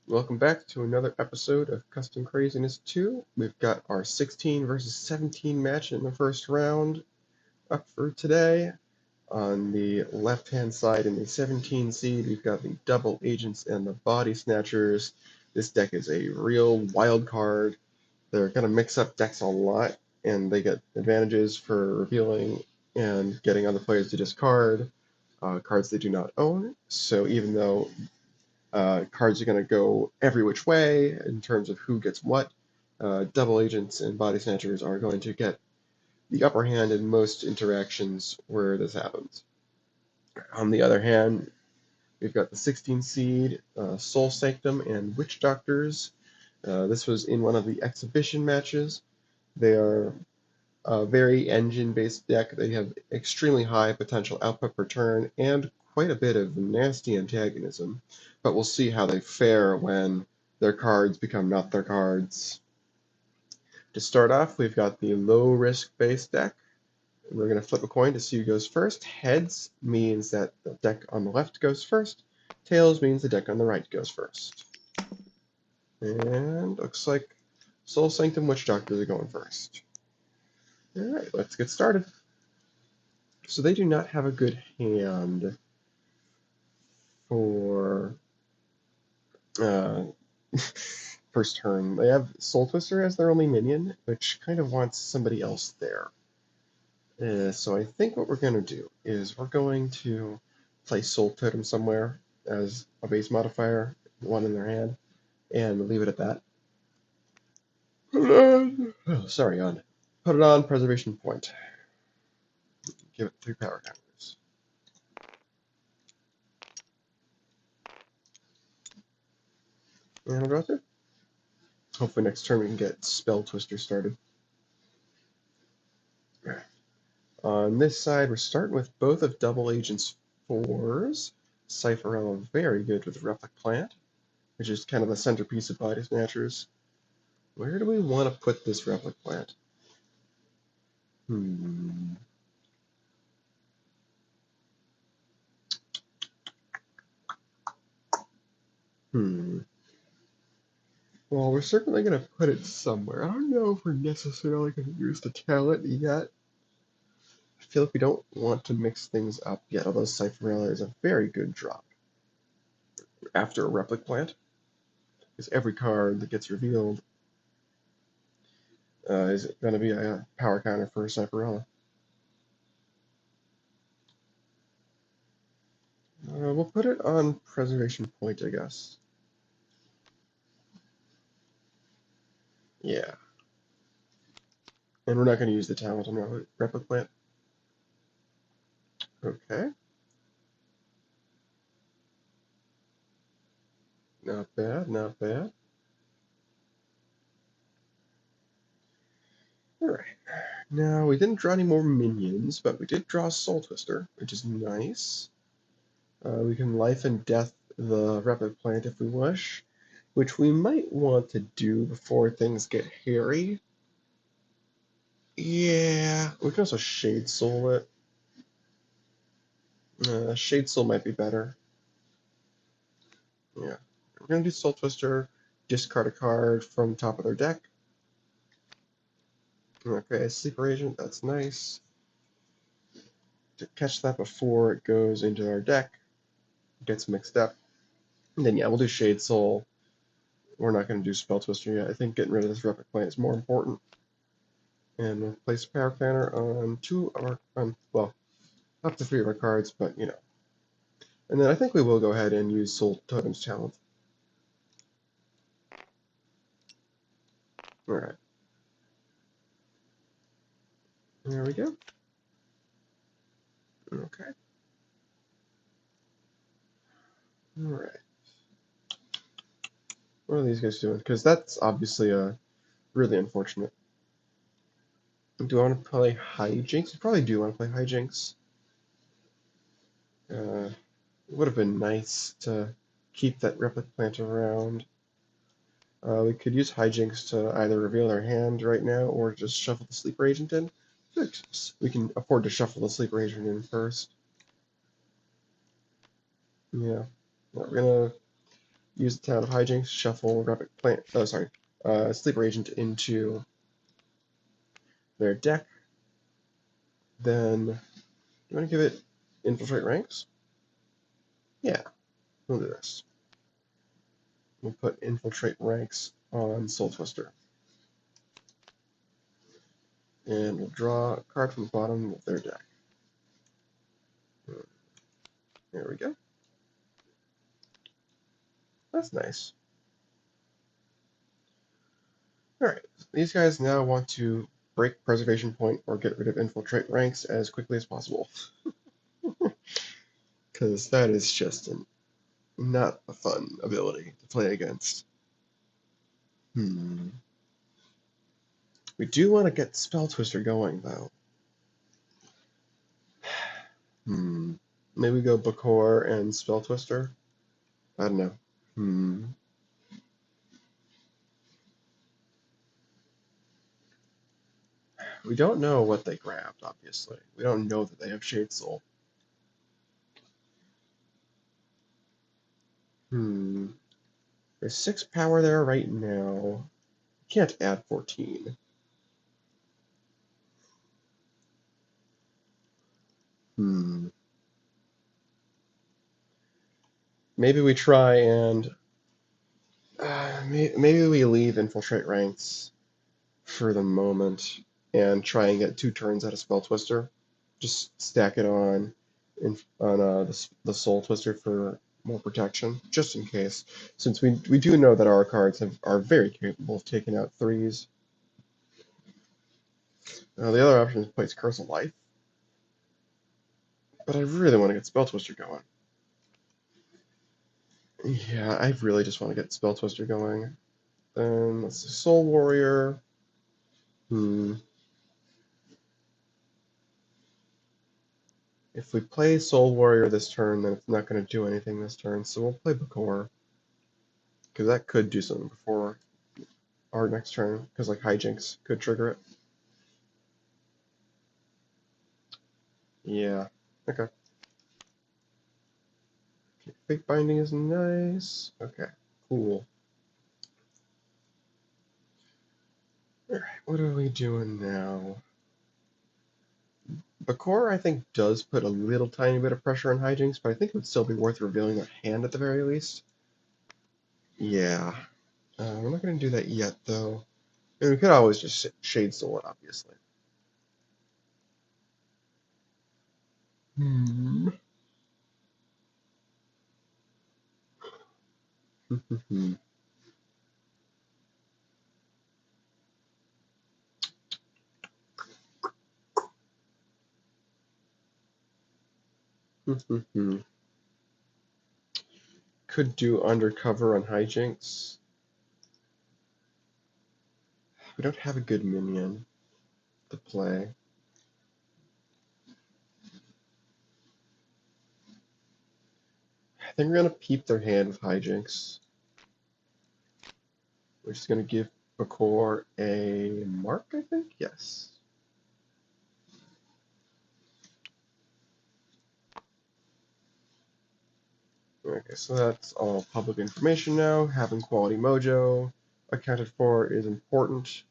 Welcome back to another episode of Custom Craziness 2. We've got our 16 versus 17 match in the first round up for today. On the left-hand side in the 17 seed, we've got the Double Agents and the Body Snatchers. This deck is a real wild card. They're going to mix up decks a lot, and they get advantages for revealing and getting other players to discard cards they do not own. So even though cards are going to go every which way in terms of who gets what. Double agents and body snatchers are going to get the upper hand in most interactions where this happens. On the other hand, we've got the 16 seed Soul Sanctum and Witch Doctors. This was in one of the exhibition matches. They are a very engine-based deck. They have extremely high potential output per turn and quite a bit of nasty antagonism, but we'll see how they fare when their cards become not their cards. To start off, we've got the low-risk base deck. We're going to flip a coin to see who goes first. Heads means that the deck on the left goes first. Tails means the deck on the right goes first. And looks like Soul Sanctum Witch Doctors are going first. Alright, let's get started. So they do not have a good hand for uh, first turn. They have Soul Twister as their only minion, which kind of wants somebody else there. So I think what we're going to do is we're going to play Soul Totem somewhere as a base modifier, one in their hand, and leave it at that. Oh, sorry, on. Put it on Preservation Point. Give it 3 power counters. And I'll draw 2. Hopefully next turn we can get Spell Twister started. On this side, we're starting with both of Double Agents 4s. Cypherella very good with Replic Plant, which is kind of the centerpiece of Body Snatchers. Where do we want to put this Replic Plant? Hmm. Well, we're certainly going to put it somewhere. I don't know if we're necessarily going to use the talent yet. I feel like we don't want to mix things up yet, although Cypherella is a very good drop after a Replic Plant, because every card that gets revealed is going to be a power counter for Cypherella. We'll put it on Preservation Point, I guess. Yeah. And we're not going to use the talent on Replic Plant. Okay. Not bad, not bad. Alright. Now, we didn't draw any more minions, but we did draw Soul Twister, which is nice. We can Life and Death the Replic Plant if we wish, which we might want to do before things get hairy. Yeah, we can also Shade Soul it. Shade Soul might be better. Yeah. We're going to do Soul Twister, discard a card from top of their deck. Okay, Sleeper Agent, that's nice. To catch that before it goes into our deck, gets mixed up. And then, yeah, we'll do Shade Soul. We're not going to do Spell Twister yet. I think getting rid of this Replic Plant is more important. And we'll place Power Counter on 2 of our, well, up to 3 of our cards, but, you know. And then I think we will go ahead and use Soul Totem's Talent. Alright. There we go. Okay. Alright. What are these guys doing? Because that's obviously really unfortunate. Do I want to play Hijinks? I probably do want to play Hijinks. It would have been nice to keep that Replic Plant around. We could use Hijinks to either reveal our hand right now or just shuffle the Sleeper Agent in. We can afford to shuffle the Sleeper Agent in first. Yeah. We're gonna use the Town of Hijinks, shuffle Rapid Plant, Sleeper Agent into their deck. Then, do you want to give it Infiltrate Ranks? Yeah, we'll do this. We'll put Infiltrate Ranks on Soul Twister. And we'll draw a card from the bottom of their deck. There we go. That's nice. Alright, these guys now want to break Preservation Point or get rid of Infiltrate Ranks as quickly as possible. Because that is just not a fun ability to play against. We do want to get Spell Twister going, though. Maybe go Bakor and Spell Twister? I don't know. We don't know what they grabbed, obviously. We don't know that they have Shade Soul. There's 6 power there right now. Can't add 14. Maybe we try and maybe we leave Infiltrate Ranks for the moment and try and get 2 turns out of Spell Twister. Just stack it on the Soul Twister for more protection, just in case. Since we do know that our cards are very capable of taking out 3s. The other option is place Curse of Life, but I really want to get Spell Twister going. Yeah, I really just want to get Spell Twister going. Then let's see, Soul Warrior. If we play Soul Warrior this turn, then it's not going to do anything this turn, so we'll play Bakor. Because that could do something before our next turn, because like Hijinks could trigger it. Yeah, okay. Fake Binding is nice. Okay, cool. Alright, what are we doing now? Bakor, I think, does put a little tiny bit of pressure on Hijinks, but I think it would still be worth revealing their hand at the very least. Yeah. We're not going to do that yet, though. And we could always just Shade Soul it, obviously. Could do Undercover on Hijinks. We don't have a good minion to play. I think we're going to peep their hand with Hijinks. We're just going to give Bakor a mark, I think? Yes. Okay, so that's all public information now. Having quality mojo accounted for is important.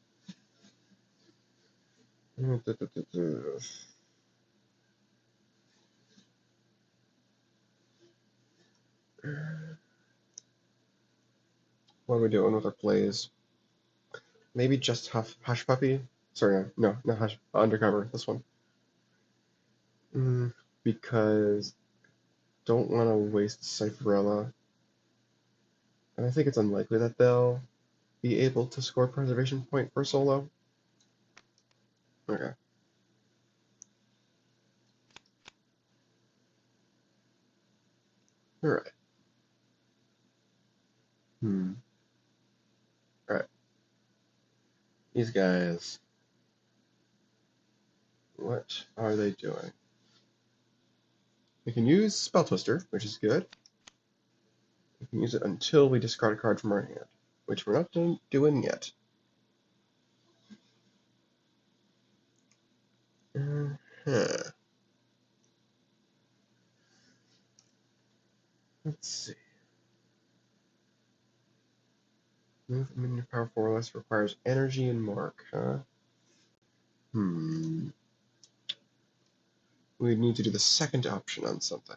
What are we doing with our plays? Maybe just Hush Puppy? Sorry, no, not Hush, Undercover, this one. Because don't want to waste Cypherella. And I think it's unlikely that they'll be able to score Preservation Point for solo. Okay. Alright. Alright. These guys. What are they doing? We can use Spell Twister, which is good. We can use it until we discard a card from our hand, which we're not doing yet. Let's see. Move a minion power 4 or less requires energy and mark, huh? We need to do the second option on something.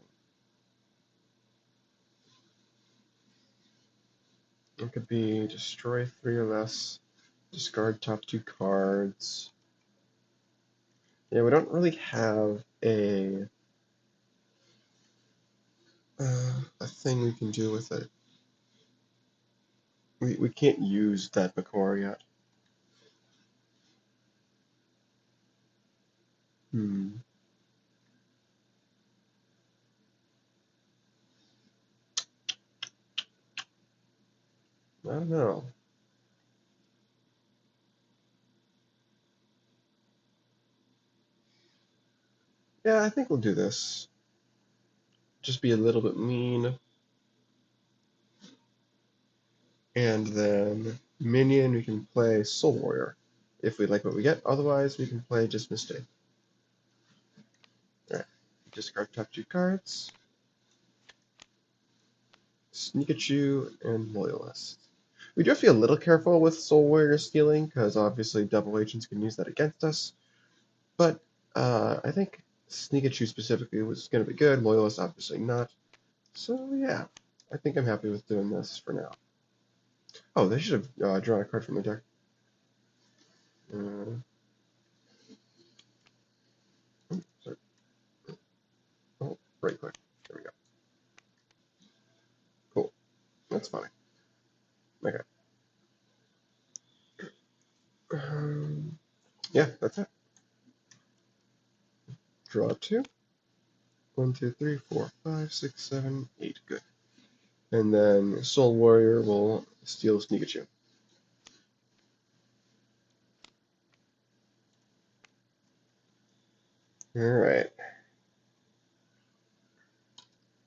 It could be destroy 3 or less, discard top 2 cards. Yeah, we don't really have a thing we can do with it. We can't use that Makor yet. I don't know. Yeah, I think we'll do this. Just be a little bit mean. And then minion, we can play Soul Warrior if we like what we get. Otherwise, we can play just Mistake. Alright, discard top 2 cards. Sneakachu and Loyalist. We do have to be a little careful with Soul Warrior stealing, because obviously double agents can use that against us. But I think Sneakachu specifically was going to be good, Loyalist obviously not. So yeah, I think I'm happy with doing this for now. Oh, they should have drawn a card from the deck. Sorry. Oh, right click. There we go. Cool. That's funny. Okay. Yeah, that's it. Draw 2. 1, 2, 3, 4, 5, 6, 7, 8. Good. And then Soul Warrior will steal Sneakachu. Alright.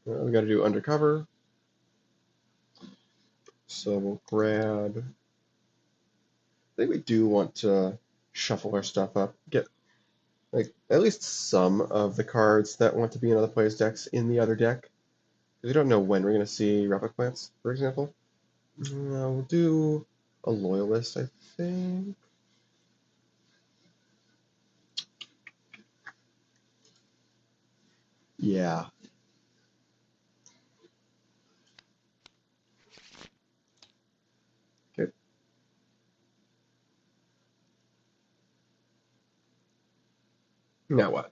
We gotta do Undercover. So we'll grab. I think we do want to shuffle our stuff up. Get like at least some of the cards that want to be in other players' decks in the other deck. We don't know when we're gonna see Replic Plants, for example. We'll do a Loyalist, I think. Yeah. Okay. Now what?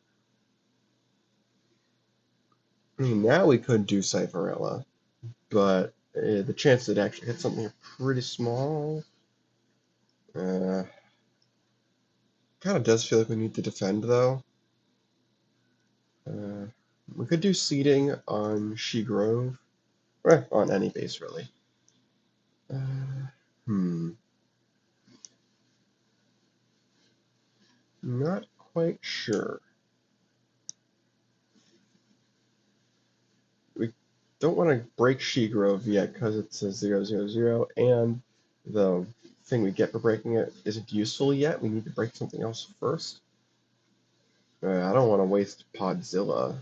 I mean, now we could do Cypherella, but the chance it actually hit something are pretty small. Kind of does feel like we need to defend, though. We could do seeding on She Grove. On any base, really. Hmm. Not quite sure. We don't want to break She Grove yet because it's a 0/0/0, and the thing we get for breaking it isn't useful yet. We need to break something else first. I don't want to waste Podzilla.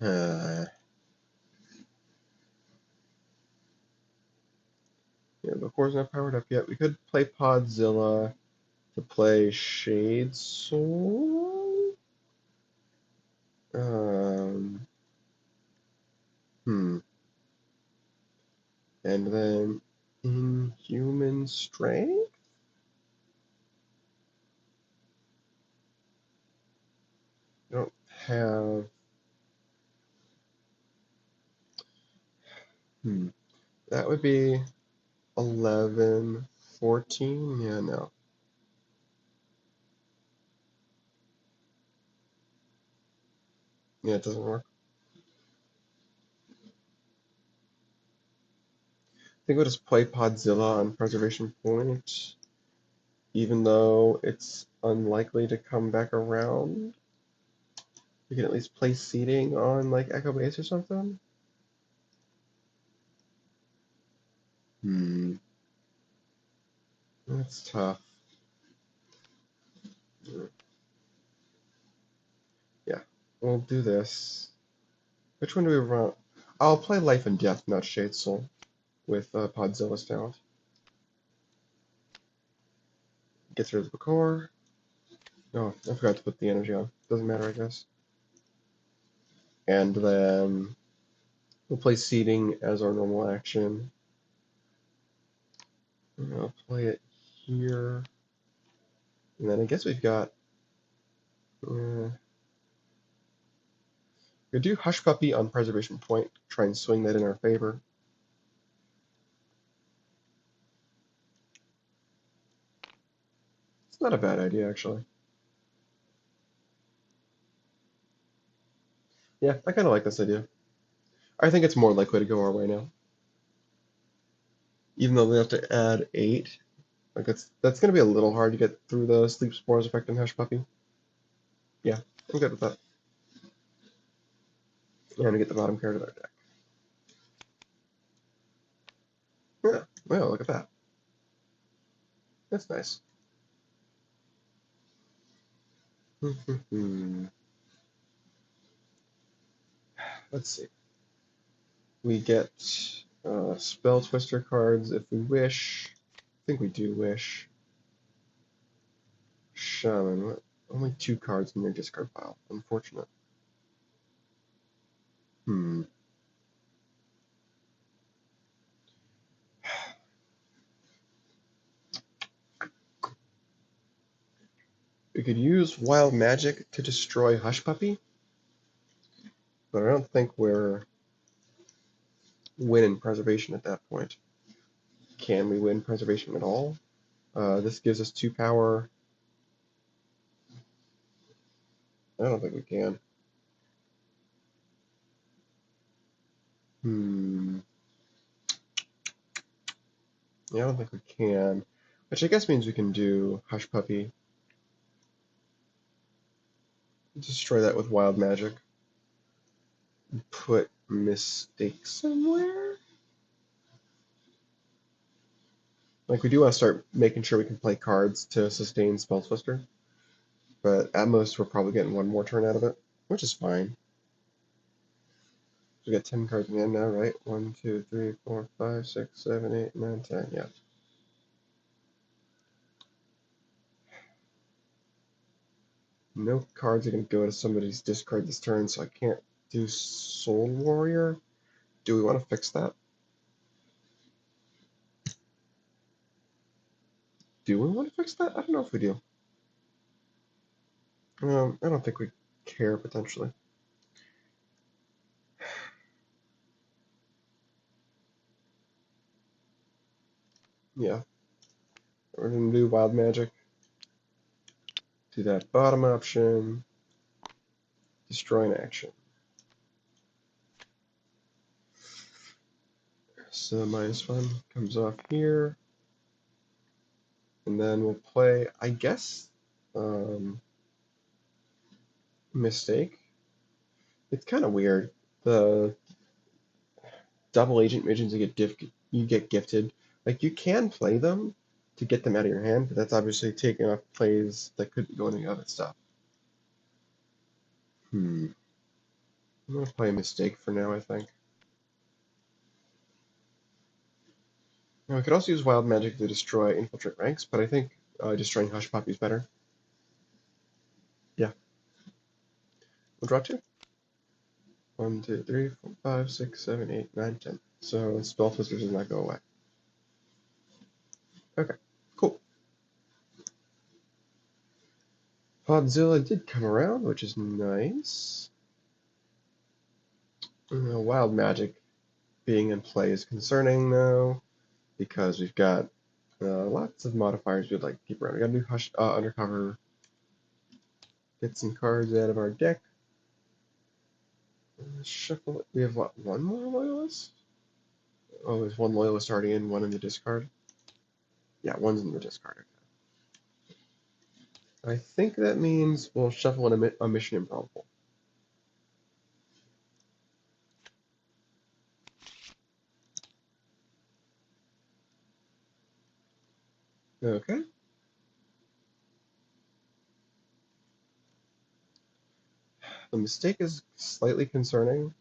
Yeah, the core's not powered up yet. We could play Podzilla to play Shade Soul. Um, hmm. And then Inhuman Strength? I don't have. That would be 11, 14. Yeah, no. Yeah, it doesn't work. I think we'll just play Podzilla on Preservation Point, even though it's unlikely to come back around. We can at least play seeding on like Echo Base or something. That's tough. Yeah, we'll do this. Which one do we run? I'll play Life and Death, not Shade Soul. with Podzilla's talent. Gets rid of the core. Oh, I forgot to put the energy on. Doesn't matter, I guess. And then we'll play Seeding as our normal action. And I'll play it here. And then I guess we've got... we do Hush Puppy on Preservation Point. Try and swing that in our favor. It's not a bad idea, actually. Yeah, I kind of like this idea. I think it's more likely to go our way now. Even though we have to add 8. Like that's going to be a little hard to get through the Sleep Spores effect on Hush Puppy. Yeah, I'm good with that. And to get the bottom card of our deck. Yeah, well, look at that. That's nice. Let's see. We get Spell Twister cards if we wish. I think we do wish. Shaman. Only 2 cards in their discard pile. Unfortunate. We could use Wild Magic to destroy Hush Puppy, but I don't think we're winning Preservation at that point. Can we win Preservation at all? This gives us 2 power. I don't think we can. Yeah, I don't think we can. Which I guess means we can do Hush Puppy. Destroy that with Wild Magic. Put Mistake somewhere? Like, we do want to start making sure we can play cards to sustain Spell Twister. But at most, we're probably getting 1 more turn out of it, which is fine. We got 10 cards in the end now, right? 1, 2, 3, 4, 5, 6, 7, 8, 9, 10. Yeah. No cards are going to go to somebody's discard this turn, so I can't do Soul Warrior. Do we want to fix that? Do we want to fix that? I don't know if we do. I don't think we care, potentially. Yeah. We're going to do Wild Magic. Do that bottom option. Destroy an action. So -1 comes off here. And then we'll play, I guess, Mistake. It's kind of weird. The double agent visions you get gifted. Like, you can play them to get them out of your hand, but that's obviously taking off plays that could be going into other stuff. I'm going to play a Mistake for now, I think. Now, we could also use Wild Magic to destroy Infiltrate ranks, but I think destroying Hush Puppy is better. Yeah. We'll draw 2. 1, 2, 3, 4, 5, 6, 7, 8, 9, 10. So Spell Twister does not go away. Okay, cool. Podzilla did come around, which is nice. Wild Magic being in play is concerning, though, because we've got lots of modifiers we'd like to keep around. We got a new Hush Undercover. Get some cards out of our deck. Shuffle it. We have what? 1 more Loyalist? Oh, there's 1 Loyalist already in, 1 in the discard. Yeah, 1's in the discard. I think that means we'll shuffle in a Mission Improbable. Okay. The Mistake is slightly concerning.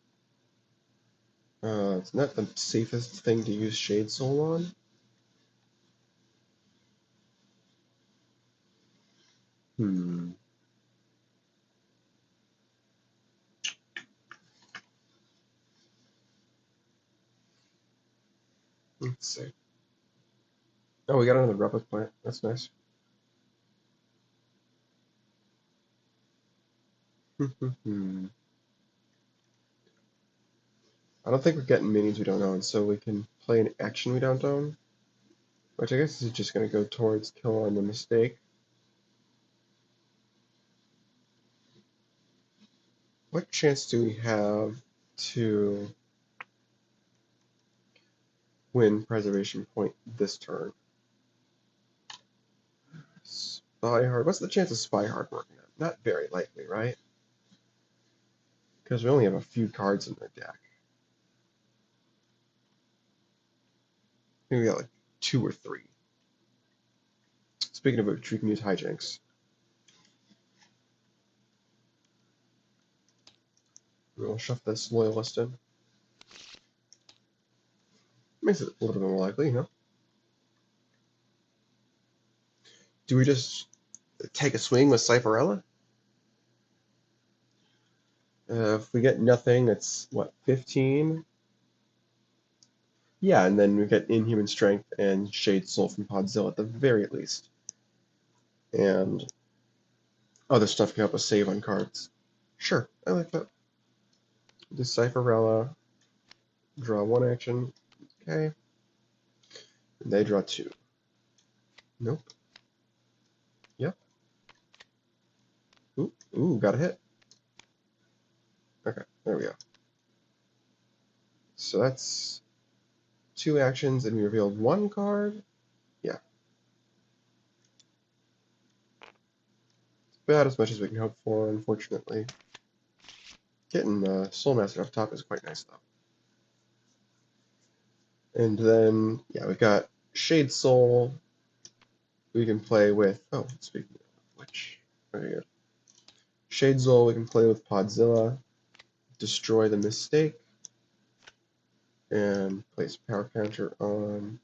It's not the safest thing to use Shade Soul on. Let's see. Oh, we got another replic plant. That's nice. I don't think we're getting minis we don't own, so we can play an action we don't own. Which I guess is just going to go towards kill on the mistake. What chance do we have to win preservation point this turn? Spy hard. What's the chance of spy hard working out? Not very likely, right? Because we only have a few cards in their deck. I think we got like 2 or 3. Speaking of which, we can use hijinks. We'll shuffle this loyalist in. Makes it a little bit more likely, you know. Do we just take a swing with Cypherella? If we get nothing, it's what, 15? Yeah, and then we get Inhuman Strength and Shade Soul from Podzilla at the very least. And other stuff can help us save on cards. Sure, I like that. Decipherella, draw 1 action. Okay. And they draw 2. Nope. Yep. Ooh, got a hit. Okay, there we go. So that's 2 actions, and we revealed 1 card. Yeah. It's about as much as we can hope for, unfortunately. Getting Soul Master up top is quite nice, though. And then, yeah, we've got Shade Soul. We can play with. Oh, speaking of which, very good. Shade Soul, we can play with Podzilla, destroy the mistake, and place power counter on.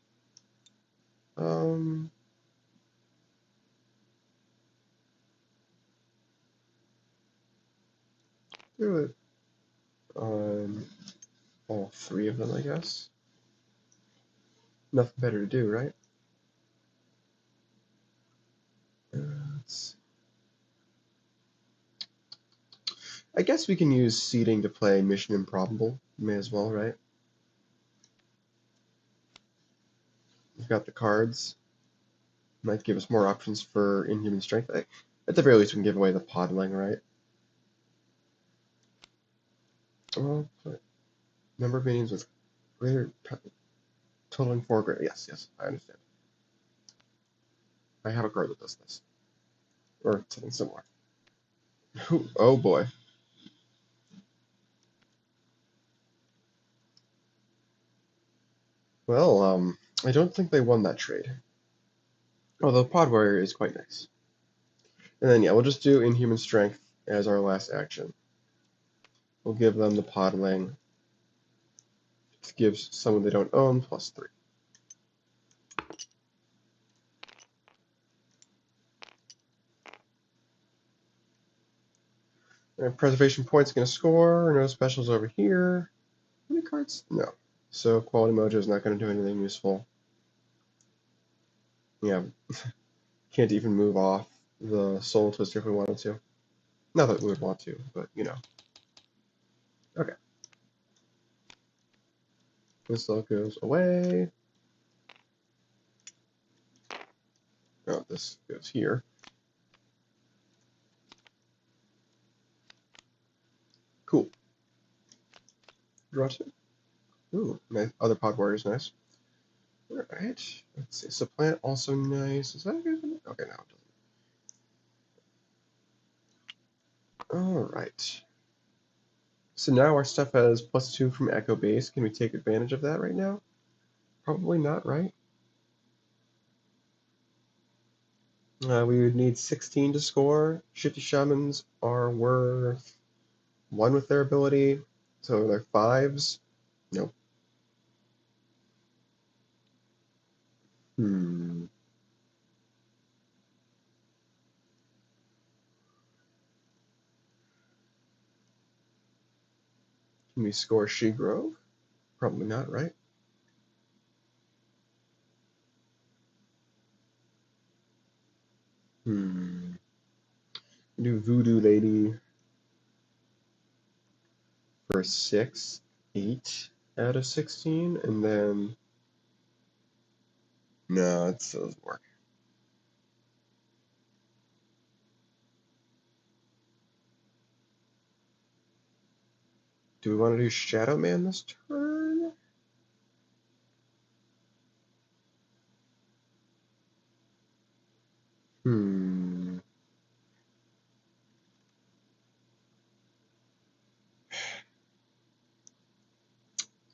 Do it on all 3 of them, I guess. Nothing better to do, right? I guess we can use seeding to play Mission Improbable. May as well, right? We've got the cards. Might give us more options for Inhuman Strength. At the very least, we can give away the Podling, right? Well, number of minions with greater totaling 4 greater. Yes, I understand. I have a card that does this. Or something similar. Oh boy. Well, I don't think they won that trade. Although Pod Warrior is quite nice. And then, yeah, we'll just do Inhuman Strength as our last action. We'll give them the Podling. It gives someone they don't own +3. And preservation points going to score. No specials over here. How many cards? No. So Quality Mojo is not going to do anything useful. Yeah, can't even move off the Soul Twister if we wanted to. Not that we would want to, but you know. Okay. This all goes away. Oh, this goes here. Cool. Draw 2. Ooh, nice. Other Pod Warrior is nice. Alright. Let's see. Supplant also nice. Is that good? Okay, now it doesn't. Alright. So now our stuff has +2 from Echo Base. Can we take advantage of that right now? Probably not, right? We would need 16 to score. Shifty Shamans are worth 1 with their ability, so they're 5s. Nope. Hmm. Can we score She Grove? Probably not, right? Hmm. Do Voodoo Lady for 6, 8 out of 16, and then no, it still doesn't work. Do we want to do Shadow Man this turn? Hmm.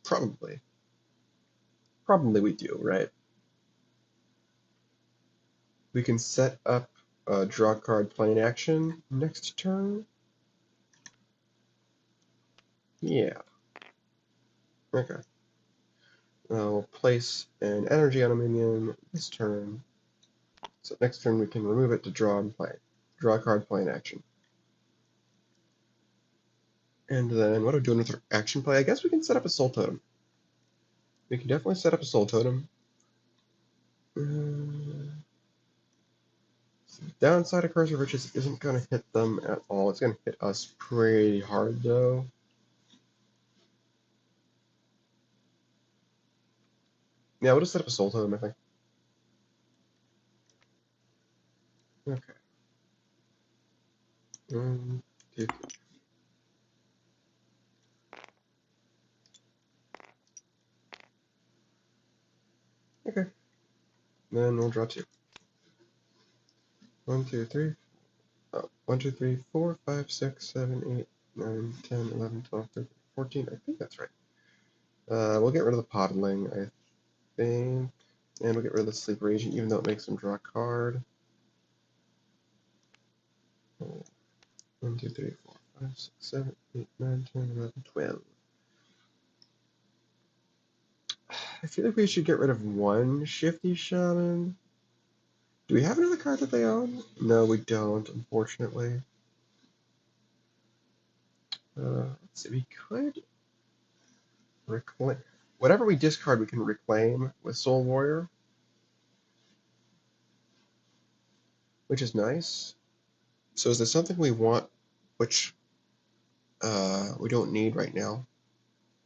Probably. Probably we do, right? We can set up a draw card playing action next turn. Yeah. Okay. We'll place an energy on a minion this turn. So next turn we can remove it to draw and play. Draw a card playing action. And then what are we doing with our action play? I guess we can set up a Soul Totem. We can definitely set up a Soul Totem. Downside of Curse of Riches isn't going to hit them at all. It's going to hit us pretty hard, though. Yeah, we'll just set up a Soul Totem, I think. Okay. 1, 2, 3. Okay. Then we'll draw 2. 1, 2, 3. Oh, 1, 2, 3, 4, 5, 6, 7, 8, 9, 10, 11, 12, 13, 14. I think that's right. We'll get rid of the Podling, I think. And we'll get rid of the Sleeper Agent, even though it makes them draw a card. 1, 2, 3, 4, 5, 6, 7, 8, 9, 10, 11, 12. I feel like we should get rid of one Shifty Shaman. Do we have another card that they own? No, we don't, unfortunately. Let's see, we could reclaim. Whatever we discard, we can reclaim with Soul Warrior, which is nice. So is there something we want which we don't need right now?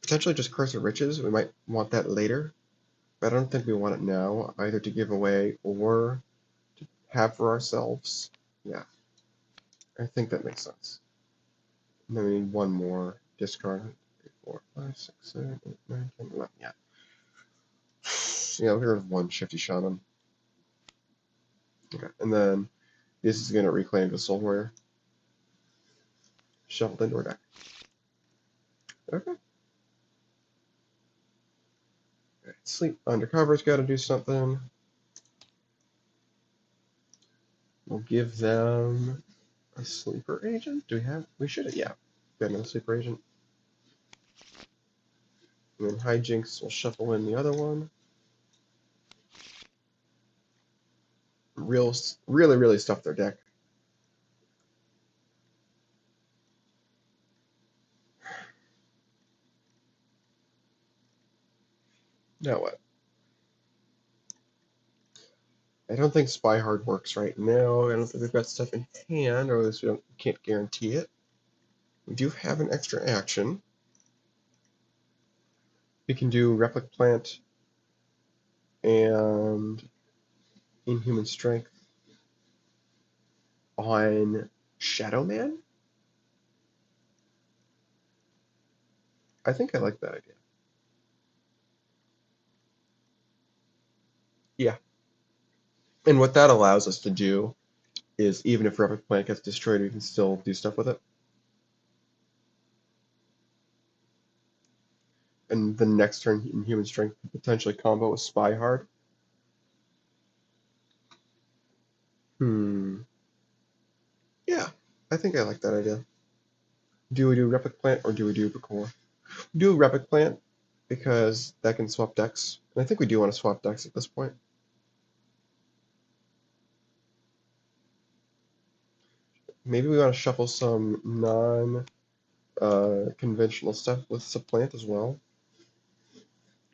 Potentially just Curse of Riches. We might want that later, but I don't think we want it now, either to give away or to have for ourselves. Yeah, I think that makes sense. And then we need one more discard. 3, 4, 5, 6, 7, 8, 9, 10, 11. Yeah. Yeah, we'll get rid of one Shifty Shaman. Okay, and then this is going to reclaim the Soul Warrior. Shuffled into our deck. Okay. Alright, Sleep Undercover's got to do something. We'll give them a Sleeper Agent. Do we have? We should have. Yeah. Got another Sleeper Agent. And then Hijinks will shuffle in the other one. Really stuff their deck. Now what? I don't think Spy Hard works right now. I don't think we've got stuff in hand, or at least can't guarantee it. We do have an extra action. We can do Replic Plant and Inhuman Strength on Shadow Man. I think I like that idea. Yeah. And what that allows us to do is even if Replic Plant gets destroyed, we can still do stuff with it. And the next turn, Inhuman Strength could potentially combo with Spy Hard. Yeah, I think I like that idea. Do we do Replic Plant or do we do Bakor? Do Replic Plant because that can swap decks. And I think we do want to swap decks at this point. Maybe we want to shuffle some non-conventional stuff with Supplant as well.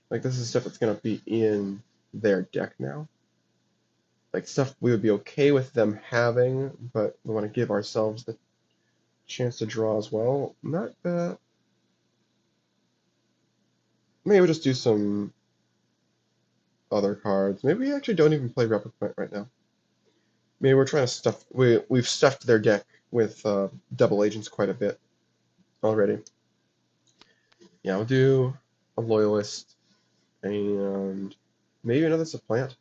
Like, this is stuff that's going to be in their deck now. Like, stuff we would be okay with them having, but we want to give ourselves the chance to draw as well. Not that. Maybe we'll just do some other cards. Maybe we actually don't even play Replicant right now. Maybe we're trying to stuff. We've stuffed their deck with double agents quite a bit already. Yeah, we'll do a loyalist and maybe another supplant.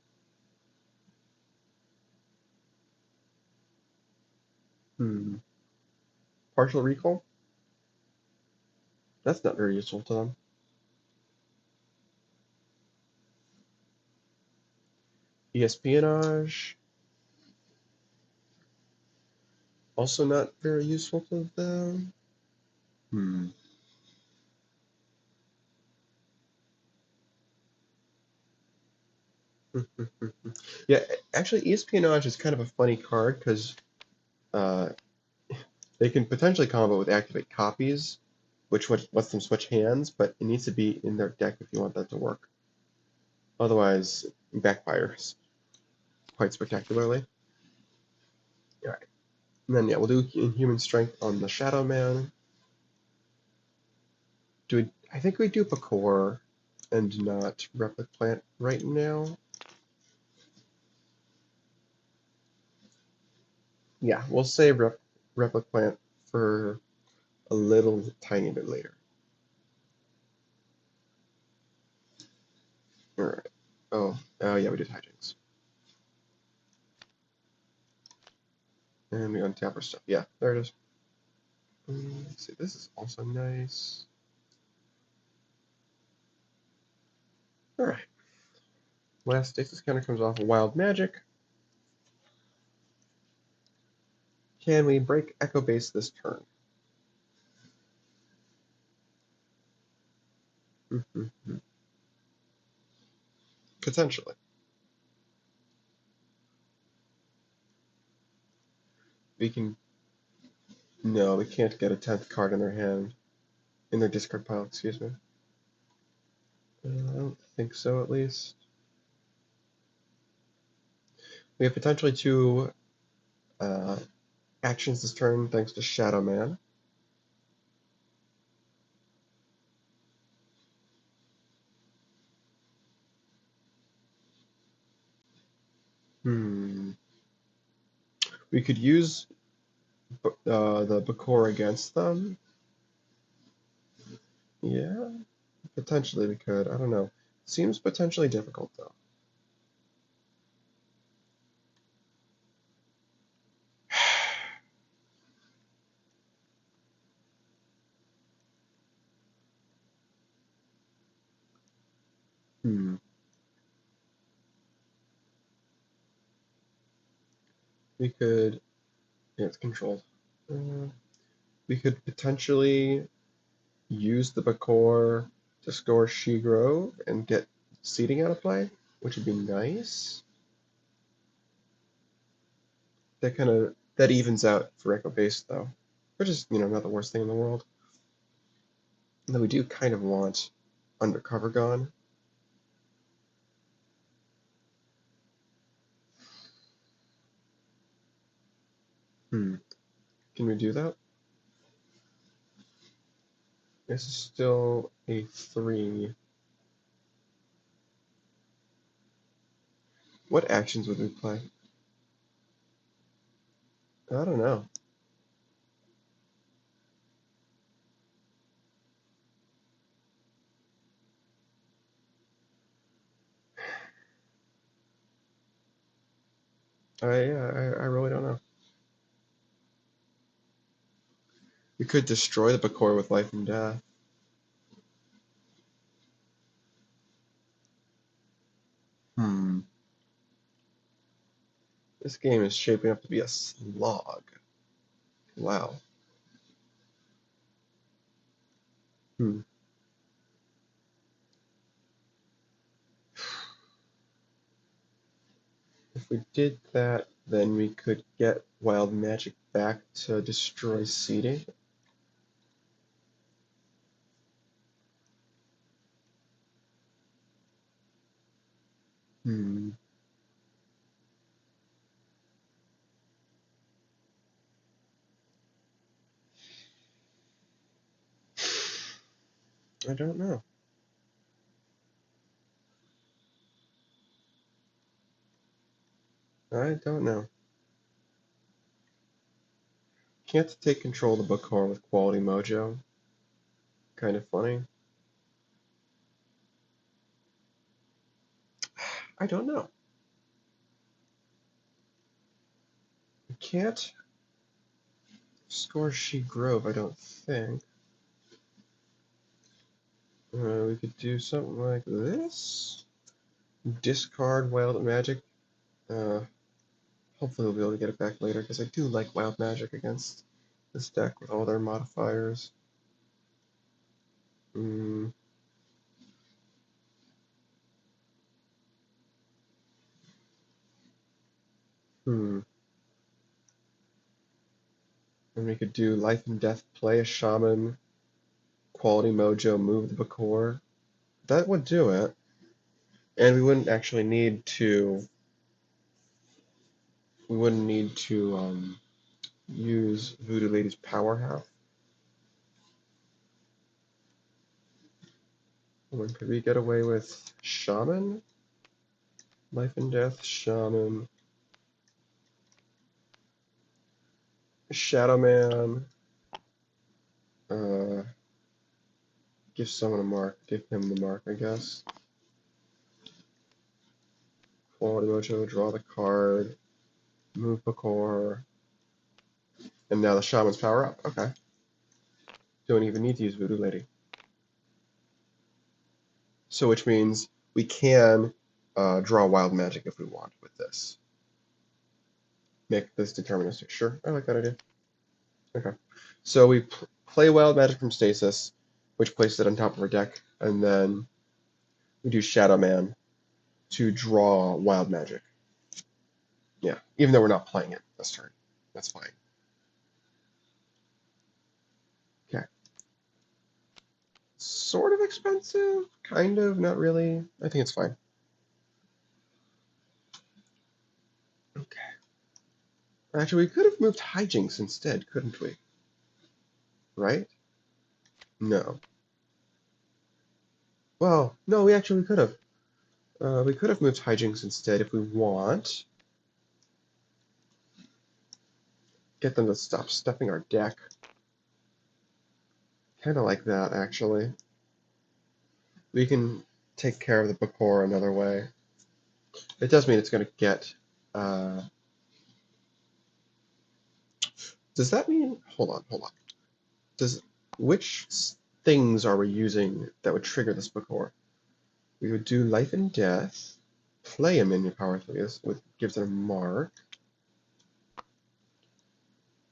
Partial recall? That's not very useful to them. Espionage. Also not very useful to them. Yeah, actually, espionage is kind of a funny card because uh, they can potentially combo with activate copies, which lets them switch hands, but it needs to be in their deck if you want that to work. Otherwise, it backfires quite spectacularly. All right, and then yeah, we'll do Inhuman Strength on the Shadow Man. I think we do Pakor and not Replicant right now. Yeah, we'll save Replicant for a little tiny bit later. All right. Oh, yeah, we did hijinks. And we untap our stuff. Yeah, there it is. Let's see, this is also nice. All right. Last Stasis counter comes off of Wild Magic. Can we break Echo Base this turn? Potentially. We can. No, we can't get a 10th card in their hand. In their discard pile, excuse me. I don't think so, at least. We have potentially two actions this turn thanks to Shadow Man. We could use the Bakor against them. Yeah, potentially we could. I don't know. Seems potentially difficult, though. We could. Yeah, it's controlled. We could potentially use the Bakor to score She-Grove and get seeding out of play, which would be nice. That evens out for Echo Base though, which is not the worst thing in the world. Though we do kind of want Undercover gone. Can we do that? This is still a 3. What actions would we play? I don't know. I really don't know. We could destroy the Bakor with Life and Death. This game is shaping up to be a slog. Wow. if we did that, then we could get Wild Magic back to destroy seeding. Hmm. I don't know. I don't know. Can't take control of the book core with Quality Mojo. Kind of funny. I don't know. We can't score She Grove, I don't think. We could do something like this. Discard Wild Magic. Uh, Hopefully we'll be able to get it back later, because I do like Wild Magic against this deck with all their modifiers. Hmm. Hmm. And we could do Life and Death, play a Shaman, Quality Mojo, move the Bakor. That would do it. And we wouldn't actually need to. We wouldn't need to use Voodoo Lady's Power Half. When could we get away with Shaman? Life and Death, Shaman, Shadow Man. Uh, Give someone a mark. Give him the mark, I guess. Quality Mojo, draw the card, move Bakor, and now the Shaman's power up. Okay. Don't even need to use Voodoo Lady. So which means we can draw Wild Magic if we want with this. Make this deterministic. Sure, I like that idea. Okay. So we play Wild Magic from Stasis, which places it on top of our deck, and then we do Shadow Man to draw Wild Magic. Yeah, even though we're not playing it this turn. That's fine. Okay. Sort of expensive, kind of, not really. I think it's fine. Okay. Actually, we could have moved Hijinks instead, couldn't we? Right? No. Well, no, we actually could have. We could have moved Hijinks instead if we want. Get them to stop stuffing our deck. Kind of like that, actually. We can take care of the Bakor another way. It does mean it's going to get... does that mean... Hold on. Which things are we using that would trigger this Bakor? We would do Life and Death, play a minion power 3, which gives it a mark.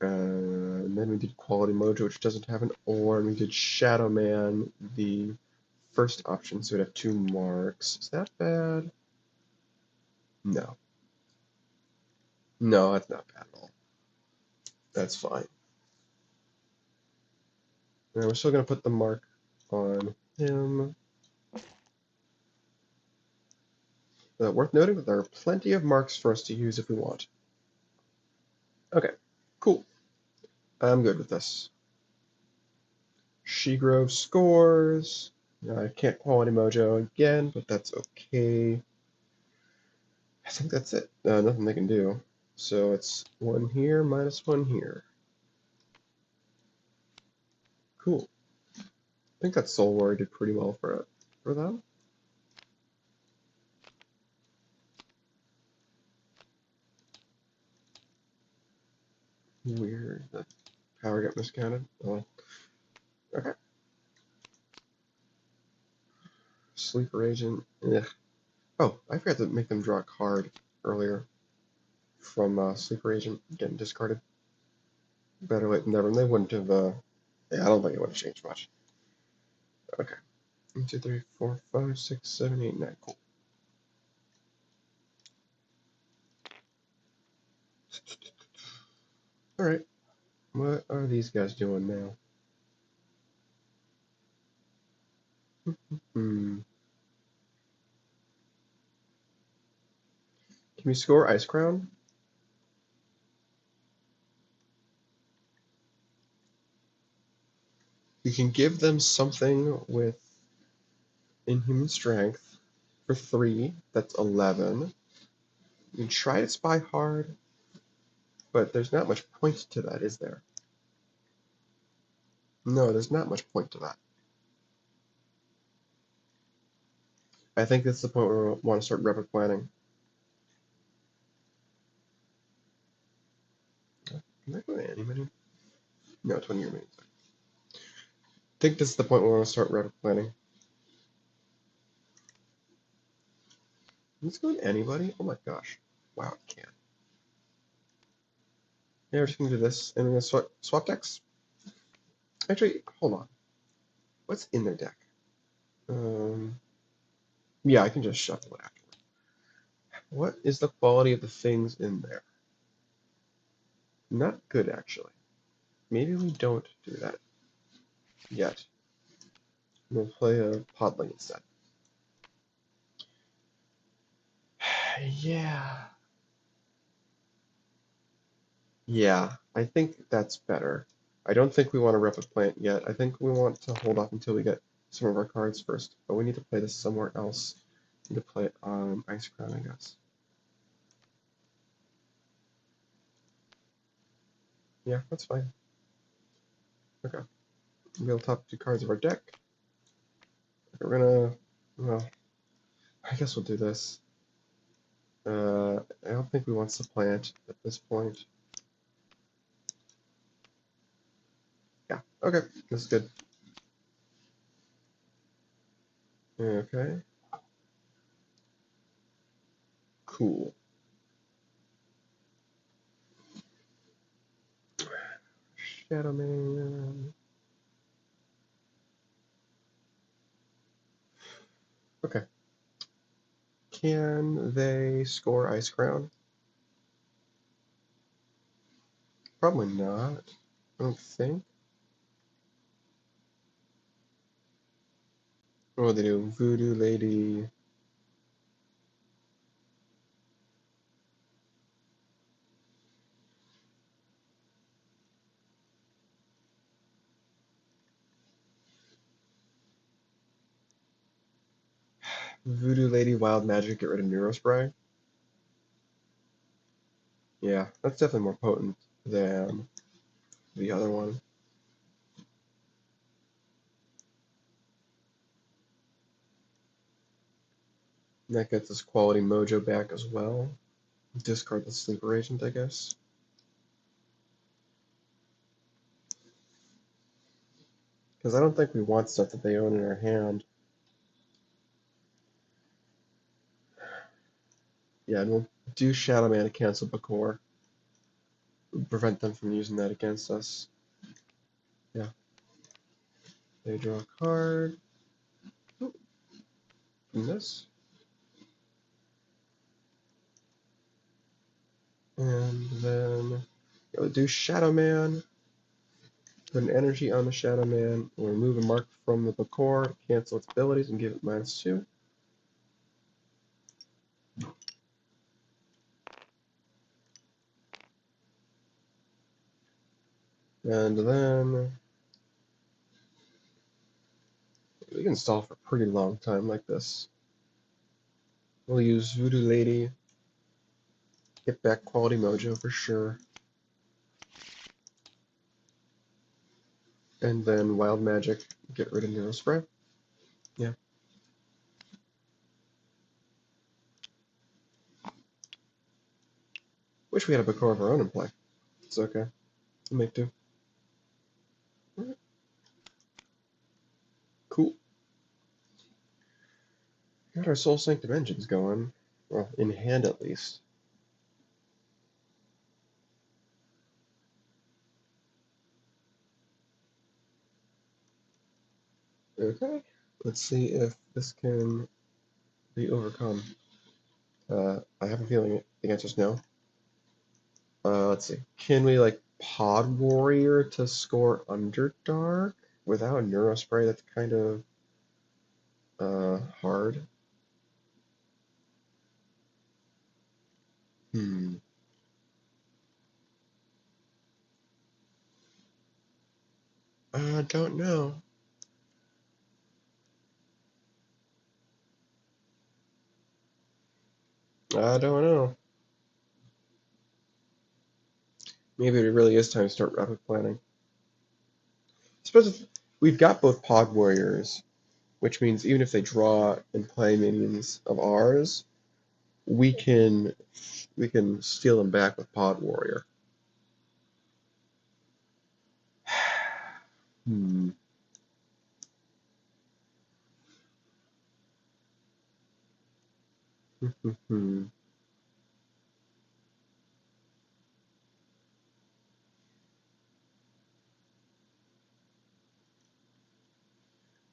And then we did Quality Mojo, which doesn't have an or, and we did Shadow Man, the first option, so it'd have 2 marks. Is that bad? No. No, that's not bad at all. That's fine. And we're still going to put the mark on him. Worth noting that there are plenty of marks for us to use if we want. Okay, cool. I'm good with this. She-Grove scores. I can't Quality Mojo again, but that's okay. I think that's it. Nothing they can do. So it's 1 here, -1 here. Cool. I think that Soul Warrior did pretty well for them. Weird. The power got miscounted. Oh. Okay. Sleeper Agent. Ugh. Oh, I forgot to make them draw a card earlier from Sleeper Agent getting discarded. Better late than never. And they wouldn't have. Yeah, I don't think it would have changed much. Okay. 1, 2, 3, 4, 5, 6, 7, 8, 9. Cool. Alright, what are these guys doing now? Hmm. Can we score Ice Crown? We can give them something with Inhuman Strength for 3. That's 11. We can try to Spy Hard, but there's not much point to that, is there? No, there's not much point to that. I think that's the point where we want to start rapid planning. Can I go to any menu? No, 20-year menu. I think this is the point where we want to start rapid planning. Let's go to anybody. Oh my gosh. Wow, I can. Yeah, we're just going to do this, and we're going to swap decks. Actually, hold on. What's in their deck? Yeah, I can just shuffle it after. What is the quality of the things in there? Not good, actually. Maybe we don't do that yet. We'll play a Podling instead. Yeah. Yeah, I think that's better. I don't think we want to rep a plant yet. I think we want to hold off until we get some of our cards first. But we need to play this somewhere else. We need to play it on Ice Crown, I guess. Yeah, that's fine. Okay. We'll top 2 cards of our deck. We're gonna, well, I guess we'll do this. I don't think we want Supplant at this point. Yeah, okay, this is good. Okay. Cool. Shadow Man. Okay. Can they score Ice Crown? Probably not. I don't think. What do they do? Voodoo Lady. Voodoo Lady, Wild Magic, get rid of Neurospray. Yeah, that's definitely more potent than the other one. And that gets us Quality Mojo back as well. Discard the Sleeper Agent, I guess. Because I don't think we want stuff that they own in our hand. Yeah, and we'll do Shadow Man to cancel Bakor. Prevent them from using that against us. Yeah. They draw a card. Ooh, from this. And then we'll do Shadow Man. Put an energy on the Shadow Man. We'll remove a mark from the Bakor, cancel its abilities, and give it -2. And then we can stall for a pretty long time like this. We'll use Voodoo Lady. Get back Quality Mojo for sure. And then Wild Magic. Get rid of Neurospray. Yeah. Wish we had a Bakor of our own in play. It's okay. We'll make do. Alright. Cool. Got our Soul Sanctum engines going. Well, in hand at least. Okay. Let's see if this can be overcome. I have a feeling the answer is no. Let's see. Can we, like, Pod Warrior to score Underdark without Neurospray. That's kind of hard. Hmm. I don't know. I don't know. Maybe it really is time to start rapid planning. Suppose if we've got both Pod Warriors, which means even if they draw and play minions of ours, we can steal them back with Pod Warrior. Hmm.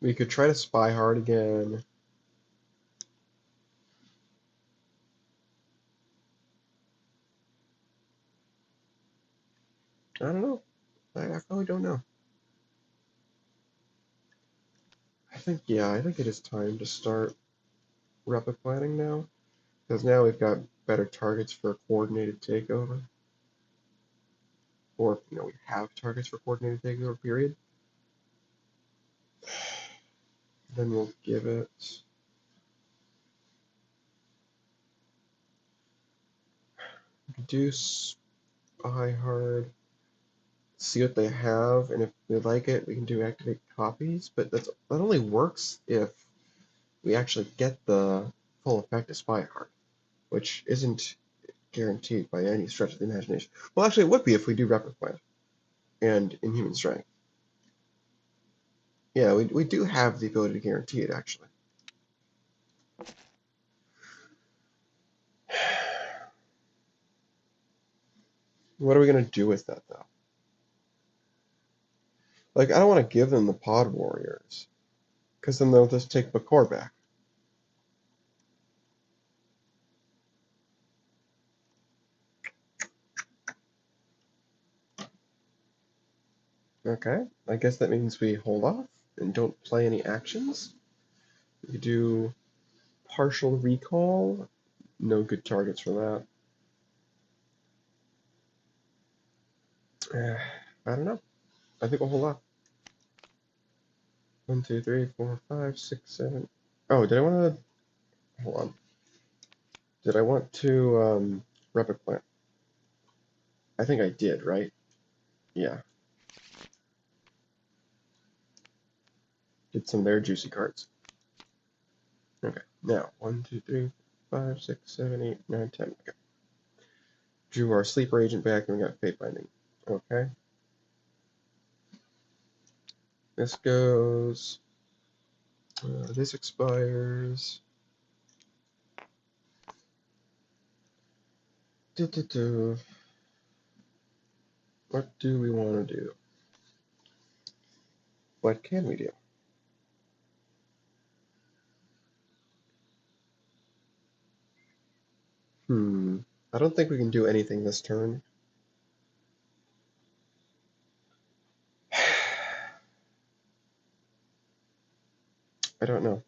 We could try to spy hard again. I don't know. I really don't know. I think it is time to start rapid planning now. Because now we've got better targets for a coordinated takeover. Or, we have targets for coordinated takeover, period. Then we'll give it. Do spy hard. See what they have, and if we like it, we can do activate copies. But that only works if we actually get the full effect of spy hard, which isn't guaranteed by any stretch of the imagination. Well, actually, it would be if we do rapid plan and inhuman strength. Yeah, we do have the ability to guarantee it, actually. What are we going to do with that, though? Like, I don't want to give them the Pod Warriors, because then they'll just take Bakor back. Okay, I guess that means we hold off and don't play any actions. We do partial recall. No good targets for that. I don't know. I think we'll hold off. 1, 2, 3, 4, 5, 6, 7. Oh, did I want to... Hold on. Did I want to rapid plant? I think I did, right? Yeah. Did some of their juicy cards. Okay. Now, 1, 2, 3, 5, 6, 7, 8, 9, 10. Okay. Drew our sleeper agent back and we got fate binding. Okay. This goes. This expires. What do we want to do? What can we do? I don't think we can do anything this turn. I don't know.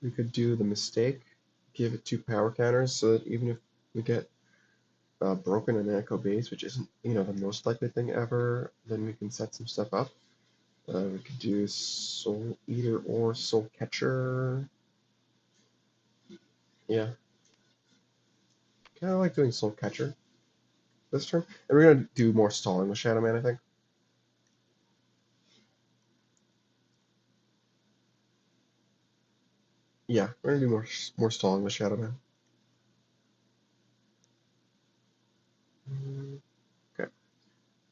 We could do the mistake, give it 2 power counters, so that even if we get broken and echo base, which isn't the most likely thing ever, then we can set some stuff up. We could do Soul Eater or Soul Catcher. Yeah, kind of like doing Soul Catcher this turn. And we're gonna do more stalling with Shadow Man, I think. Yeah, we're gonna do more stalling with Shadow Man. Okay,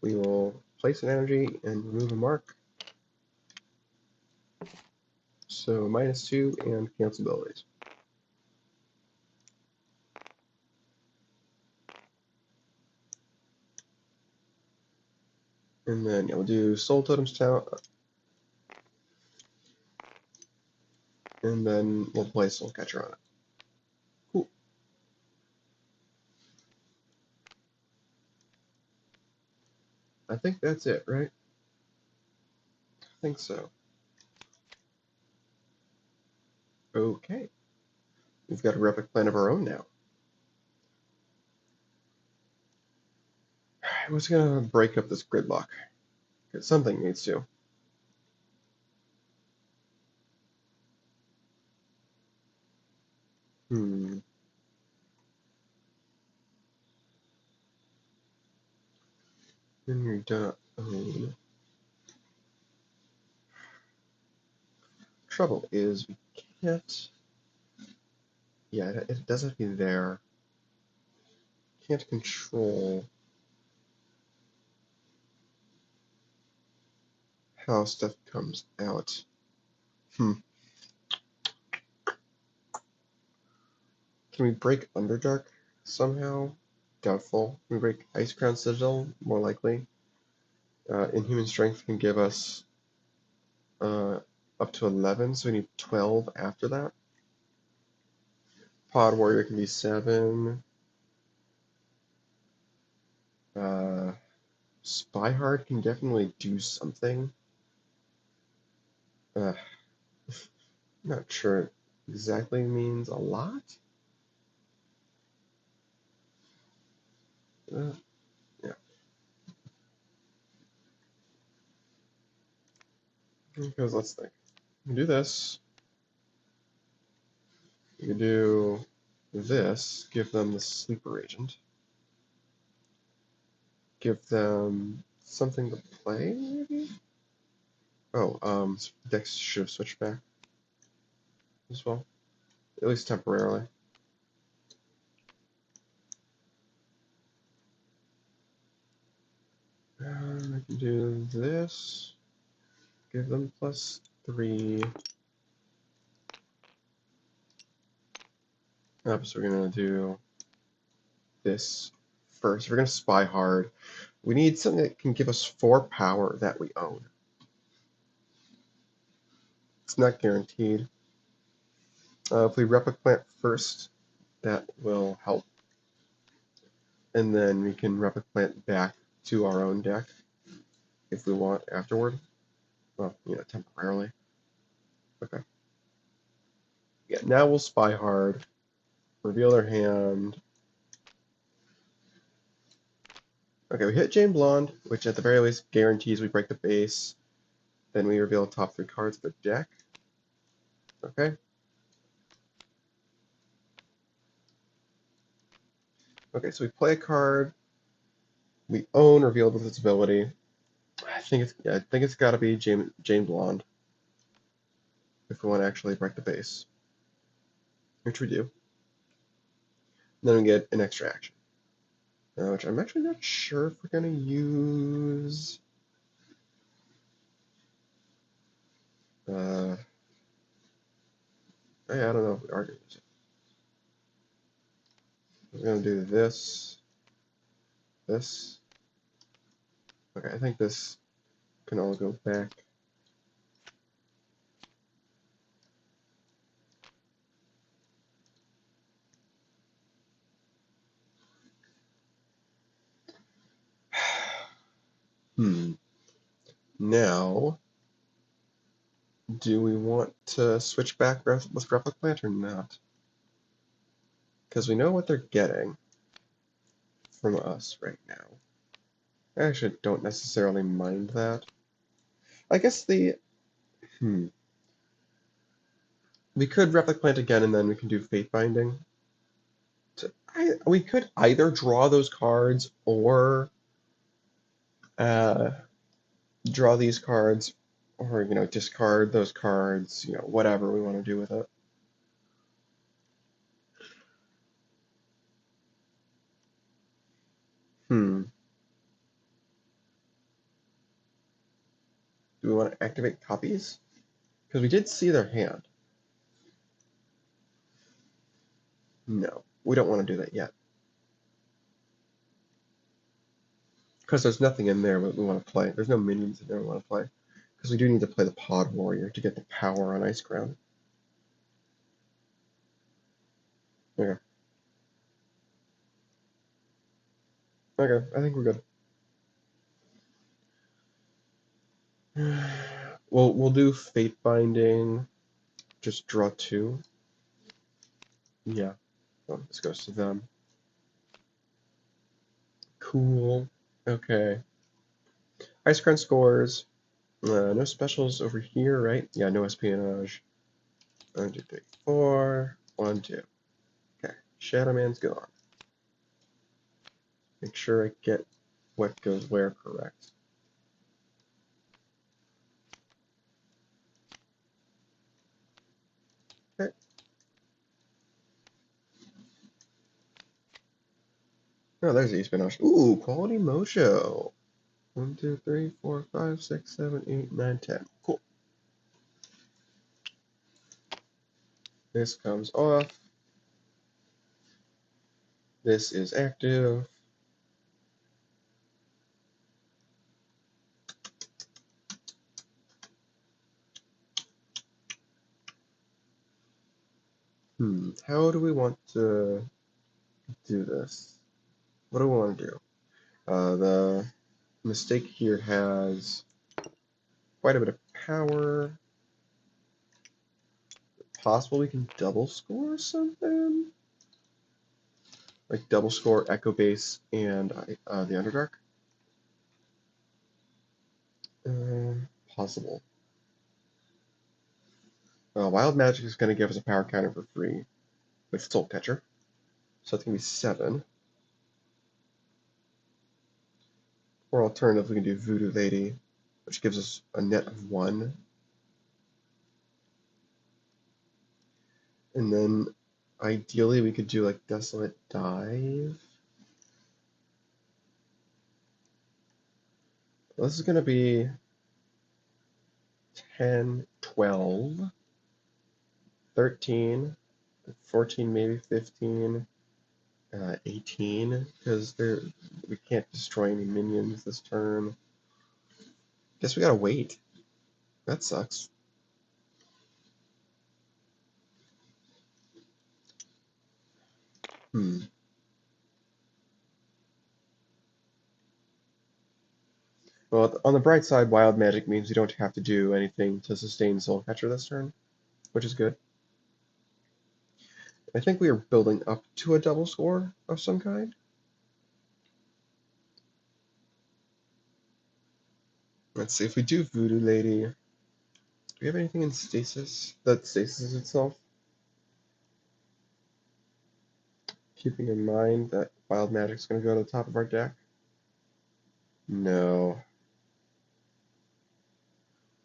we will place an energy and remove a mark. So -2 and cancel abilities. And then we'll do Soul Totem's Town, and then we'll play Soul Catcher on it. Cool. I think that's it, right? I think so. Okay. We've got a replic plan of our own now. Alright, what's gonna break up this gridlock? Because something needs to. Hmm. Then you're done. Trouble is we can't. Yeah, it does have to be there. Can't control how stuff comes out. Hmm. Can we break Underdark somehow? Doubtful. Can we break Ice Crown Sigil? More likely. Inhuman Strength can give us up to 11, so we need 12 after that. Pod Warrior can be 7. Spy Hard can definitely do something. Not sure it exactly means a lot. Yeah. Because let's think. You can do this. You can do this. Give them the Sleeper Agent. Give them something to play, maybe? Oh, Dex should have switched back as well. At least temporarily. I can do this. Give them +3. So we're gonna do this first. We're gonna Spy Hard. We need something that can give us 4 power that we own. It's not guaranteed. If we Replic Plant first, that will help. And then we can Replic Plant back to our own deck if we want afterward. Well, temporarily. Okay. Yeah, now we'll Spy Hard, reveal their hand. Okay, we hit Jane Blonde, which at the very least guarantees we break the base. Then we reveal the top 3 cards of the deck. Okay. Okay, so we play a card. We own revealed with its ability. I think it's got to be Jane Blonde if we want to actually break the base, which we do. And then we get an extra action, which I'm actually not sure if we're going to use. I don't know if we are going to use it. We're going to do this. Okay, I think this can all go back. Now, do we want to switch back with Replic Plant or not? Because we know what they're getting from us right now. I actually don't necessarily mind that. I guess we could Replic Plant again and then we can do Fate Binding. We could either draw those cards or draw these cards or, discard those cards, whatever we want to do with it. Do we want to activate copies? Because we did see their hand. No, we don't want to do that yet. Because there's nothing in there that we want to play. There's no minions in there we want to play. Because we do need to play the Pod Warrior to get the power on Ice Ground. Okay. Okay, I think we're good. We'll do Fate Binding. Just draw 2. Yeah. Oh, this goes to them. Cool. Okay. Ice Ground scores. No specials over here, right? Yeah, no espionage. 1, 2, 3, 4. 1, 2. Okay. Shadow Man's gone. Make sure I get what goes where correct. Okay. Oh, there's the espionage. Ooh, quality mojo. 1, 2, 3, 4, 5, 6, 7, 8, 9, 10. Cool. This comes off. This is active. How do we want to do this? What do we want to do? The mistake here has quite a bit of power. Possible we can double score something? Like double score Echo Base and the Underdark? Possible. Wild Magic is going to give us a power counter for free with Soul Catcher. So it's going to be 7. Or alternatively, we can do Voodoo Lady, which gives us a net of 1. And then ideally we could do like Desolate Dive. This is going to be 10, 12, 13, 14, maybe 15, 18, because we can't destroy any minions this turn. Guess we gotta wait. That sucks. Well, on the bright side, Wild Magic means you don't have to do anything to sustain Soul Catcher this turn, which is good. I think we are building up to a double score of some kind. Let's see, if we do Voodoo Lady, do we have anything in Stasis that stasis itself? Keeping in mind that Wild Magic's going to go to the top of our deck. No.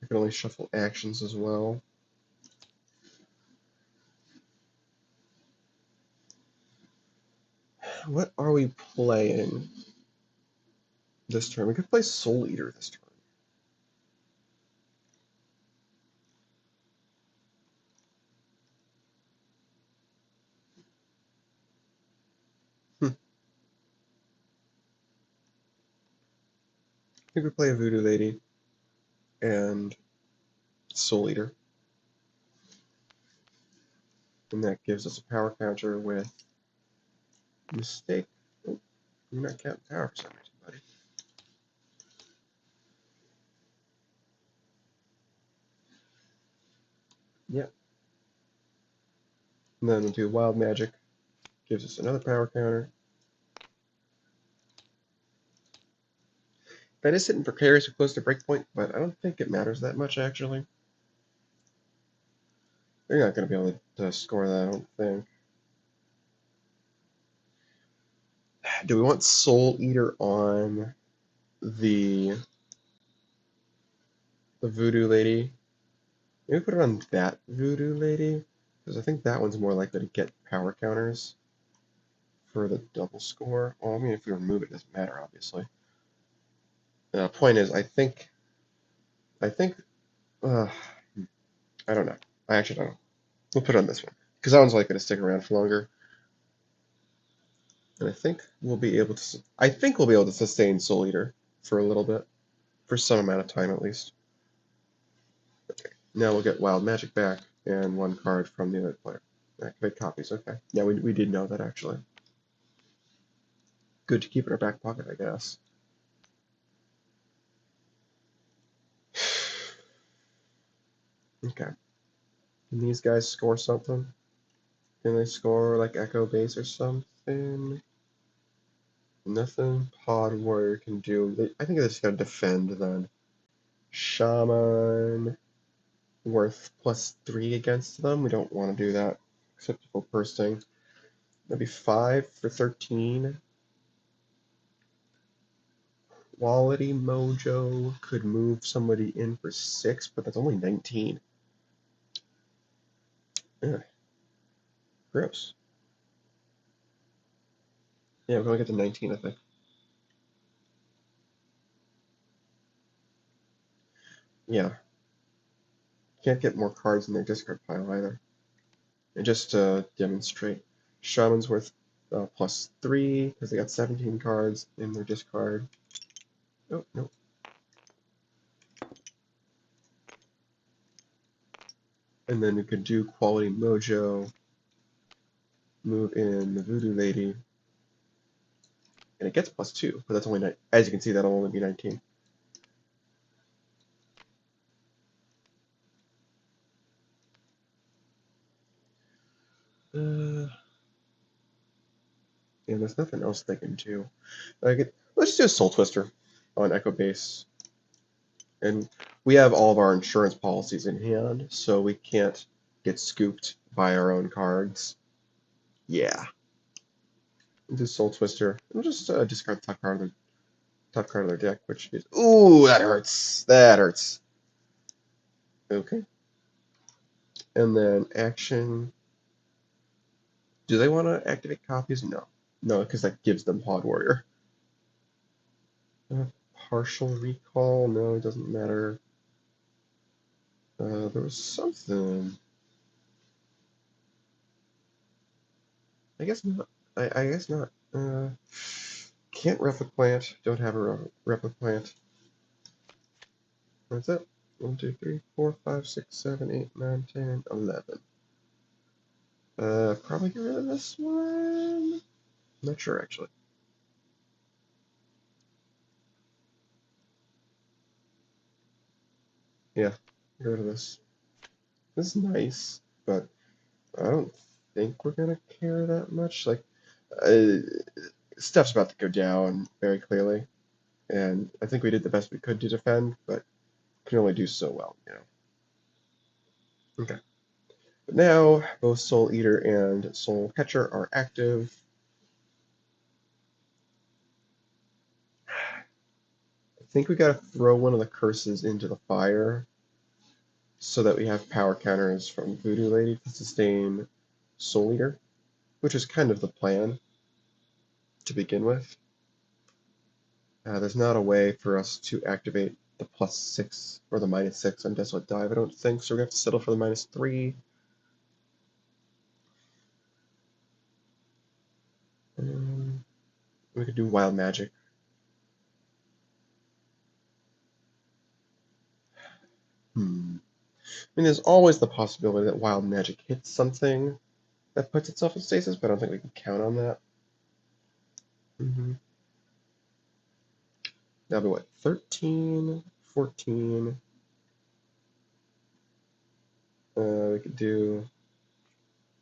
I can only shuffle actions as well. What are we playing this turn? We could play Soul Eater this turn. I think we play a Voodoo Lady and Soul Eater. And that gives us a power counter with Mistake. Oh, you're not counting power for some reason, buddy. Yep. And then we'll do Wild Magic. Gives us another power counter. That is sitting precariously close to breakpoint, but I don't think it matters that much, actually. They're not going to be able to score that, I don't think. Do we want Soul Eater on the Voodoo Lady? Maybe put it on that Voodoo Lady, because I think that one's more likely to get power counters for the double score. Well, I mean, if we remove it, it doesn't matter, obviously. The point is, I think, uh, I don't know. I actually don't know. We'll put it on this one, because that one's likely to stick around for longer. And I think we'll be able to sustain Soul Eater for a little bit, for some amount of time at least. Okay. Now we'll get Wild Magic back and one card from the other player. Activate copies. Okay. Yeah, we did know that actually. Good to keep in our back pocket, I guess. Okay. Can these guys score something? Can they score like Echo Base or something? Nothing Pod Warrior can do. I think they just gotta defend then. Shaman worth +3 against them. We don't want to do that. Except for bursting. That'd be 5 for 13. Quality Mojo could move somebody in for 6, but that's only 19. Ugh, gross. Yeah, we're gonna get to 19, I think. Yeah. Can't get more cards in their discard pile either. And just to demonstrate, Shaman's worth +3 because they got 17 cards in their discard. Oh, no. And then we could do Quality Mojo, move in the Voodoo Lady, and it gets +2, but that's only 9. As you can see, that'll only be 19. And there's nothing else they can do. Let's do a Soul Twister on Echo Base. And we have all of our insurance policies in hand, so we can't get scooped by our own cards. Yeah. Do Soul Twister. We'll just discard the top card of their deck, which is... Ooh, that hurts. That hurts. Okay. And then action... Do they want to activate copies? No. No, because that gives them Pod Warrior. Partial recall? No, it doesn't matter. There was something. I guess not. I guess not. Can't Replicant. Don't have a Replicant. That's it. 1, 2, 3, 4, 5, 6, 7, 8, 9, 10, 11. Probably get rid of this one. Not sure actually. Yeah, get rid of this. This is nice, but I don't think we're gonna care that much. Like, uh, stuff's about to go down very clearly, and I think we did the best we could to defend, but can only do so well, you know. Okay. But now both Soul Eater and Soul Catcher are active. I think we gotta throw one of the curses into the fire so that we have power counters from Voodoo Lady to sustain Soul Eater, which is kind of the plan to begin with. There's not a way for us to activate the +6 or the -6 on Desolate Dive, I don't think, so we're gonna have to settle for the -3. We could do Wild Magic. I mean, there's always the possibility that Wild Magic hits something that puts itself in stasis, but I don't think we can count on that. That'll be what, 13, 14. We could do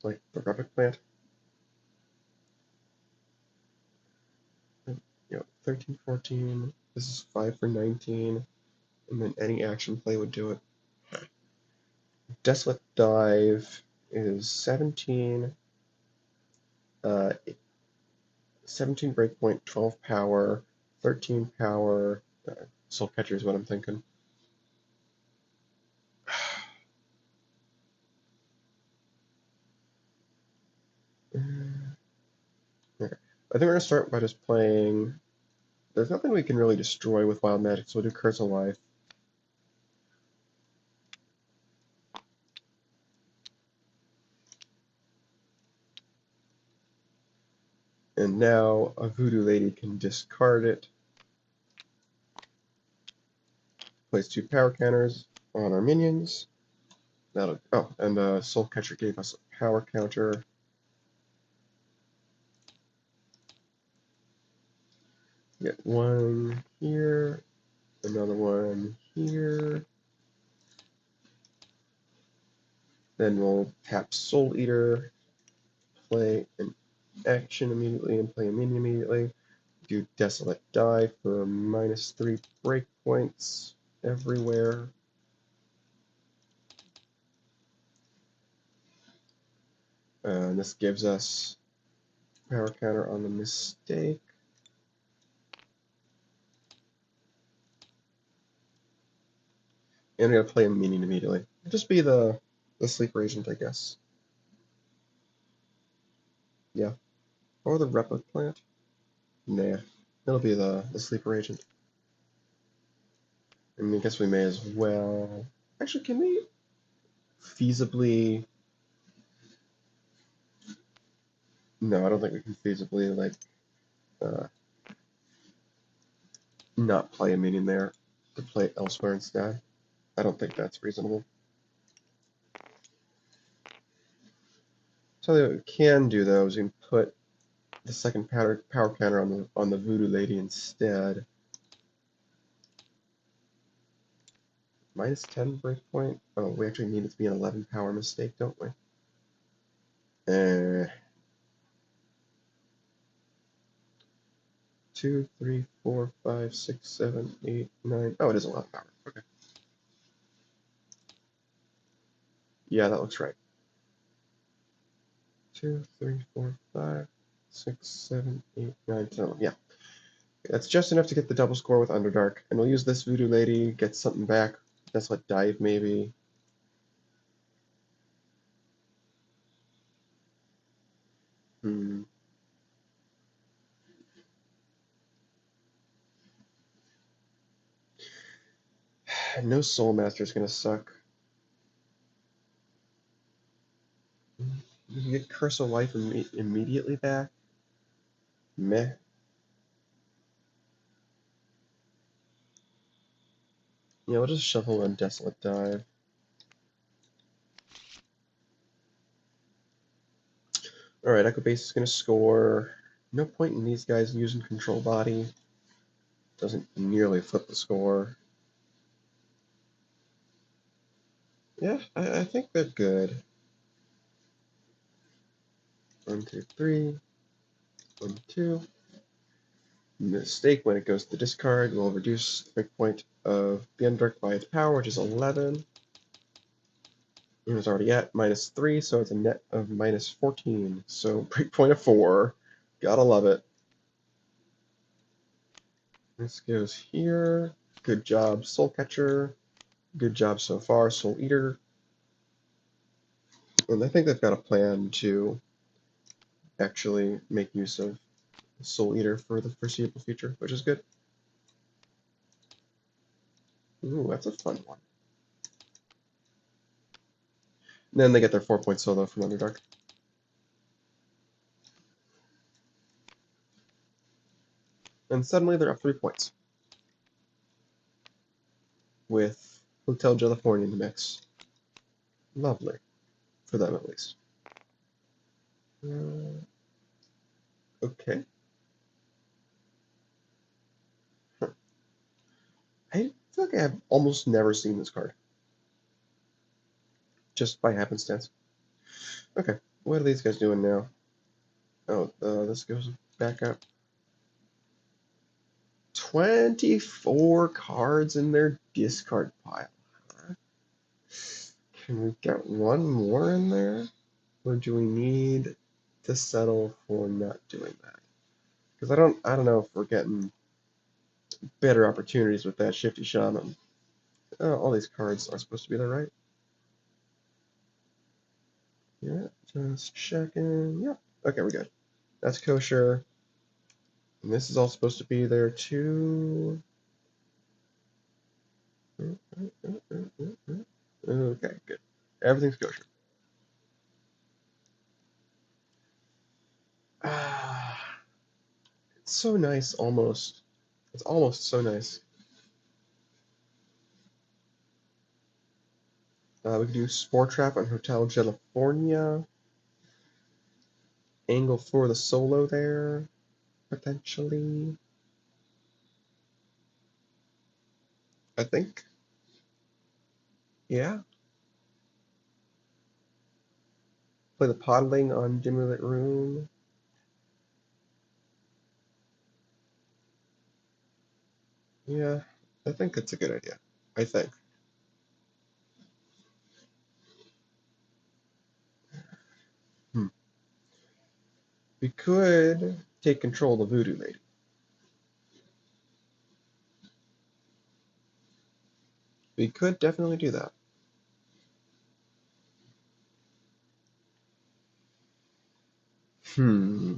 like the Replic Plant. 13, 14. This is 5 for 19. And then any action play would do it. Desolate Dive is 17. 17 breakpoint, 12 power, 13 power. Soul Catcher is what I'm thinking. Okay. I think we're going to start by just playing. There's nothing we can really destroy with Wild Magic, so we'll do Curse of Life. And now a voodoo lady can discard it. Place 2 power counters on our minions. And Soul Catcher gave us a power counter. Get one here, another one here. Then we'll tap Soul Eater, play an action immediately, and play a minion immediately. Do Desolate Die for -3 breakpoints everywhere. And this gives us power counter on the mistake. And we gotta play a minion immediately. It'll just be the sleeper agent, I guess. Yeah. Or the replic plant. Nah. It'll be the sleeper agent. I mean, I guess we may as well. Actually, can we feasibly? No, I don't think we can feasibly like uh, not play a minion there to play it elsewhere instead. I don't think that's reasonable. So what we can do though is we can put the second power counter on the voodoo lady instead. -10 breakpoint. Oh, we actually need it to be an 11 power mistake, don't we? 2, 3, 4, 5, 6, 7, 8, 9. Oh, it is 11 power. Okay. Yeah, that looks right. 2, 3, 4, 5, 6, 7, 8, 9, 10. Yeah. That's just enough to get the double score with Underdark. And we'll use this voodoo lady, get something back. That's what dive maybe. Hmm. No Soul Master is gonna suck. You can get Curse of Life immediately back. Meh. Yeah, we'll just shuffle on Desolate Dive. Alright, Echo Base is gonna score. No point in these guys using Control Body. Doesn't nearly flip the score. Yeah, I think they're good. 1, 2, 3. 1, 2. Mistake when it goes to discard will reduce the breakpoint of the Underdark by its power, which is 11. It was already at -3, so it's a net of -14. So breakpoint of 4. Gotta love it. This goes here. Good job, Soul Catcher. Good job so far, Soul Eater. And I think they've got a plan to actually make use of Soul Eater for the foreseeable future, which is good. Ooh, that's a fun one. And then they get their 4-point solo from Underdark. And suddenly they're up 3 points. With Hotel California in the mix. Lovely. For them, at least. Okay. Huh. I feel like I have almost never seen this card. Just by happenstance. Okay. What are these guys doing now? Oh, this goes back up. 24 cards in their discard pile. Can we get one more in there? Or do we need to settle for not doing that? Because I don't know if we're getting better opportunities with that Shifty Shaman. Oh, all these cards are supposed to be there, right? Yeah, just checking. Yep. Okay, we're good. That's kosher. And this is all supposed to be there too. Okay, good. Everything's kosher. Ah. It's so nice, almost. It's almost so nice. We could do Spore Trap on Hotel California. Angle for the solo there, potentially. I think. Yeah. Play the Podling on Dimly Lit Room. Yeah, I think it's a good idea. I think. Hmm. We could take control of the Voodoo Lady. We could definitely do that. Hmm.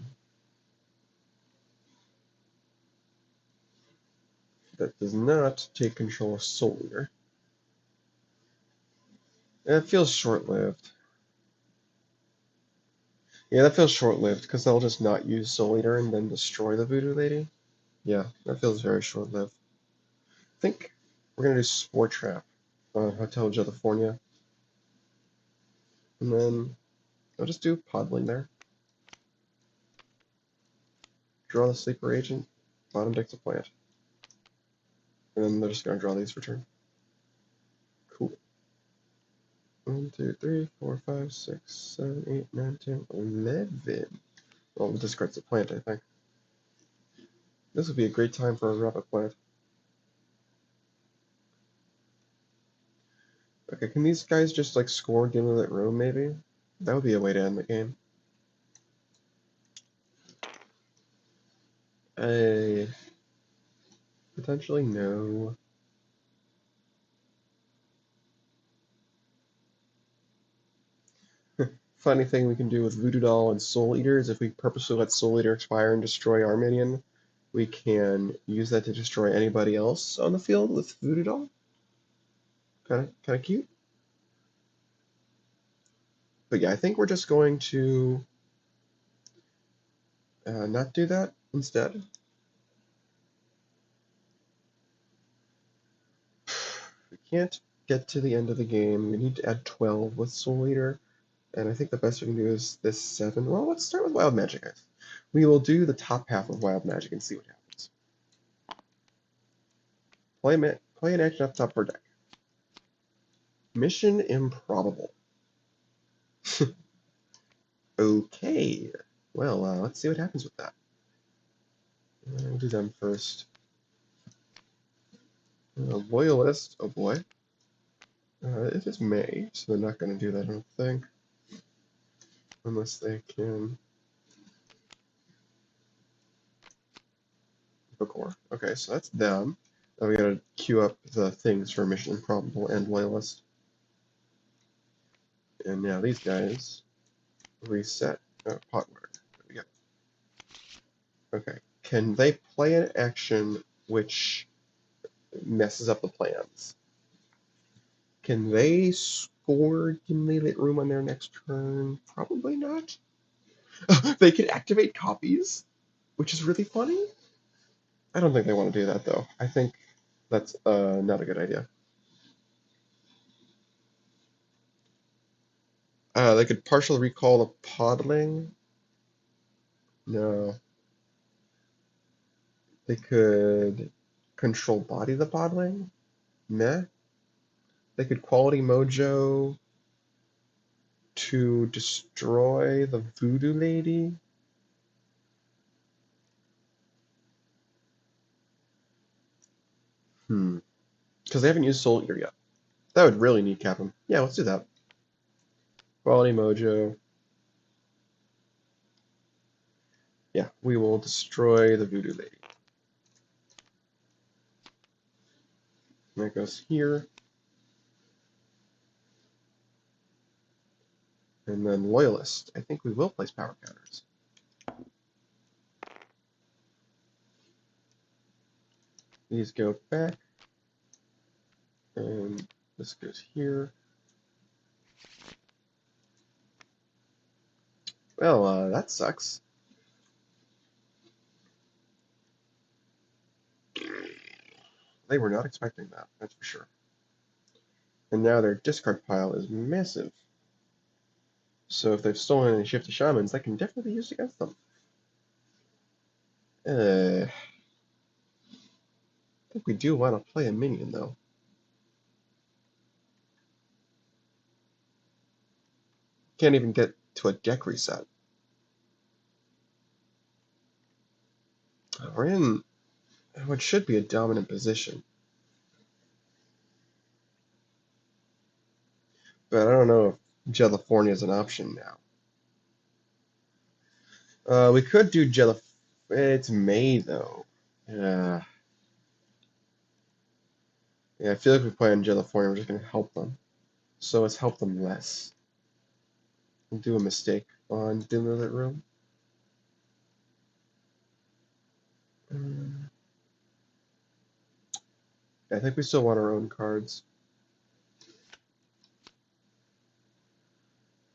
That does not take control of Soul Eater. It feels short-lived. Yeah, that feels short-lived, because they'll just not use Soul Eater and then destroy the Voodoo Lady. Yeah, that feels very short-lived. I think we're going to do Spore Trap on Hotel California. And then I'll just do Podling there. Draw the Sleeper Agent, bottom deck's a plant. And then they're just going to draw these for turn. Cool. 1, 2, 3, 4, 5, 6, 7, 8, 9, 10, 11. Well, we'll discard the plant, I think. This would be a great time for a rabbit plant. Okay, can these guys just like score Dimly Lit Room, maybe? That would be a way to end the game. Potentially no. Funny thing we can do with Voodoo Doll and Soul Eater is if we purposely let Soul Eater expire and destroy our minion, we can use that to destroy anybody else on the field with Voodoo Doll. Kind of cute. But yeah, I think we're just going to not do that instead. We can't get to the end of the game. We need to add 12 with Soul Eater. And I think the best we can do is this 7. Well, let's start with Wild Magic, guys. We will do the top half of Wild Magic and see what happens. Play an action off the top of our deck. Mission Improbable. Okay. Well, let's see what happens with that. We'll do them first. Loyalist. Oh boy. It is May, so they're not going to do that, I don't think. Unless they can. Core. Okay, so that's them. Now we gotta queue up the things for Mission Improbable and Loyalist. And now these guys reset. Potware. There we go. Okay. Can they play an action which messes up the plans? Can they score Dimly Lit Room on their next turn? Probably not. They can activate copies, which is really funny. I don't think they want to do that, though. I think that's not a good idea. They could partially recall the Podling. No. They could control body the Podling. Meh. They could Quality Mojo to destroy the Voodoo Lady. Because they haven't used Soul Eater yet. That would really kneecap them. Yeah, let's do that. Quality Mojo. Yeah, we will destroy the Voodoo Lady. And that goes here. And then Loyalist. I think we will place power counters. These go back. And this goes here. Well, that sucks. They were not expecting that, that's for sure. And now their discard pile is massive. So if they've stolen any Shifty Shamans, that can definitely be used against them. I think we do want to play a minion, though. Can't even get to a deck reset. We're in what should be a dominant position. But I don't know if California is an option now. We could do Jelly. It's May, though. Yeah. Yeah, I feel like if we play on California, we're just going to help them. So let's help them less. We'll do a mistake on Dimmerlit Room. I think we still want our own cards.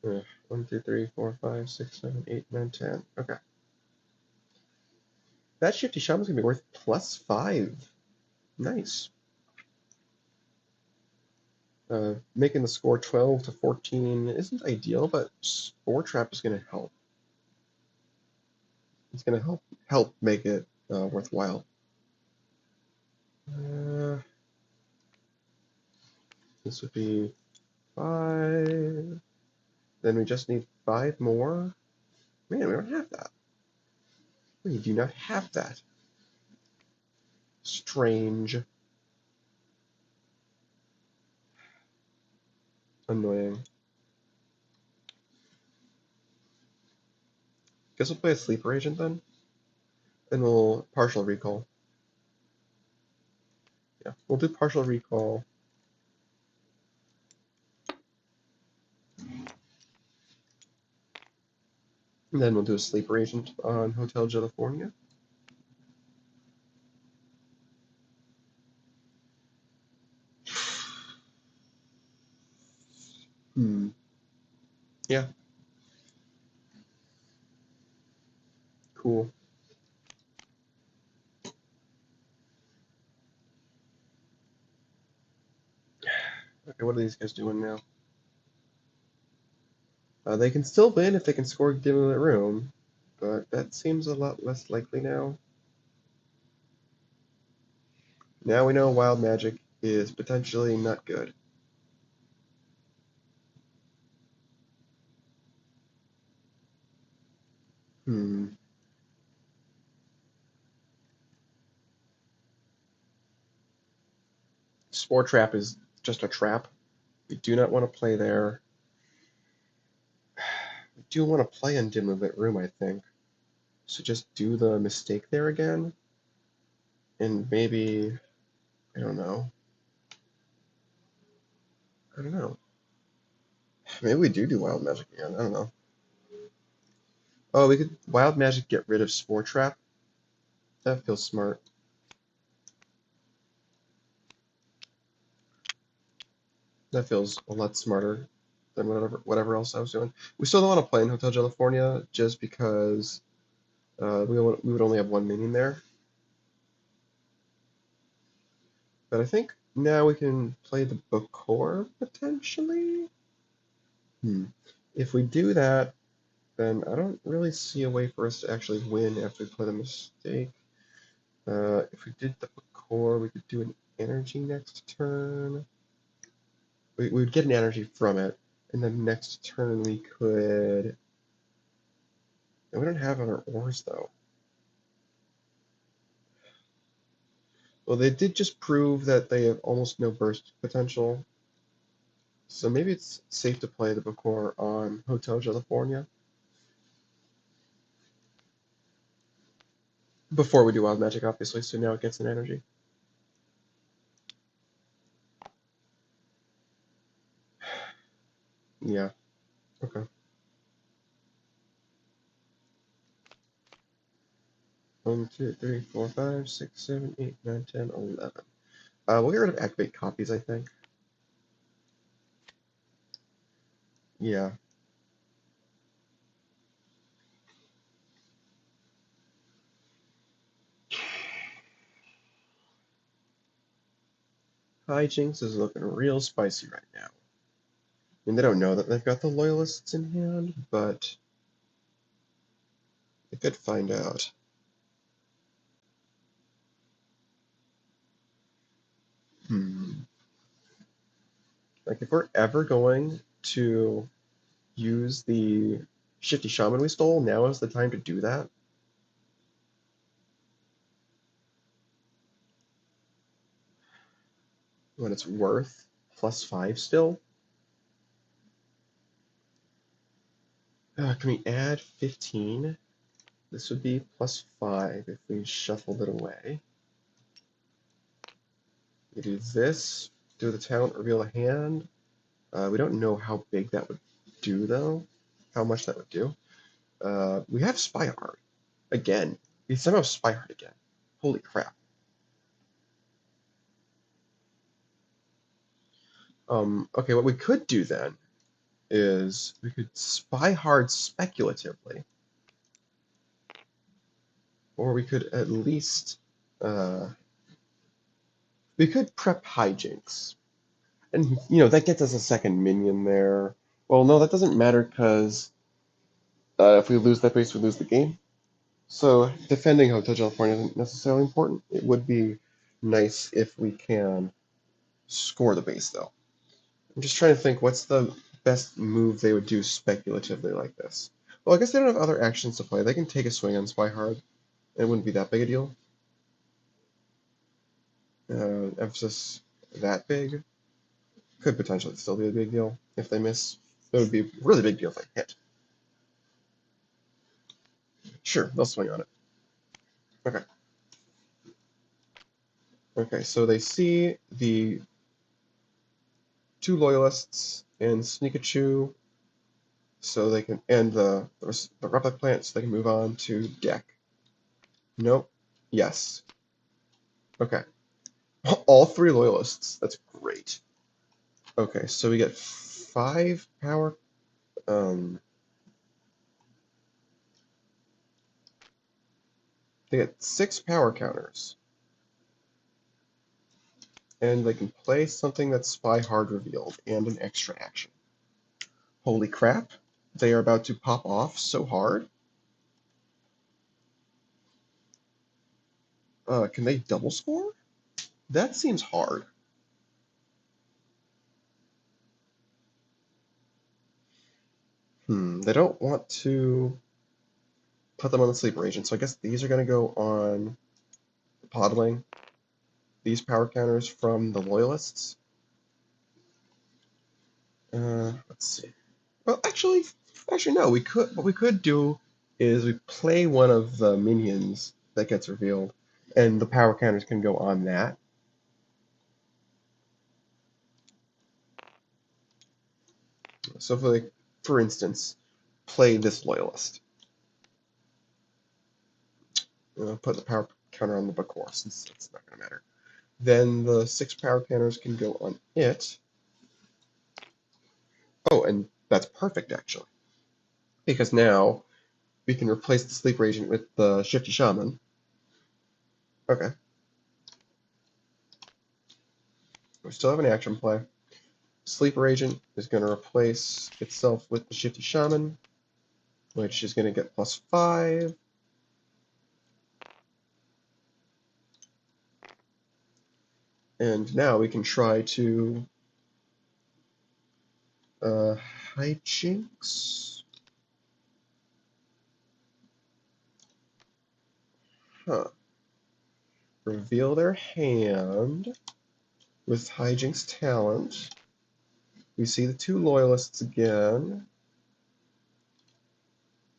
1, 2, 3, 4, 5, 6, 7, 8, 9, 10. Okay. That Shifty Shaman's going to be worth +5. Nice. Making the score 12 to 14 isn't ideal, but Spore Trap is going to help. It's going to help make it worthwhile. This would be 5. Then we just need 5 more. Man, we don't have that. We do not have that. Strange. Annoying. Guess we'll play a Sleeper Agent then. And we'll partial recall. Yeah, we'll do partial recall. And then we'll do a Sleeper Agent on Hotel California. Yeah. Cool. Okay, what are these guys doing now? They can still win if they can score given the room, but that seems a lot less likely now. Now we know Wild Magic is potentially not good. Spore Trap is just a trap. We do not want to play there. We do want to play in Dimly Lit Room, I think. So just do the mistake there again. And maybe, I don't know. Maybe we do Wild Magic again. I don't know. Oh, we could Wild Magic get rid of Spore Trap. That feels smart. That feels a lot smarter than whatever else I was doing. We still don't want to play in Hotel California just because we would only have one minion there. But I think now we can play the Bakor potentially. If we do that, then I don't really see a way for us to actually win after we play the mistake. If we did the Bakor, we could do an energy next turn. We would get an energy from it, and then next turn we could. And we don't have other ores though. Well, they did just prove that they have almost no burst potential. So maybe it's safe to play the Bakor on Hotel California before we do Wild Magic, obviously, so now it gets an energy. Yeah. Okay. 1, 2, 3, 4, 5, 6, 7, 8, 9, 10, 11. We'll get rid of activate copies, I think. Yeah. Hijinks is looking real spicy right now. I mean, they don't know that they've got the Loyalists in hand, but they could find out. Like, if we're ever going to use the Shifty Shaman we stole, now is the time to do that. When it's worth +5 still. Can we add 15? This would be +5 if we shuffled it away. We do this, do the talent, reveal a hand. We don't know how big that would do, though. How much that would do. We have Spy Hard. Again. We somehow Spy Hard again. Holy crap. Okay, what we could do then is we could Spy Hard speculatively. Or we could at least... we could prep Hijinks. And, that gets us a second minion there. Well, no, that doesn't matter because if we lose that base, we lose the game. So defending Hotel California isn't necessarily important. It would be nice if we can score the base, though. I'm just trying to think what's the best move they would do speculatively like this. Well, I guess they don't have other actions to play. They can take a swing on Spy Hard. It wouldn't be that big a deal. Emphasis that big could potentially still be a big deal if they miss. It would be a really big deal if they hit. Sure, they'll swing on it. Okay. Okay, so they see the 2 Loyalists and Sneakachu, so they can, and the Replic Plant, so they can move on to deck. Nope. Yes. Okay. All 3 Loyalists. That's great. Okay, so we get 5 power. They get 6 power counters. And they can play something that's Spy Hard revealed and an extra action. Holy crap. They are about to pop off so hard. Can they double score? That seems hard. They don't want to put them on the Sleeper Agent, so I guess these are going to go on Podling. These power counters from the Loyalists. Let's see. Well, actually no. What we could do is we play one of the minions that gets revealed, and the power counters can go on that. So if we, for instance, play this Loyalist, put the power counter on the Bakor, since it's not going to matter. Then the 6 power counters can go on it. Oh, and that's perfect, actually. Because now we can replace the Sleeper Agent with the Shifty Shaman. Okay. We still have an action play. Sleeper Agent is going to replace itself with the Shifty Shaman, which is going to get +5. And now we can try to Hijinks. Huh. Reveal their hand with Hijinks talent. We see the 2 Loyalists again.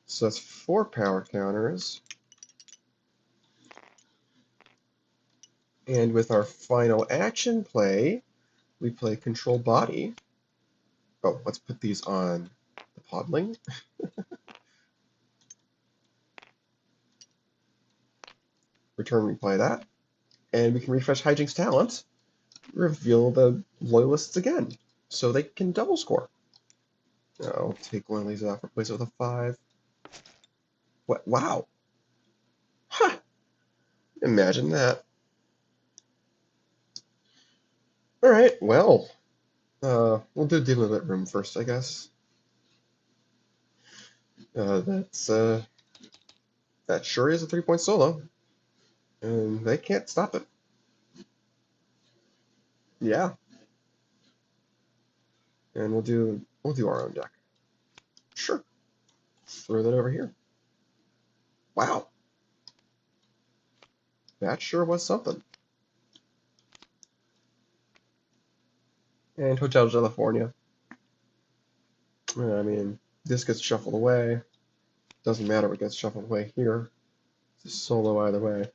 So that's 4 power counters. And with our final action play, we play Control Body. Oh, let's put these on the Podling. Return replay that. And we can refresh Hijinks talent. Reveal the Loyalists again. So they can double score. I'll take one of these off, replace it with a 5. What? Wow. Huh. Imagine that. Alright, well, we'll do Demon Lit Room first, I guess. That's, that sure is a 3-point solo, and they can't stop it. Yeah, and we'll do our own deck. Sure. Throw that over here. Wow, that sure was something. And Hotel California. I mean, this gets shuffled away. Doesn't matter what gets shuffled away here. It's a solo either way.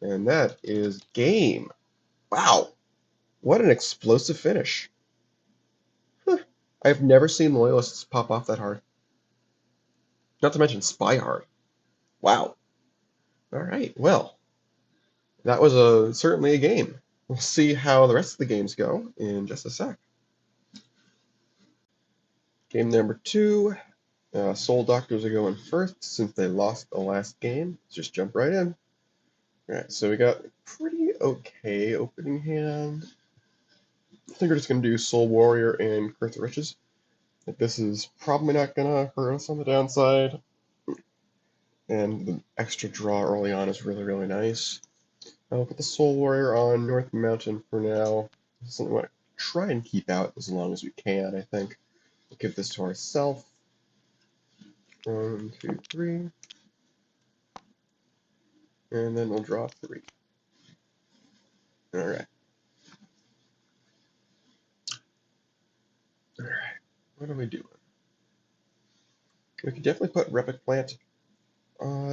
And that is game. Wow, what an explosive finish. Huh. I've never seen Loyalists pop off that hard. Not to mention spy hard. Wow. Alright, well, that was certainly a game. We'll see how the rest of the games go in just a sec. Game number 2. Soul Doctors are going first since they lost the last game. Let's just jump right in. Alright, so we got a pretty okay opening hand. I think we're just going to do Soul Warrior and Curse of Riches. This is probably not going to hurt us on the downside. And the extra draw early on is really, really nice. I'll put the Soul Warrior on North Mountain for now. This is something we want to try and keep out as long as we can, I think. We'll give this to ourselves. 1, 2, 3. And then we'll draw 3. Alright. Alright. What are we doing? We could definitely put Replic Plant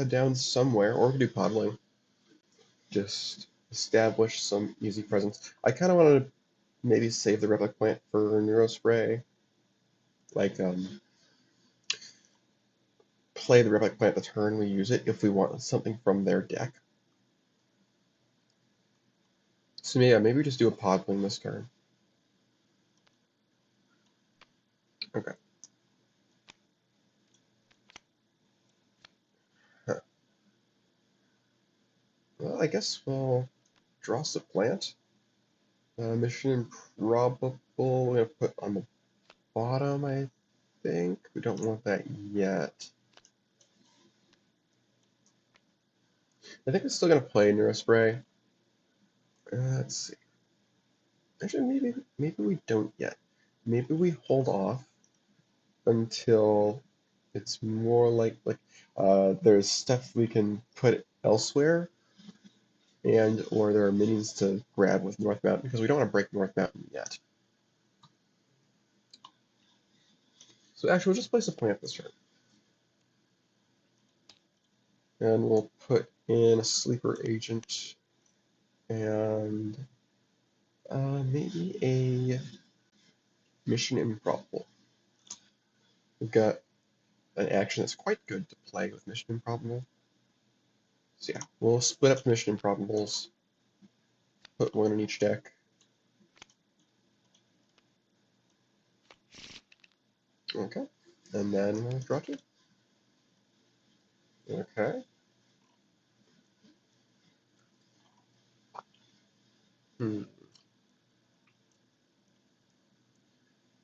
down somewhere, or we could do Podling. Just establish some easy presence. I kind of want to maybe save the Replic Plant for Neurospray. Like, play the Replic Plant the turn we use it if we want something from their deck. So yeah, maybe we just do a Podling this turn. Okay. Huh. Well, I guess we'll draw some plant. Mission Improbable, we're going to put on the bottom, I think. We don't want that yet. I think we're still going to play Neurospray. Let's see. Actually, maybe we don't yet. Maybe we hold off until it's more like there's stuff we can put elsewhere, and or there are minions to grab with North Mountain, because we don't want to break North Mountain yet. So actually, we'll just place a plant this turn. And we'll put in a sleeper agent and maybe a Mission Improbable. We've got an action that's quite good to play with Mission Improbable. So yeah, we'll split up Mission Improbables, put one in each deck. Okay, and then we'll draw 2. Okay.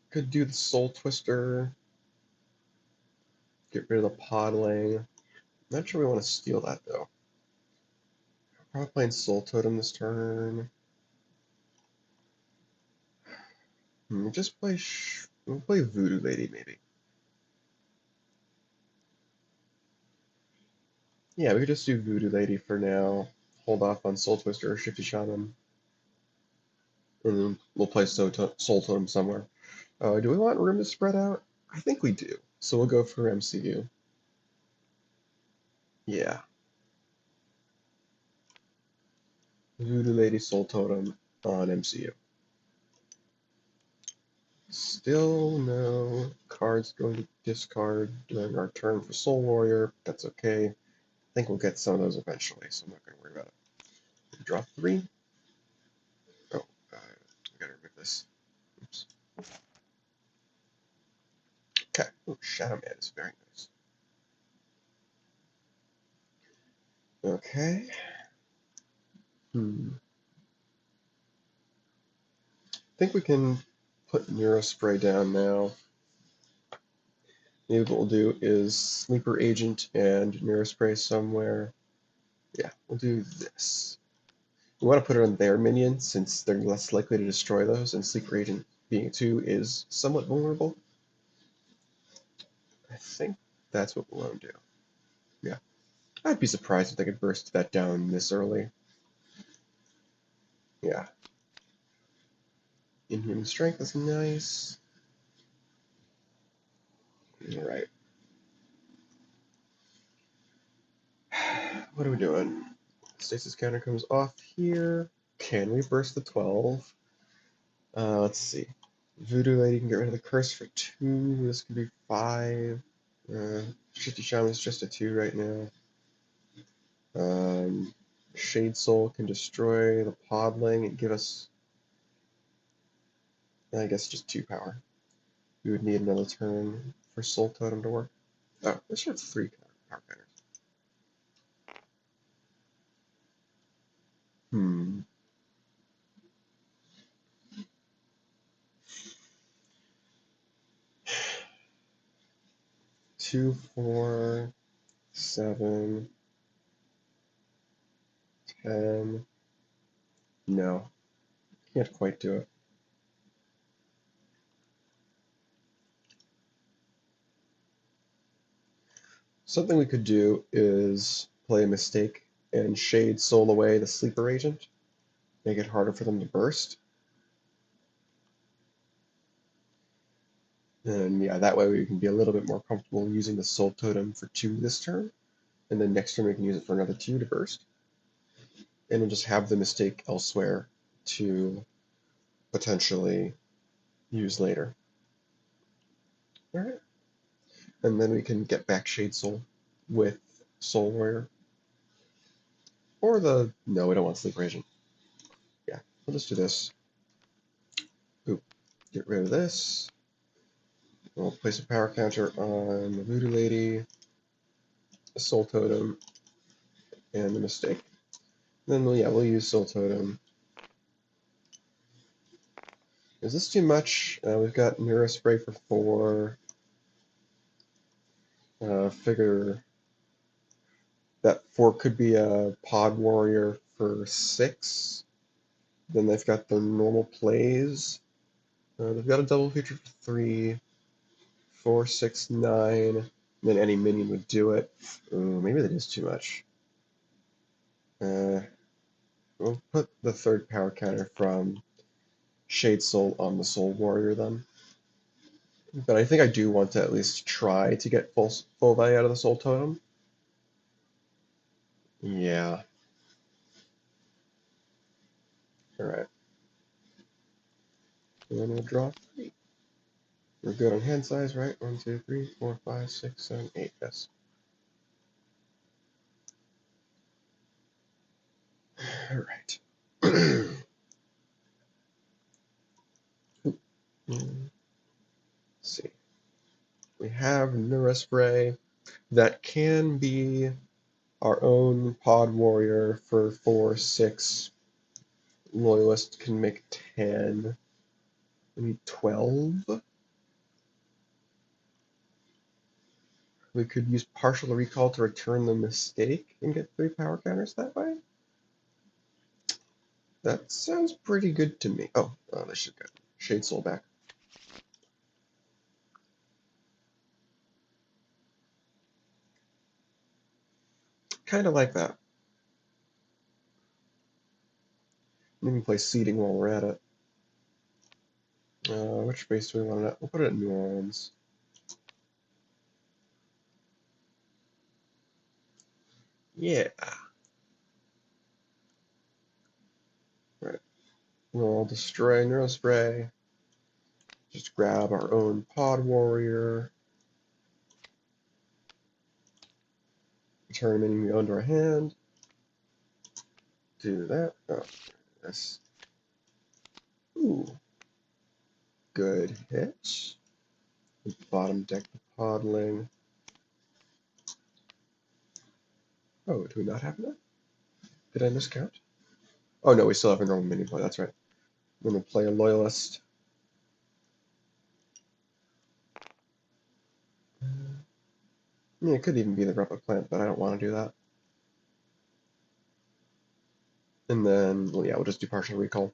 Could do the Soul Twister, get rid of the Podling. Not sure we want to steal that though. Probably playing Soul Totem this turn. Just play. We'll play Voodoo Lady maybe. Yeah, we could just do Voodoo Lady for now. Hold off on Soul Twister or Shifty Shaman. And then we'll play Soul Totem somewhere. Do we want room to spread out? I think we do. So we'll go for MCU. Yeah. Voodoo Lady Soul Totem on MCU. Still no cards going to discard during our turn for Soul Warrior. That's okay. I think we'll get some of those eventually, so I'm not going to worry about it. Draw 3. Oh, I gotta remove this. Oops. Okay. Oh, Shadow Man is very nice. Okay. I think we can put Neurospray down now. Maybe what we'll do is Sleeper Agent and Neurospray somewhere. Yeah, we'll do this. We want to put it on their minion since they're less likely to destroy those, and Sleeper Agent being 2 is somewhat vulnerable. I think that's what we'll want to do. Yeah. I'd be surprised if they could burst that down this early. Yeah. Inhuman Strength is nice. Alright. What are we doing? Stasis counter comes off here. Can we burst the 12? Let's see. Voodoo Lady can get rid of the curse for 2. This could be 5. Shifty Shaman is just a 2 right now. Shade Soul can destroy the Podling and give us, I guess, just 2 power. We would need another turn for Soul Totem to work. Oh, this should have 3 power counters. 2, 4, 7, 10. No, can't quite do it. Something we could do is play a mistake and Shade Soul away the Sleeper Agent, make it harder for them to burst. And yeah, that way we can be a little bit more comfortable using the Soul Totem for 2 this turn, and then next turn we can use it for another 2 to burst. And then just have the mistake elsewhere to potentially use later. Alright. And then we can get back Shade Soul with Soul Warrior. Or the... no, we don't want Sleeper Agent. Yeah, we'll just do this. Oop. Get rid of this. We'll place a power counter on the Voodoo Lady, the Soul Totem, and the Mistake. Then we'll use Soul Totem. Is this too much? We've got Neurospray for 4. Figure that 4 could be a Pod Warrior for 6. Then they've got the normal plays. They've got a double feature for 3, 4, 6, 9. Then any minion would do it. Ooh, maybe that is too much. We'll put the 3rd power counter from Shade Soul on the Soul Warrior then. But I think I do want to at least try to get full value out of the Soul Totem. Yeah. Alright. And then we'll draw 3. We're good on hand size, right? 1, 2, 3, 4, 5, 6, 7, 8. Yes. Alright. Let's see. We have Neurospray that can be our own Pod Warrior for 4, 6. Loyalist can make 10. Maybe 12. We could use Partial Recall to return the Mistake and get 3 power counters that way. That sounds pretty good to me. Oh, they should get Shade Soul back. Kind of like that. We can play Seeding while we're at it. Which base do we want it at? We'll put it at New Orleans. Yeah. Right. We'll destroy Neurospray. Just grab our own Pod Warrior. Return a minion we own to our hand. Do that. Oh, yes. Ooh. Good hit. Bottom deck the Podling. Oh, do we not have enough? Did I miscount? Oh no, we still have a normal mini play, that's right. I'm gonna play a Loyalist. I mean, it could even be the Replic Plant, but I don't want to do that. And then, well, yeah, we'll just do partial recall.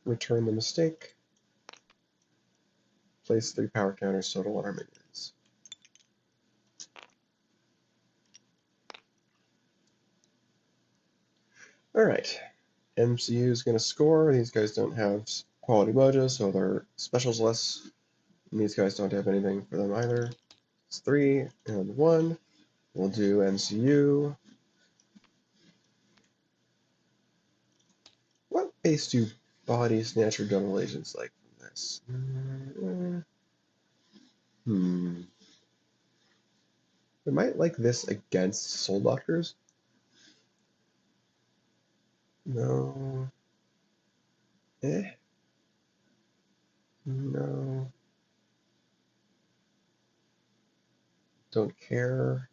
Return the mistake. Place 3 power counters total on our minions. Alright. MCU is going to score. These guys don't have quality mojo, so their specials less. And these guys don't have anything for them either. It's 3 and 1. We'll do MCU. What base do Body Snatcher Double Agents like from this? I might like this against Soul Doctors. No. No. Don't care.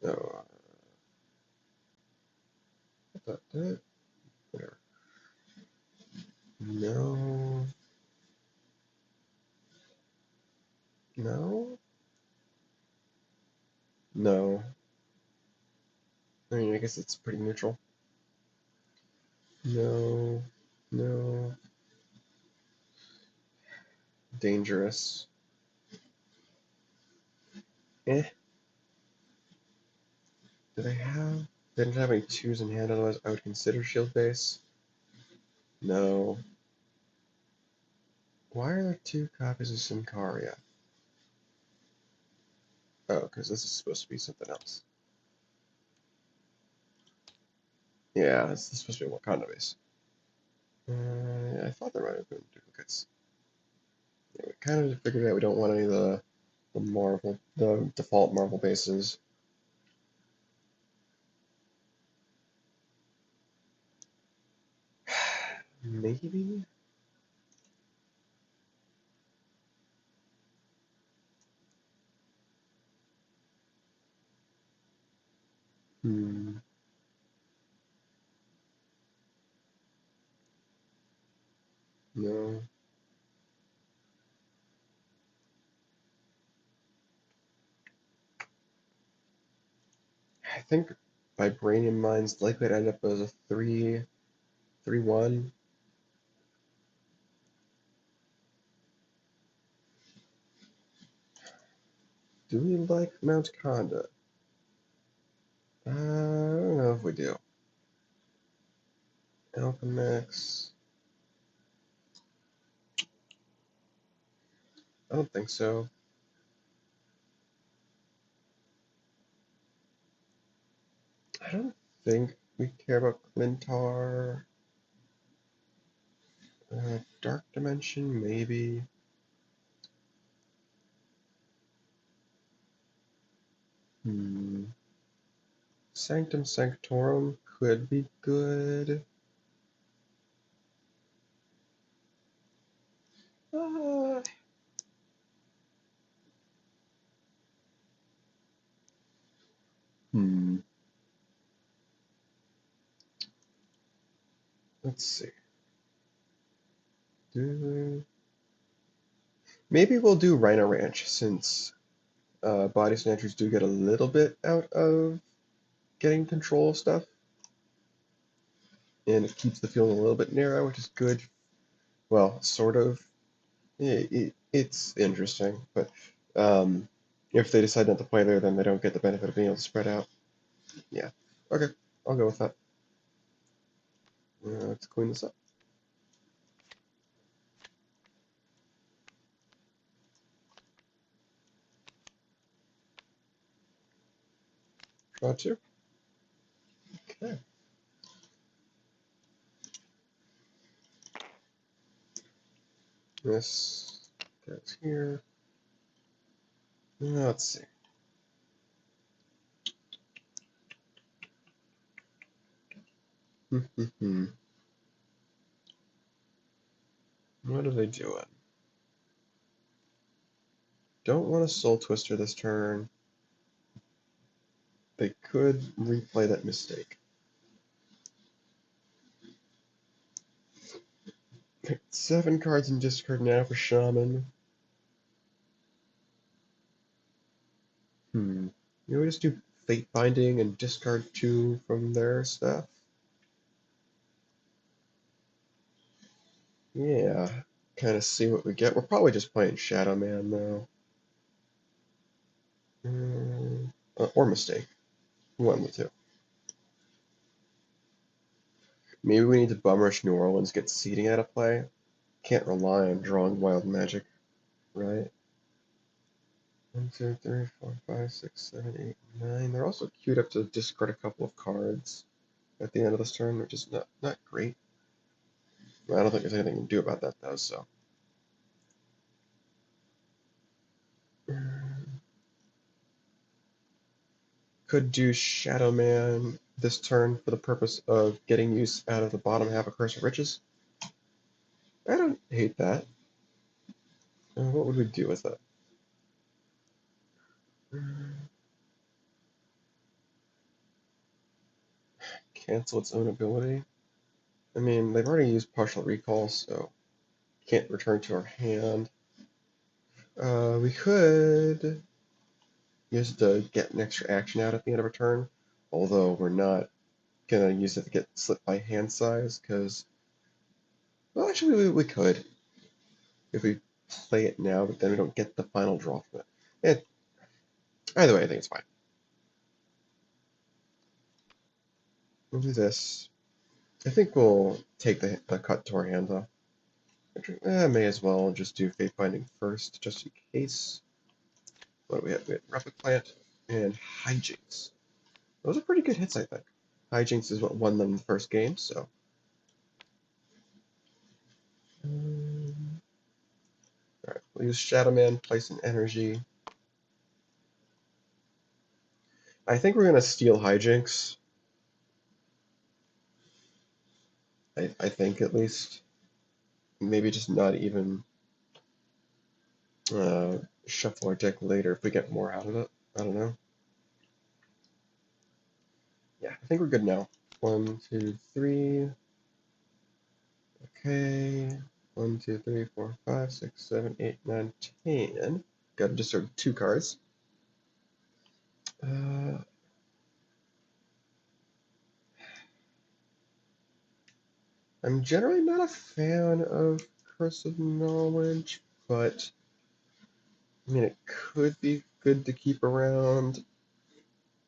No. Whatever. No. No. No. I mean, I guess it's pretty neutral. No. No. Dangerous. Eh. Do they have? They didn't have any 2s in hand, otherwise I would consider shield base. No. Why are there 2 copies of Sincaria? Oh, because this is supposed to be something else. Yeah, this is supposed to be a Wakanda base. I thought there might have been duplicates. Yeah, we kind of figured out we don't want any of the default Marvel bases. Maybe? Hmm. No. I think Vibranium Mine's likely to end up as a 3-1. Do we like Mount Conda? I don't know if we do. Alchemax. I don't think so. I don't think we care about Clintar. Dark Dimension, maybe. Sanctum Sanctorum could be good. Uh, hmm. Let's see. Maybe we'll do Rhino Ranch since Body Snatchers do get a little bit out of getting control of stuff, and it keeps the field a little bit narrow, which is good. Well, sort of. It's interesting, but if they decide not to play there, then they don't get the benefit of being able to spread out. Yeah. Okay, I'll go with that. Let's clean this up. Draw 2. Okay. This goes here. Let's see. What are they doing? Don't want a Soul Twister this turn. They could replay that mistake. 7 cards in discard now for Shaman. Maybe we just do Fate Binding and discard 2 from their stuff? Yeah, kind of see what we get. We're probably just playing Shadow Man though. Or Mistake. One of the two. Maybe we need to bum rush New Orleans, get seeding out of play. Can't rely on drawing wild magic, right? 1, 2, 3, 4, 5, 6, 7, 8, 9. They're also queued up to discard a couple of cards at the end of this turn, which is not great. I don't think there's anything to do about that though, so. Could do Shadow Man this turn for the purpose of getting use out of the bottom half of Curse of Riches. I don't hate that. What would we do with it? Cancel its own ability? I mean, they've already used partial recall, so can't return to our hand. We could use it to get an extra action out at the end of a turn, although we're not gonna use it to get slipped by hand size, because, well, actually we could if we play it now, but then we don't get the final draw from it. Either way, I think it's fine. We'll do this. I think we'll take the cut to our hand, though. May as well just do Fate Binding first, just in case. What do we have? We have Rapid Plant and Hijinks. Those are pretty good hits, I think. Hijinks is what won them the first game, so. Alright, we'll use Shadow Man, place an energy. I think we're going to steal Hijinks. I think, at least. Maybe just not even shuffle our deck later if we get more out of it. I don't know. Yeah, I think we're good now. 1, 2, 3. Okay. 1, 2, 3, 4, 5, 6, 7, 8, 9, 10. Got to discard 2 cards. I'm generally not a fan of Curse of Knowledge, but I mean, it could be good to keep around.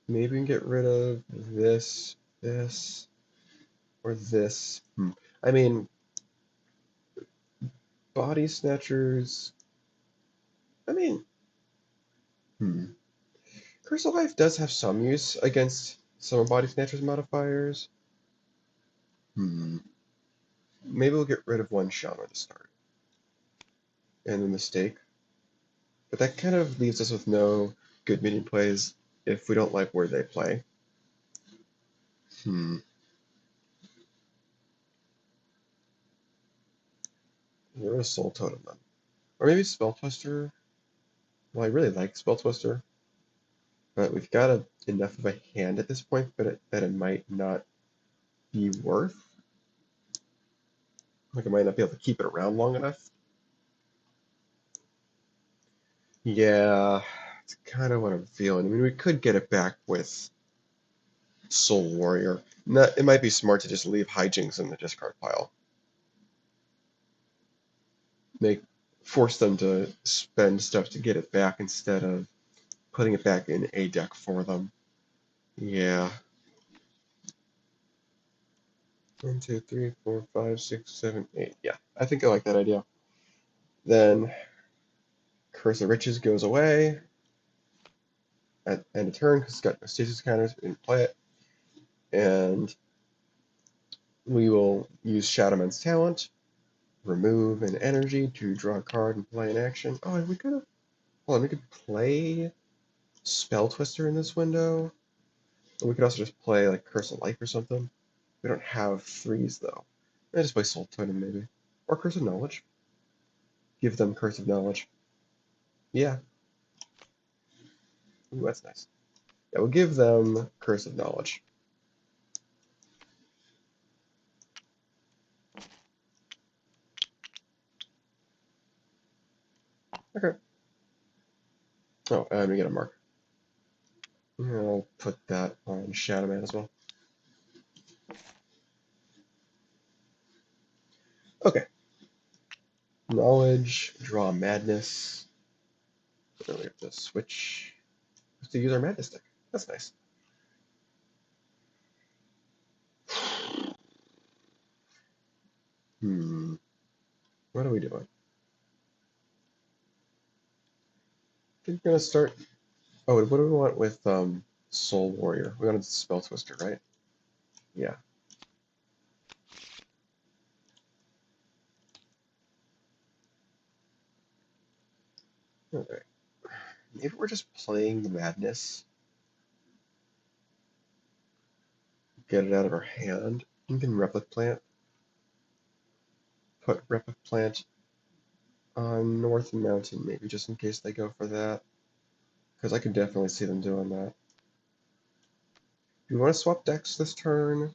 Maybe we can get rid of this, or this. I mean, Body Snatchers. I mean, Curse of Life does have some use against some of Body Snatchers modifiers. Maybe we'll get rid of 1 Shaman to start. And a Mistake. But that kind of leaves us with no good minion plays if we don't like where they play. Get rid of Soul Totem then. Or maybe Spell Twister. Well, I really like Spell Twister. But we've got enough of a hand at this point that it might not be worth. Like, I might not be able to keep it around long enough. Yeah, it's kind of what I'm feeling. I mean, we could get it back with Soul Warrior. It might be smart to just leave Hijinks in the discard pile. Force them to spend stuff to get it back instead of putting it back in a deck for them. Yeah. 1, 2, 3, 4, 5, 6, 7, 8. Yeah, I think I like that idea. Then Curse of Riches goes away at end of turn because it's got no stasis counters. We didn't play it. And we will use Shadowman's Talent, remove an energy to draw a card and play an action. Oh, and we could have. Hold on, we could play Spell Twister in this window. And we could also just play like Curse of Life or something. We don't have 3s though. I just play Soul Totem maybe. Or Curse of Knowledge. Give them Curse of Knowledge. Yeah. Ooh, that's nice. Yeah, we'll give them Curse of Knowledge. Okay. Oh, and we get a mark. I'll put that on Shadow Man as well. Okay. Knowledge, draw madness. Then we have to switch. We have to use our madness deck. That's nice. What are we doing? I think we're gonna start. Oh, what do we want with Soul Warrior? We want a Spell Twister, right? Yeah. Okay. Maybe we're just playing the madness. Get it out of our hand. You can Replic Plant. Put Replic Plant on North Mountain, maybe just in case they go for that. Because I could definitely see them doing that. Do you want to swap decks this turn?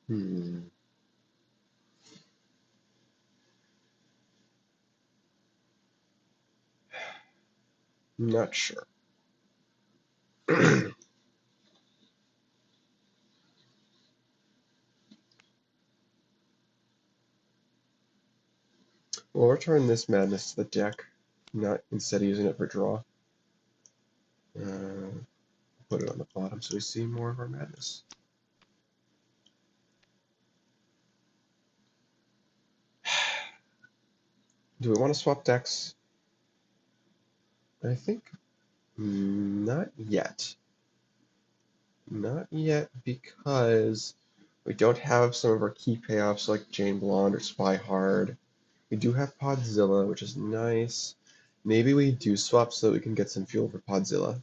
I'm not sure. We'll return this madness to the deck, not instead of using it for draw. Put it on the bottom so we see more of our madness. Do we want to swap decks? I think not yet. Not yet because we don't have some of our key payoffs like Jane Blonde or Spy Hard. We do have Podzilla, which is nice. Maybe we do swap so that we can get some fuel for Podzilla.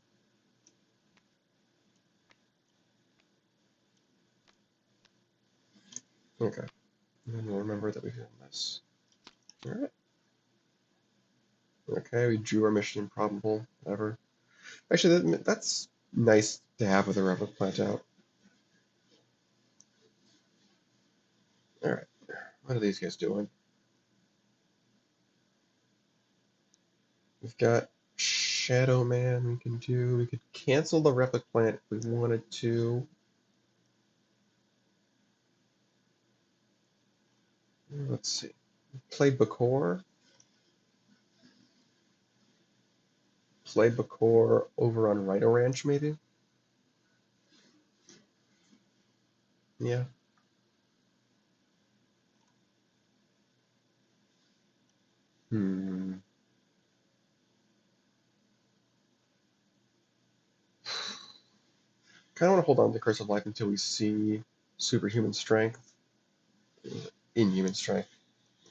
Okay. And then we'll remember that we've done this. Alright. Okay, we drew our Mission Improbable, whatever. Actually, that's nice to have with a Replic Plant out. Alright. What are these guys doing? We've got Shadow Man we can do. We could cancel the Replic Plant if we wanted to. Let's see. Play Bakor. Play Bakor over on Rhino Ranch, maybe? Yeah. Kind of want to hold on to Curse of Life until we see Superhuman Strength. Inhuman Strength.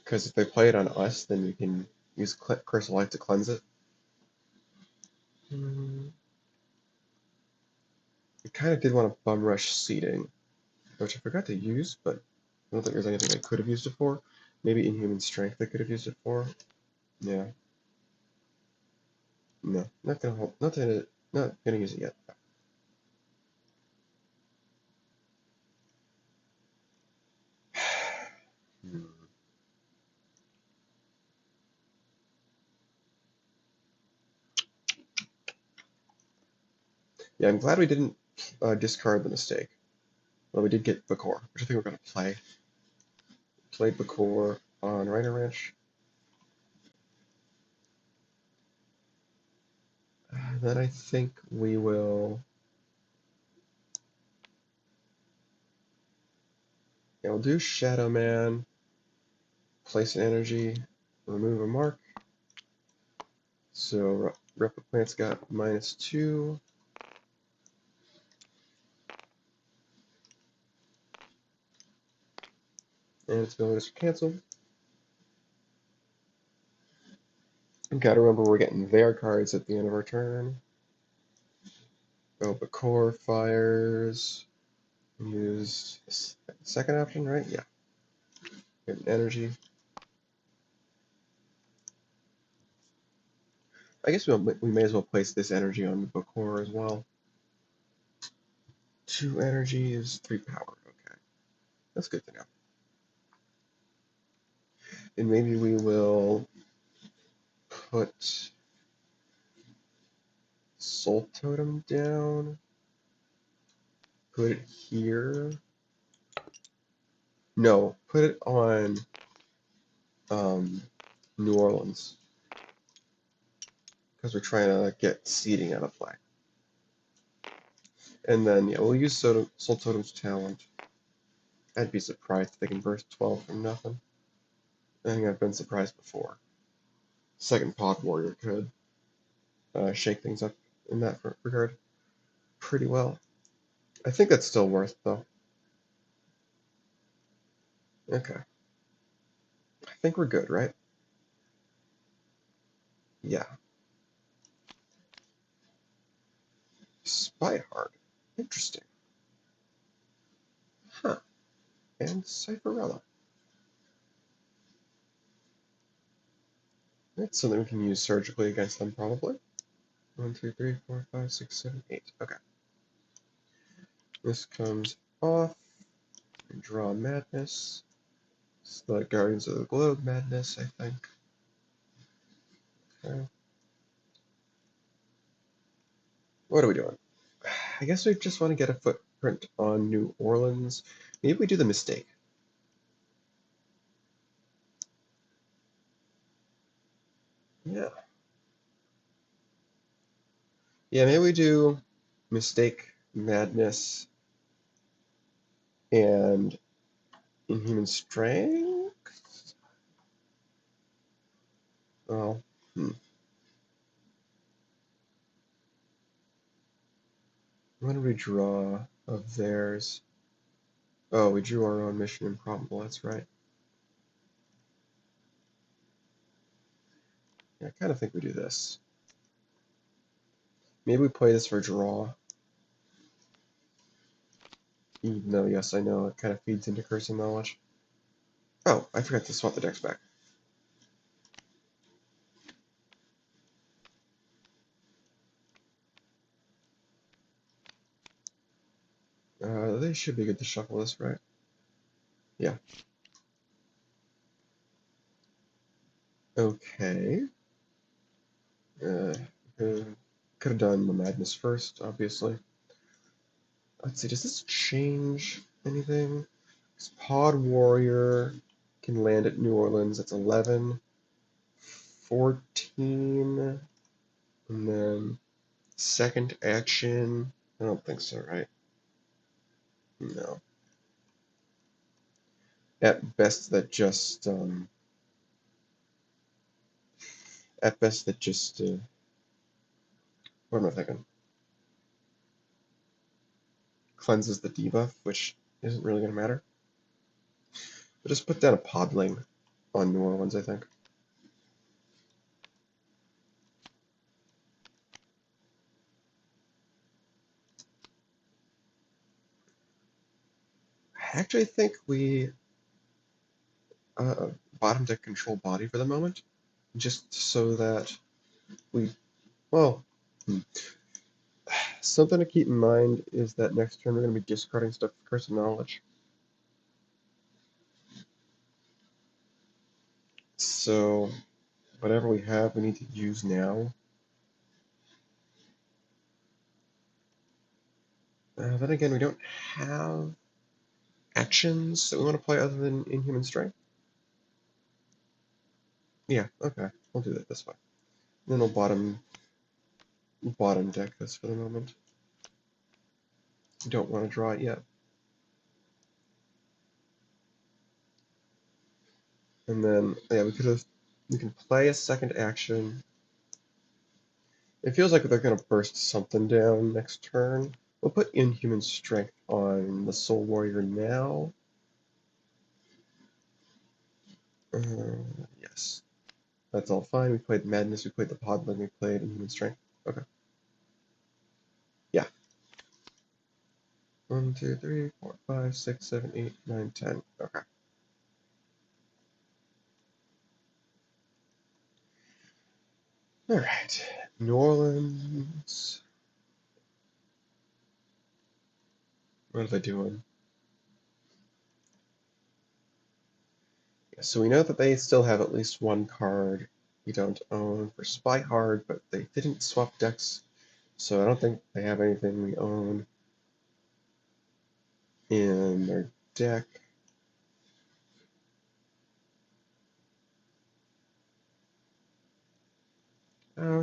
Because if they play it on us, then we can use Curse of Life to cleanse it. I kind of did want to Bum Rush Seeding, which I forgot to use, but I don't think there's anything I could have used it for. Maybe Inhuman Strength I could have used it for. Yeah. No, not gonna hold, not gonna use it yet. Yeah, I'm glad we didn't discard the mistake. Well, we did get Bakor, which I think we're gonna play. Play Bakor on Rhino Ranch. Then I think we will. Yeah, we'll do Shadow Man. Place an energy. Remove a mark. So Repliplant's got -2. And its abilities are canceled. Gotta remember we're getting their cards at the end of our turn. Oh, Bakor fires. Use second option, right? Yeah. Get an energy. I guess we may as well place this energy on Bakor as well. 2 energy is 3 power. Okay. That's good to know. And maybe we will put Soul Totem down. Put it here. No, put it on New Orleans. Because we're trying to get seeding out of play. And then, yeah, we'll use Soul Totem's talent. I'd be surprised if they can burst 12 from nothing. I think I've been surprised before. Second Pod Warrior could shake things up in that regard pretty well. I think that's still worth, though. Okay. I think we're good, right? Yeah. Spy Hard. Interesting. Huh. And Cypherella. That's something we can use surgically against them, probably. 1, 2, 3, 4, 5, 6, 7, 8. Okay. This comes off. Draw Madness. It's the Guardians of the Globe Madness, I think. Okay. What are we doing? I guess we just want to get a footprint on New Orleans. Maybe we do the mistake. Yeah. Yeah, maybe we do Mistake, Madness, and Inhuman Strength? Well, What did we draw of theirs? Oh, we drew our own Mission Improbable, that's right. Yeah, I kind of think we do this. Maybe we play this for draw. Even though, yes, I know, it kind of feeds into Cursing Knowledge. Oh, I forgot to swap the decks back. They should be good to shuffle this, right? Yeah. Okay. Could have done the Madness first, obviously. Let's see, does this change anything? This Pod Warrior can land at New Orleans. That's 11, 14, and then second action. I don't think so, right? No. At best, that just what am I thinking? Cleanses the debuff, which isn't really going to matter. But just put down a Podling on New Orleans, I think. I actually think we bottom deck control body for the moment, just so that we, well, something to keep in mind is that next turn we're going to be discarding stuff with Curse of Knowledge. So whatever we have, we need to use now. Then again, we don't have actions that we want to play other than Inhuman Strength. Yeah, okay, we'll do it this way. Then we'll bottom deck this for the moment. Don't want to draw it yet. And then, yeah, we can play a second action. It feels like they're going to burst something down next turn. We'll put Inhuman Strength on the Soul Warrior now. Yes. That's all fine. We played Madness, we played the Podling, we played Inhuman Strength. Okay. Yeah. 1, 2, 3, 4, 5, 6, 7, 8, 9, 10. Okay. Alright. New Orleans. What are they doing? Yeah, so we know that they still have at least one card we don't own for Spy Hard, but they didn't swap decks, so I don't think they have anything we own in their deck.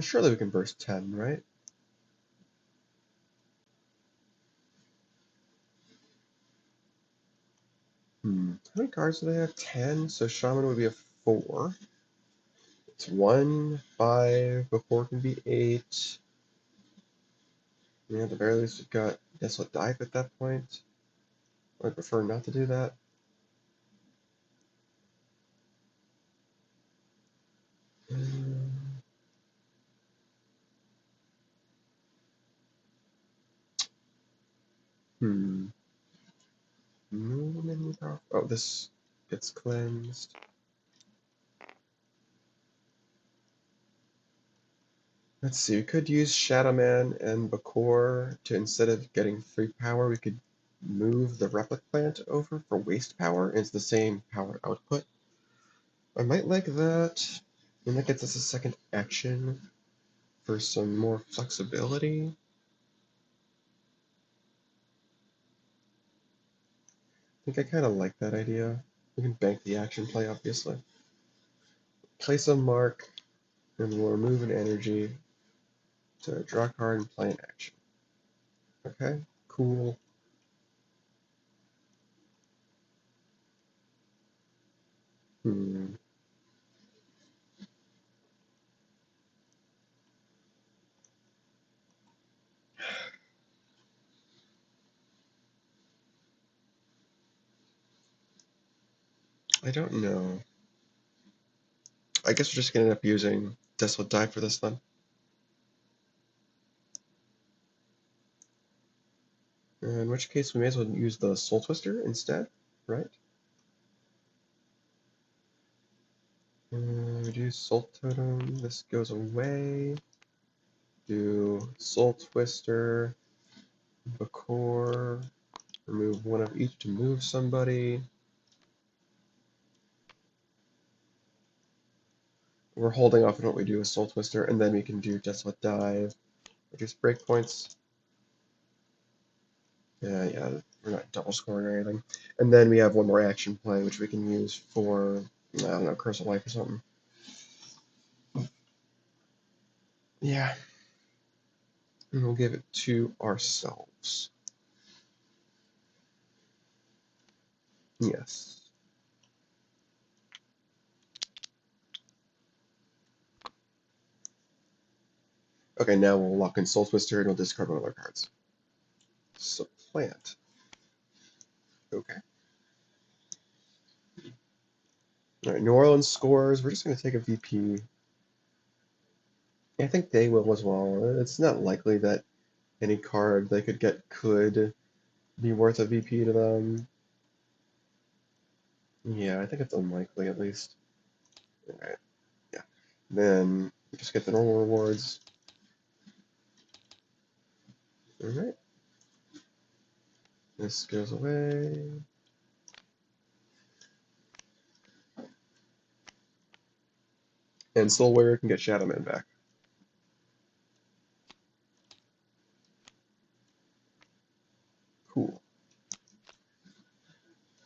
Surely we can burst 10, right? How many cards do they have? 10, so Shaman would be a 4. It's 1, 5, before can be 8. Yeah, at the very least we've got Desolate Dive at that point. I prefer not to do that. Hmm. Oh, this gets cleansed. Let's see, we could use Shadow Man and Bakor to, instead of getting 3 power, we could move the Replic Plant over for waste power. It's the same power output. I might like that. And that gets us a second action for some more flexibility. I think I kind of like that idea. We can bank the action play, obviously. Place a mark, and we'll remove an energy to draw a card and play an action. Okay, cool. Hmm. I don't know. I guess we're just gonna end up using Desolate Dive for this then. In which case, we may as well use the Soul Twister instead, right? Reduce Soul Totem. This goes away. Do Soul Twister, Bakor. Remove one of each to move somebody. We're holding off on what we do with Soul Twister, and then we can do Desolate Dive. Reduce breakpoints. Yeah, we're not double scoring or anything. And then we have one more action play, which we can use for, I don't know, Curse of Life or something. Yeah. And we'll give it to ourselves. Yes. Okay, now we'll lock in Soul Twister and we'll discard one of our cards. Supplant. Okay. Alright, New Orleans scores. We're just going to take a VP. I think they will as well. It's not likely that any card they could get could be worth a VP to them. Yeah, I think it's unlikely at least. Alright, yeah. Then we just get the normal rewards. Alright. This goes away. And Soul Warrior can get Shadow Man back. Cool.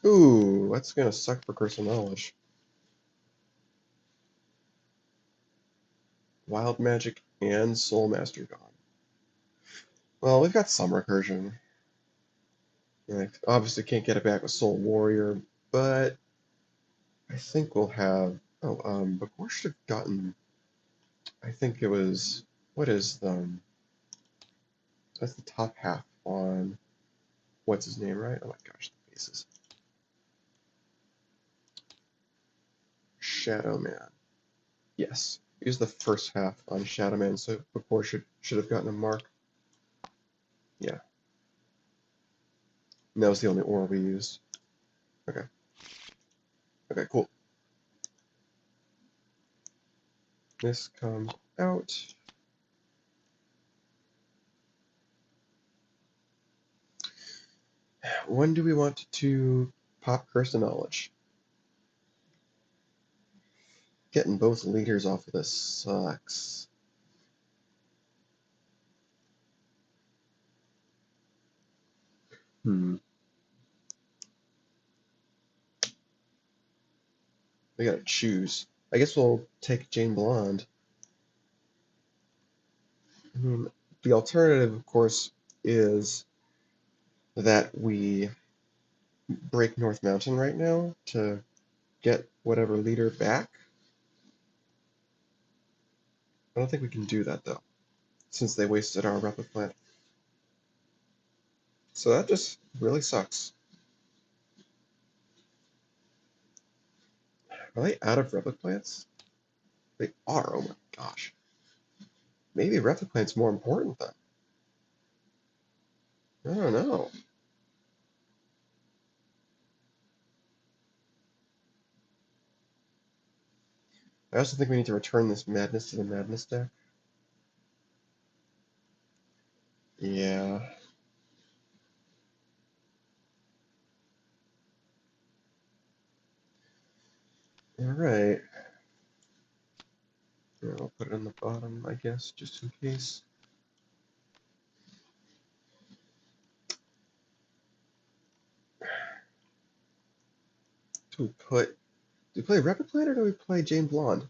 Ooh, that's gonna suck for Curse of Knowledge. Wild Magic and Soul Master gone. Well, we've got some recursion. I obviously can't get it back with Soul Warrior, but I think we'll have. Oh, Bakor should have gotten. I think it was. What is the? That's the top half on. What's his name, right? Oh my gosh, the faces. Shadow Man. Yes, use the first half on Shadow Man, so Bakor should have gotten a mark. Yeah. And that was the only aura we used. Okay. Okay, cool. This comes out. When do we want to pop Curse of Knowledge? Getting both leaders off of this sucks. We gotta choose. I guess we'll take Jane Blonde. I mean, the alternative, of course, is that we break North Mountain right now to get whatever leader back. I don't think we can do that, though, since they wasted our Replic Plant. So that just really sucks. Are they out of Replic Plants? They are, oh my gosh. Maybe Replic Plant's more important then. I don't know. I also think we need to return this Madness to the Madness deck. Yeah. Alright. Yeah, I'll put it on the bottom, I guess, just in case. Do we play Replic Plant or do we play Jane Blonde?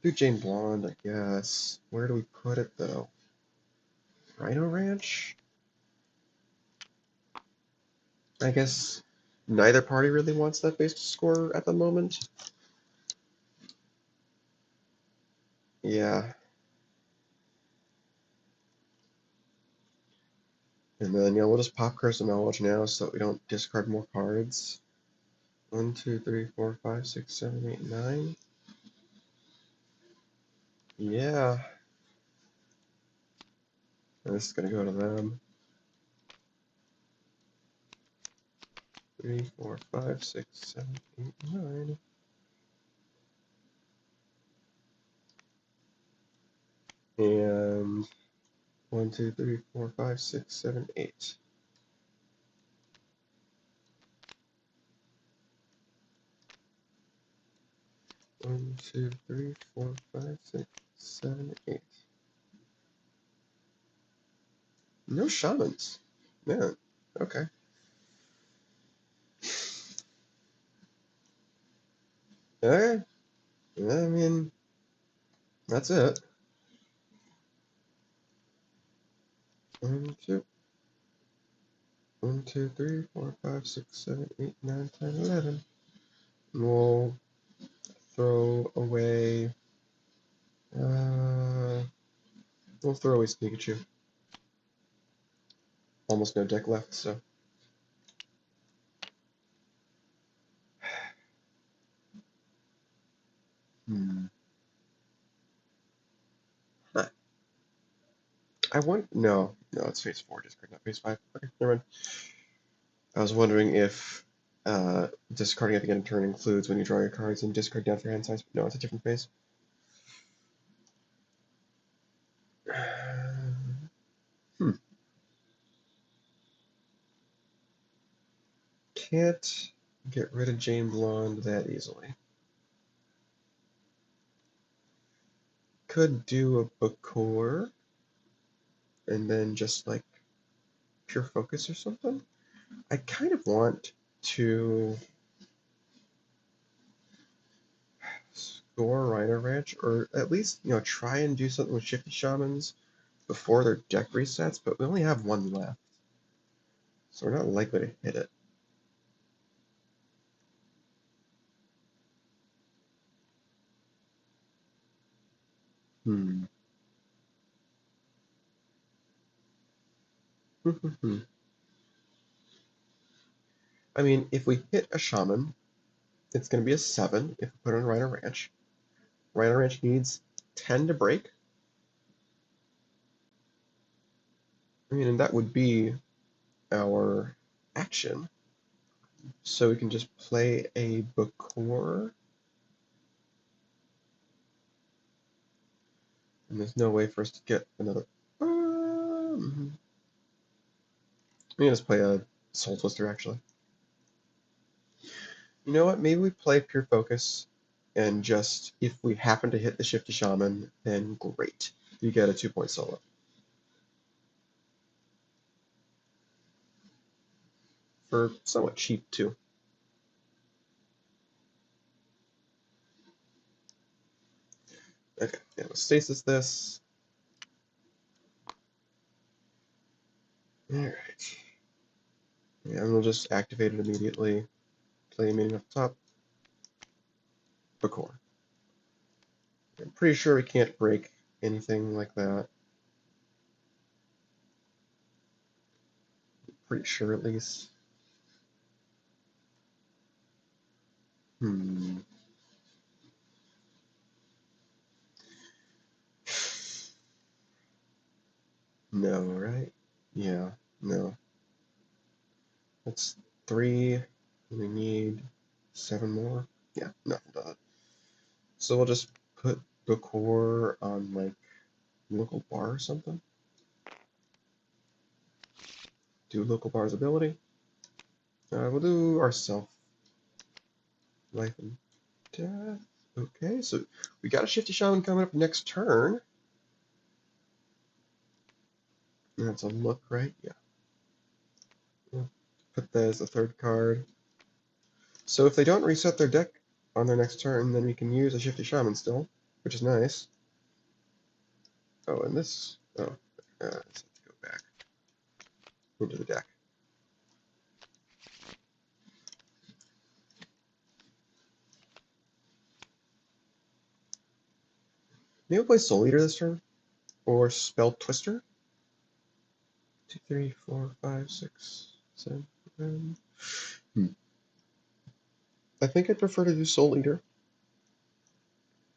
Do Jane Blonde, I guess. Where do we put it, though? Rhino Ranch? I guess neither party really wants that base to score at the moment. Yeah. And then, we'll just pop Curse of Knowledge now so that we don't discard more cards. 1, 2, 3, 4, 5, 6, 7, 8, 9. Yeah. And this is going to go to them. 3, 4, 5, 6, 7, 8, 9. And 1, 2, 3, 4, 5, 6, 7, 8. 1, 2, 3, 4, 5, 6, 7, 8. No shamans. Man, okay. Alright. I mean, that's it. 1, 2. 1, 2, 3, 4, 5, 6, 7, 8, 9, 10, 11. We'll throw away. We'll throw away Pikachu. Almost no deck left, so. Huh. I want. No, it's phase 4, discard, not phase 5. Okay, never mind. I was wondering if discarding at the end of turn includes when you draw your cards and discard down for hand size. No, it's a different phase. Can't get rid of Jane Blonde that easily. Could do a Bakor and then just like pure focus or something. I kind of want to score Rhino Ranch, or at least try and do something with Shifty Shamans before their deck resets, but we only have one left, so we're not likely to hit it. Hmm. I mean, if we hit a Shaman, it's going to be a 7 if we put on Rhino Ranch. Rhino Ranch needs 10 to break. I mean, and that would be our action. So we can just play a Bakor. And there's no way for us to get another. We can just play a Soul Twister, actually. You know what? Maybe we play Pure Focus, and just, if we happen to hit the Shifty Shaman, then great. You get a 2-point solo. For somewhat cheap, too. Okay, yeah, we'll stasis this. Alright. Yeah, and we'll just activate it immediately. Play a meeting up top. Bakor. I'm pretty sure we can't break anything like that. Pretty sure, at least. Hmm. No, right? Yeah, no. That's 3. We need 7 more. Yeah, nothing to that. So we'll just put the core on, like, local bar or something. Do local bar's ability. We'll do our self. Life and death. Okay, so we got a Shifty Shaman coming up next turn. That's a look, right? Yeah. We'll put that as a 3rd card. So if they don't reset their deck on their next turn, then we can use a Shifty Shaman still, which is nice. Oh, and this. Oh, let's have to go back into the deck. Maybe we'll play Soul Eater this turn, or Spell Twister. 2, 3, 4, 5, 6, 7. I think I'd prefer to do Soul Eater.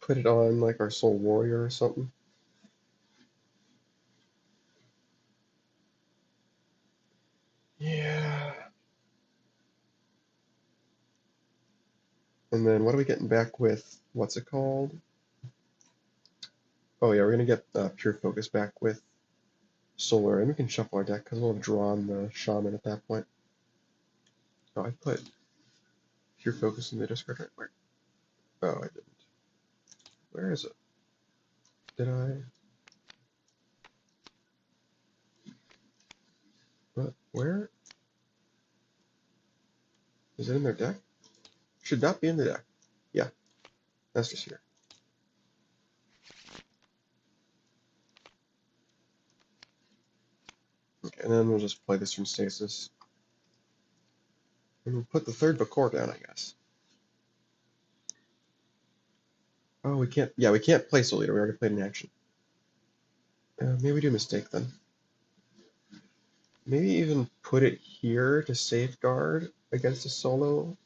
Put it on like our Soul Warrior or something. Yeah. And then what are we getting back with? What's it called? Oh yeah, we're gonna get Pure Focus back with Solar, and we can shuffle our deck because we'll have drawn the Shaman at that point. Oh, I put Pure Focus in the discard right where? Oh, I didn't. Where is it? Did I? What? Where? Is it in their deck? Should not be in the deck. Yeah, that's just here. Okay, and then we'll just play this from Stasis. And we'll put the 3rd Bakor down, I guess. Oh, we can't. Yeah, we can't play Soul Eater. We already played an action. Maybe we do a mistake then. Maybe even put it here to safeguard against a solo.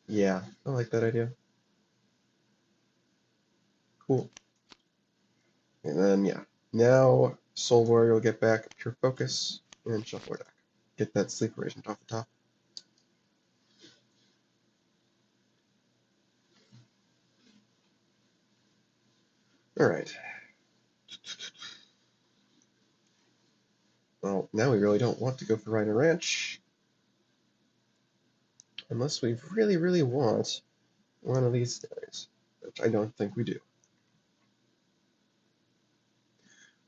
Yeah, I like that idea. Cool. And then, yeah. Now, Soul Warrior will get back Pure Focus and shuffle our deck. Get that Sleeper Agent off the top. Alright. Well, now we really don't want to go for Rhino Ranch. Unless we really, really want one of these guys, which I don't think we do.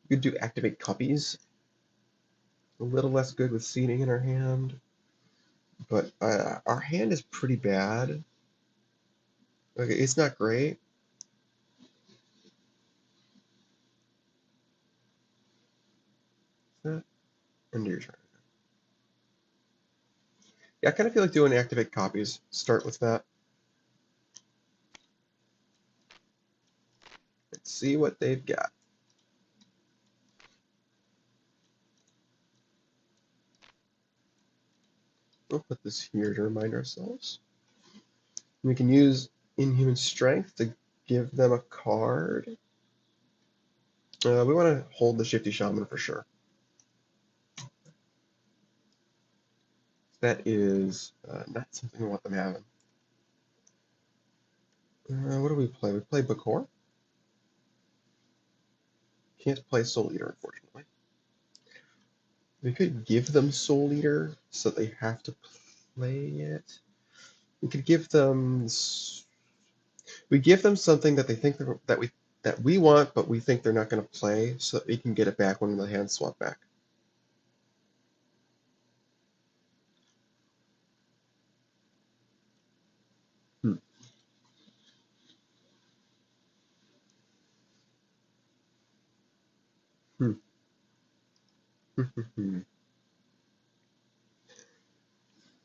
We could do Activate Copies. A little less good with seeding in our hand. But our hand is pretty bad. Okay, it's not great. Is that under your turn? Yeah, I kind of feel like doing Activate Copies. Start with that. Let's see what they've got. We'll put this here to remind ourselves. We can use Inhuman Strength to give them a card. We want to hold the Shifty Shaman for sure. That is not something we want them having. What do we play? We play Bakor. Can't play Soul Eater, unfortunately. We could give them Soul Eater so they have to play it. We could give them something that they think that we want, but we think they're not going to play, so that we can get it back when the hand swap back. Hmm. Hmm.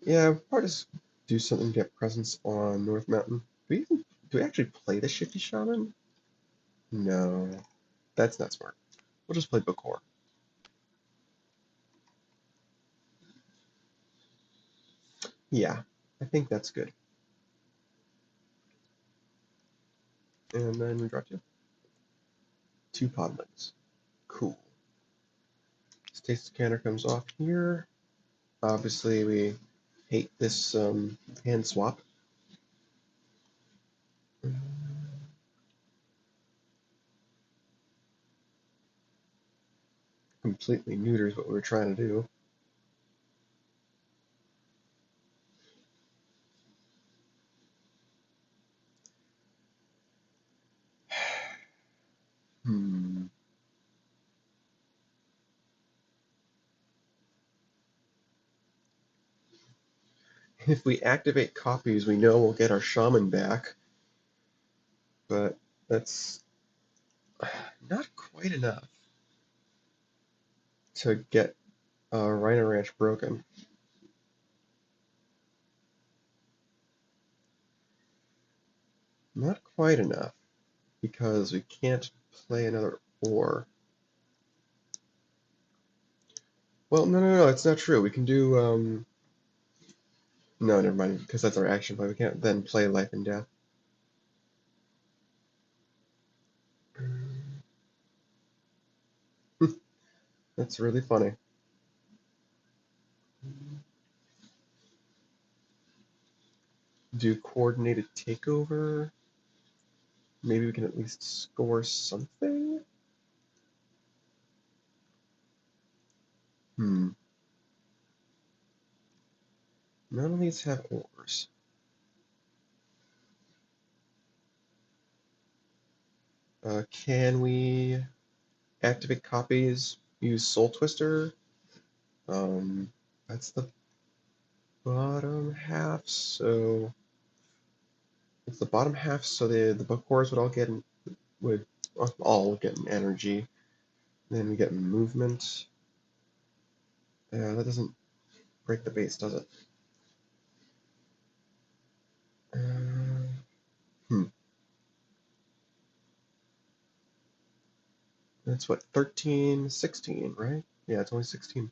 Yeah, we'll probably just do something to get presence on North Mountain. Do we actually play the Shifty Shaman? No, that's not smart. We'll just play Bakor. Yeah, I think that's good. And then we draw two podlings. Cool. Stasis Canner comes off here. Obviously, we hate this hand swap. Completely neuters what we were trying to do. Hmm. If we activate copies, we know we'll get our shaman back, but that's not quite enough to get Rhino Ranch broken. Not quite enough, because we can't play another ore. Well, no, it's not true. We can do, no, never mind, because that's our action play. We can't then play Life and Death. That's really funny. Do coordinated takeover. Maybe we can at least score something? None of these have ores. Can we activate copies? Use Soul Twister? That's the bottom half, so it's the bottom half, so the Bakors would all get an energy. Then we get movement. That doesn't break the base, does it? Hmm. That's what, 13, 16, right? Yeah, it's only 16.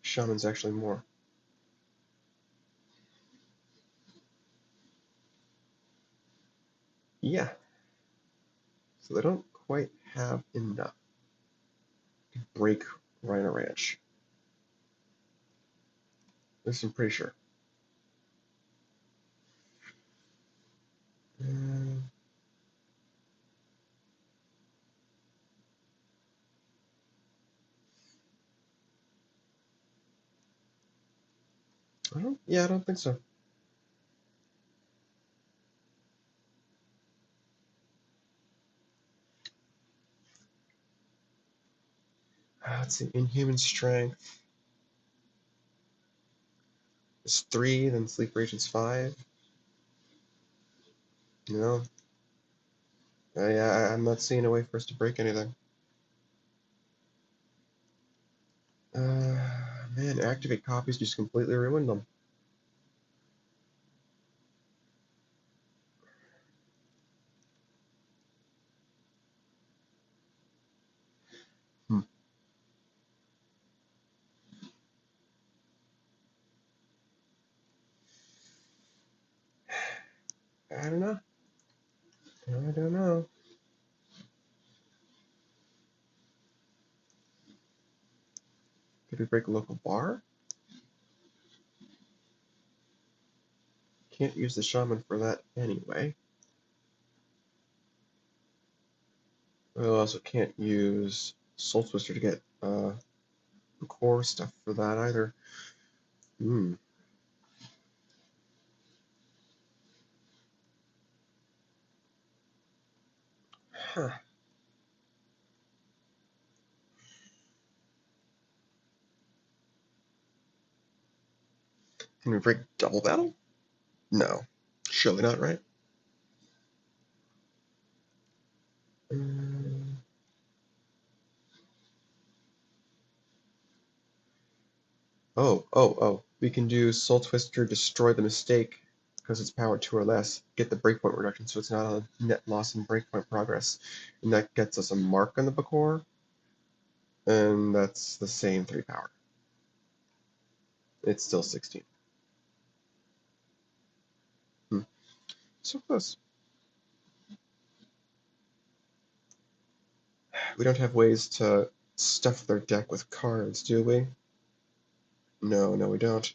Shaman's actually more. Yeah. So they don't quite have enough to break Rhino Ranch. This I'm pretty sure. Uh, I don't think so. Let's see, Inhuman Strength is 3, then Sleep Radiance 5. No. I'm not seeing a way for us to break anything. Man, activate copies just completely ruined them. Hmm. I don't know. I don't know. Could we break a local bar? Can't use the shaman for that anyway. We also can't use Soul Twister to get core stuff for that either. Hmm. Huh. Can we break double battle? No. Surely not, right? Um, oh. We can do Soul Twister, destroy the mistake because it's power 2 or less, get the breakpoint reduction so it's not a net loss in breakpoint progress. And that gets us a mark on the Bakor, and that's the same 3 power. It's still 16. Hmm. So close. We don't have ways to stuff their deck with cards, do we? No, we don't.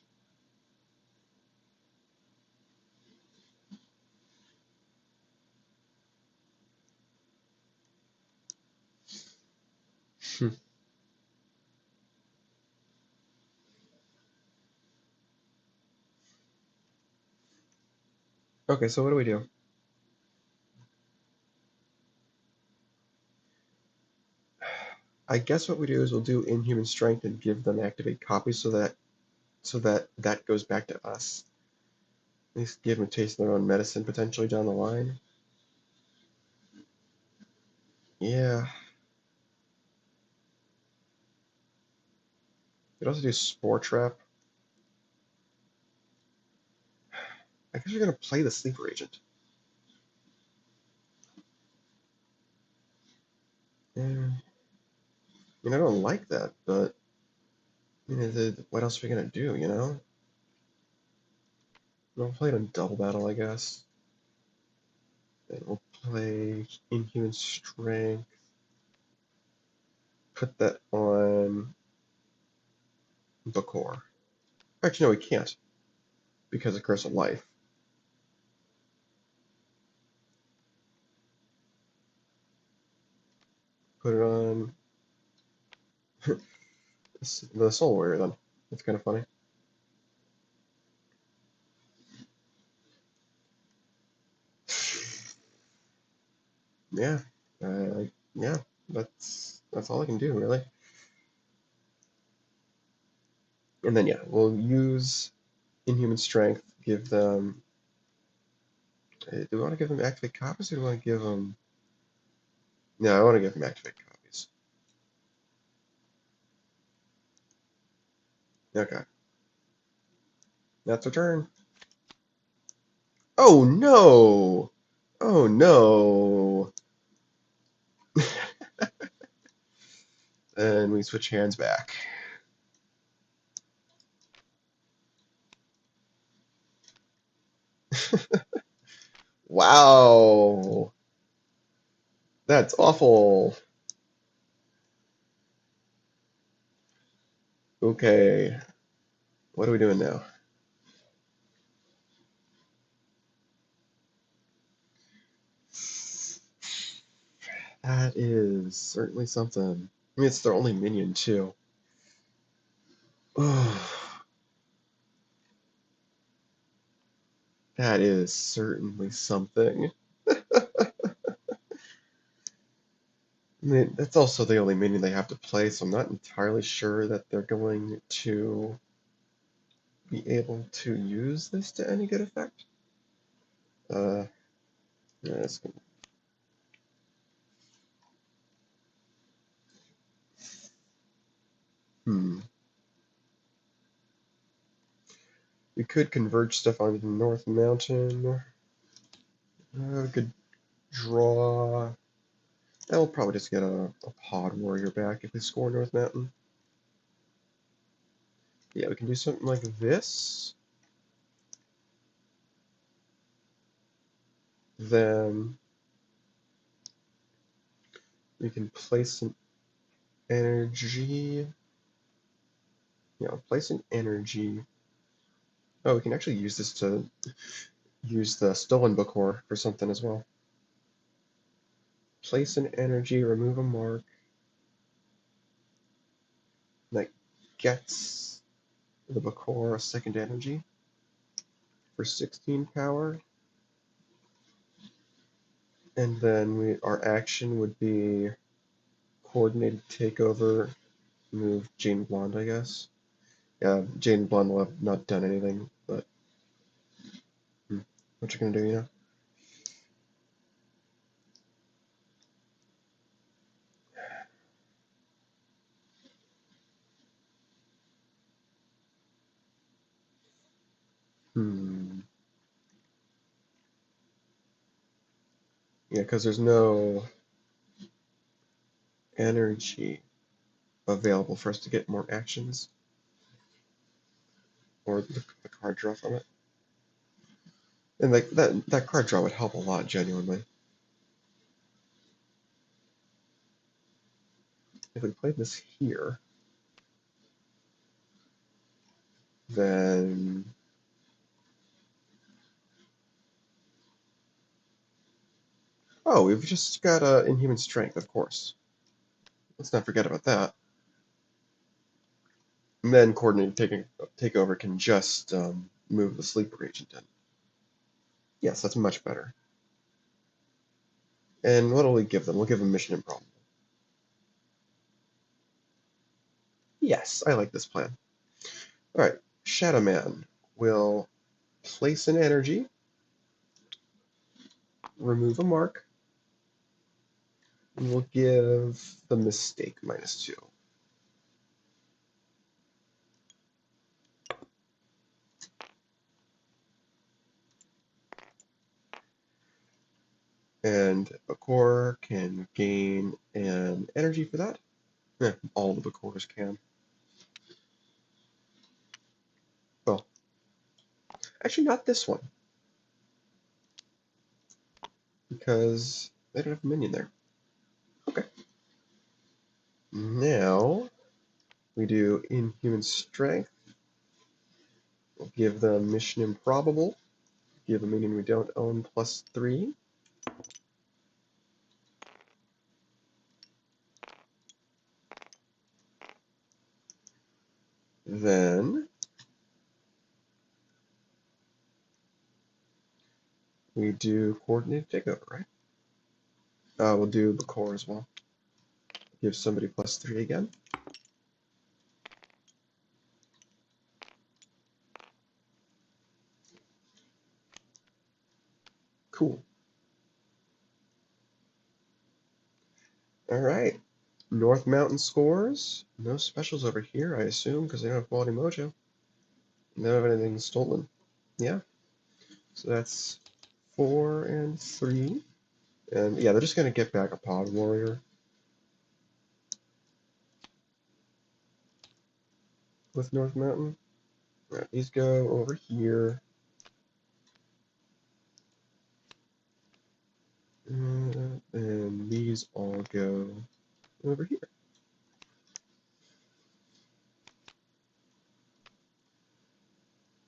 Hmm. Okay, so what do we do? I guess what we do is we'll do Inhuman Strength and give them activate copies so that goes back to us. At least give them a taste of their own medicine potentially down the line. Yeah. You could also do Spore Trap. I guess you're gonna play the Sleeper Agent. Yeah. I mean, I don't like that, but what else are we gonna do? We'll play it on Double Battle, I guess. Then we'll play Inhuman Strength. Put that on Bakor. Actually, no, we can't because of Curse of Life. Put it on the Soul Warrior then. That's kind of funny. Yeah, yeah. That's all I can do really. And then yeah, we'll use Inhuman Strength. Give them. Do we want to give them activate copies, or do we want to give them? No, I want to give them activate copies. Okay, that's our turn. Oh no! Oh no! And we switch hands back. Wow, that's awful. Okay, what are we doing now? That is certainly something. I mean, it's their only minion too. Oh, that is certainly something. I mean, that's also the only minion they have to play, so I'm not entirely sure that they're going to be able to use this to any good effect. Uh, yeah, hmm. We could converge stuff onto the North Mountain. We could draw. We'll probably just get a Pod Warrior back if we score North Mountain. Yeah, we can do something like this. Then we can place an energy. Yeah, place an energy. Oh, we can actually use this to use the Stolen Bookor for something as well. Place an energy, remove a mark. gets the Bakor a second energy for 16 power. And then our action would be coordinated takeover, move Jane Blonde, I guess. Yeah, Jane Blonde will have not done anything, but what you gonna do, you know? Yeah, because there's no energy available for us to get more actions or the card draw from it. And like that card draw would help a lot, genuinely. If we played this here, then oh, we've just got Inhuman Strength, of course. Let's not forget about that. And then Coordinated Takeover can just move the Sleeper Agent in. Yes, that's much better. And what'll we give them? We'll give them Mission Improbable. Yes, I like this plan. Alright, Shadow Man will place an energy, remove a mark, and we'll give the Mistake -2. And Bakor can gain an energy for that. All the Bakors can. Well, actually not this one, because they don't have a minion there. Okay. Now we do Inhuman Strength. We'll give them Mission Improbable. Give a minion we don't own +3. Then we do Coordinated Takeover, right? We'll do Bakor as well. Give somebody +3 again. Cool. Alright. North Mountain scores. No specials over here, I assume, because they don't have Quality Mojo. They don't have anything stolen. Yeah. So that's 4 and 3. And yeah, they're just going to get back a Pod Warrior with North Mountain. Alright, these go over here. And these all go over here.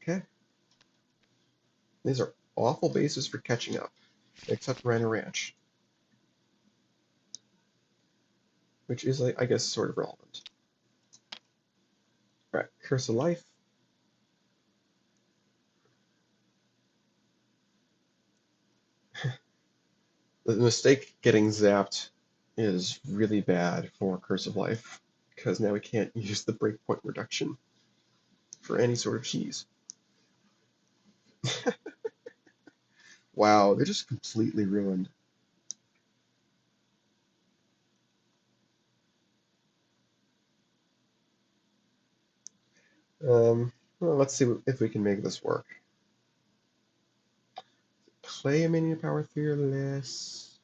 Okay. These are awful bases for catching up, except Rhino Ranch, which is, I guess, sort of relevant. Alright, Curse of Life. The mistake getting zapped is really bad for Curse of Life, because now we can't use the breakpoint reduction for any sort of cheese. Wow, they're just completely ruined. Well, let's see if we can make this work. Play a minion power 3 or less,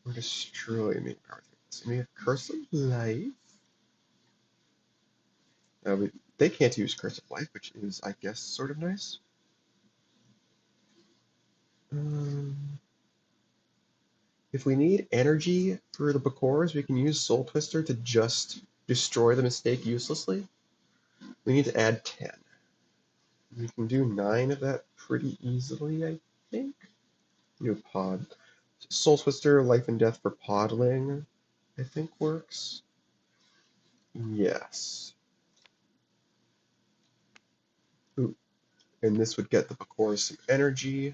or destroy a minion power 3 or less. We have Curse of Life. They can't use Curse of Life, which is, I guess, sort of nice. If we need energy for the Bakors, we can use Soul Twister to just destroy the mistake uselessly. We need to add 10. We can do 9 of that pretty easily, I think. New pod. Soul Twister, Life and Death for Podling, I think works. Yes. Ooh. And this would get the Bakor some energy.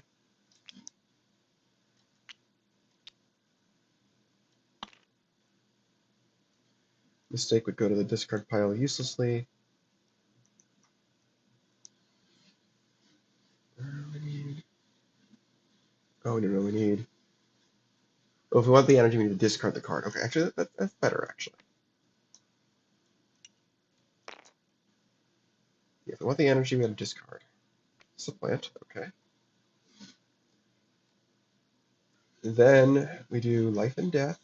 Mistake would go to the discard pile uselessly. Oh, no, we need... Oh, if we want the energy, we need to discard the card. Okay, actually, that's better, actually. Yeah, if we want the energy, we have to discard. Supplant, okay. Then we do life and death.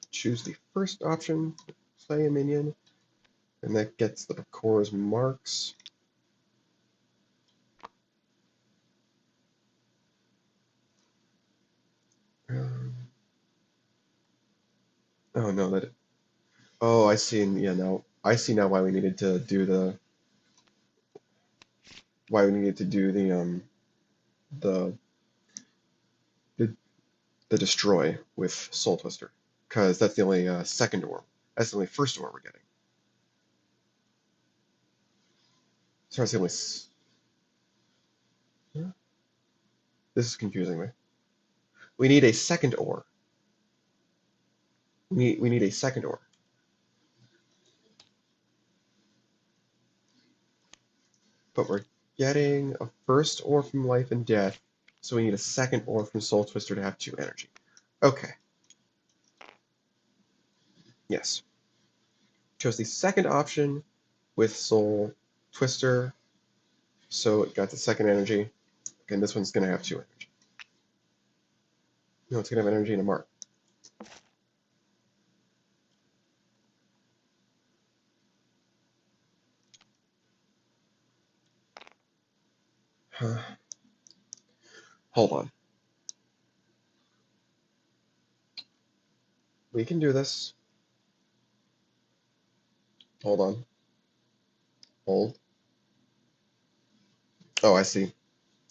Choose the first option, play a minion, and that gets the Bakor's marks. Oh no, that. Oh, I see. Yeah, no, I see now why we needed to do the. Why we needed to do the the, the destroy with Soul Twister, because that's the only second ore. That's the only first ore we're getting. So that's the only. Huh? This is confusing me. We need a second ore. We need a second ore. But we're getting a first ore from life and death, so we need a second ore from Soul Twister to have 2 energy. Okay. Yes. Chose the second option with Soul Twister, so it got the second energy. And this one's gonna have 2 energy. No, it's gonna have energy and a mark. Huh. Hold on. We can do this. Hold on. Hold. Oh, I see.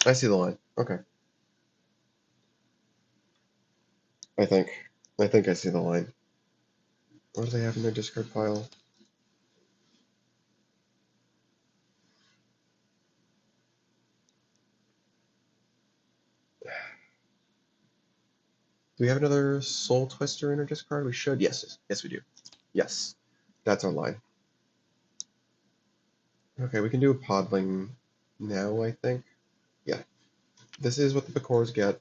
I see the line. Okay. I think. I think I see the line. What do they have in their discard pile? Do we have another Soul Twister in our discard? We should. Yes, yes, we do. Yes, that's our line. Okay, we can do a Podling now, I think. Yeah, this is what the Bakors get.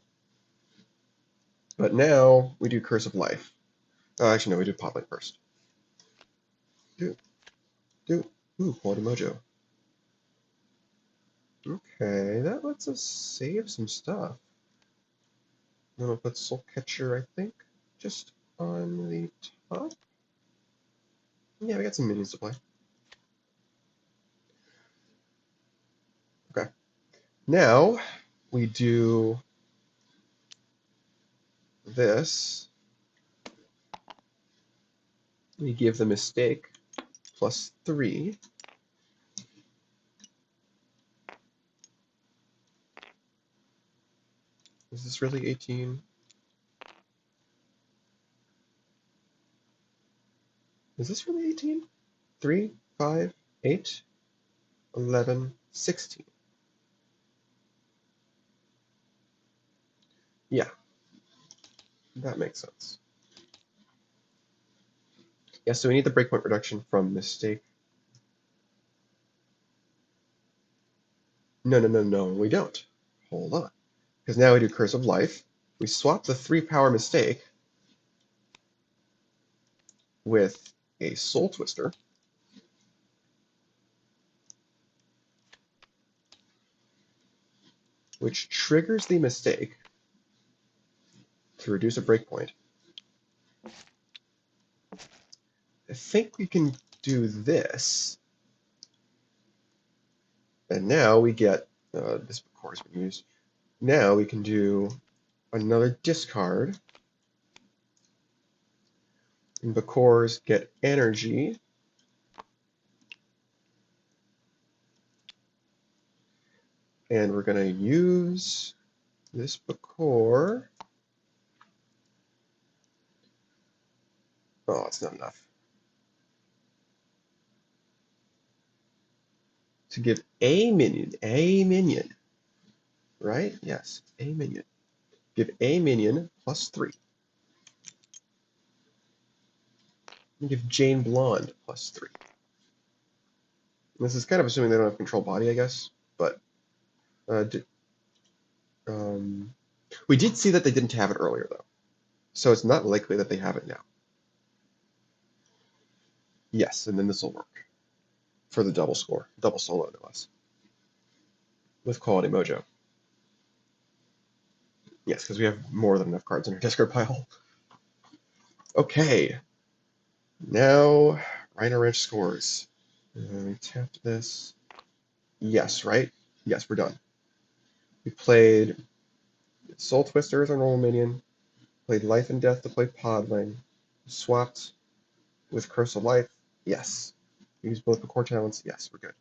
But now we do Curse of Life. Oh, actually, no, we do Podling first. Do. Ooh, Quality Mojo. Okay, that lets us save some stuff. I'm gonna put Soul Catcher, I think, just on the top. Yeah, we got some minions to play. Okay. Now we do this. We give the Mistake +3. Is this really 18? Is this really 18? 3, 5, 8, 11, 16. Yeah, that makes sense. Yeah, so we need the breakpoint reduction from Mistake. No, we don't. Hold on. Because now we do Curse of Life. We swap the 3-power Mistake with a Soul Twister. Which triggers the Mistake to reduce a breakpoint. I think we can do this. And now we get, this core has been used. Now we can do another discard. And Bakors get energy. And we're going to use this Bakor. Oh, it's not enough. to give a minion, right? Yes, a minion. Give a minion +3. And give Jane Blonde +3. This is kind of assuming they don't have control body, I guess, but uh, we did see that they didn't have it earlier, though, so it's not likely that they have it now. Yes, and then this will work for the double score, double solo, no less, with Quality Mojo. Yes, because we have more than enough cards in our discard pile. Okay, now Rhino Ranch scores. We tapped this. Yes, right? Yes, we're done. We played Soul Twister as our normal minion, played Life and Death to play Podling, swapped with Curse of Life. Yes. Use both the core talents. Yes, we're good.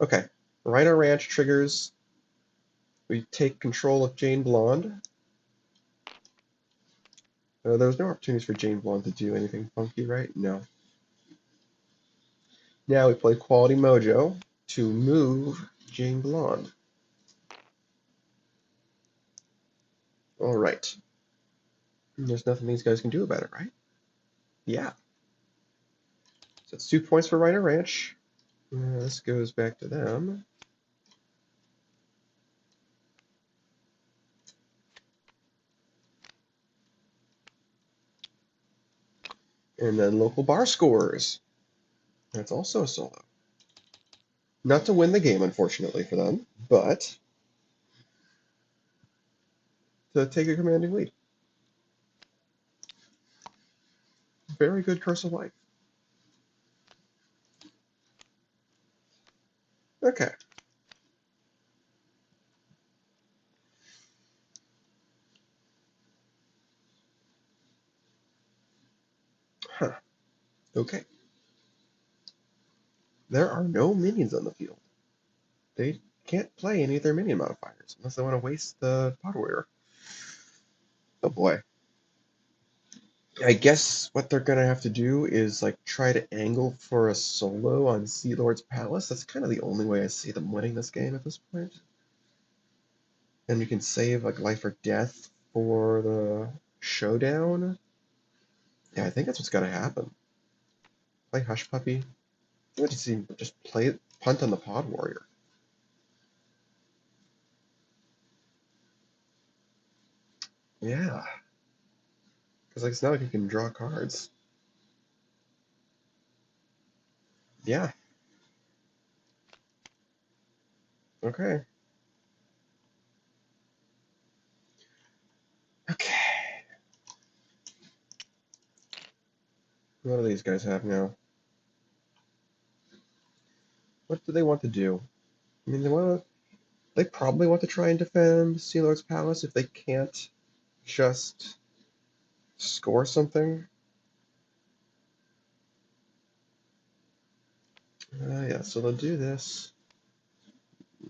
Okay, Rhino Ranch triggers. We take control of Jane Blonde. There was no opportunities for Jane Blonde to do anything funky, right? No. Now we play Quality Mojo to move Jane Blonde. All right. There's nothing these guys can do about it, right? Yeah. So it's 2 points for Rhino Ranch. This goes back to them. And then local bar scores. That's also a solo. Not to win the game, unfortunately, for them, but to take a commanding lead. Very good Curse of Life. Okay. Huh. Okay. There are no minions on the field. They can't play any of their minion modifiers unless they want to waste the Pod Warrior. Oh boy. I guess what they're gonna have to do is like try to angle for a solo on Sea Lord's Palace. That's kind of the only way I see them winning this game at this point. And you can save like life or death for the showdown. Yeah, I think that's what's gotta happen. Play Hush Puppy. I want to see just play punt on the Pod Warrior. Yeah, because like it's not like you can draw cards. Yeah. Okay. Okay. What do these guys have now? What do they want to do? I mean, they probably want to try and defend Sea Lord's Palace if they can't just score something. Yeah, so they'll do this.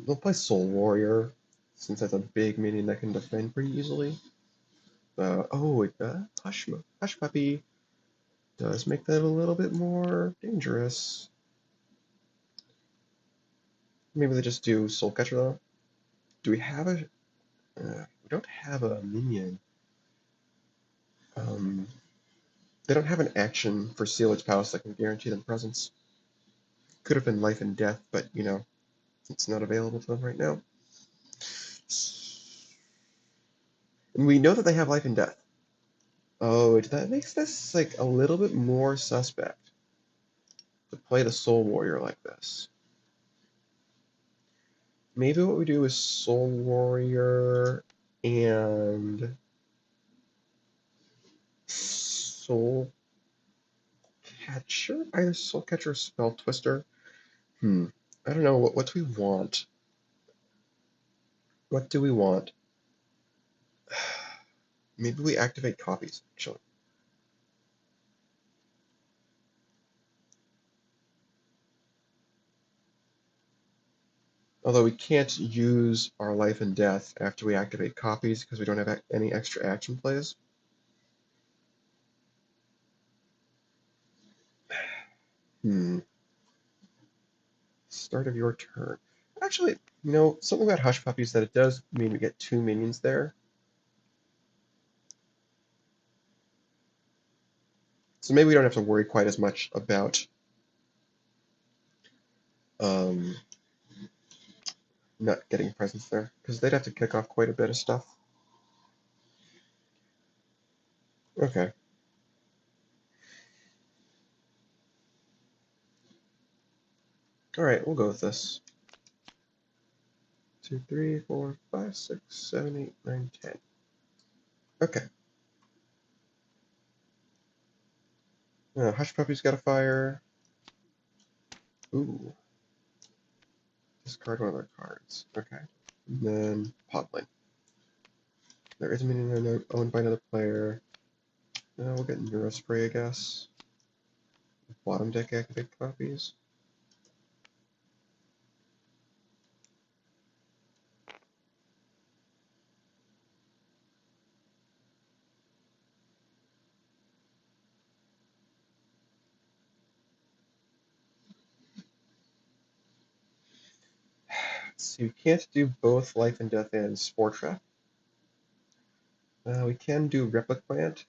They'll play Soul Warrior, since that's a big minion that can defend pretty easily. Hush Puppy does make that a little bit more dangerous. Maybe they just do Soul Catcher though. Do we have a? We don't have a minion. They don't have an action for Sea Lord's Palace that can guarantee them presence. Could have been Life and Death, but you know, it's not available to them right now. And we know that they have Life and Death. Oh, that makes this like a little bit more suspect to play the Soul Warrior like this. Maybe what we do is Soul Warrior and Soul Catcher? Either Soul Catcher or Spell Twister. I don't know. What do we want? What do we want? Maybe we activate copies, actually. Although we can't use our life and death after we activate copies because we don't have any extra action plays. Hmm. Start of your turn. Actually, you know, something about Hush Puppies that it does mean we get 2 minions there. So maybe we don't have to worry quite as much about not getting presents there, because they'd have to kick off quite a bit of stuff. Okay. Alright, we'll go with this. 2, 3, 4, 5, 6, 7, 8, 9, 10. Okay. Hush Puppy's got a fire. Ooh. Discard one of their cards. Okay. And then Podling. There is a minion owned by another player. We'll get Neurospray, I guess. Bottom deck activate copies. So you can't do both Life and Death and Spore Trap. We can do Replicant.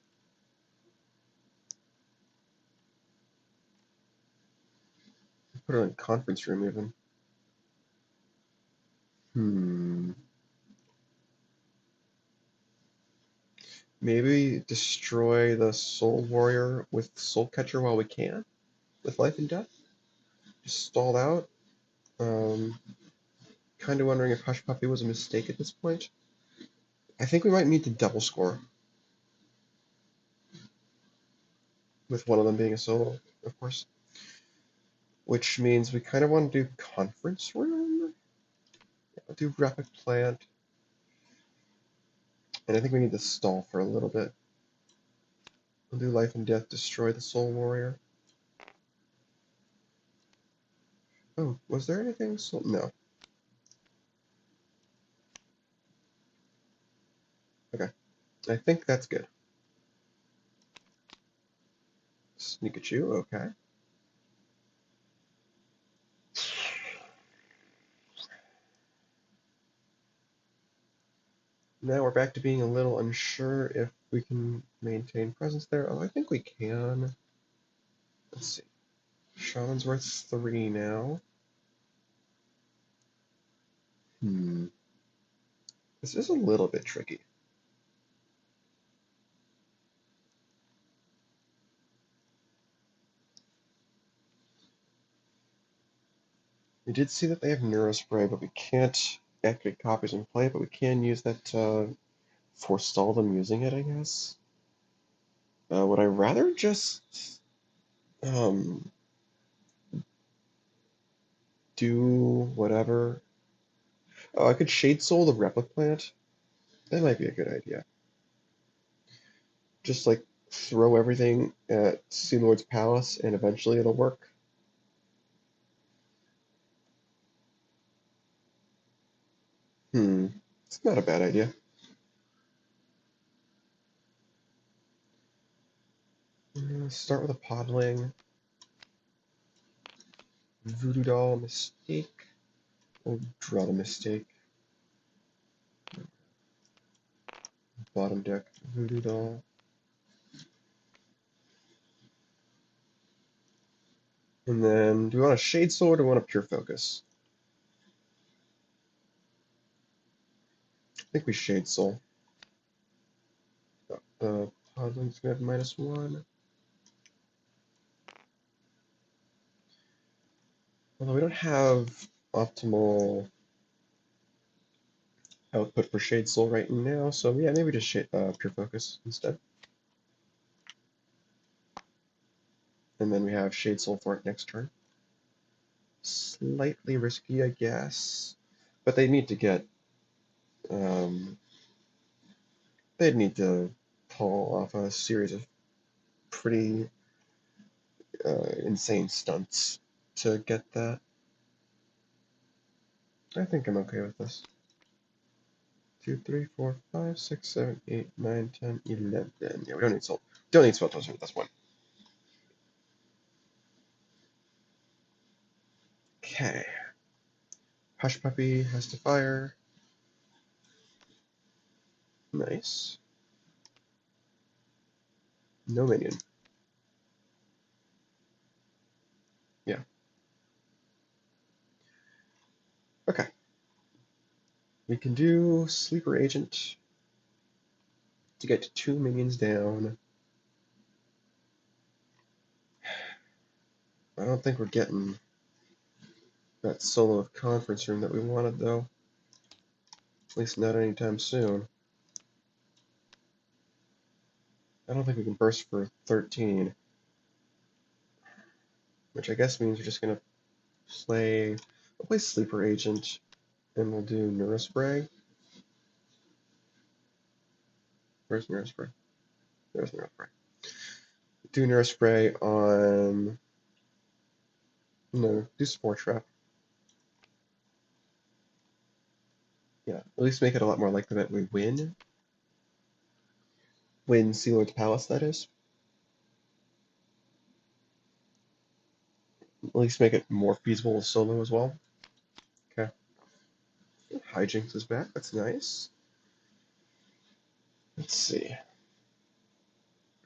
Put it in Conference Room even. Maybe destroy the Soul Warrior with Soul Catcher while we can, with Life and Death. Just stalled out. Kind of wondering if Hush Puppy was a mistake at this point. I think we might need to double score, with one of them being a solo, of course. Which means we kind of want to do Conference Room. I'll do Rapid Plant. And I think we need to stall for a little bit. We'll do Life and Death, destroy the Soul Warrior. Oh, was there anything? No. Okay. I think that's good. Sneakachu, okay. Now we're back to being a little unsure if we can maintain presence there. Oh, I think we can. Let's see. Shaman's worth 3 now. This is a little bit tricky. We did see that they have Neurospray, but we can't activate copies and play it, but we can use that to forestall them using it, I guess. Would I rather just do whatever? Oh, I could Shade Soul the Replicant. That might be a good idea. Just like throw everything at Sea Lord's Palace and eventually it'll work. It's not a bad idea. Start with a Podling. Voodoo Doll, Mistake. We'll draw the Mistake. Bottom deck, Voodoo Doll. And then, do we want a Shade Soul or do we want a Pure Focus? I think we Shade Soul. Podling's gonna have -1. Although we don't have optimal output for Shade Soul right now, so yeah, maybe just Pure Focus instead. And then we have Shade Soul for it next turn. Slightly risky, I guess. But they need to get... they'd need to pull off a series of pretty insane stunts to get that. I think I'm okay with this. 2, 3, 4, 5, 6, 7, 8, 9, 10, 11. Yeah, we don't need Soul. Don't need Spell Toaster at this point. Okay. Hush Puppy has to fire. Nice. No minion. Yeah. Okay. We can do Sleeper Agent to get to 2 minions down. I don't think we're getting that solo of Conference Room that we wanted, though. At least not anytime soon. I don't think we can burst for 13. Which I guess means we're just going to we'll play Sleeper Agent, and we'll do Neurospray. Where's Neurospray? There's Neurospray. Do Neurospray on... No, do Spore Trap. Yeah, at least make it a lot more likely that we win. Win Sea Lord's Palace, that is. At least make it more feasible with solo as well. Okay. Hijinks is back, that's nice. Let's see.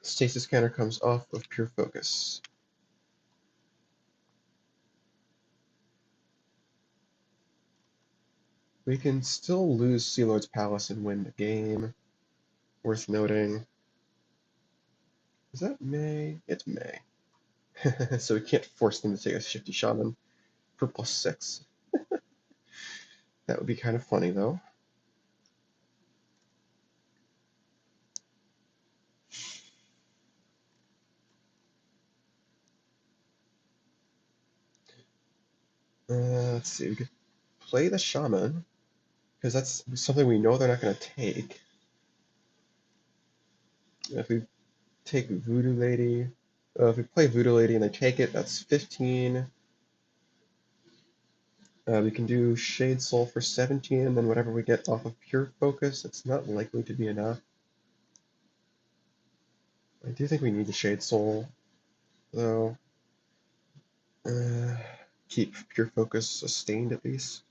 Stasis counter comes off of Pure Focus. We can still lose Sea Lord's Palace and win the game. Worth noting. Is that May? It's May. So we can't force them to take a Shifty Shaman for +6. That would be kind of funny, though. Let's see. We could play the Shaman, because that's something we know they're not going to take. If we take Voodoo Lady, if we play Voodoo Lady and they take it, that's 15. We can do Shade Soul for 17, and then whatever we get off of Pure Focus, it's not likely to be enough. I do think we need the Shade Soul, though. Keep Pure Focus sustained at least.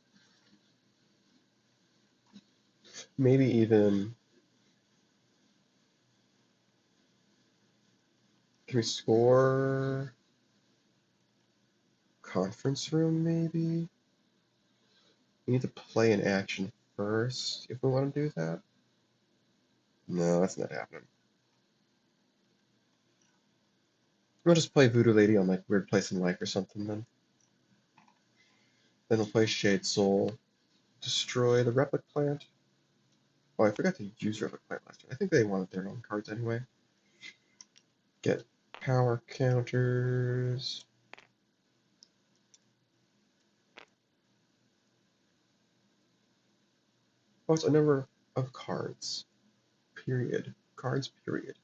Maybe even... Can we score Conference Room, maybe? We need to play an action first if we want to do that. No, that's not happening. We'll just play Voodoo Lady on like Weird Place in Life or something then. Then we'll play Shade Soul. Destroy the Replic Plant. Oh, I forgot to use Replic Plant last time. I think they wanted their own cards anyway. Get power counters. Oh, it's a number of cards. Period. Cards, period.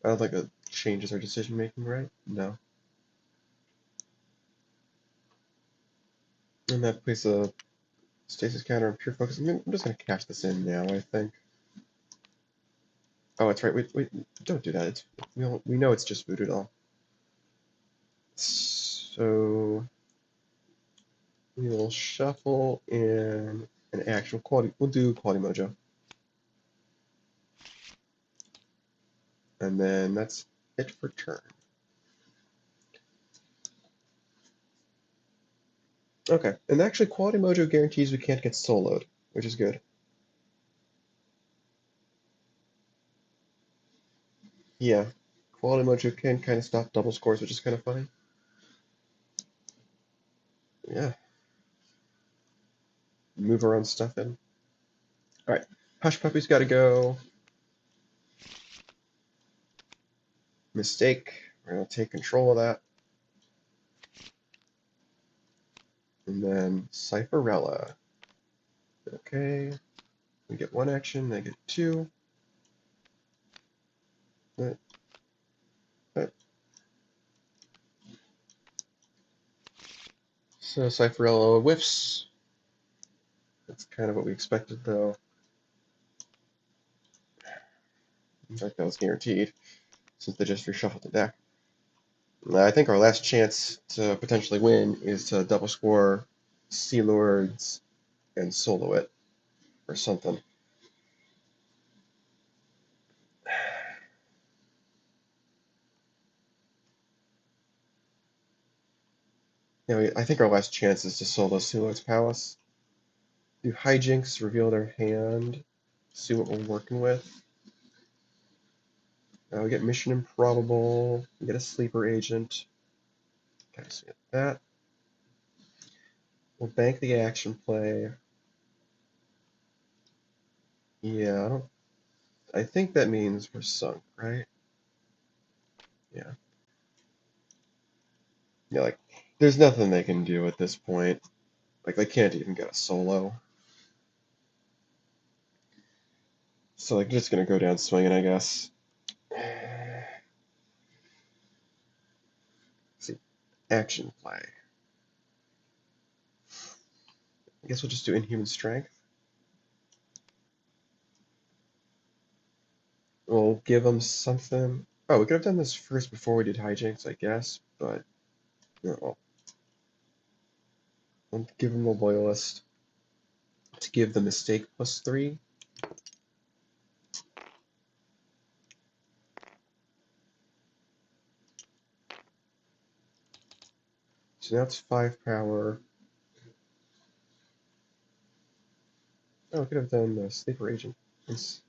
I don't think that changes our decision making, right? No. And that plays a stasis counter and pure focus. I'm just going to cash this in now, I think. Oh, that's right. Wait, don't do that. We know it's just voodoo doll. So we will shuffle in an actual quality. We'll do quality mojo. And then that's it for turn. Okay, and actually quality mojo guarantees we can't get soloed, which is good. Yeah, quality mojo can kind of stop double scores, which is kind of funny. Yeah. Move our own stuff in. Alright, Hush Puppy's got to go. Mistake. We're going to take control of that. And then Cypherella. Okay. We get 1 action, they get 2. Right. So Cypherella whiffs. That's kind of what we expected, though. In fact, that was guaranteed, since they just reshuffled the deck. I think our last chance to potentially win is to double score Sea Lords and solo it or something. I think our last chance is to solo Sea Lord's Palace. Do hijinks, reveal their hand, see what we're working with. We get Mission Improbable, we get a sleeper agent. Okay, so we get that. We'll bank the action play. Yeah, I think that means we're sunk, right? Yeah. Yeah, like, there's nothing they can do at this point. Like, they can't even get a solo. So, like, just gonna go down swinging, I guess. Let's see. Action play. I guess we'll just do Inhuman Strength. We'll give them something. Oh, we could have done this first before we did hijinks, I guess, but no. We'll give them a loyalist to give the mistake +3. So now it's 5 power. Oh, we could have done the sleeper agent. Let's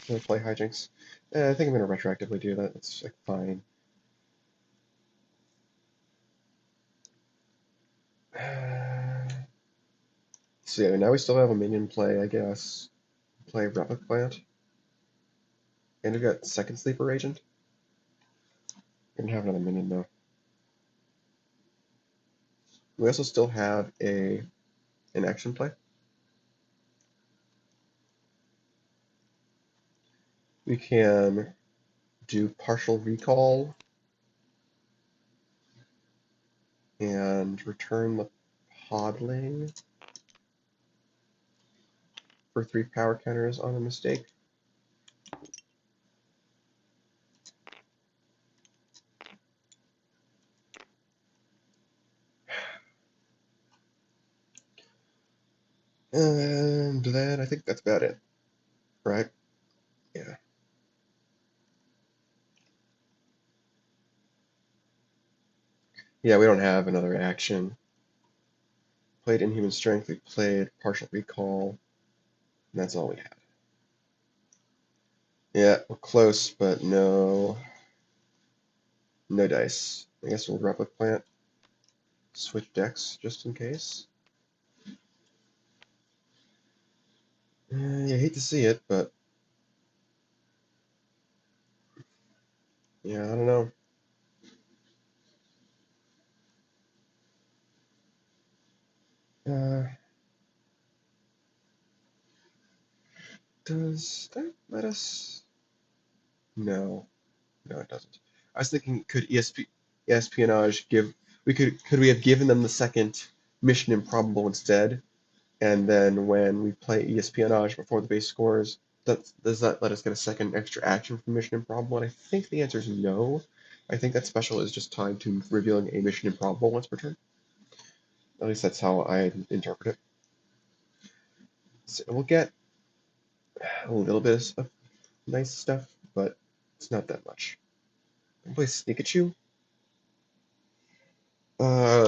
play hijinks. I think I'm gonna retroactively do that. That's like fine. So yeah, now we still have a minion play, I guess. Play Replic Plant. And we got second sleeper agent. We can have another minion though. We also still have an action play. We can do partial recall and return the podling for 3 power counters on a mistake. And then I think that's about it, right? Yeah. Yeah, we don't have another action. Played Inhuman Strength, we played Partial Recall, and that's all we had. Yeah, we're close, but no dice. I guess we'll Replic Plant, switch decks just in case. Yeah, I hate to see it, but yeah, I don't know. Uh, does that let us? No, it doesn't. I was thinking, could espionage give? Could we have given them the second Mission Improbable instead? And then when we play espionage before the base scores, does that let us get a second extra action from Mission Improbable? And I think the answer is no. I think that special is just tied to revealing a Mission Improbable once per turn. At least that's how I interpret it. So we'll get a little bit of nice stuff, but it's not that much. We'll play Sneakachu.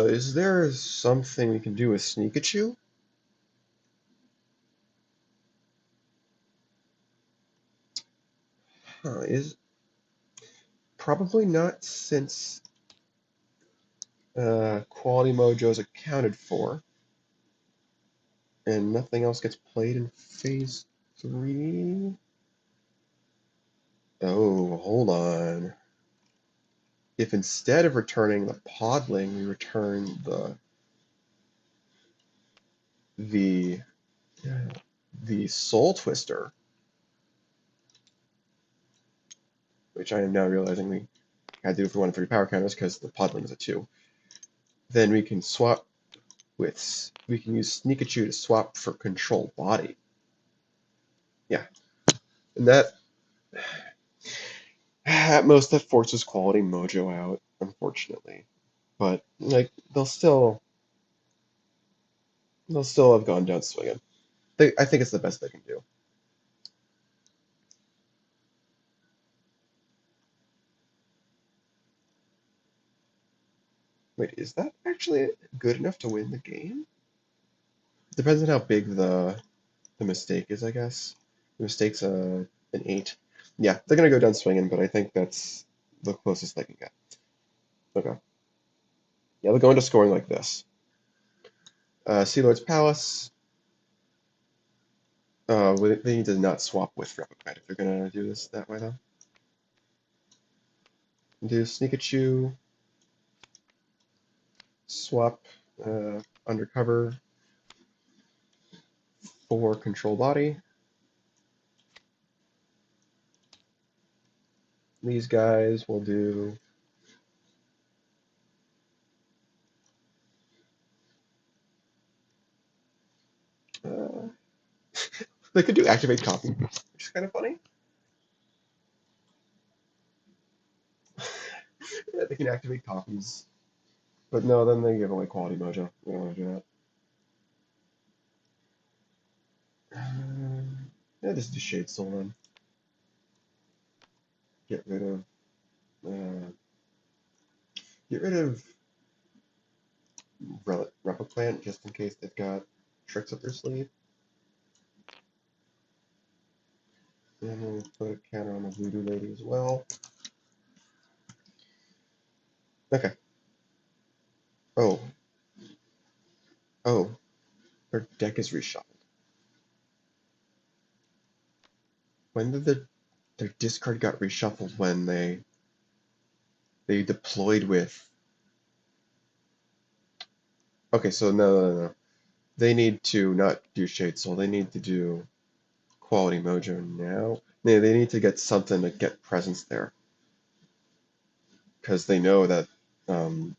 Is there something we can do with Sneakachu? Is probably not, since Quality Mojo is accounted for, and nothing else gets played in phase 3. Oh, hold on. If instead of returning the Podling, we return the the Soul Twister, which I am now realizing we had to do for 1 and 3 power counters because the Podling is a 2, then we can use Sneakachu to swap for Control Body. Yeah, and that at most that forces Quality Mojo out, unfortunately. But like they'll still They'll still have gone down swinging. I think it's the best they can do. Wait, is that actually good enough to win the game? Depends on how big the mistake is, I guess. The mistake's an 8. Yeah, they're gonna go down swinging, but I think that's the closest they can get. Okay. Yeah, they'll go into scoring like this. Sea Lord's Palace. They need to not swap with Replicant if they're gonna do this that way, though. Do Sneakachu, swap Undercover for Control Body. These guys will do uh, they could do Activate Copy, which is kind of funny. Yeah, they can activate copies. But no, then they give away Quality Mojo. We don't want to do that. Yeah, just do Shade Soul then. Get rid of uh, get rid of Replicant just in case they've got tricks up their sleeve. And we'll put a counter on the Voodoo Lady as well. Okay. Oh. Oh. Their deck is reshuffled. When did their discard got reshuffled when they deployed with. Okay, so no. They need to not do Shade Soul. They need to do Quality Mojo now. They need to get something to get presence there because they know that. Um,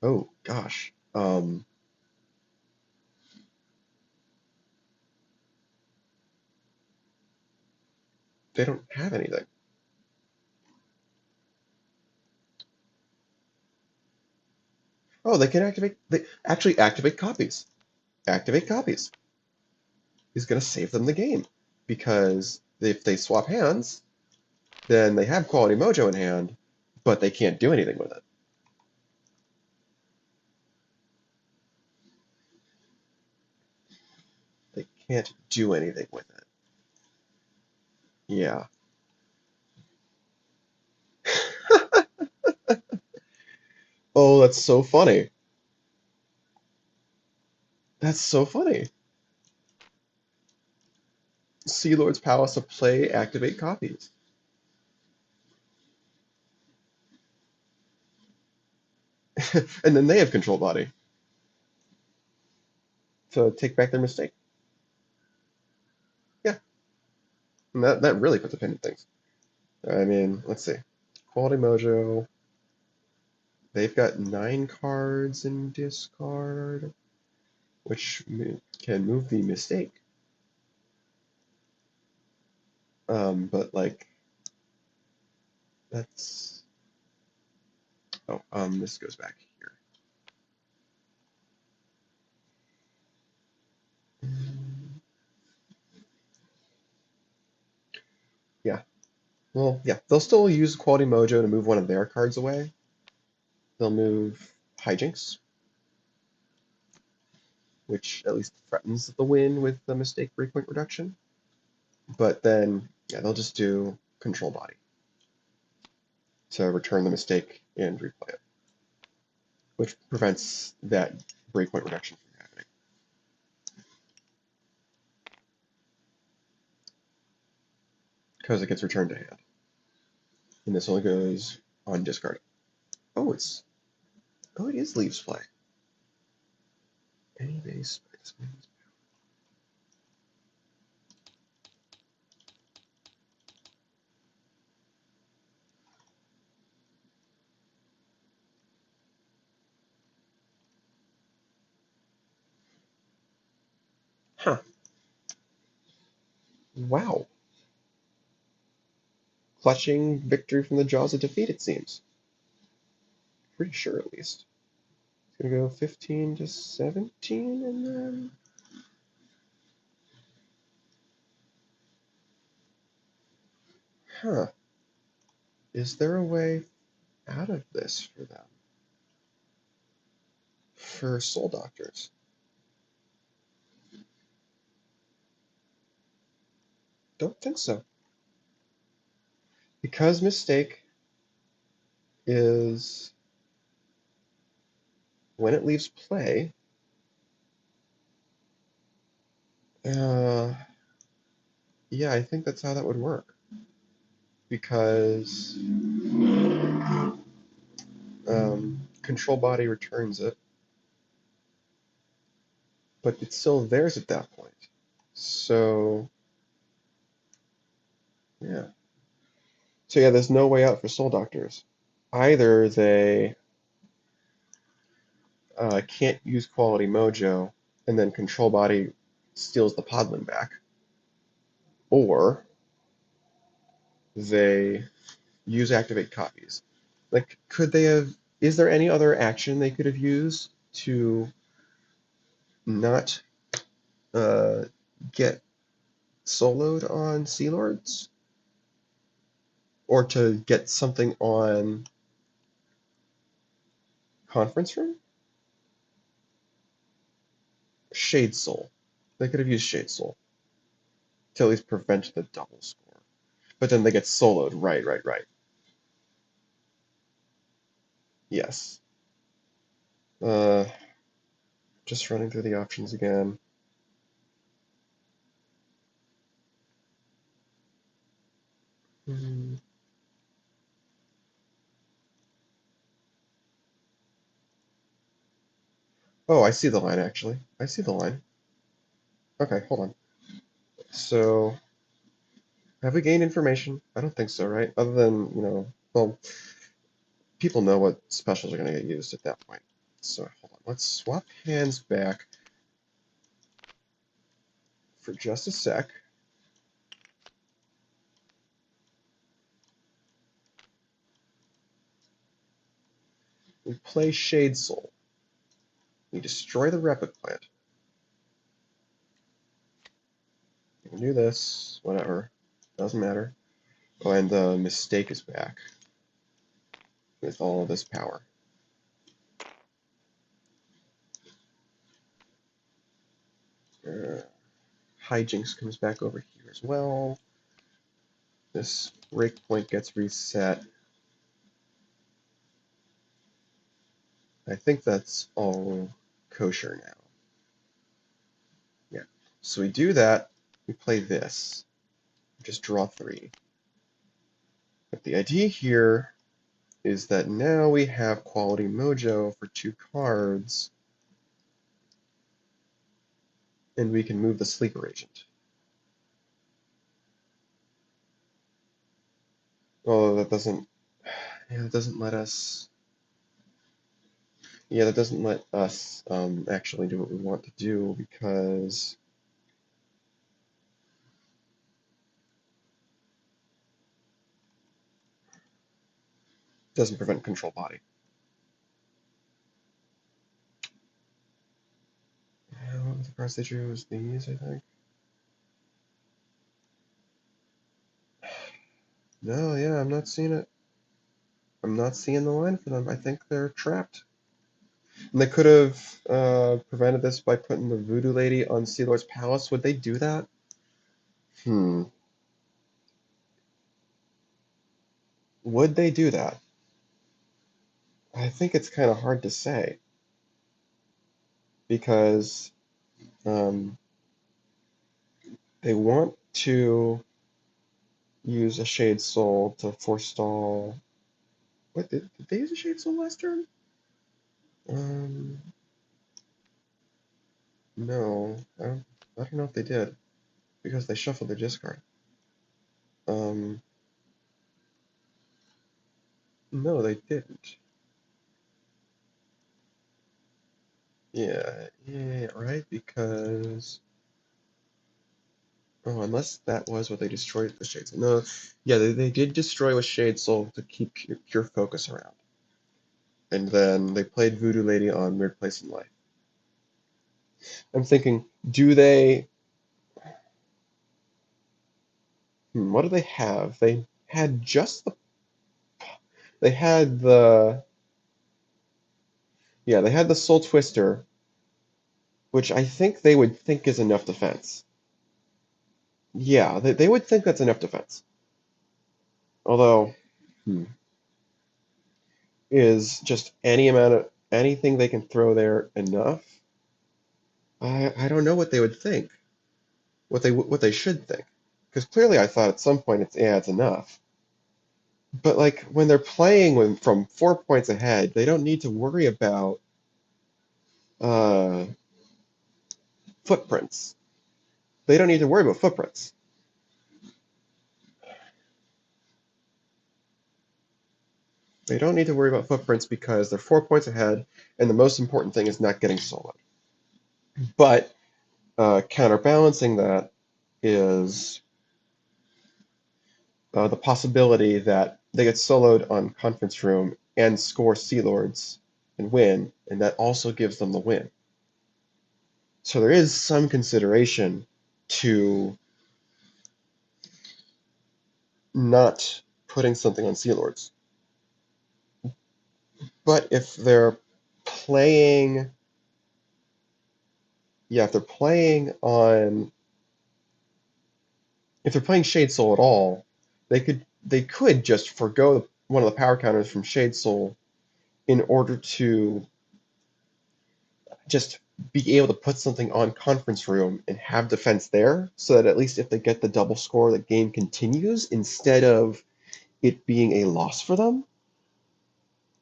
oh gosh. They don't have anything. Oh, they can activate. They actually activate copies. Activate copies is going to save them the game because if they swap hands, then they have Quality Mojo in hand, but they can't do anything with it. They can't do anything with it. Yeah. Oh, that's so funny. That's so funny. Sea Lord's Palace of Play activate copies. And then they have Control Body to take back their mistake. Yeah. And that really puts a pin in things. I mean, let's see. Quality Mojo. They've got 9 cards in discard, which can move the mistake. But like, that's. Oh, this goes back here. Yeah. Well, yeah. They'll still use Quality Mojo to move one of their cards away. They'll move Hijinks, which at least threatens the win with the mistake breakpoint reduction. But then, yeah, they'll just do Control Body to return the mistake and replay it, which prevents that breakpoint reduction from happening. Because it gets returned to hand. And this only goes on discard. Oh, it is Leaves Play. Any base. Huh. Wow. clutching victory from the jaws of defeat, it seems. Pretty sure, at least. It's going to go 15 to 17, and then... Huh. Is there a way out of this for them? For Soul Doctors? Don't think so. Because Mistake is... When it leaves play... yeah, I think that's how that would work. Because... Control Body returns it. But it's still theirs at that point. So... Yeah. So yeah, there's no way out for Soul Doctors. Either they can't use Quality Mojo, and then Control Body steals the Podlin back, or they use Activate Copies. Like, could they have... Is there any other action they could have used to not get soloed on Sea Lords? Or to get something on Conference Room? Shade Soul. They could have used Shade Soul to at least prevent the double score. But then they get soloed. Right. Yes. Uh, just running through the options again. Hmm. Oh, I see the line, actually. I see the line. Okay, hold on. So, have we gained information? I don't think so, right? Other than, well, people know what specials are going to get used at that point. So, hold on. Let's swap hands back for just a sec. We play Shade Soul. We destroy the Replic Plant. We can do this, whatever. Doesn't matter. Oh, and the Mistake is back with all of this power. Hijinks comes back over here as well. This break point gets reset. I think that's all kosher now. Yeah. So we do that. We play this. Just draw 3. But the idea here is that now we have Quality Mojo for 2 cards, and we can move the Sleeper Agent. Although that doesn't... Yeah, that doesn't let us... Yeah, that doesn't let us actually do what we want to do, because it doesn't prevent Control Body. What was the cards they drew? Was these, I think? No, yeah, I'm not seeing it. I'm not seeing the line for them. I think they're trapped. And they could have prevented this by putting the Voodoo Lady on Sea Lord's Palace. Would they do that? Would they do that? I think it's kind of hard to say. Because they want to use a Shade Soul to forestall... What, did they use a Shade Soul last turn? No. I don't know if they did. Because they shuffled their discard. No, they didn't. Yeah, right, because Oh, unless that was what they destroyed with Shade Soul. No, yeah, they did destroy with Shade Soul to keep pure focus around. And then they played Voodoo Lady on Weird Place in Life. I'm thinking, do they... what do they have? They had just the... They had the... Yeah, they had the Soul Twister, which I think they would think is enough defense. Yeah, they would think that's enough defense. Although, hmm, is just any amount of anything they can throw there enough? I don't know what they would think, what they should think, because clearly I thought at some point it's enough. But like when they're playing from 4 points ahead, they don't need to worry about uh, footprints. They don't need to worry about footprints. They don't need to worry about footprints because they're 4 points ahead, and the most important thing is not getting soloed. But counterbalancing that is the possibility that they get soloed on Conference Room and score Sea Lords and win, and that also gives them the win. So there is some consideration to not putting something on Sea Lords. But if they're playing, yeah, if they're playing Shade Soul at all, they could just forgo one of the power counters from Shade Soul in order to just be able to put something on Conference Room and have defense there, so that at least if they get the double score, the game continues instead of it being a loss for them.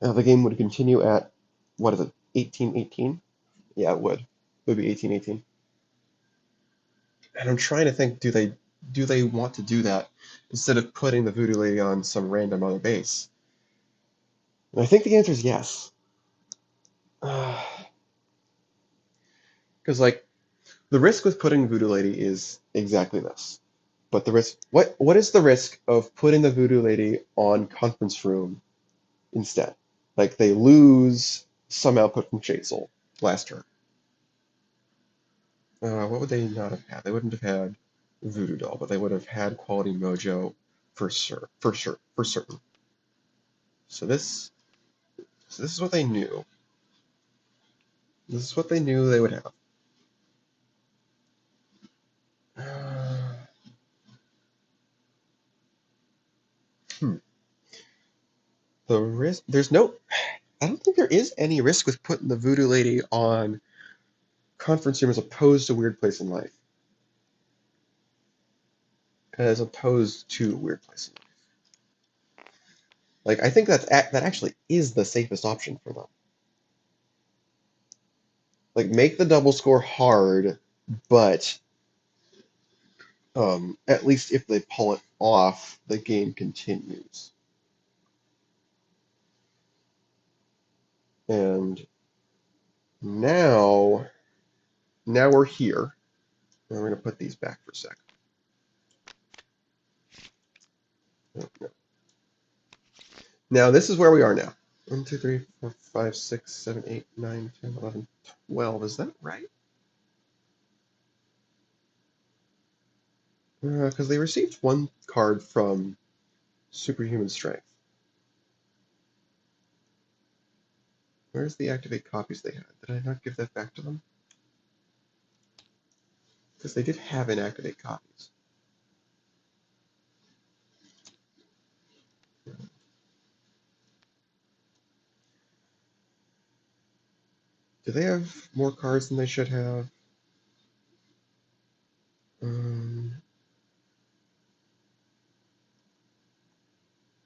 The game would continue at, what is it, 18-18? Yeah, it would. It would be 18-18. And I'm trying to think, do they want to do that instead of putting the Voodoo Lady on some random other base? And I think the answer is yes. Because like the risk with putting Voodoo Lady is exactly this. But the risk, what is the risk of putting the Voodoo Lady on Conference Room instead? Like they lose some output from Shade Soul last turn. What would they not have had? They wouldn't have had Voodoo Doll, but they would have had Quality Mojo for sure, for certain. So this is what they knew. This is what they knew they would have. Uh, hmm. The risk, I don't think there is any risk with putting the Voodoo Lady on Conference Room as opposed to Weird Place in Life. As opposed to Weird Place in Life. Like, I think that actually is the safest option for them. Like, make the double score hard, but at least if they pull it off, the game continues. And now we're here. And we're going to put these back for a sec. Oh, no. Now, this is where we are now. 1, 2, 3, 4, 5, 6, 7, 8, 9, 10, 11, 12. Is that right? Because they received one card from Superhuman Strength. Where's the activate copies they had? Did I not give that back to them? Because they did have inactivate copies. Do they have more cards than they should have?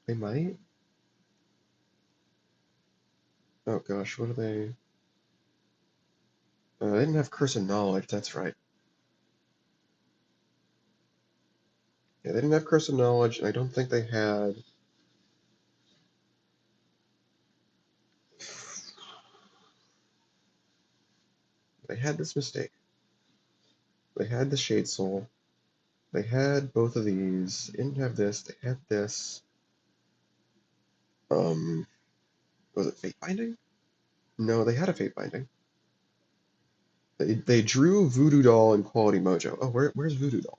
They might. Oh gosh, what are they? They didn't have Curse of Knowledge, that's right. Yeah, they didn't have Curse of Knowledge, and I don't think they had... They had this mistake. They had the Shade Soul. They had both of these. They didn't have this. They had this. Was it Fate Binding? No, they had a Fate Binding. They drew Voodoo Doll and Quality Mojo. Oh, where's Voodoo Doll?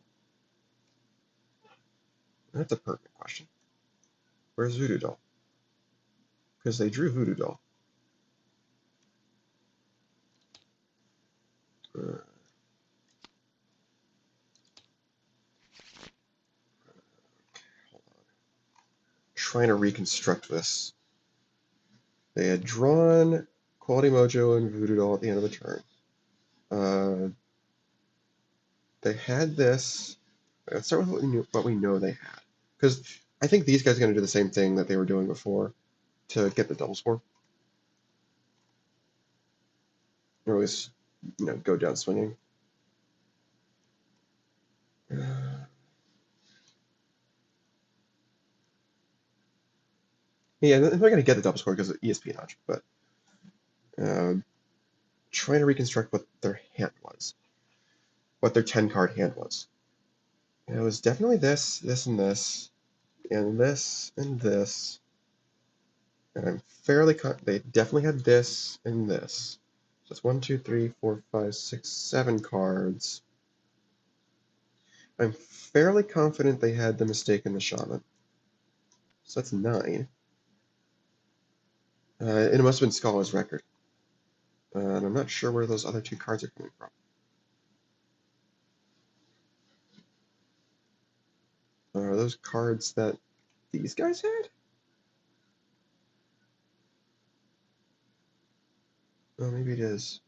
That's a pertinent question. Where's Voodoo Doll? Because they drew Voodoo Doll. Uh, hold on. Trying to reconstruct this. They had drawn Quality Mojo and Voodoo Doll at the end of the turn. They had this. Let's start with what we know they had. Because I think these guys are going to do the same thing that they were doing before to get the double score. Or at least, go down swinging. Yeah, they're going to get the double score because of espionage, but trying to reconstruct what their hand was, what their 10-card hand was. And it was definitely this, this, and this, and this, and this. And I'm fairly they definitely had this and this. So it's 1, 2, 3, 4, 5, 6, 7 cards. I'm fairly confident they had the Mistake in the Shaman. So that's 9. It must have been Scholar's Record. And I'm not sure where those other 2 cards are coming from. Are those cards that these guys had? Oh, maybe it is.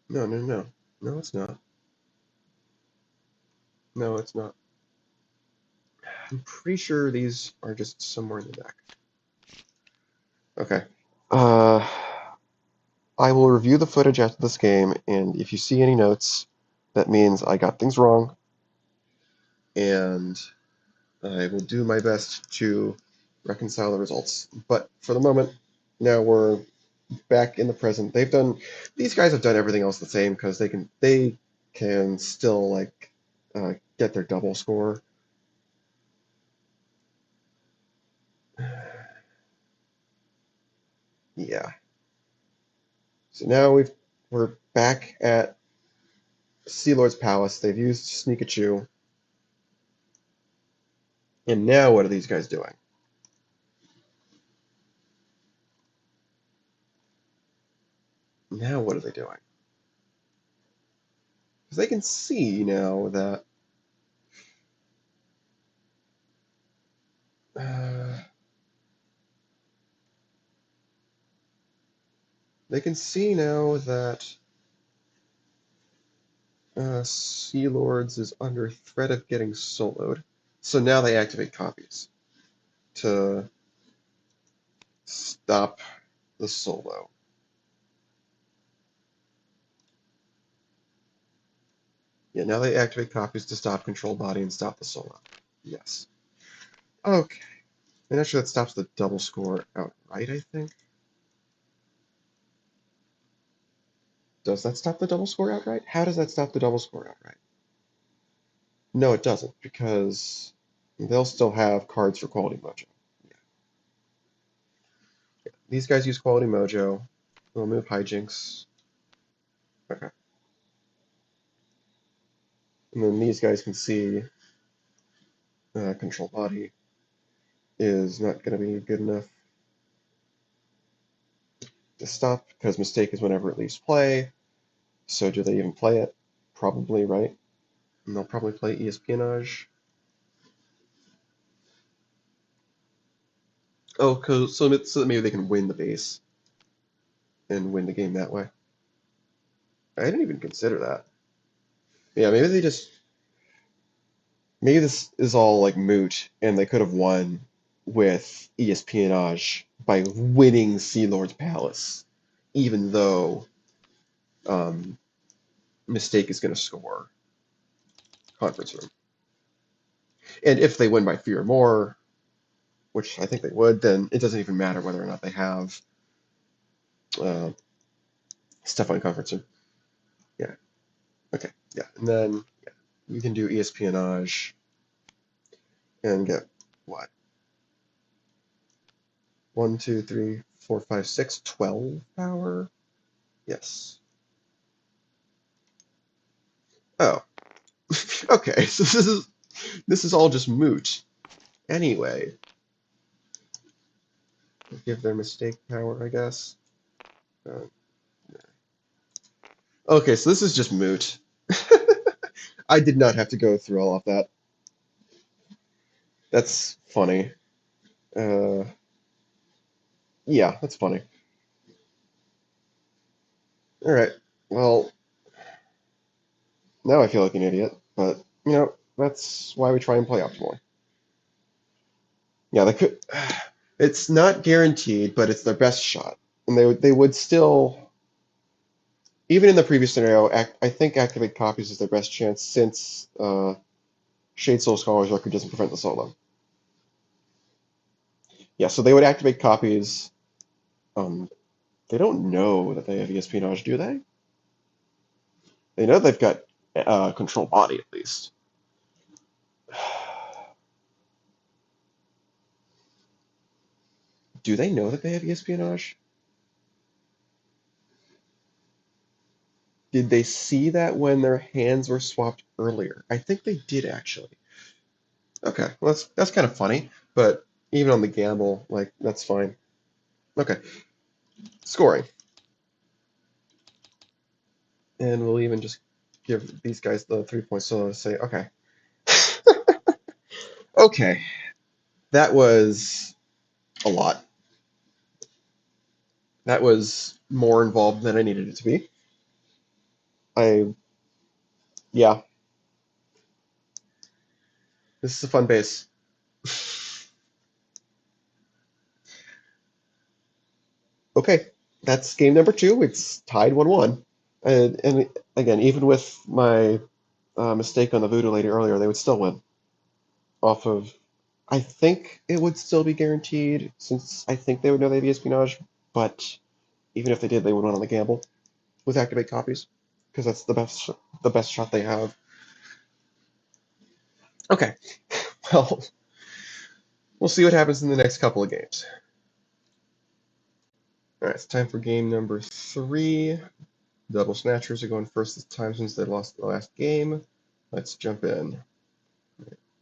No, no, no. No, it's not. No, it's not. I'm pretty sure these are just somewhere in the deck. Okay. I will review the footage after this game, and if you see any notes, that means I got things wrong, and I will do my best to reconcile the results. But for the moment, now we're back in the present. These guys have done everything else the same because they can still get their double score. Yeah. So now we're back at Sea Lord's Palace. They've used Sneakachu. And now what are these guys doing? Now what are they doing? Because they can see now that they can see now that Sea Lords is under threat of getting soloed. So now they activate copies to stop the solo. Yeah, now they activate copies to stop Control Body and stop the solo. Yes. Okay. And actually that stops the double score outright, I think. Does that stop the double score outright? How does that stop the double score outright? No, it doesn't, because they'll still have cards for Quality Mojo. Yeah. These guys use Quality Mojo. We'll move Hijinks. Okay. And then these guys can see Control Body is not going to be good enough to stop, because Mistake is whenever it leaves play. So do they even play it? Probably, right? And they'll probably play Espionage. Oh, so that maybe they can win the base and win the game that way. I didn't even consider that. Yeah, maybe this is all like moot, and they could have won with Espionage by winning Sea Lord's Palace, even though um, Mistake is going to score Conference Room. And if they win by 3 or more, which I think they would, then it doesn't even matter whether or not they have stuff on Conference Room. Yeah. Yeah, and then we can do espionage and get what? 1, 2, 3, 4, 5, 6, 12 power? Yes. Oh. Okay, so this is all just moot. Anyway, give their mistake power, I guess. Uh, okay, so this is just moot. I did not have to go through all of that. That's funny. Uh, yeah, that's funny. All right. Well, now I feel like an idiot, but that's why we try and play optimally. Yeah, they could. It's not guaranteed, but it's their best shot, and they would still, even in the previous scenario, I think activate copies is their best chance since Shade Soul Scholar's record doesn't prevent the solo. Yeah, so they would activate copies. Um, they don't know that they have espionage, do they? They know they've got control body at least. Do they know that they have espionage? Did they see that when their hands were swapped earlier? I think they did actually. Okay, well that's kind of funny, but even on the gamble, like that's fine. Okay, scoring, and we'll even just give these guys the 3 points so to say, okay, okay, that was a lot. That was more involved than I needed it to be. I Yeah, this is a fun base. Okay, that's game number two. It's tied 1-1. And again, even with my mistake on the Voodoo Lady earlier, they would still win off of. I think it would still be guaranteed since I think they would know they have espionage, but even if they did, they would win on the gamble with activate copies because that's the best shot they have. Okay, well, we'll see what happens in the next couple of games. All right, it's time for game number three. Double Snatchers are going first this time since they lost the last game. Let's jump in.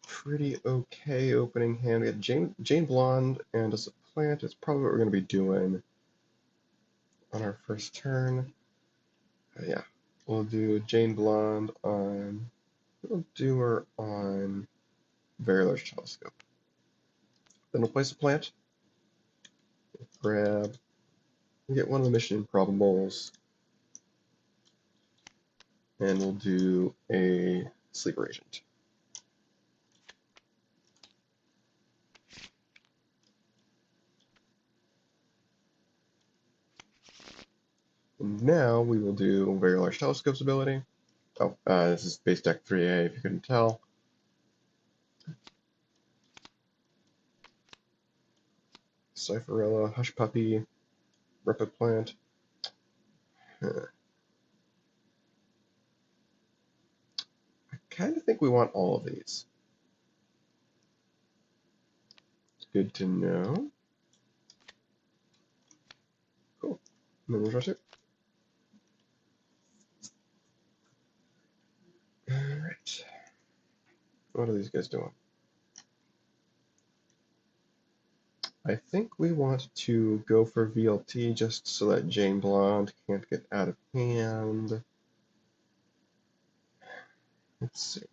Pretty okay opening hand. We had Jane Blonde and as a plant. It's probably what we're going to be doing on our first turn. Yeah, we'll do Jane Blonde on. We'll do her on Very Large Telescope. Then we'll place a plant. Grab. We'll get one of the Mission Improbables. And we'll do a Sleeper Agent. And now we will do Very Large Telescope's ability. Oh, this is base deck 3A if you couldn't tell. Cypherella, Hush Puppy, Rapid Plant. I kind of think we want all of these. It's good to know. Cool. And then we'll draw two. Alright. What are these guys doing? I think we want to go for VLT just so that Jane Blonde can't get out of hand. Let's see.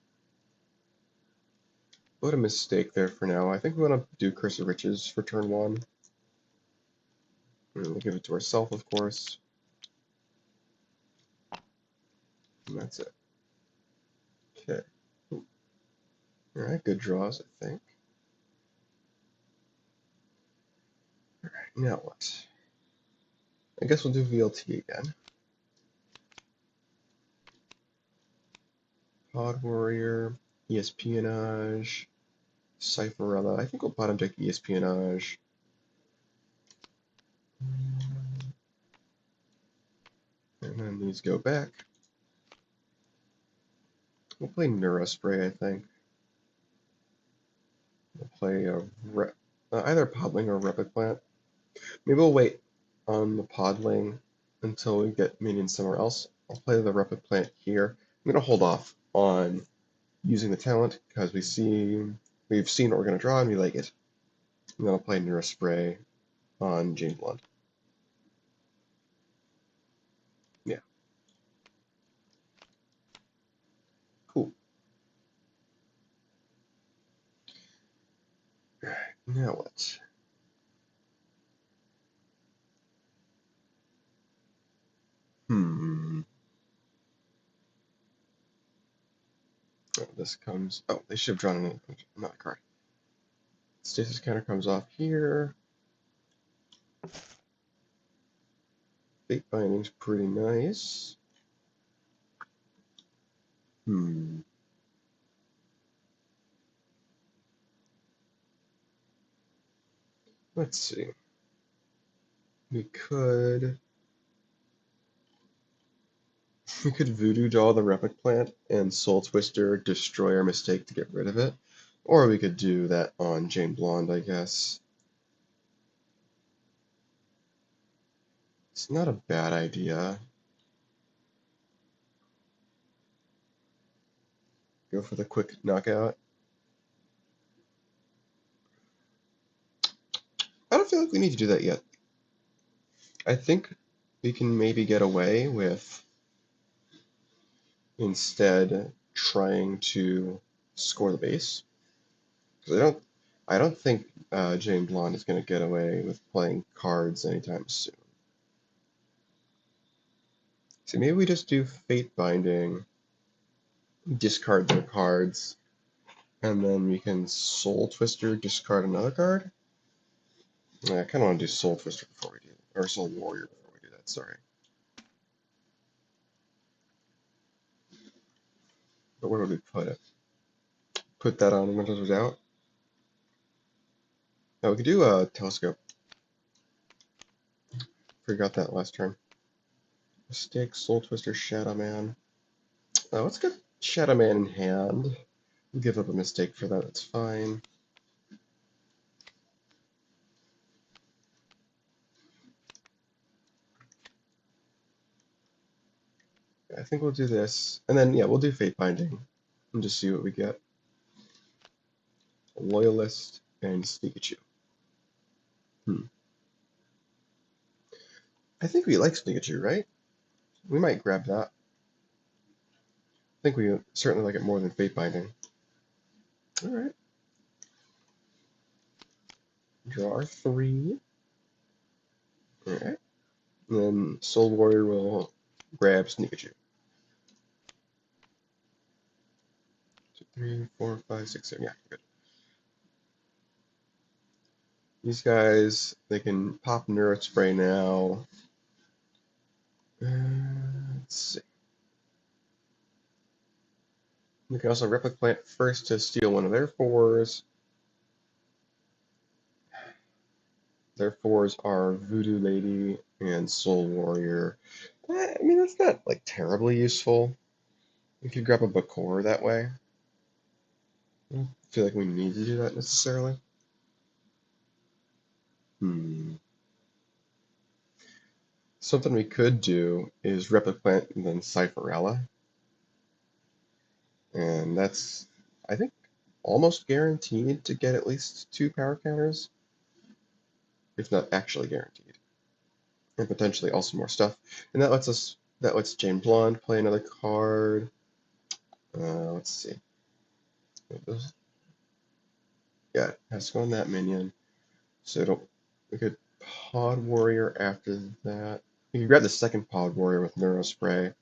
What a mistake there for now. I think we want to do Curse of Riches for turn one. And we'll give it to ourselves, of course. And that's it. Okay. Alright, good draws, I think. Alright, now what? I guess we'll do VLT again. Pod Warrior, Espionage, Cypherella. I think we'll bottom deck Espionage. And then these go back. We'll play Neurospray, I think. We'll play either Podling or Replic Plant. Maybe we'll wait on the Podling until we get minions somewhere else. I'll play the Replic Plant here. I'm going to hold off on using the talent because we've seen what we're going to draw and we like it. And then I'll play Neurospray on Jane Blonde. Yeah. Cool. Alright, now what? Oh, this comes. Oh, they should have drawn another card. Stasis counter comes off here. Fate Binding's pretty nice. Let's see. We could Voodoo Doll the Replic Plant and Soul Twister destroy our mistake to get rid of it. Or we could do that on Jane Blonde, I guess. It's not a bad idea. Go for the quick knockout. I don't feel like we need to do that yet. I think we can maybe get away with instead trying to score the base. Because I don't think Jane Blonde is going to get away with playing cards anytime soon. So maybe we just do Fate Binding, discard their cards, and then we can Soul Twister, discard another card? I kind of want to do Soul Twister before we do that, or Soul Warrior before we do that, sorry. But where would we put it? Put that on Windows Was Out? No, we could do a Telescope. Forgot that last turn. Mistake, Soul Twister, Shadow Man. Let's get Shadow Man in hand. We'll give up a mistake for that, that's fine. I think we'll do this, and then, yeah, we'll do Fate Binding, and just see what we get. Loyalist and Pikachu. I think we like Pikachu, right? We might grab that. I think we certainly like it more than Fate Binding. Alright. Draw our 3. Alright. And then Soul Warrior will grab Pikachu. 2, 3, 4, 5, 6, 7. Yeah, good. These guys, they can pop Neurospray now. Let's see. We can also Replic Plant first to steal one of their 4s. Their 4s are Voodoo Lady and Soul Warrior. I mean, that's not like terribly useful. We could grab a Bakor that way. I don't feel like we need to do that necessarily. Something we could do is Replic Plant and then Cypherella. And that's, I think, almost guaranteed to get at least 2 power counters, if not actually guaranteed. And potentially also more stuff. And that lets Jane Blonde play another card. Let's see. Yeah, it has to go on that minion. So we could Pod Warrior after that. We can grab the second Pod Warrior with Neurospray.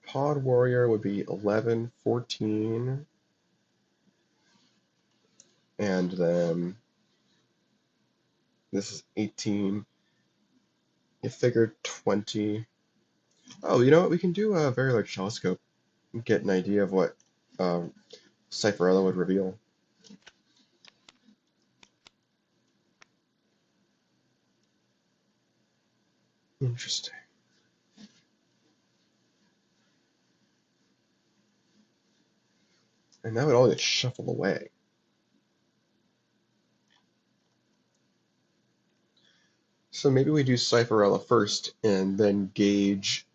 Pod Warrior would be 11, 14, and then this is 18. You figure 20. Oh, you know what? We can do a very large telescope and get an idea of what Cypherella would reveal. Interesting. And that would all get shuffled away. So maybe we do Cypherella first and then gauge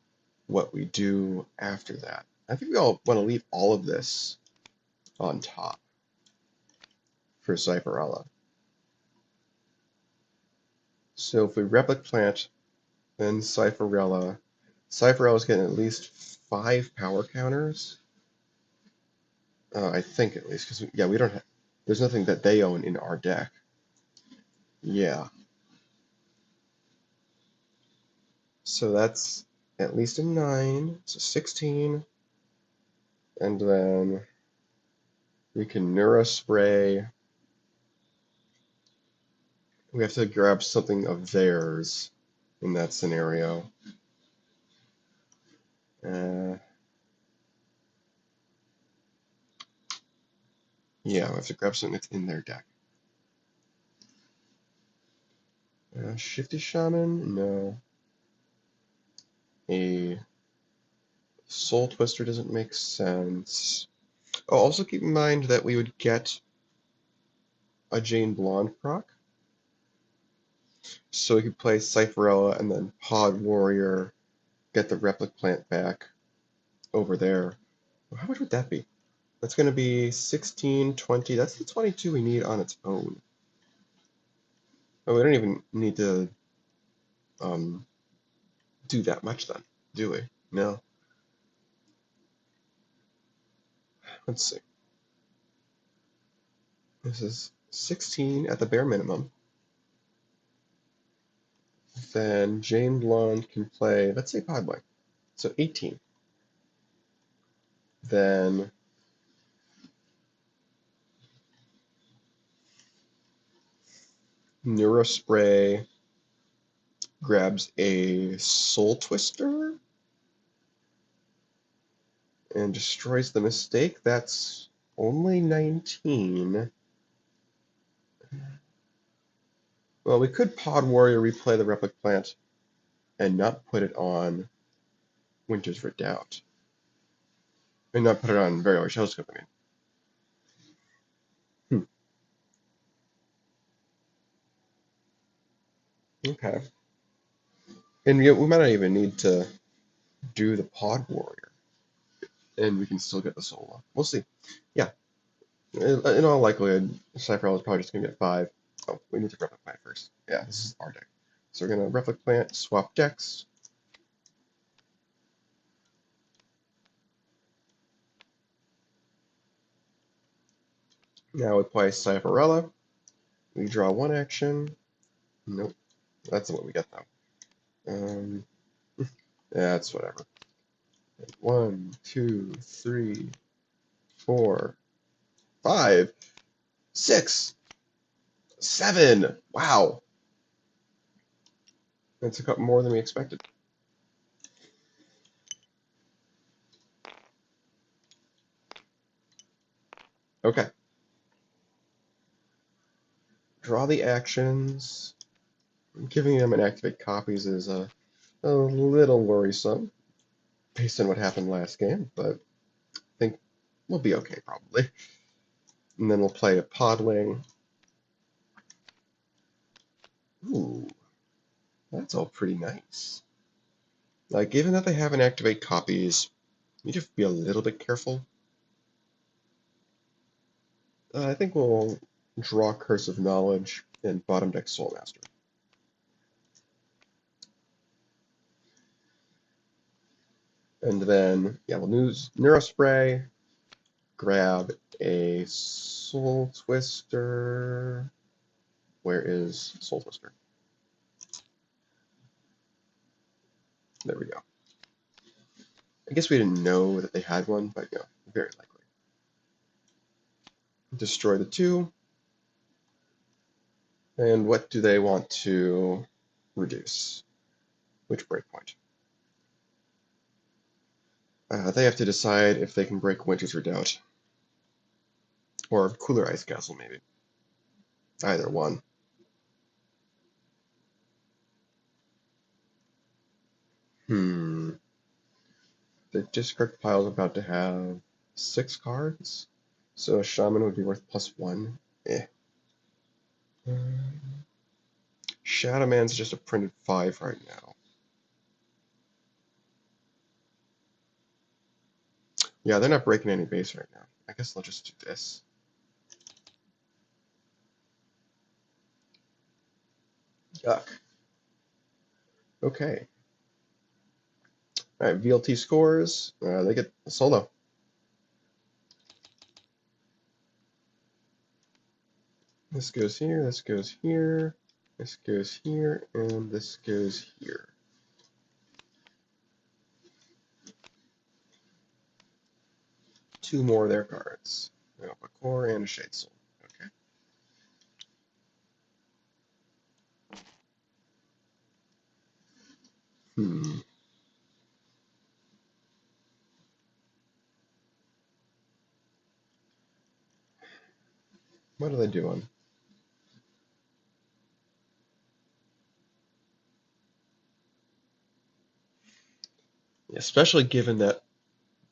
what we do after that. I think we all want to leave all of this on top for Cypherella. So if we Replic Plant, then Cypherella. Cypherella's getting at least 5 power counters. I think at least, because yeah, we don't have. There's nothing that they own in our deck. Yeah. So that's at least a 9, so 16. And then we can Neurospray. We have to grab something of theirs in that scenario. Yeah, we have to grab something that's in their deck. Shifty Shaman? No. A Soul Twister doesn't make sense. Oh, also keep in mind that we would get a Jane Blonde proc. So we could play Cypherella and then Pod Warrior, get the Replic Plant back over there. How much would that be? That's going to be 16, 20. That's the 22 we need on its own. Oh, we don't even need to do that much then, do we? No. Let's see. This is 16 at the bare minimum. Then Jane Blonde can play, let's say Podboy. So 18. Then Neurospray grabs a Soul Twister and destroys the mistake. That's only 19. Well, we could Pod Warrior replay the Replic Plant and not put it on Winter's Redoubt. And not put it on Very Large Telescope, I mean. Okay. And we might not even need to do the Pod Warrior. And we can still get the solo. We'll see. Yeah. In all likelihood, Cypherella is probably just going to get 5. Oh, we need to Replic Plant first. Yeah, this is our deck. So we're going to Replic Plant, swap decks. Now we play Cypherella. We draw 1 action. Nope. That's what we get, though. Yeah, that's whatever. 1, 2, 3, 4, 5, 6, 7. Wow. That's a couple more than we expected. Okay. Draw the actions. Giving them an activate copies is a little worrisome based on what happened last game, but I think we'll be okay probably. And then we'll play a Podwing. Ooh, that's all pretty nice. Given that they have an activate copies, you need to be a little bit careful. I think we'll draw Curse of Knowledge and bottom deck Soul Master. And then, yeah, we'll use Neurospray, grab a Soul Twister. Where is Soul Twister? There we go. I guess we didn't know that they had one, but yeah, very likely. Destroy the 2. And what do they want to reduce? Which breakpoint? They have to decide if they can break Winter's Redoubt. Or Cooler Ice Castle, maybe. Either one. The discard pile is about to have 6 cards. So a shaman would be worth +1. Eh. Shadow Man's just a printed 5 right now. Yeah, they're not breaking any base right now. I guess they'll just do this. Yuck. Okay. Alright, VLT scores. They get a solo. This goes here, this goes here, this goes here, and this goes here. Two more of their cards. A core and a Shade Soul. Okay. What are they doing? Especially given that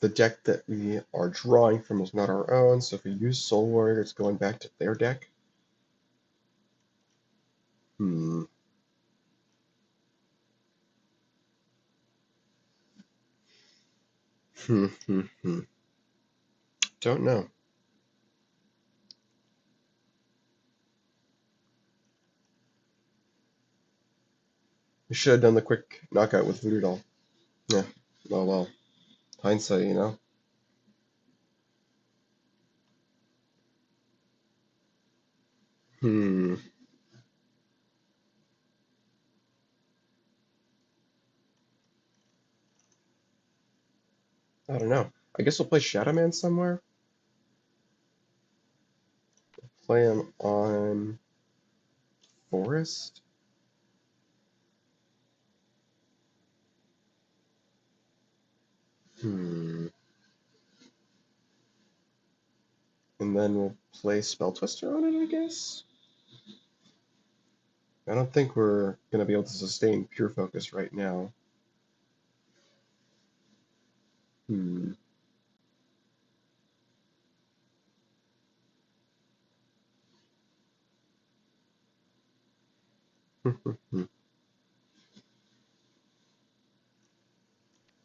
the deck that we are drawing from is not our own, so if we use Soul Warrior, it's going back to their deck. Hmm. Don't know. We should have done the quick knockout with Voodoo Doll. Yeah. Oh well. Hindsight, you know? Hmm. I don't know. I guess we'll play Shadow Man somewhere. Play him on Forest. Hmm. And then we'll play Spell Twister on it, I guess? I don't think we're going to be able to sustain Pure Focus right now. Hmm.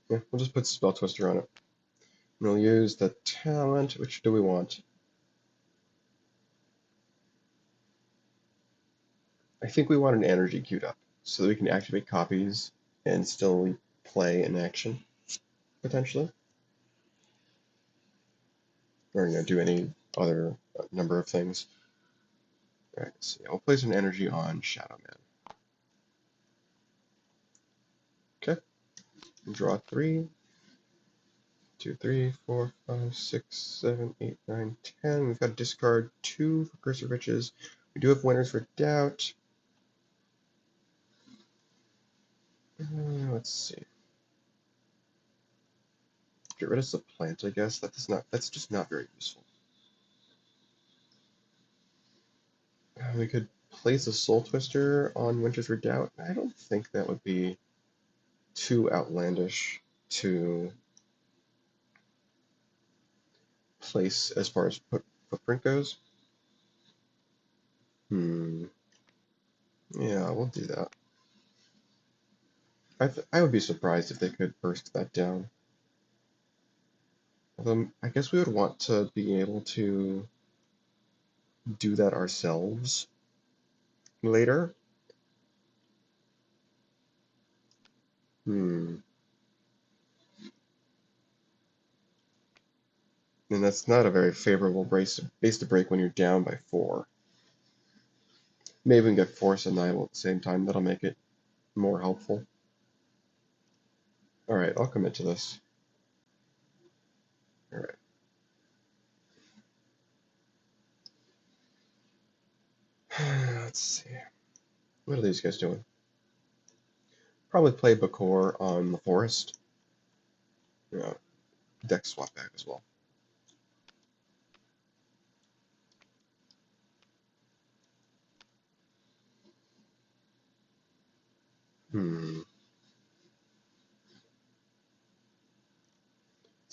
Yeah, we'll just put Spell Twister on it. And we'll use the talent. Which do we want? I think we want an energy queued up so that we can activate copies and still play in action, potentially. Or, do any other number of things. All right, so yeah, we'll place an energy on Shadow Man. Okay, draw 3, 2, 3, 4, 5, 6, 7, 8, 9, 10. We've got to discard 2 for Curse of Riches. We do have Winners for Doubt. Let's see. Get rid of the plant, I guess. That's just not very useful. We could place a Soul Twister on Winter's Redoubt. I don't think that would be too outlandish to place as far as footprint goes. Yeah, we'll do that. I would be surprised if they could burst that down. Although I guess we would want to be able to do that ourselves later. And that's not a very favorable base to break when you're down by 4. Maybe we can get Force Annihilate at the same time. That'll make it more helpful. Alright, I'll commit to this. Alright. Let's see. What are these guys doing? Probably play Bakor on the Forest. Yeah, deck swap back as well.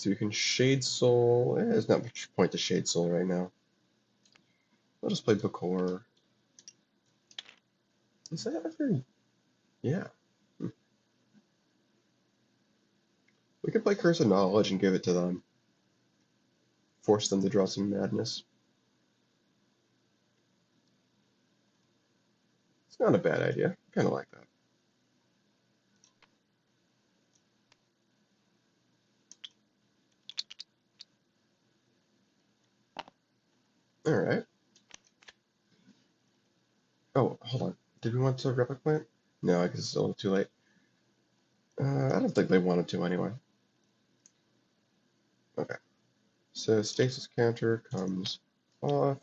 So we can Shade Soul. There's not much point to Shade Soul right now. I'll just play Bakor. Is that a very... Yeah. We could play Curse of Knowledge and give it to them. Force them to draw some madness. It's not a bad idea. Kind of like that. Alright. Oh, hold on. Did we want to Replicant? No, I guess it's a little too late. I don't think they wanted to anyway. Okay. So Stasis Counter comes off.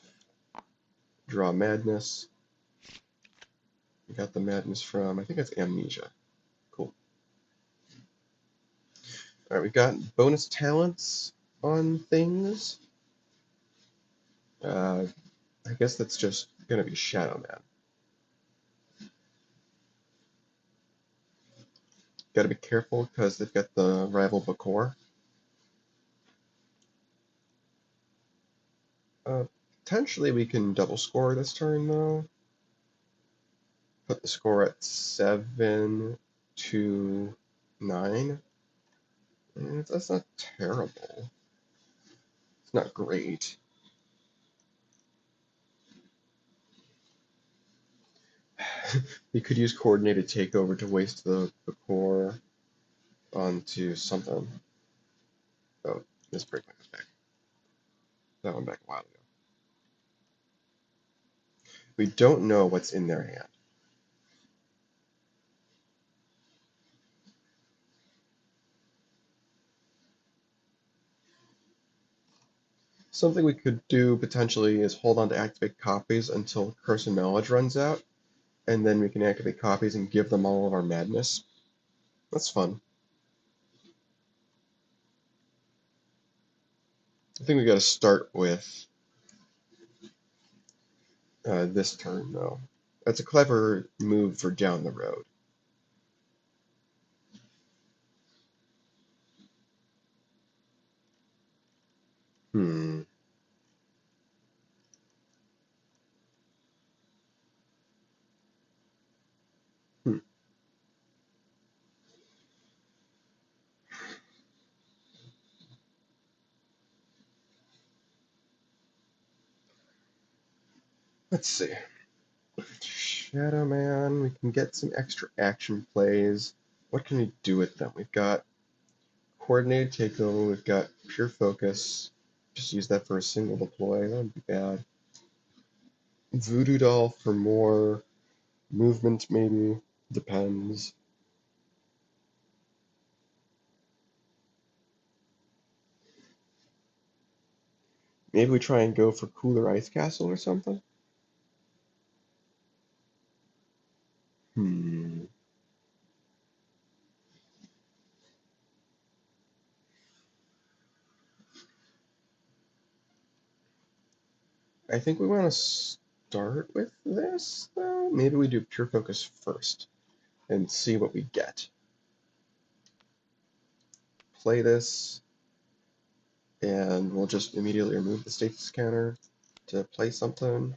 Draw Madness. We got the Madness from, I think it's Amnesia. Cool. Alright, we got bonus talents on things. I guess that's just going to be Shadow Man. Got to be careful because they've got the rival Bakor. Potentially we can double score this turn though. Put the score at 7 to 9. That's not terrible. It's not great. We could use Coordinated Takeover to waste the core onto something. Oh, this break was back. That one back a while ago. We don't know what's in their hand. Something we could do potentially is hold on to activate copies until Curse of Knowledge runs out, and then we can activate copies and give them all of our madness. That's fun. I think we got to start with this turn, though. That's a clever move for down the road. Hmm. Hmm. Let's see. Shadow Man, we can get some extra action plays. What can we do with them? We've got Coordinated Takeover, we've got Pure Focus. Just use that for a single deploy, that would be bad. Voodoo Doll for more movement, maybe. Depends. Maybe we try and go for Cooler Ice Castle or something? Hmm. I think we want to start with this, though. Maybe we do Pure Focus first and see what we get. Play this, and we'll just immediately remove the status counter to play something.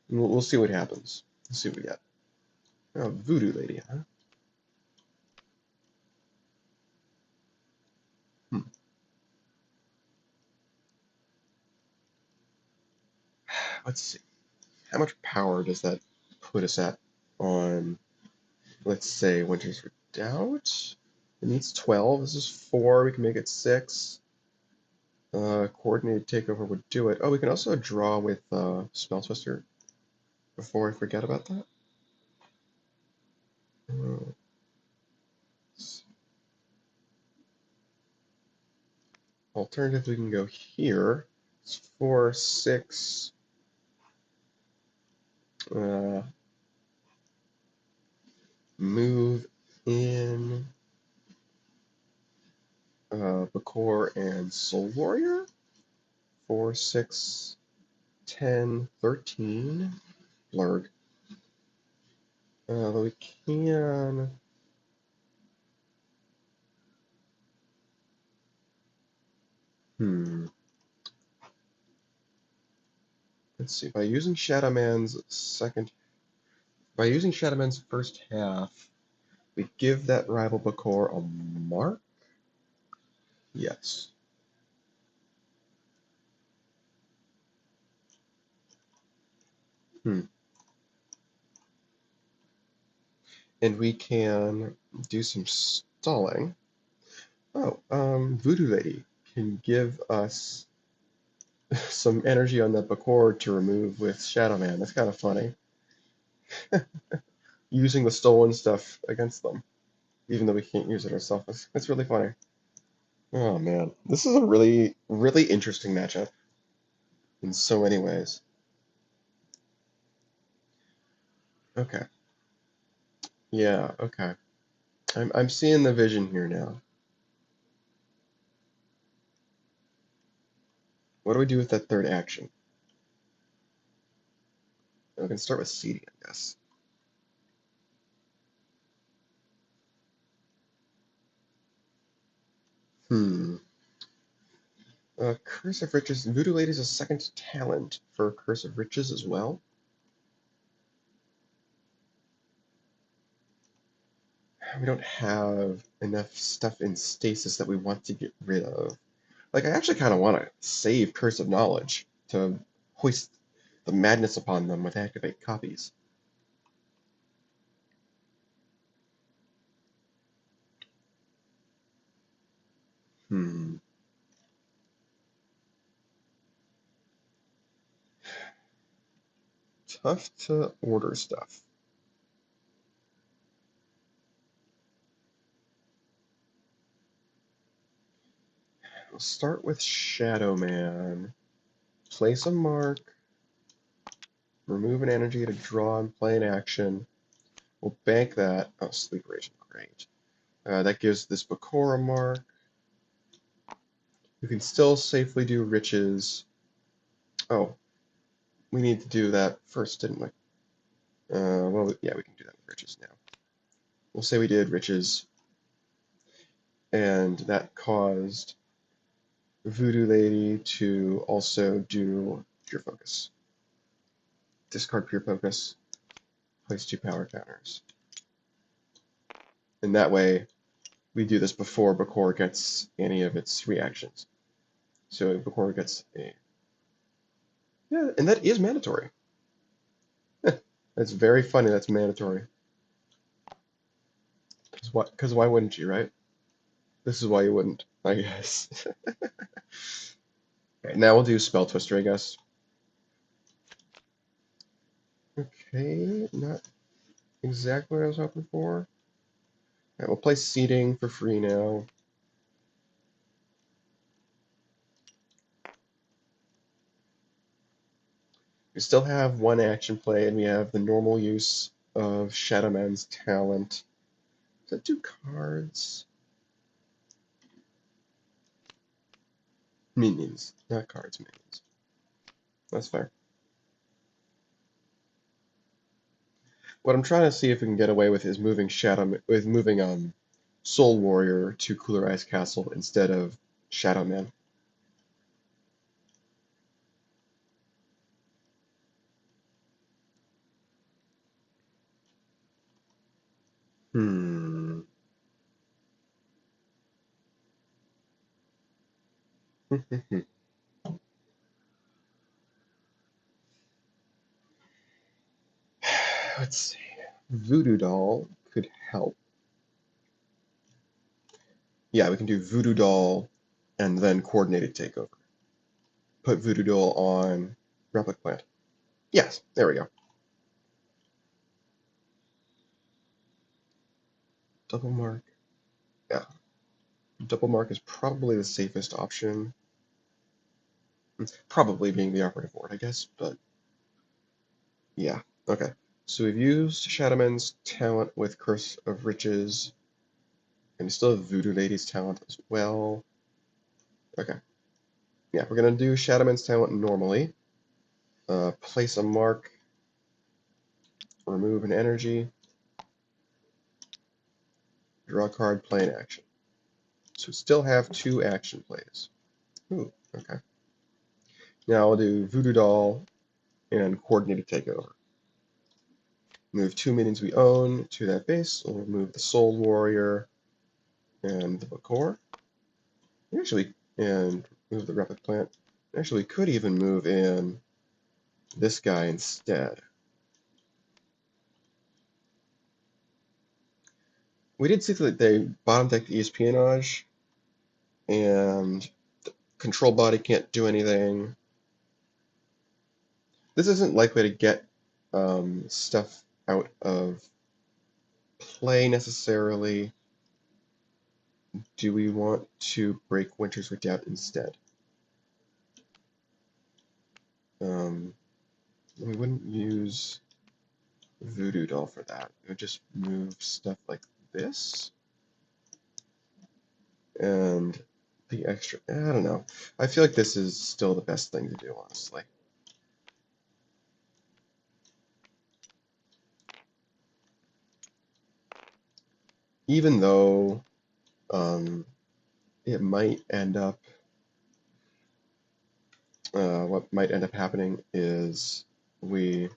And we'll see what happens. Let's see what we get. Oh, Voodoo Lady, huh? Hmm. Let's see. How much power does that put us at on, let's say, Winter's Redoubt? It needs 12. This is 4. We can make it 6. Coordinated Takeover would do it. Oh, we can also draw with Spell Twister before I forget about that. Uh, Alternatively, we can go here. It's 4, 6. Move in Bakor and Soul Warrior. 4, 6, 10, 13. Blurg. Though we can. Hmm. Let's see. By using Shadow Man's first half, we give that rival Bakor a mark? Yes. Hmm. And we can do some stalling. Oh, Voodoo Lady can give us some energy on that Bakor to remove with Shadow Man. That's kind of funny. Using the stolen stuff against them, even though we can't use it ourselves. That's really funny. Oh man, this is a really, really interesting matchup in so many ways. Okay. Yeah, okay. I'm seeing the vision here now. What do we do with that third action? We can start with seeding, I guess. Hmm. Curse of Riches. Voodoo Lady is a second talent for Curse of Riches as well. We don't have enough stuff in stasis that we want to get rid of. Like, I actually kind of want to save Curse of Knowledge to hoist the madness upon them with activate copies. Hmm. Tough to order stuff. We'll start with Shadow Man. Place a mark. Remove an energy to draw and play an action. We'll bank that. Oh, Sleep Rage. Great. That gives this Bakor a mark. We can still safely do Riches. Oh, we need to do that first, didn't we? Well, yeah, we can do that with Riches now. We'll say we did Riches, and that caused Voodoo Lady to also do Pure Focus. Discard Pure Focus, place 2 power counters. And that way, we do this before Bakor gets any of its reactions. So Bakor gets a... Yeah, and that is mandatory. That's very funny, that's mandatory. Because why wouldn't you, right? This is why you wouldn't, I guess. Okay, now we'll do Spell Twister, I guess. Okay, not exactly what I was hoping for. Alright, we'll play Seeding for free now. We still have one action play, and we have the normal use of Shadowman's Talent. Is that 2 cards? Minions, not cards, minions. That's fair. What I'm trying to see if we can get away with is moving Soul Warrior to Cooler Ice Castle instead of Shadowman. Hmm. Let's see. Voodoo Doll could help. Yeah, we can do Voodoo Doll and then Coordinated Takeover. Put Voodoo Doll on Replic Plant. Yes, there we go. Double Mark. Yeah. Double Mark is probably the safest option. Probably being the operative word, I guess, but yeah. Okay. So we've used Shadowman's talent with Curse of Riches, and we still have Voodoo Lady's talent as well. Okay. Yeah, we're gonna do Shadowman's talent normally. Place a mark, remove an energy, draw a card, play an action. So we still have 2 action plays. Ooh, okay. Now I'll do Voodoo Doll and Coordinated Takeover. Move 2 minions we own to that base. We'll move the Soul Warrior and the Bakor. Actually, and move the Replic Plant. Actually, we could even move in this guy instead. We did see that they bottom decked the Espionage, and the Control Body can't do anything. This isn't likely to get stuff out of play necessarily. Do we want to break Winter's Redoubt instead? We wouldn't use Voodoo Doll for that. We would just move stuff like this. And the extra, I don't know. I feel like this is still the best thing to do, honestly. Even though it might end up, what might end up happening is we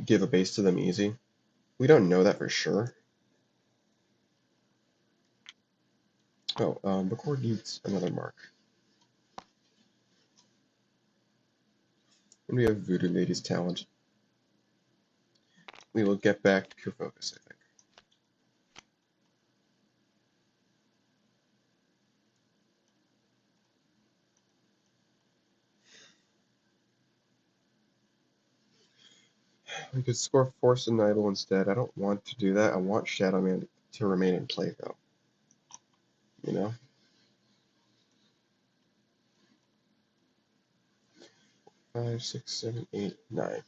give a base to them easy. We don't know that for sure. Oh, Bakor needs another mark. And we have Voodoo Lady's talent. We will get back Pure Focus, I think. We could score Force and Nibel instead. I don't want to do that. I want Shadow Man to remain in play, though. You know? 5, 6, 7, 8, 9.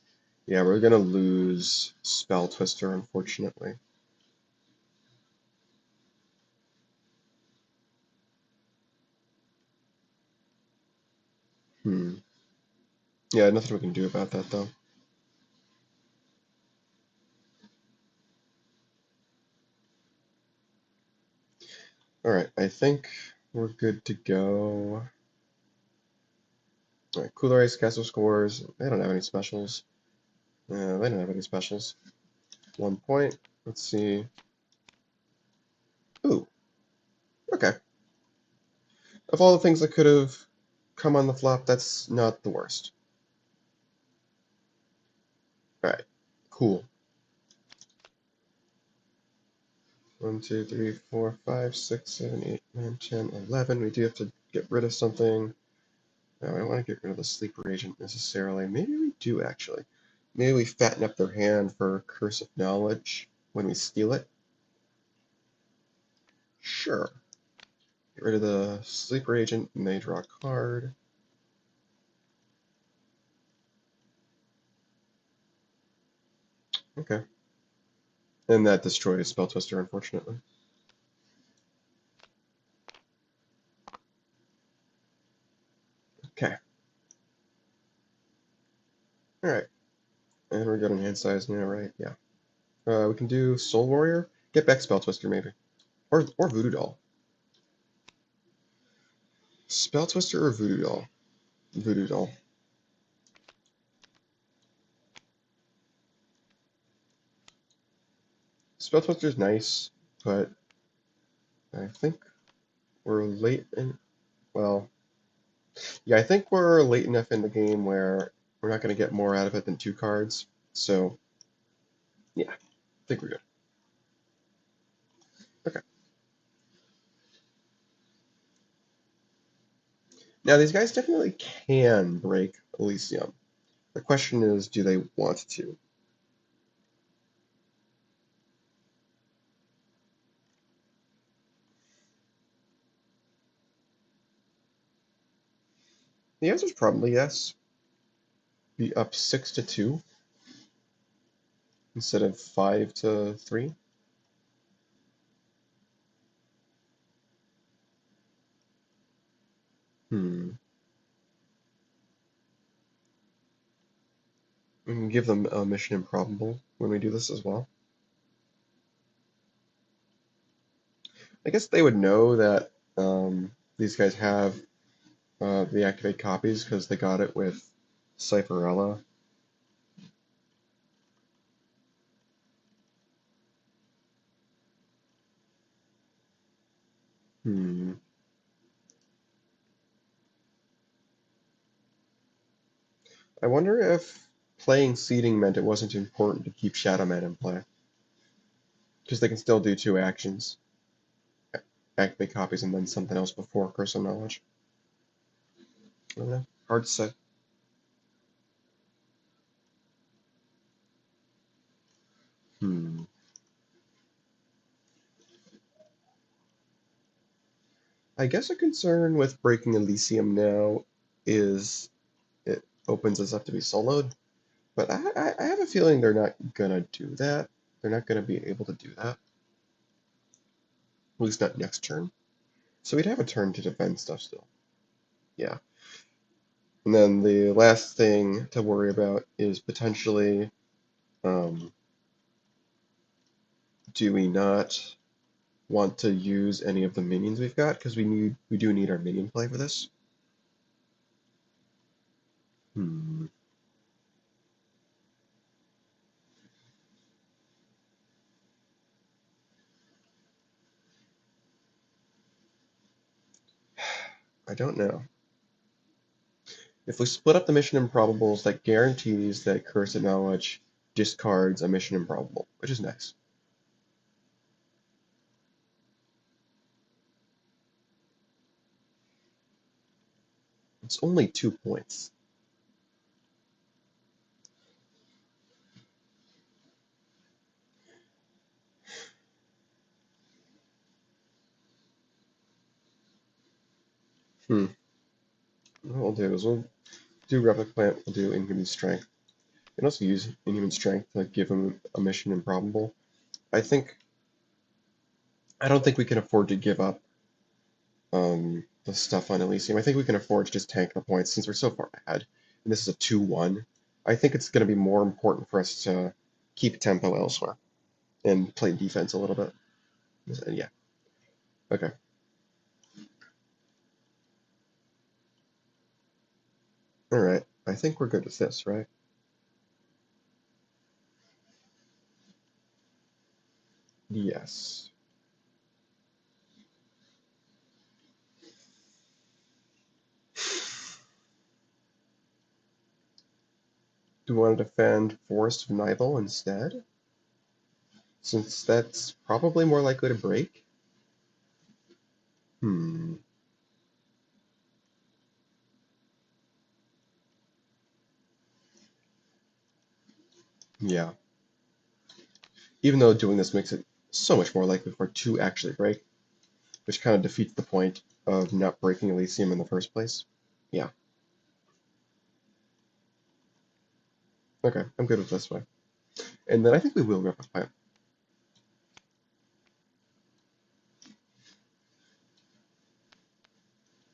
Yeah, we're gonna lose Spell Twister, unfortunately. Yeah, nothing we can do about that, though. Alright, I think we're good to go. Alright, Cooler Ice Castle scores. They don't have any specials. They don't have any specials. 1 point. Let's see. Ooh. Okay. Of all the things that could have come on the flop, that's not the worst. Alright. Cool. 1, 2, 3, 4, 5, 6, 7, 8, 9, 10, 11. We do have to get rid of something. No, I don't want to get rid of the Sleeper Agent necessarily. Maybe we do, actually. Maybe we fatten up their hand for Curse of Knowledge when we steal it. Sure. Get rid of the Sleeper Agent and they draw a card. Okay. And that destroys Spell Twister, unfortunately. Okay. Alright. And we're good on hand size now, right? Yeah. We can do Soul Warrior. Get back Spell Twister, maybe. Or Voodoo Doll. Spell Twister or Voodoo Doll? Voodoo Doll. Spell Twister's nice, but I think we're late in... Well, yeah, I think we're late enough in the game where we're not going to get more out of it than 2 cards. So, yeah, I think we're good. Okay. Now, these guys definitely can break Elysium. The question is, do they want to? The answer is probably yes. Be up 6-2 instead of 5-3. We can give them a Mission Improbable when we do this as well. I guess they would know that these guys have the activate copies because they got it with Cypherella. Hmm. I wonder if playing Seeding meant it wasn't important to keep Shadow Man in play. Because they can still do two actions. Activate copies and then something else before Curse of Knowledge. I don't know. Hard to say. Hmm. I guess a concern with breaking Elysium now is it opens us up to be soloed. But I have a feeling they're not gonna do that. They're not gonna be able to do that. At least not next turn. So we'd have a turn to defend stuff still. Yeah. And then the last thing to worry about is potentially, um, do we not want to use any of the minions we've got? Because we do need our minion play for this. Hmm. I don't know. If we split up the mission improbables, that guarantees that Curse of Knowledge discards a mission improbable, which is nice. It's only 2 points. Hmm. What we'll do is we'll do Replic Plant, we'll do Inhuman Strength. And also use Inhuman Strength to give him a mission improbable. I don't think we can afford to give up the stuff on Elysium. I think we can afford to just tank the points since we're so far ahead. And this is a 2-1. I think it's going to be more important for us to keep tempo elsewhere and play defense a little bit. Yeah. Okay. All right. I think we're good with this, right? Yes. Do we want to defend Forest of Nibel instead? Since that's probably more likely to break? Hmm. Yeah. Even though doing this makes it so much more likely for it to actually break, which kind of defeats the point of not breaking Elysium in the first place. Yeah. Okay, I'm good with this way. And then I think we will grab a plant.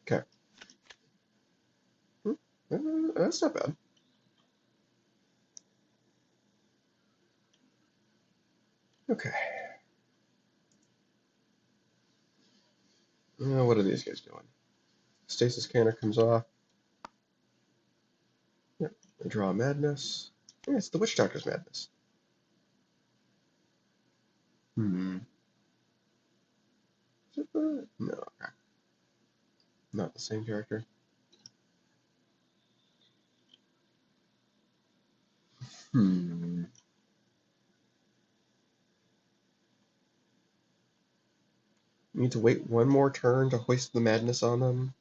Okay. That's not bad. Okay. What are these guys doing? Stasis Canner comes off. Yep. I draw a Madness. Yeah, it's the Witch Doctor's Madness. Hmm. Is it the... No, okay. Not the same character. Hmm. We need to wait one more turn to hoist the Madness on them.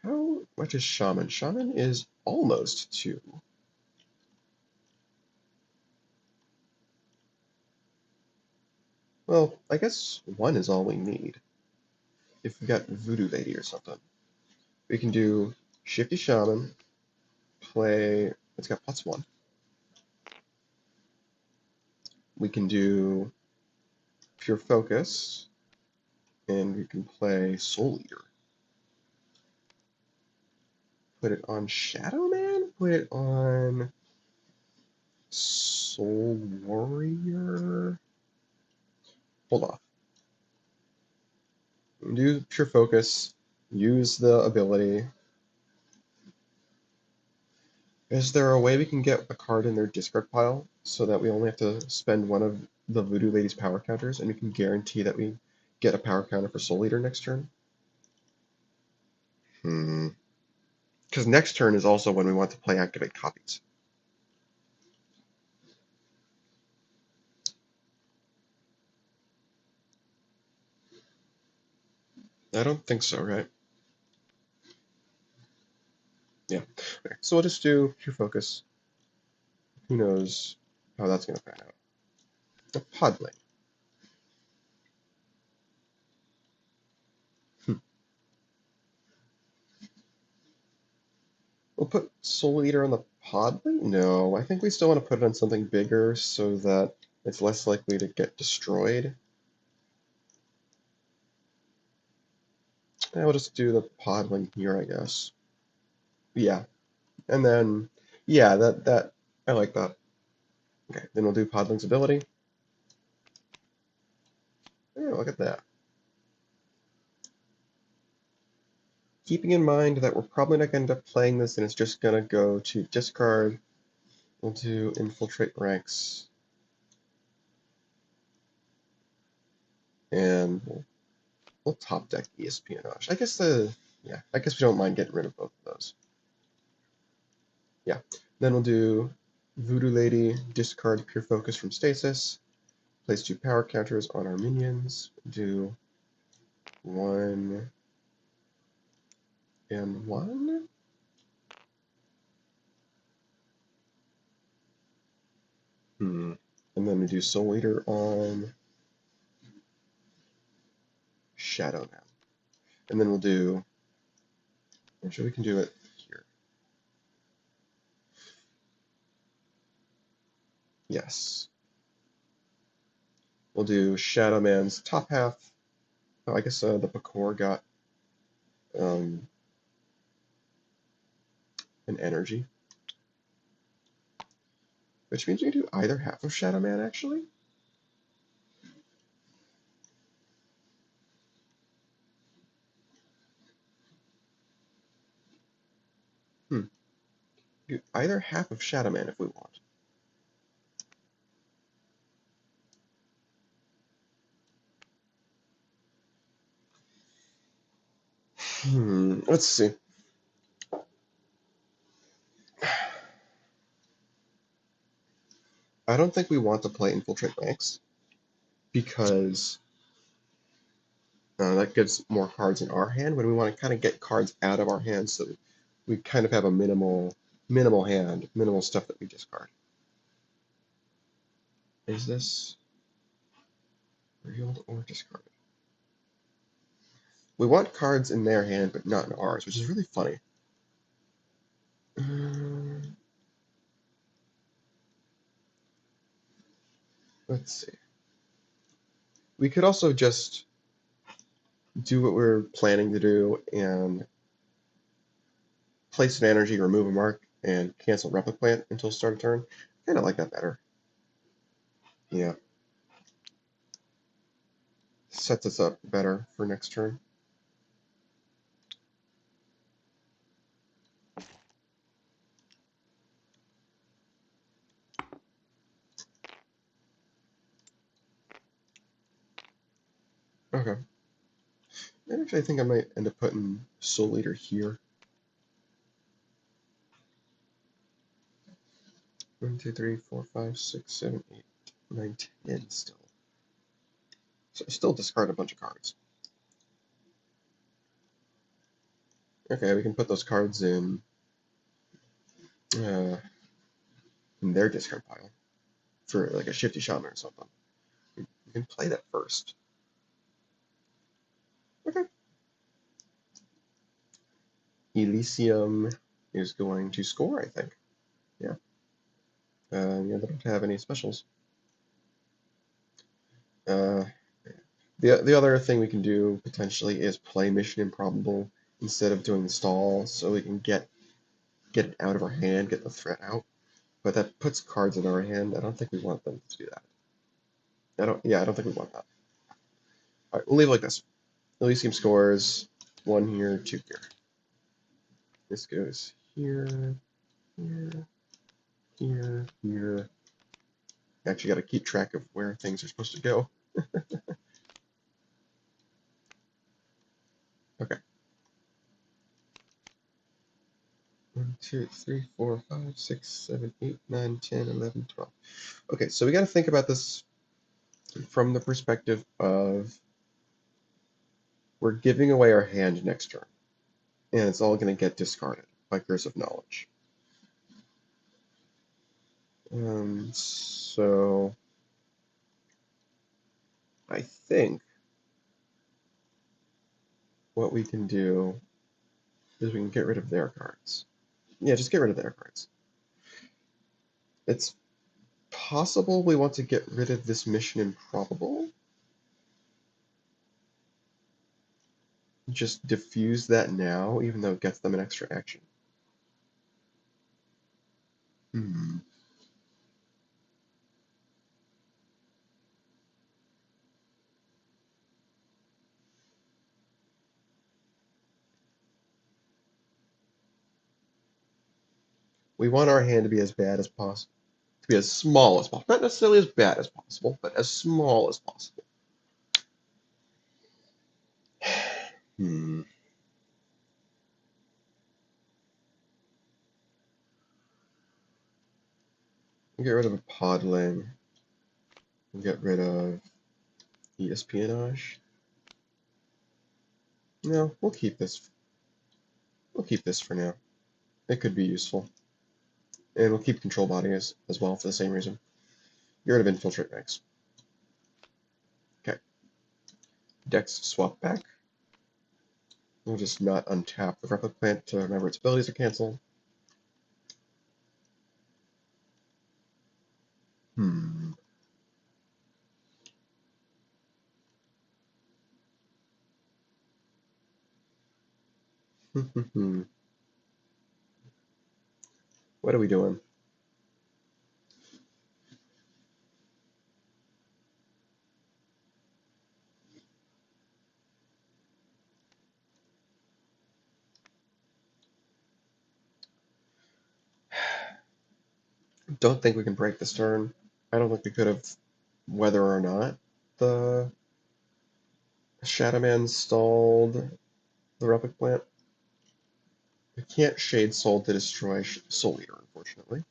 How much is Shaman? Shaman is almost 2. Well, I guess 1 is all we need. If we got Voodoo Lady or something. We can do Shifty Shaman, play... It's got +1. We can do Pure Focus, and we can play Soul Eater. Put it on Shadow Man? Put it on Soul Warrior? Hold off. Do pure focus, use the ability. Is there a way we can get a card in their discard pile so that we only have to spend one of the Voodoo Lady's power counters and we can guarantee that we get a power counter for Soul Eater next turn? Because next turn is also when we want to play activate copies. I don't think so, right? Yeah. Okay, so we'll just do pure focus. Who knows how that's going to pan out. A Podling. We'll put Soul Eater on the Podling? No, I think we still want to put it on something bigger so that it's less likely to get destroyed. And we'll just do the Podling here, I guess. Yeah, and then, yeah, that I like that. Okay, then we'll do Podling's ability. Oh, look at that. Keeping in mind that we're probably not going to end up playing this and it's just going to go to discard, we'll do Infiltrate Ranks. And we'll top deck Espionage. I guess I guess we don't mind getting rid of both of those. Yeah. Then we'll do Voodoo Lady, discard Pure Focus from Stasis, place 2 power counters on our minions, do 1 and 1. And then we do Soul Eater on Shadow Man. And then we'll do, actually we can do it here. Yes. We'll do Shadow Man's top half. Oh, I guess the Pakor got an energy. Which means we can do either half of Shadow Man, actually. Do either half of Shadow Man if we want. Let's see. I don't think we want to play Infiltrate Ranks because that gives more cards in our hand when we want to kind of get cards out of our hands so we kind of have a minimal hand, minimal stuff that we discard. Is this revealed or discarded? We want cards in their hand but not in ours, which is really funny. Let's see. We could also just do what we're planning to do and place an energy, remove a mark, and cancel Replicant until start of turn. I kind of like that better. Yeah. Sets us up better for next turn. Okay. And actually, I think I might end up putting Soul Eater here. 1, 2, 3, 4, 5, 6, 7, 8, 9, 10 still. So I still discard a bunch of cards. Okay, we can put those cards in their discard pile for like a Shifty Shaman or something. We can play that first. Okay. Elysium is going to score, I think. Yeah. Yeah, they don't have any specials. The other thing we can do potentially is play Mission Improbable instead of doing the stall, so we can get it out of our hand, get the threat out. But that puts cards in our hand. I don't think we want them to do that. I don't think we want that. All right, we'll leave it like this. Elysium scores 1 here, 2 here. This goes here, here, here, here. Actually got to keep track of where things are supposed to go. Okay. 1, 2, 3, 4, 5, 6, 7, 8, 9, 10, 11, 12. Okay, so we got to think about this from the perspective of we're giving away our hand next turn, and it's all going to get discarded by Curse of Knowledge. So I think what we can do is we can get rid of their cards. Yeah, just get rid of their cards. It's possible we want to get rid of this Mission Improbable. Just diffuse that now, even though it gets them an extra action. We want our hand to be as bad as possible. To be as small as possible. Not necessarily as bad as possible, but as small as possible. Get rid of a Podling. Get rid of the Espionage. No, we'll keep this. We'll keep this for now. It could be useful. And we'll keep Control Body as well for the same reason. Get rid of Infiltrate Max. Okay. Dex swap back. We'll just not untap the Replic Plant to remember its abilities are canceled. What are we doing? Don't think we can break this turn. I don't think we could have, whether or not the Shadow Man stalled the Replic Plant. We can't Shade Soul to destroy Soul Eater, unfortunately.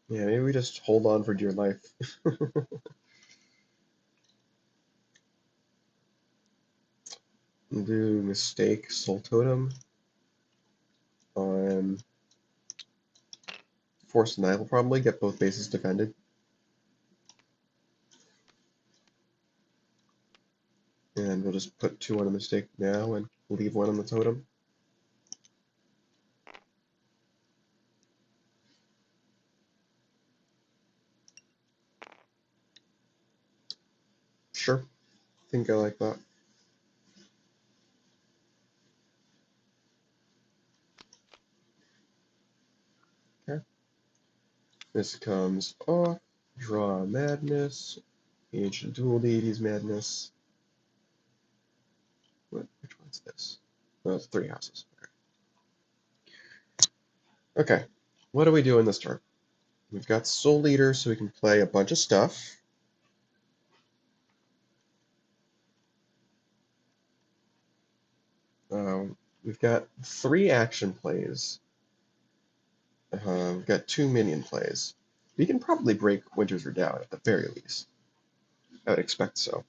Yeah, maybe we just hold on for dear life. Do Mistake Soul Totem on Force Denial, probably get both bases defended. And we'll just put 2 on a Mistake now and leave 1 on the totem. Sure. Think I like that. Okay. This comes off. Draw Madness. Ancient Dual Deities Madness. Which one's this? Oh, it's 3 houses. Okay. Okay. What do we do in this turn? We've got Soul Eater, so we can play a bunch of stuff. We've got 3 action plays. We've got 2 minion plays. We can probably break Winter's Redoubt at the very least. I would expect so.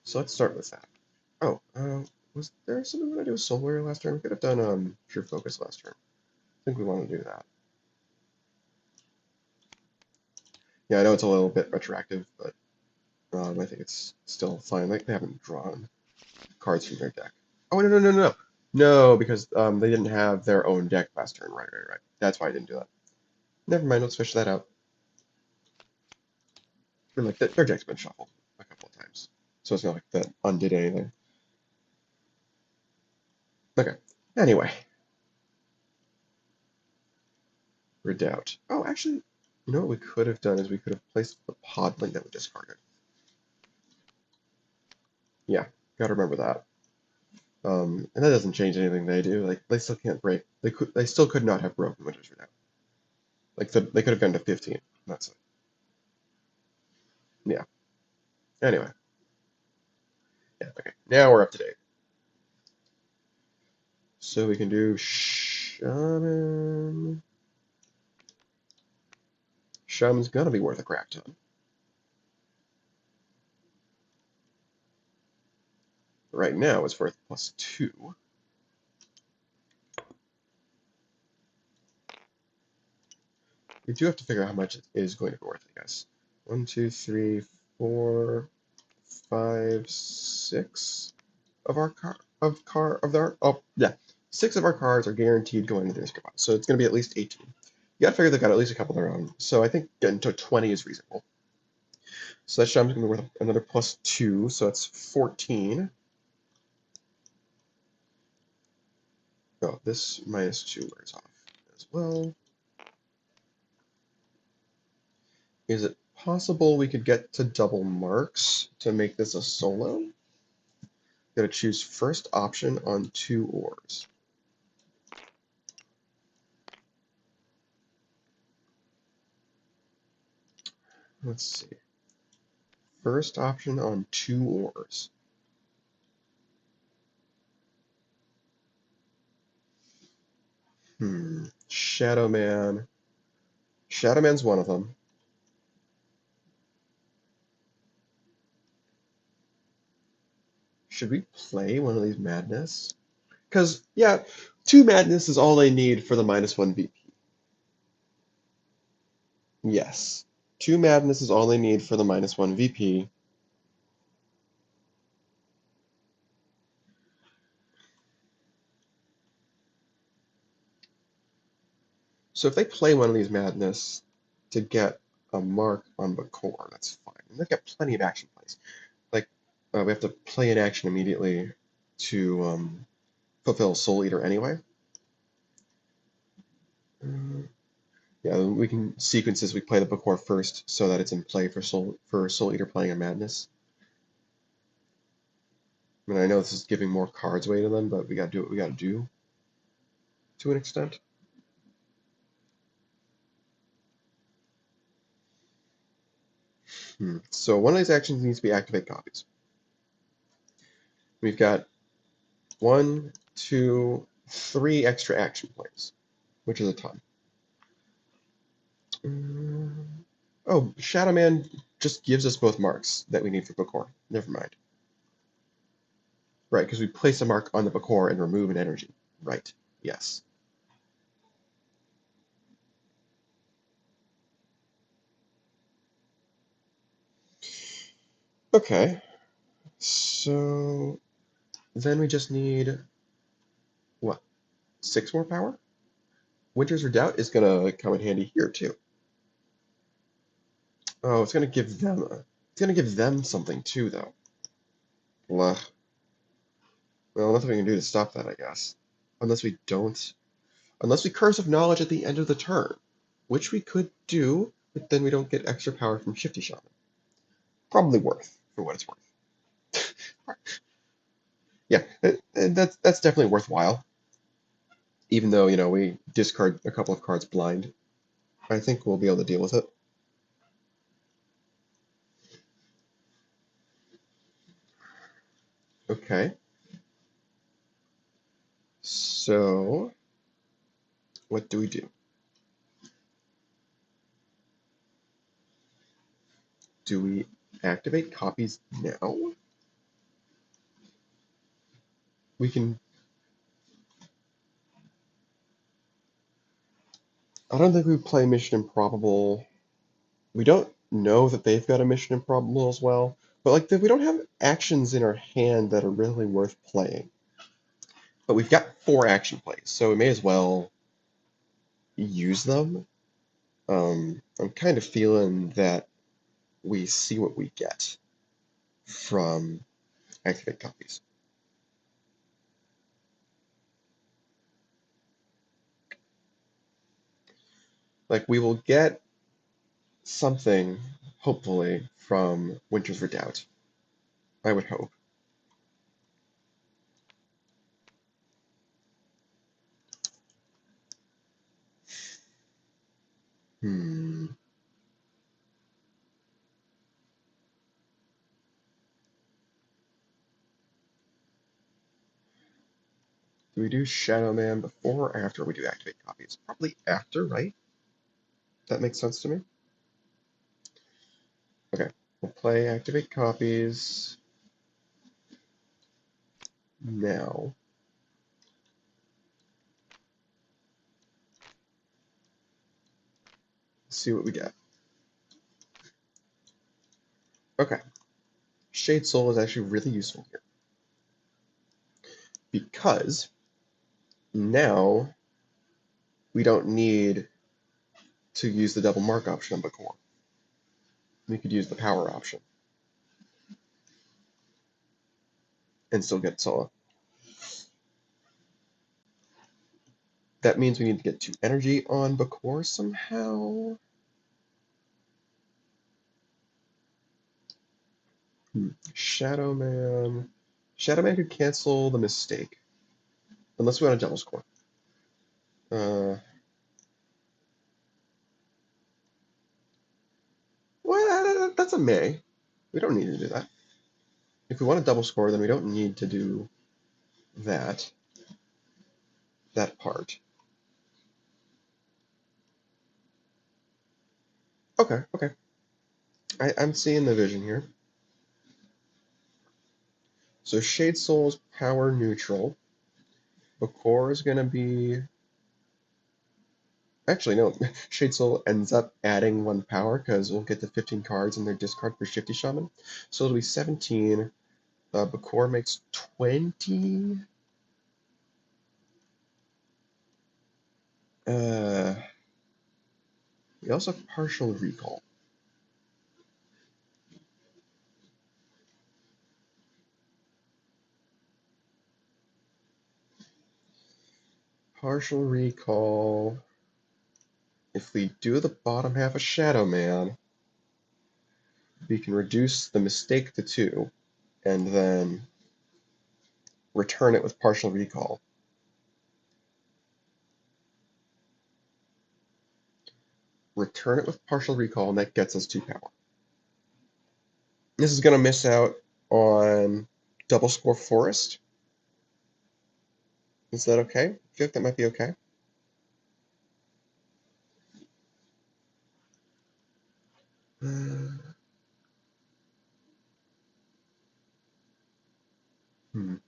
So let's start with that. Oh, was there something we want to do with Soul Warrior last turn? We could have done Pure Focus last turn. I think we want to do that. Yeah, I know it's a little bit retroactive, but I think it's still fine. Like, they haven't drawn cards from their deck. Oh, no. No, because they didn't have their own deck last turn. Right. That's why I didn't do that. Never mind, let's fish that out. And, like, their deck's been shuffled a couple of times. So it's not like that undid anything. Okay. Anyway. Redoubt. Oh, actually, you know what we could have done is we could have placed the podling that we discarded. Yeah, gotta remember that. And that doesn't change anything they do. Like they still can't break. They still could not have broken Winter's Redoubt. Like they could have gone to 15. That's it. Yeah. Anyway. Yeah. Okay. Now we're up to date. So we can do Shaman. Shaman's gonna be worth a crap ton. Right now it's worth +2. We do have to figure out how much it is going to be worth, I guess. 1, 2, 3, 4, 5, 6 of our oh yeah, 6 of our cards are guaranteed going into the discard pile. So it's going to be at least 18. You got to figure they got at least a couple of their own. So I think getting to 20 is reasonable. So that Shaman's going to be worth another +2, so that's 14. Oh, this -2 wears off as well. Is it possible we could get to double marks to make this a solo? Gotta choose first option on 2 ores. Let's see. First option on 2 ores. Shadow Man. Shadow Man's one of them. Should we play one of these Madness? Because, yeah, 2 Madness is all they need for the -1 VP. Yes. 2 Madness is all they need for the -1 VP. So if they play one of these Madness to get a mark on Bakor, that's fine. And they've got plenty of action plays. Like, we have to play an action immediately to fulfill Soul Eater anyway. Yeah, we can sequence this. We play the Bakor first so that it's in play for Soul Eater playing a Madness. I mean, I know this is giving more cards away to them, but we gotta do what we gotta do to an extent. So one of these actions needs to be activate copies. We've got 1, 2, 3 extra action plays, which is a ton. Oh, Shadow Man just gives us both marks that we need for Bakor. Never mind. Right, because we place a mark on the Bakor and remove an energy. Right, yes. Okay, so then we just need, what, 6 more power? Winter's Redoubt is going to come in handy here, too. Oh, it's going to give them something, too, though. Blah. Well, nothing we can do to stop that, I guess. Unless we Curse of Knowledge at the end of the turn. Which we could do, but then we don't get extra power from Shifty Shaman. Probably worth, for what it's worth. Yeah, that's definitely worthwhile. Even though, we discard a couple of cards blind. I think we'll be able to deal with it. Okay. So, what do we do? Do we activate copies now? We can... I don't think we play Mission Improbable. We don't know that they've got a Mission Improbable as well. But, like, we don't have actions in our hand that are really worth playing. But we've got 4 action plays, so we may as well use them. I'm kind of feeling that we see what we get from activate copies. Like, we will get something, hopefully, from Winter's Redoubt. I would hope. Hmm. Do we do Shadow Man before or after we do activate copies? Probably after, right? That makes sense to me. Okay, we'll play activate copies now. See what we get. Okay, Shade Soul is actually really useful here because now we don't need to use the double mark option on Bakor. We could use the power option and still get Sola. That means we need to get 2 energy on Bakor somehow. Shadow Man. Shadow Man could cancel the mistake. Unless we want a double score. Well, that's a may. We don't need to do that. If we want a double score, then we don't need to do that part. Okay, okay. I'm seeing the vision here. So Shade Soul's power neutral. Bakor is going to be... Actually, no. Shade Soul ends up adding 1 power because we'll get the 15 cards in their discard for Shifty Shaman. So it'll be 17. Bakor makes 20. We also have partial recall. Partial recall. If we do the bottom half of Shadow Man, we can reduce the mistake to 2, and then return it with partial recall. Return it with partial recall, and that gets us 2 power. This is going to miss out on double score Forest. Is that okay? I feel like that might be okay. Let's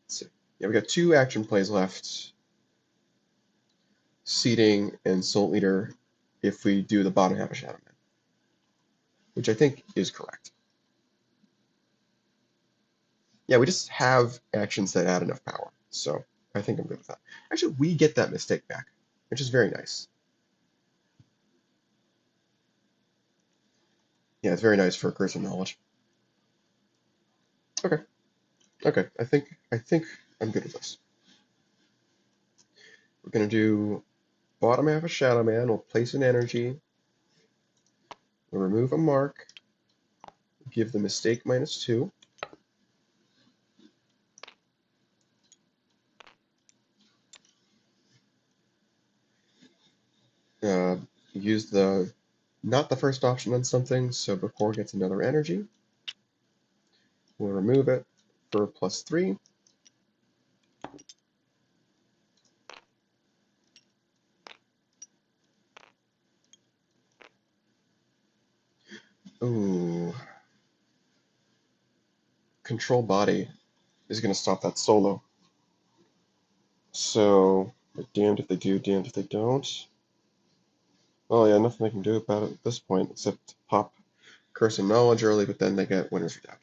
see. Yeah, we got 2 action plays left. Seeding and Soul Eater if we do the bottom half of Shadow Man, which I think is correct. Yeah, we just have actions that add enough power, so I think I'm good with that. Actually, we get that mistake back, which is very nice. Yeah, it's very nice for a Curse of Knowledge. Okay. Okay, I think I'm good with this. We're gonna do bottom half of Shadow Man, we'll place an energy, we'll remove a mark, give the mistake -2. Use the not the first option on something, so before it gets another energy. We'll remove it for +3. Ooh. Control Body is going to stop that solo. So, we're damned if they do, damned if they don't. Well, yeah, nothing they can do about it at this point except pop Curse of Knowledge early, but then they get Winter's Redoubt.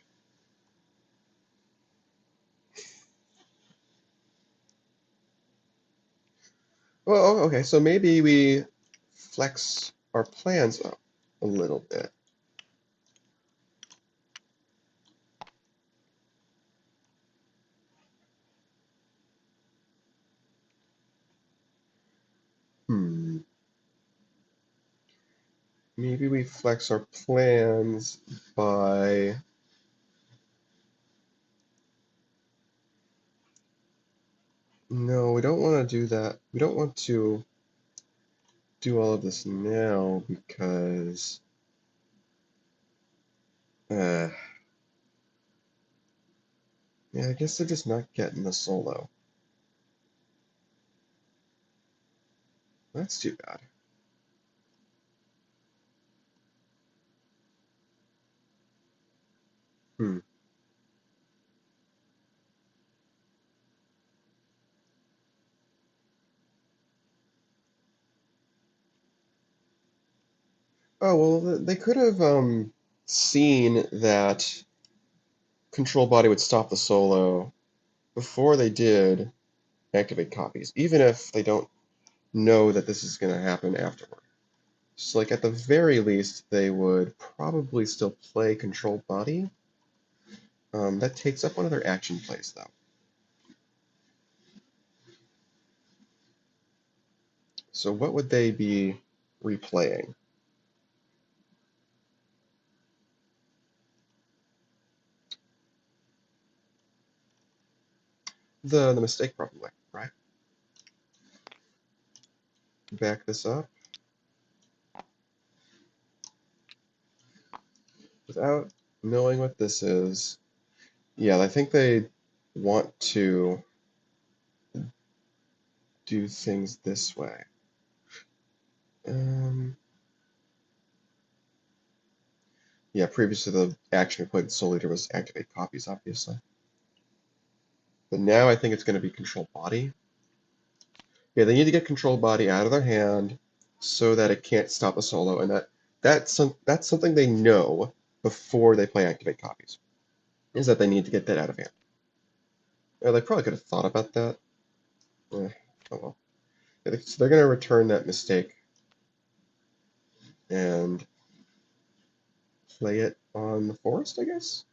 Well, okay, so maybe we flex our plans up a little bit. Hmm. maybe we flex our plans by... No, we don't want to do that. We don't want to do all of this now because... yeah, I guess they're just not getting the solo. That's too bad. Hmm. Oh, well, they could have seen that Control Body would stop the solo before they did activate copies, even if they don't know that this is going to happen afterward. So, like, at the very least, they would probably still play Control Body. That takes up one of their action plays, though. So what would they be replaying? The mistake, probably, right? Back this up. Without knowing what this is, yeah, I think they want to do things this way. Yeah, previously the action we played with Soul Leader was activate copies, obviously. But now I think it's going to be Control Body. Yeah, they need to get Control Body out of their hand so that it can't stop the solo, and that's something they know before they play activate copies, is that they need to get that out of hand. They probably could have thought about that. Oh well. Yeah, so they're going to return that mistake and play it on the forest, I guess?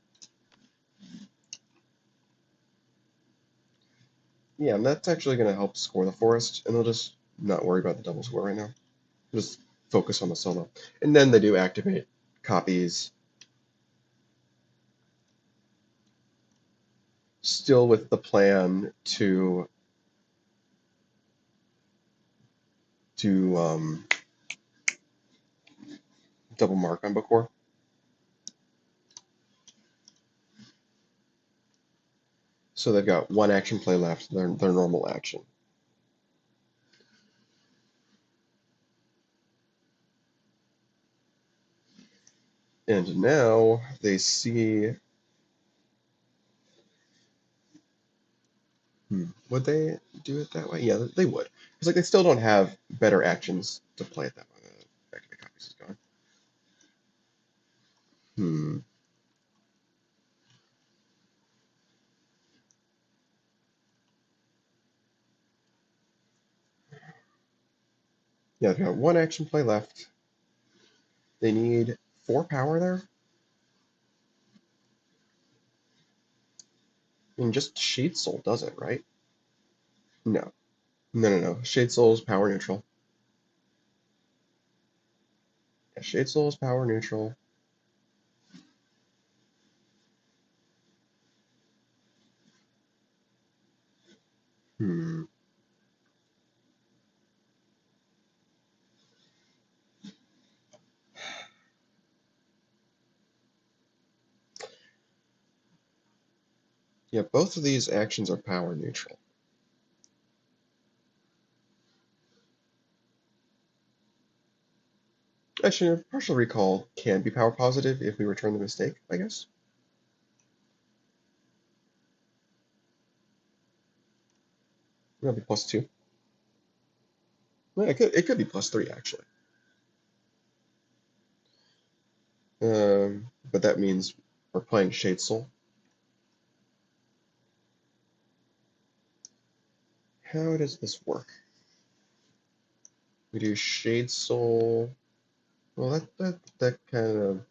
Yeah, and that's actually going to help score the forest, and they'll just not worry about the double score right now. Just focus on the solo. And then they do activate copies, still with the plan to double mark on Bokor. So they've got one action play left, their normal action. And now they see... Would they do it that way? Yeah, they would. Because like they still don't have better actions to play it that way. Activate copies is gone. Yeah, they've got one action play left. They need 4 power there. I mean, just Shade Soul does it, right? No. No. Shade Soul is power neutral. Yeah, Shade Soul is power neutral. Hmm. Yeah, both of these actions are power neutral. Actually, partial recall can be power positive if we return the mistake, I guess. That'll be +2. Well, it could be +3 actually. But that means we're playing Shade Soul. How does this work? We do Shade Soul. Well, that kind of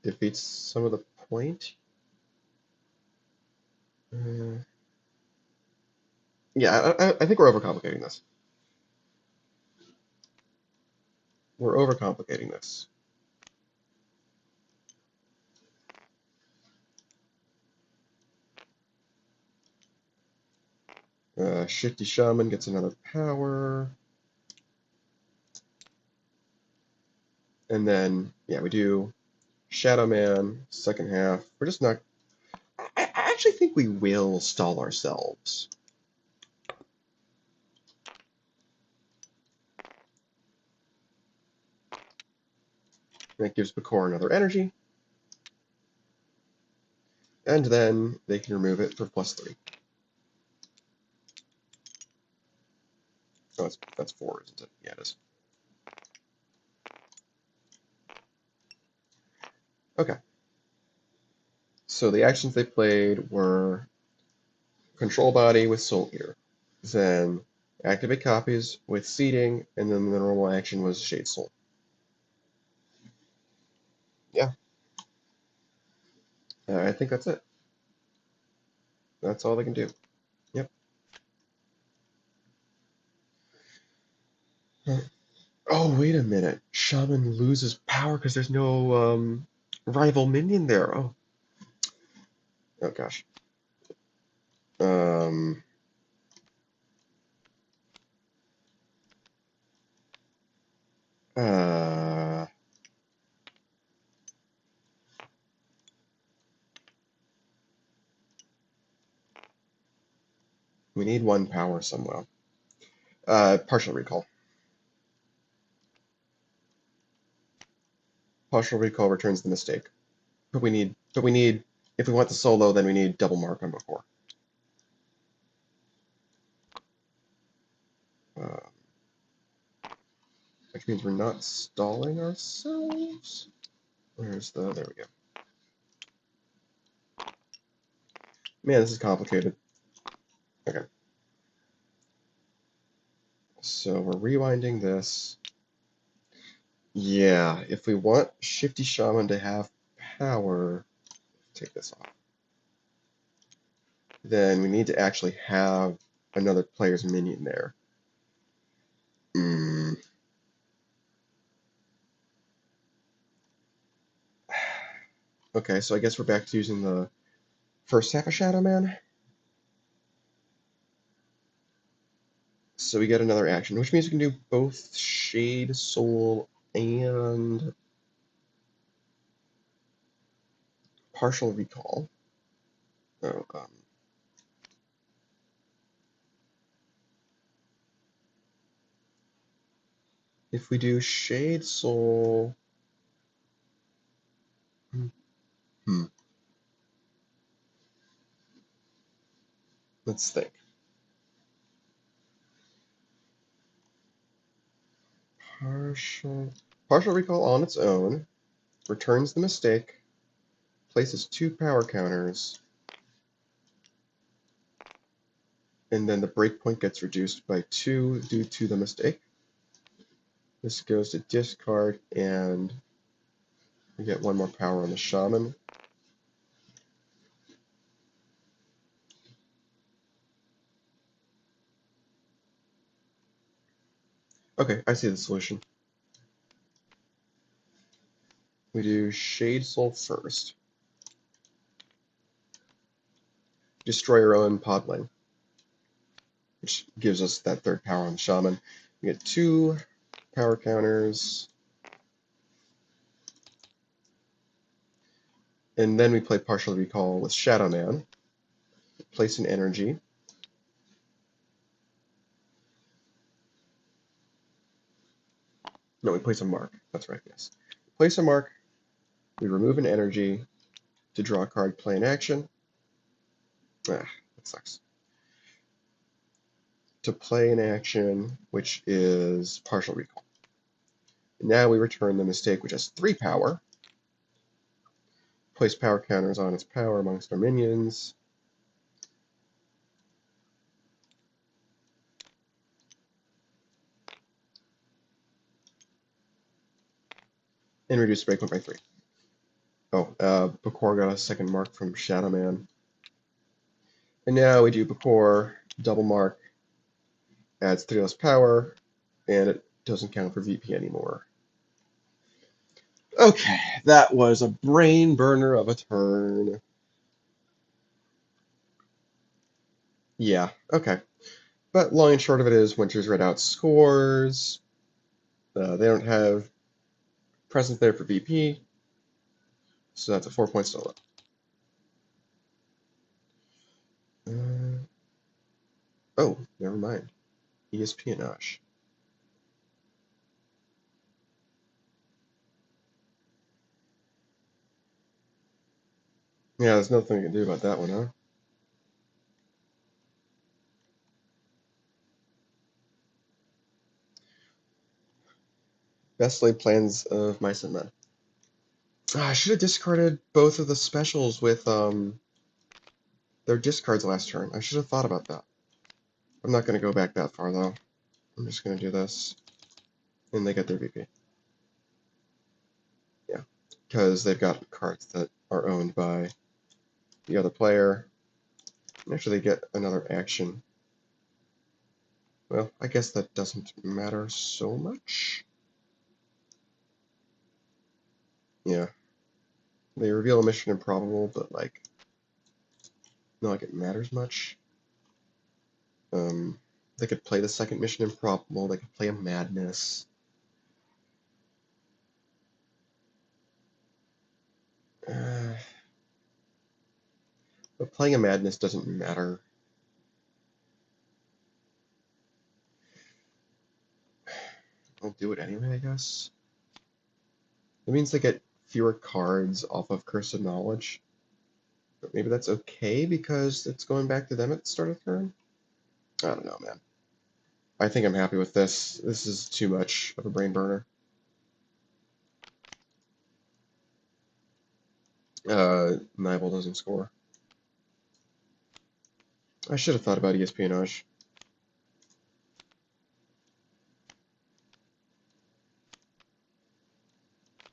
defeats some of the point. Uh, yeah, I think we're overcomplicating this. We're overcomplicating this. Shifty Shaman gets another power. And then, yeah, we do Shadow Man, second half. We're just not... I actually think we will stall ourselves. That gives Bakor another energy. And then they can remove it for +3. Oh, that's 4, isn't it? Yeah, it is. Okay. So the actions they played were Control Body with Soul Eater, then Activate Copies with Seeding, and then the normal action was Shade Soul. Yeah. I think that's it. That's all they can do. Yep. Oh, wait a minute. Shaman loses power because there's no rival minion there. Oh. Oh, gosh. Um, uh, we need 1 power somewhere. Partial recall. Partial recall returns the mistake. But we need, if we want the solo, then we need double mark on before. Uh, which means we're not stalling ourselves. Where's the, there we go. Man, this is complicated. Okay. So we're rewinding this. Yeah, if we want Shifty Shaman to have power, take this off. Then we need to actually have another player's minion there. Okay, so I guess we're back to using the first half of Shadow Man. So we get another action, which means we can do both Shade Soul and Partial Recall. Oh, if we do Shade Soul... Let's think. Partial Recall on its own returns the mistake, places 2 power counters, and then the breakpoint gets reduced by 2 due to the mistake. This goes to discard, and we get 1 more power on the Shaman. Okay, I see the solution. We do Shade Soul first. Destroy our own podling, which gives us that 3rd power on the Shaman. We get 2 power counters, and then we play Partial Recall with Shadow Man. Place an energy. No, we place a mark. That's right, yes. Place a mark. We remove an energy to draw a card, play an action. Ah, that sucks. To play an action, which is Partial Recall. Now we return the mistake, which has 3 power. Place power counters on its power amongst our minions. And reduce the breakpoint by 3. Oh, Bakor got a 2nd mark from Shadow Man. And now we do Bakor, double mark, adds 3 less power, and it doesn't count for VP anymore. Okay, that was a brain burner of a turn. Yeah, okay. But long and short of it is Winter's Red outscores. They don't have presence there for VP, so that's a 4-point solo. Oh, never mind. Espionage. Yeah, there's nothing you can do about that one, huh? Best laid plans of mice and men. I should have discarded both of the specials with their discards last turn. I should have thought about that. I'm not going to go back that far, though. I'm just going to do this. And they get their VP. Yeah. Because they've got cards that are owned by the other player. And actually, they get another action. Well, I guess that doesn't matter so much. Yeah. They reveal a mission improbable, but, like, not like it matters much. They could play the second mission improbable. They could play a madness. But playing a madness doesn't matter. I'll do it anyway, I guess. It means they get fewer cards off of Curse of Knowledge. But maybe that's okay because it's going back to them at the start of the turn? I don't know, man. I think I'm happy with this. This is too much of a brain burner. Nibel doesn't score. I should have thought about espionage.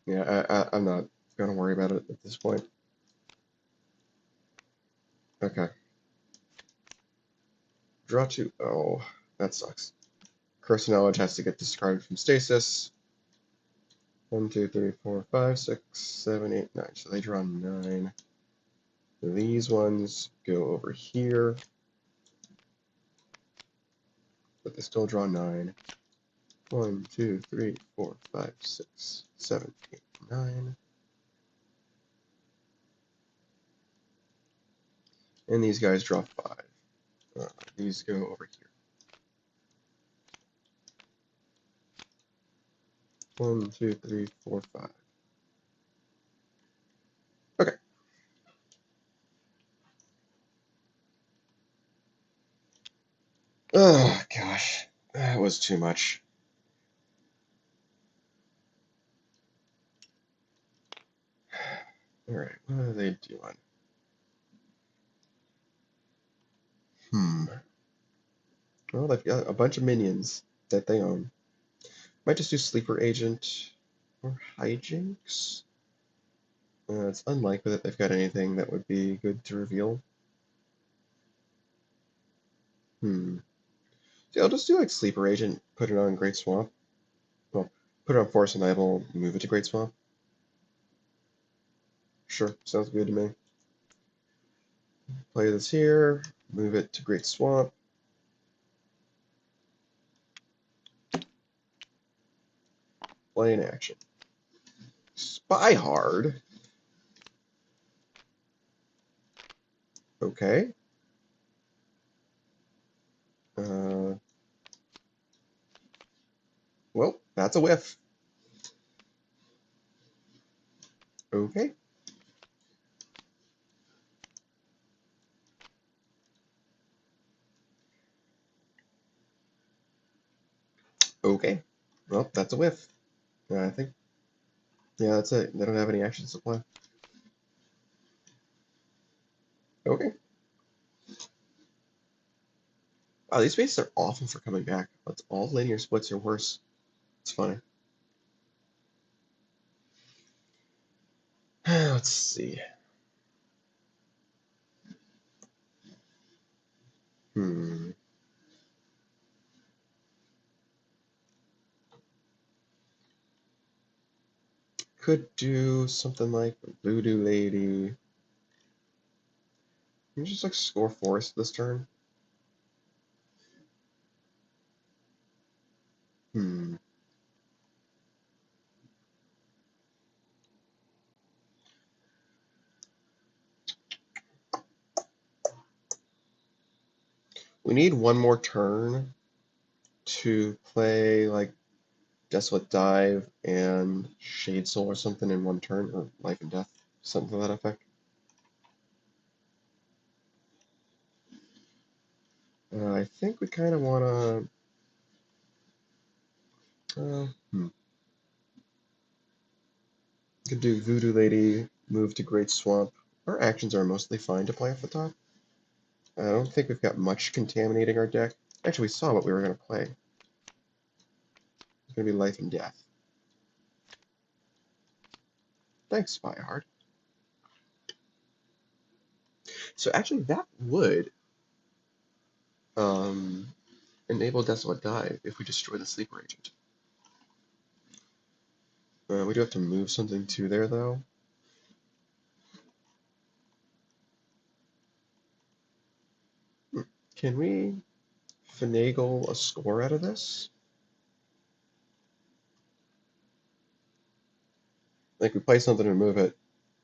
Yeah, I'm not gonna worry about it at this point. Okay. Draw two. Oh, that sucks. Curse of Knowledge has to get discarded from stasis. 1, 2, 3, 4, 5, 6, 7, 8, 9. So they draw 9. These ones go over here. But they still draw 9. 1, 2, 3, 4, 5, 6, 7, 8, 9. And these guys draw 5. These go over here. 1, 2, 3, 4, 5. Okay. Oh, gosh. That was too much. Alright, what are they doing? Well, they've got a bunch of minions that they own. Might just do Sleeper Agent or Hijinks. It's unlikely that they've got anything that would be good to reveal. See, I'll just do like Sleeper Agent, put it on Great Swamp. Well, put it on Force and Idle, move it to Great Swamp. Sure, sounds good to me. Play this here, move it to Great Swamp. Play in action. Spy Hard. Okay. Well, that's a whiff. Okay. Okay. Well, that's a whiff. I think. Yeah, that's it. They don't have any actions to play. Okay. Wow, these bases are awful for coming back. That's all linear splits are worse. It's funny. Let's see. Hmm. could do something like Voodoo Lady. Can you just like score Forest this turn? Hmm. We need one more turn to play like Desolate Dive and Shade Soul or something in one turn, or Life and Death, something to that effect. I think we kind of want to. Could do Voodoo Lady, move to Great Swamp. Our actions are mostly fine to play off the top. I don't think we've got much contaminating our deck. Actually, we saw what we were going to play. It's going to be Life and Death. Thanks, Spyhard. So actually, that would enable Desolate Dive if we destroy the Sleeper Agent. We do have to move something to there, though. Can we finagle a score out of this? Like, we play something and move it,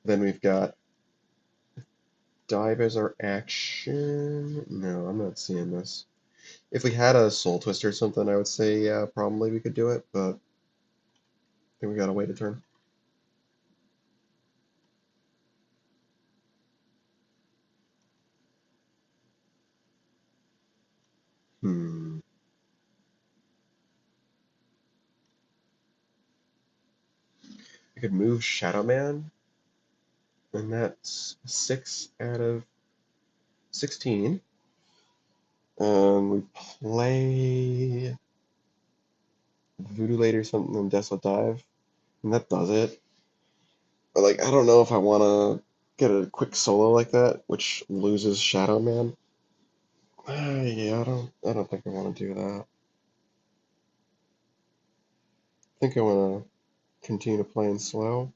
then we've got Dive as our action. No, I'm not seeing this. If we had a Soul Twist or something, I would say, yeah, probably we could do it, but I think we gotta wait a turn. Hmm. I could move Shadow Man, and that's 6 out of 16. We play Voodoo Lady or something and Desolate Dive, and that does it. But, like, I don't know if I want to get a quick solo like that, which loses Shadow Man. Yeah, I don't think I want to do that. I think I want to continue to play in slow.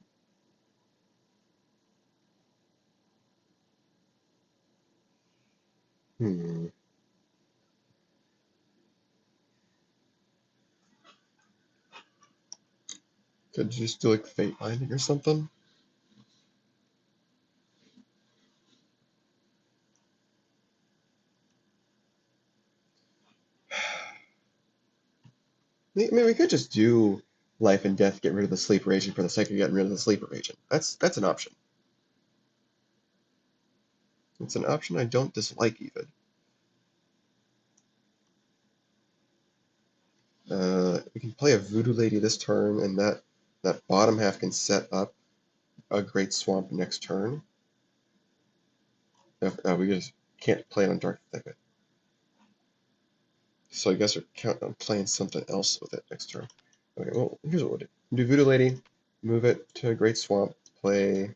Hmm. Could just do like Fate Binding or something. I mean, we could just do Life and Death, get rid of the Sleeper Agent for the sake of getting rid of the Sleeper Agent. That's an option. It's an option I don't dislike even. We can play a Voodoo Lady this turn, and that bottom half can set up a Great Swamp next turn. We just can't play it on Dark Thicket. So I guess we're counting on playing something else with it next turn. Okay, well, here's what we'll do. Do Voodoo Lady, move it to Great Swamp, play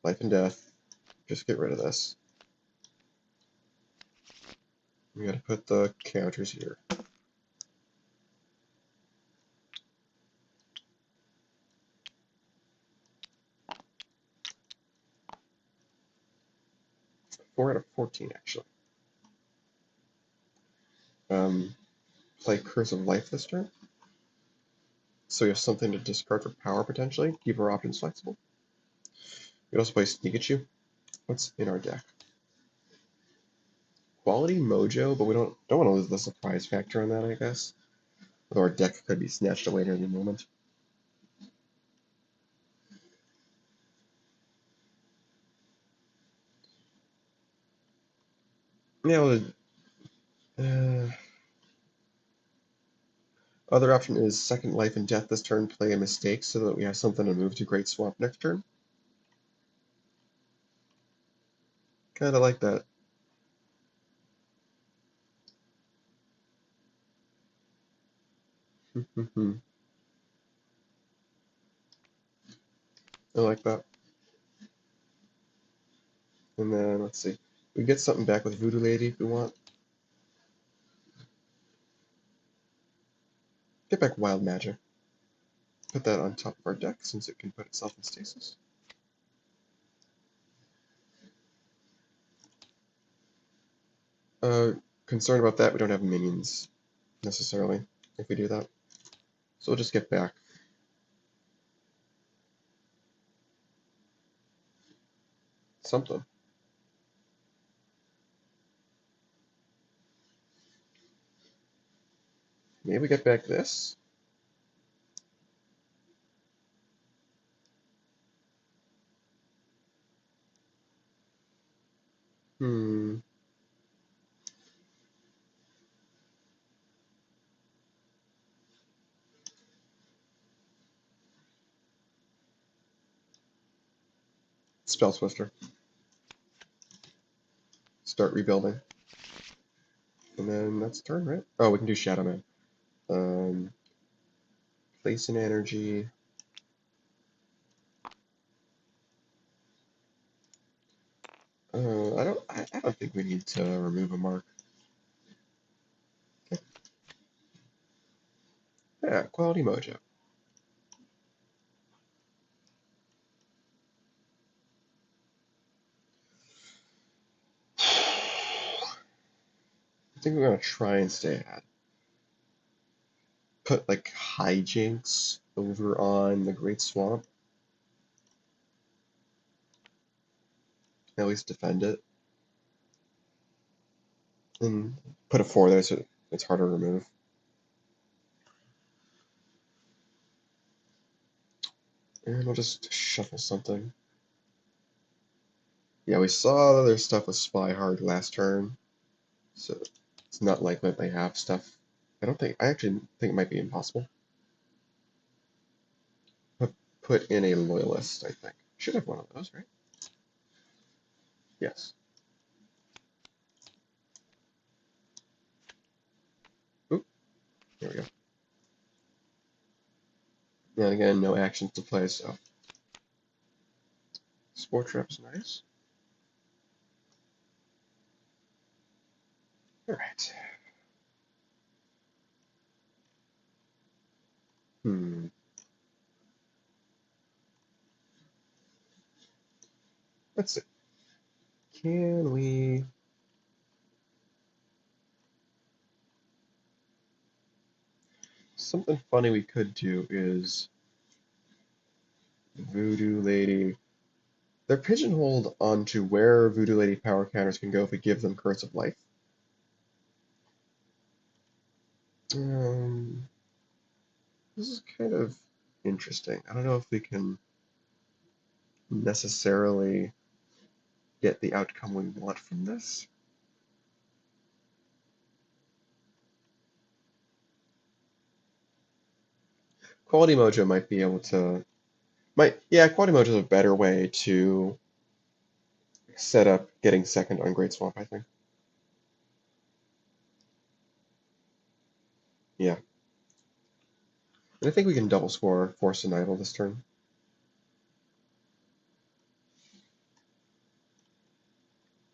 Life and Death, just get rid of this. We gotta put the counters here. Four out of 14, actually. Play Curse of Life this turn. So we have something to discard for power, potentially. Keep our options flexible. We also play Sneak at You. What's in our deck? Quality Mojo, but we don't want to lose the surprise factor on that, I guess. Although our deck could be snatched away at any moment. Yeah, well, other option is second Life and Death this turn, play a Mistake so that we have something to move to Great Swamp next turn. Kinda like that. I like that. And then, let's see. We get something back with Voodoo Lady if we want. Get back Wild Magic. Put that on top of our deck since it can put itself in stasis. Concerned about that, we don't have minions necessarily if we do that. So we'll just get back. Something. Maybe we get back this. Hmm. Spell Twister. Start rebuilding. And then that's turn, right? Oh, we can do Shadow Man. Place an energy. I don't think we need to remove a mark. Okay. Yeah, Quality Mojo. I think we're gonna try and stay ahead. Put like hijinks over on the Great Swamp. At least defend it. And put a 4 there so it's harder to remove. And we'll just shuffle something. Yeah, we saw their stuff with Spy Hard last turn, so it's not likely that they have stuff. I actually think it might be impossible. Put in a Loyalist, I think. Should have one of those, right? Yes. Oop, there we go. And again, no actions to play, so Spore Trap's nice. Alright. Let's see. Can we... Something funny we could do is Voodoo Lady. They're pigeonholed onto where Voodoo Lady power counters can go if we give them Curse of Life. This is kind of interesting. I don't know if we can necessarily get the outcome we want from this. Quality Mojo might be able to... Quality Mojo is a better way to set up getting second on Great Swamp, I think. Yeah. And I think we can double score Force and Idol this turn.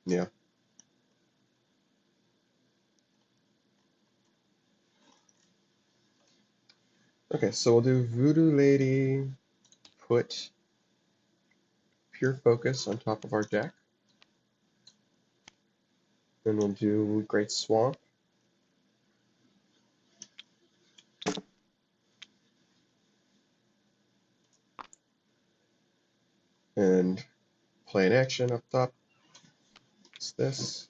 Yeah. Okay, so we'll do Voodoo Lady, put Pure Focus on top of our deck. Then we'll do Great Swamp. And play an action up top. It's this.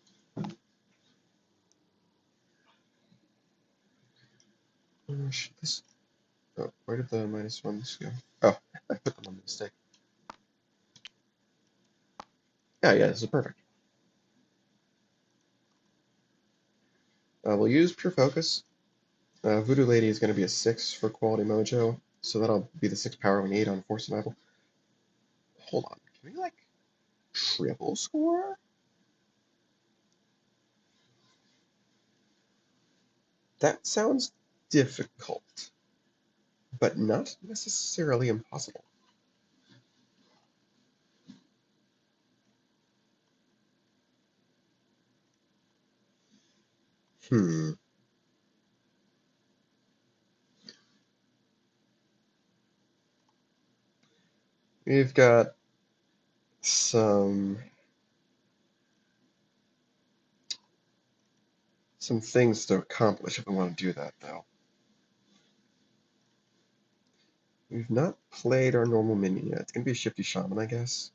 This. Oh, where did the -1s go? Oh, I put them on mistake. Yeah, this is perfect. We'll use Pure Focus. Voodoo Lady is going to be a 6 for Quality Mojo, so that'll be the 6 power we need on Force and Idol. Hold on, can we, like, triple score? That sounds difficult, but not necessarily impossible. We've got some things to accomplish if we want to do that, though. We've not played our normal minion yet. It's going to be a Shifty Shaman, I guess.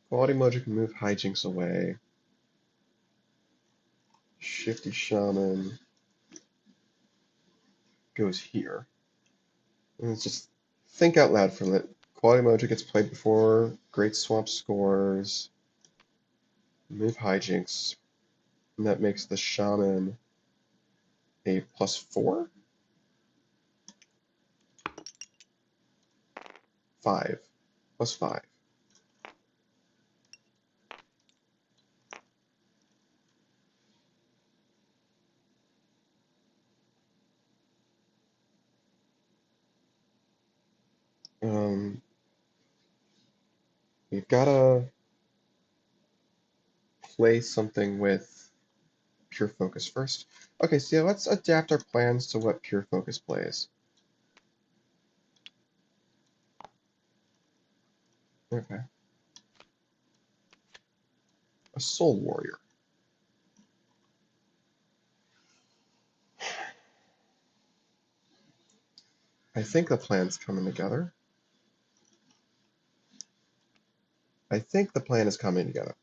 Quality Mojo can move Hijinks away. Shifty Shaman goes here. And let's just think out loud for a minute. Quality Mojo gets played before Great Swamp scores. Move Hijinks. And that makes the Shaman a +4? 5. +5. We've got to play something with Pure Focus first. Okay, so yeah, let's adapt our plans to what Pure Focus plays. Okay. A Soul Warrior. I think the plan's coming together. I think the plan is coming together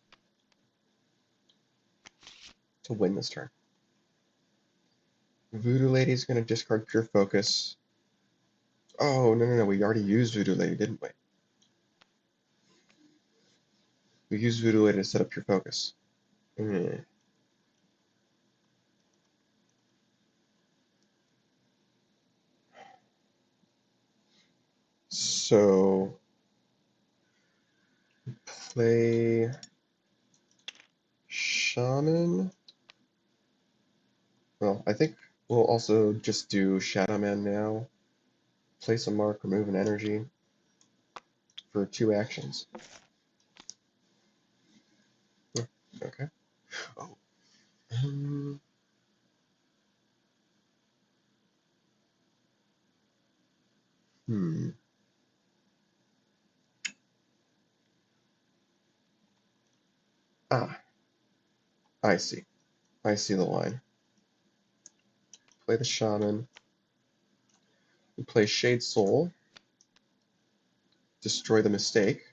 to win this turn. Voodoo Lady's going to discard Pure Focus. Oh, no. We already used Voodoo Lady, didn't we? We used Voodoo Lady to set up Pure Focus. So, play Shaman. Well, I think we'll also just do Shadow Man now. Place a mark, remove an energy for 2 actions. Okay. Oh. Ah, I see. I see the line. Play the Shaman. We play Shade Soul. Destroy the mistake.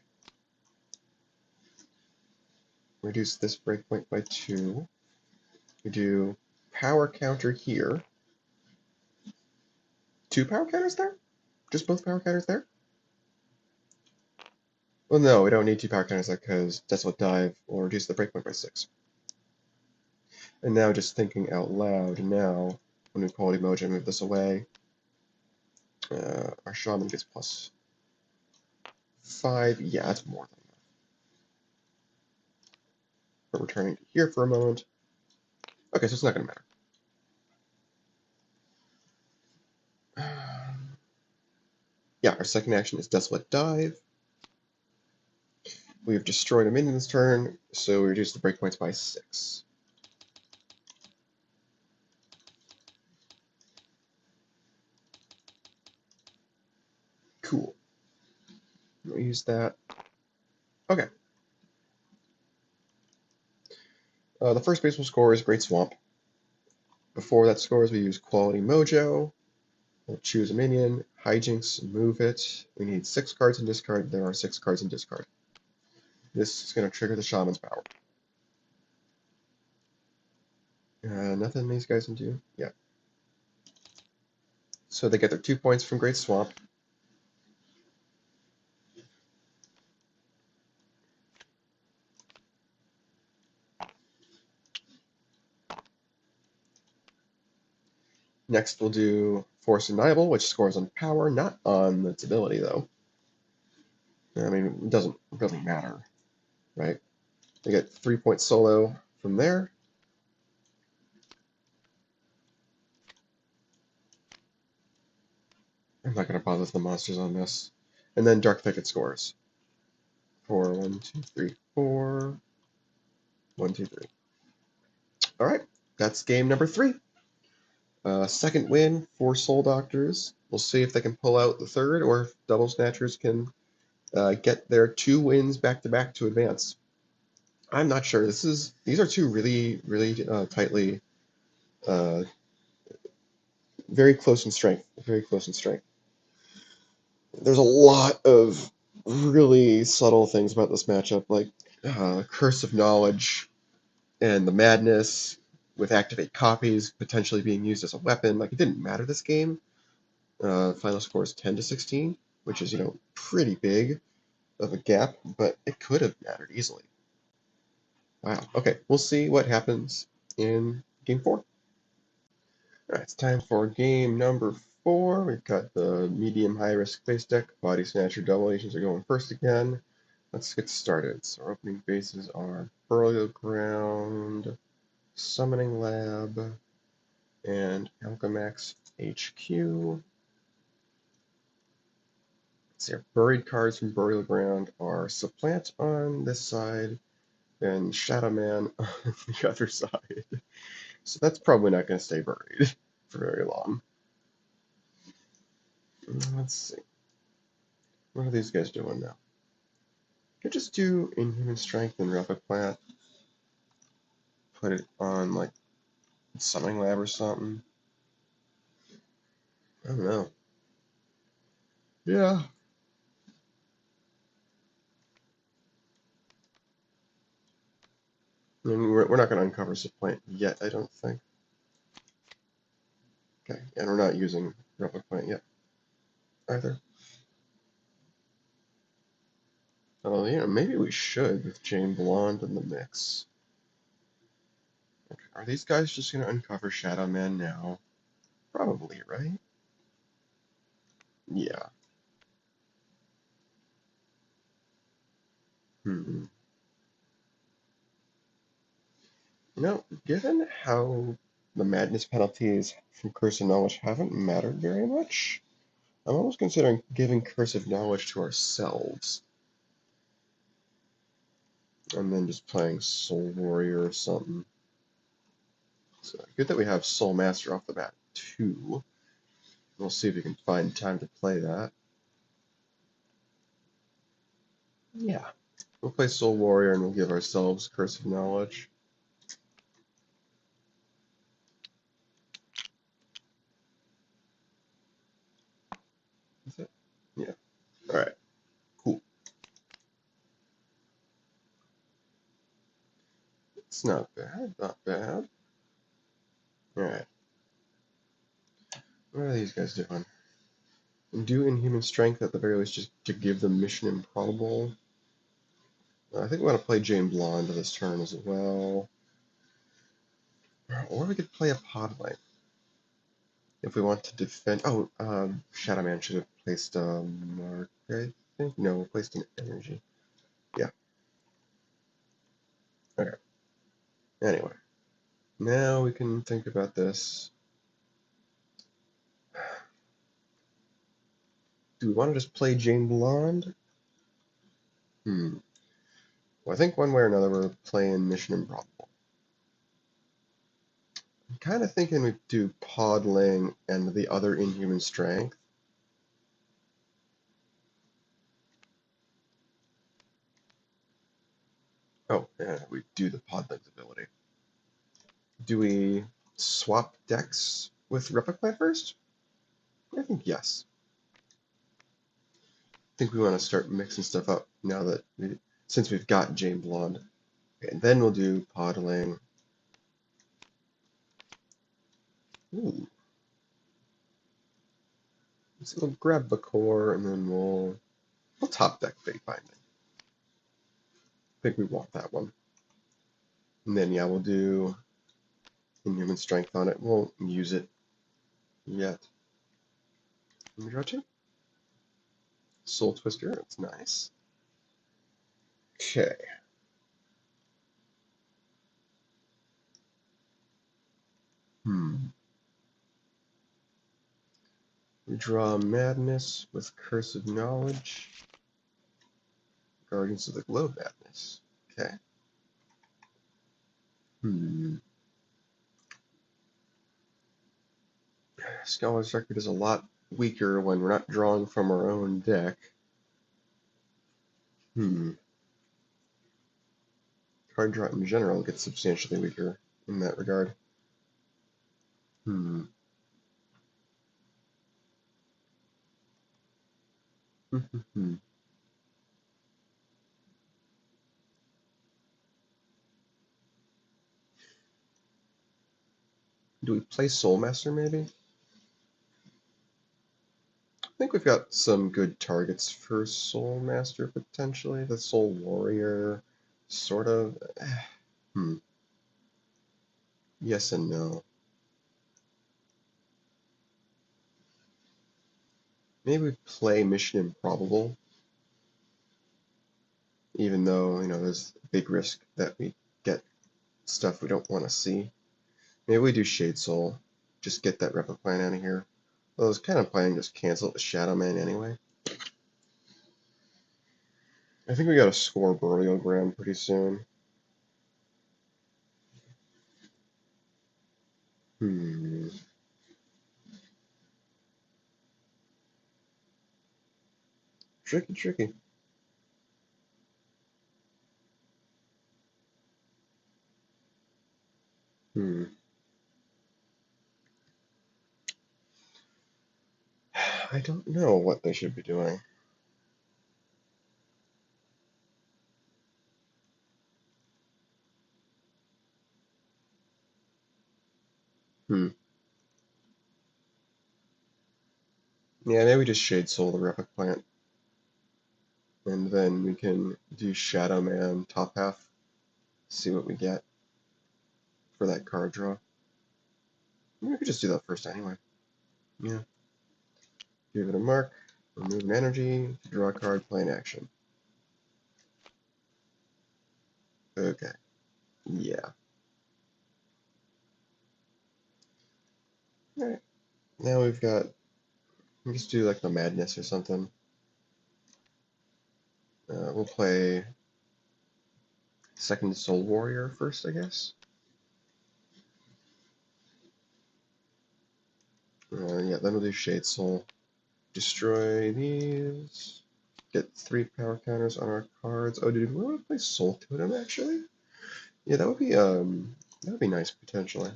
Reduce this breakpoint by 2. We do power counter here. 2 power counters there? Just both power counters there? Well, no, we don't need 2 power counters there because Desolate Dive will reduce the breakpoint by 6. And now, just thinking out loud, now, when we Quality Mojo move this away, our Shaman gets +5. Yeah, that's more than enough. But returning to here for a moment. Okay, so it's not going to matter. Yeah, our second action is Desolate Dive. We've destroyed a minion this turn, so we reduce the breakpoints by 6. Cool. We'll use that. Okay. The first base will score is Great Swamp. Before that scores, we use Quality Mojo. We'll choose a minion, Hijinks, move it. We need 6 cards in discard. There are 6 cards in discard. This is going to trigger the Shaman's power. Nothing these guys can do? Yeah. So they get their 2 points from Great Swamp. Next we'll do Force Deniable, which scores on power, not on its ability, though. I mean, it doesn't really matter, right? They get 3-point solo from there. I'm not going to bother with the monsters on this. And then Dark Thicket scores. 4, 1, 2, 3, 4. 1, 2, 3. All right, that's game number 3. Second win for Soul Doctors. We'll see if they can pull out the third, or if Double Snatchers can get their 2 wins back to back to advance. I'm not sure. These are two really, really tightly, uh, very close in strength. Very close in strength. There's a lot of really subtle things about this matchup, like Curse of Knowledge and the Madness with Activate Copies potentially being used as a weapon. Like, it didn't matter this game. Final score is 10-16, which is, pretty big of a gap, but it could have mattered easily. Wow. Okay, we'll see what happens in game 4. All right, it's time for game number 4. We've got the medium high risk base deck. Body Snatcher Double Agents are going first again. Let's get started. So our opening bases are Burial Ground, Summoning Lab, and Alchemax HQ. Let's see, our buried cards from Burial Ground are Supplant on this side and Shadow Man on the other side. So that's probably not going to stay buried for very long. Let's see. What are these guys doing now? Could just do Inhuman Strength and Replic Plant. Put it on, like, Summoning Lab or something. I don't know. Yeah. I mean, we're not going to uncover Supplant yet, I don't think. Okay, and we're not using Replic Plant yet either. Oh, maybe we should with Jane Blonde in the mix. Okay, are these guys just going to uncover Shadow Man now? Probably, right? Yeah. Hmm. Given how the madness penalties from Curse of Knowledge haven't mattered very much, I'm almost considering giving Curse of Knowledge to ourselves. And then just playing Soul Warrior or something. So good that we have Soul Master off the bat, too. We'll see if we can find time to play that. Yeah. We'll play Soul Warrior and we'll give ourselves Curse of Knowledge. Is it? Yeah. Alright. Cool. It's not bad. Not bad. Alright. What are these guys doing? Do Inhuman Strength at the very least just to give them Mission Improbable. I think we want to play Jane Blonde this turn as well. Or we could play a Podlight if we want to defend. Oh, Shadow Man should have placed a mark, I think. No, placed an energy. Yeah. Okay. Anyway, now we can think about this. Do we want to just play Jane Blonde? Well, I think one way or another we're playing Mission Improbable. I'm kind of thinking we do Podling and the other Inhuman Strength. Oh, yeah, we do the Podling's ability. Do we swap decks with Replic Plant first? I think yes. I think we want to start mixing stuff up now that since we've got Jane Blonde. Okay, and then we'll do Podling. Ooh. So we'll grab the core and then we'll top deck Fate Binding. I think we want that one. And then yeah, we'll do Inhuman Strength on it. Won't use it yet. Let me draw two. Soul Twister, that's nice. Okay. We draw Madness with Curse of Knowledge. Guardians of the Globe Madness. Okay. Scholar's Record is a lot weaker when we're not drawing from our own deck. Card draw in general gets substantially weaker in that regard. Do we play Soul Master maybe? I think we've got some good targets for Soul Master potentially. The Soul Warrior, sort of. Yes and no. Maybe we play Mission Improbable, even though, there's a big risk that we get stuff we don't want to see. Maybe we do Shade Soul, just get that Replicant out of here. Well, I was kind of planning to just cancel it with Shadow Man anyway. I think we gotta score Burialgram pretty soon. Tricky. I don't know what they should be doing. Yeah, maybe just Shade Soul the Replicant. And then we can do Shadow Man top half, see what we get for that card draw. Maybe we could just do that first anyway. Yeah. Give it a mark, remove an energy, draw a card, play an action. Okay. Yeah. Alright. Now we've got, let's do like the Madness or something. We'll play second Soul Warrior first, I guess. Yeah, then we'll do Shade Soul. Destroy these. Get 3 power counters on our cards. Oh, did we want to play Soul Totem actually? Yeah, that would be nice potentially.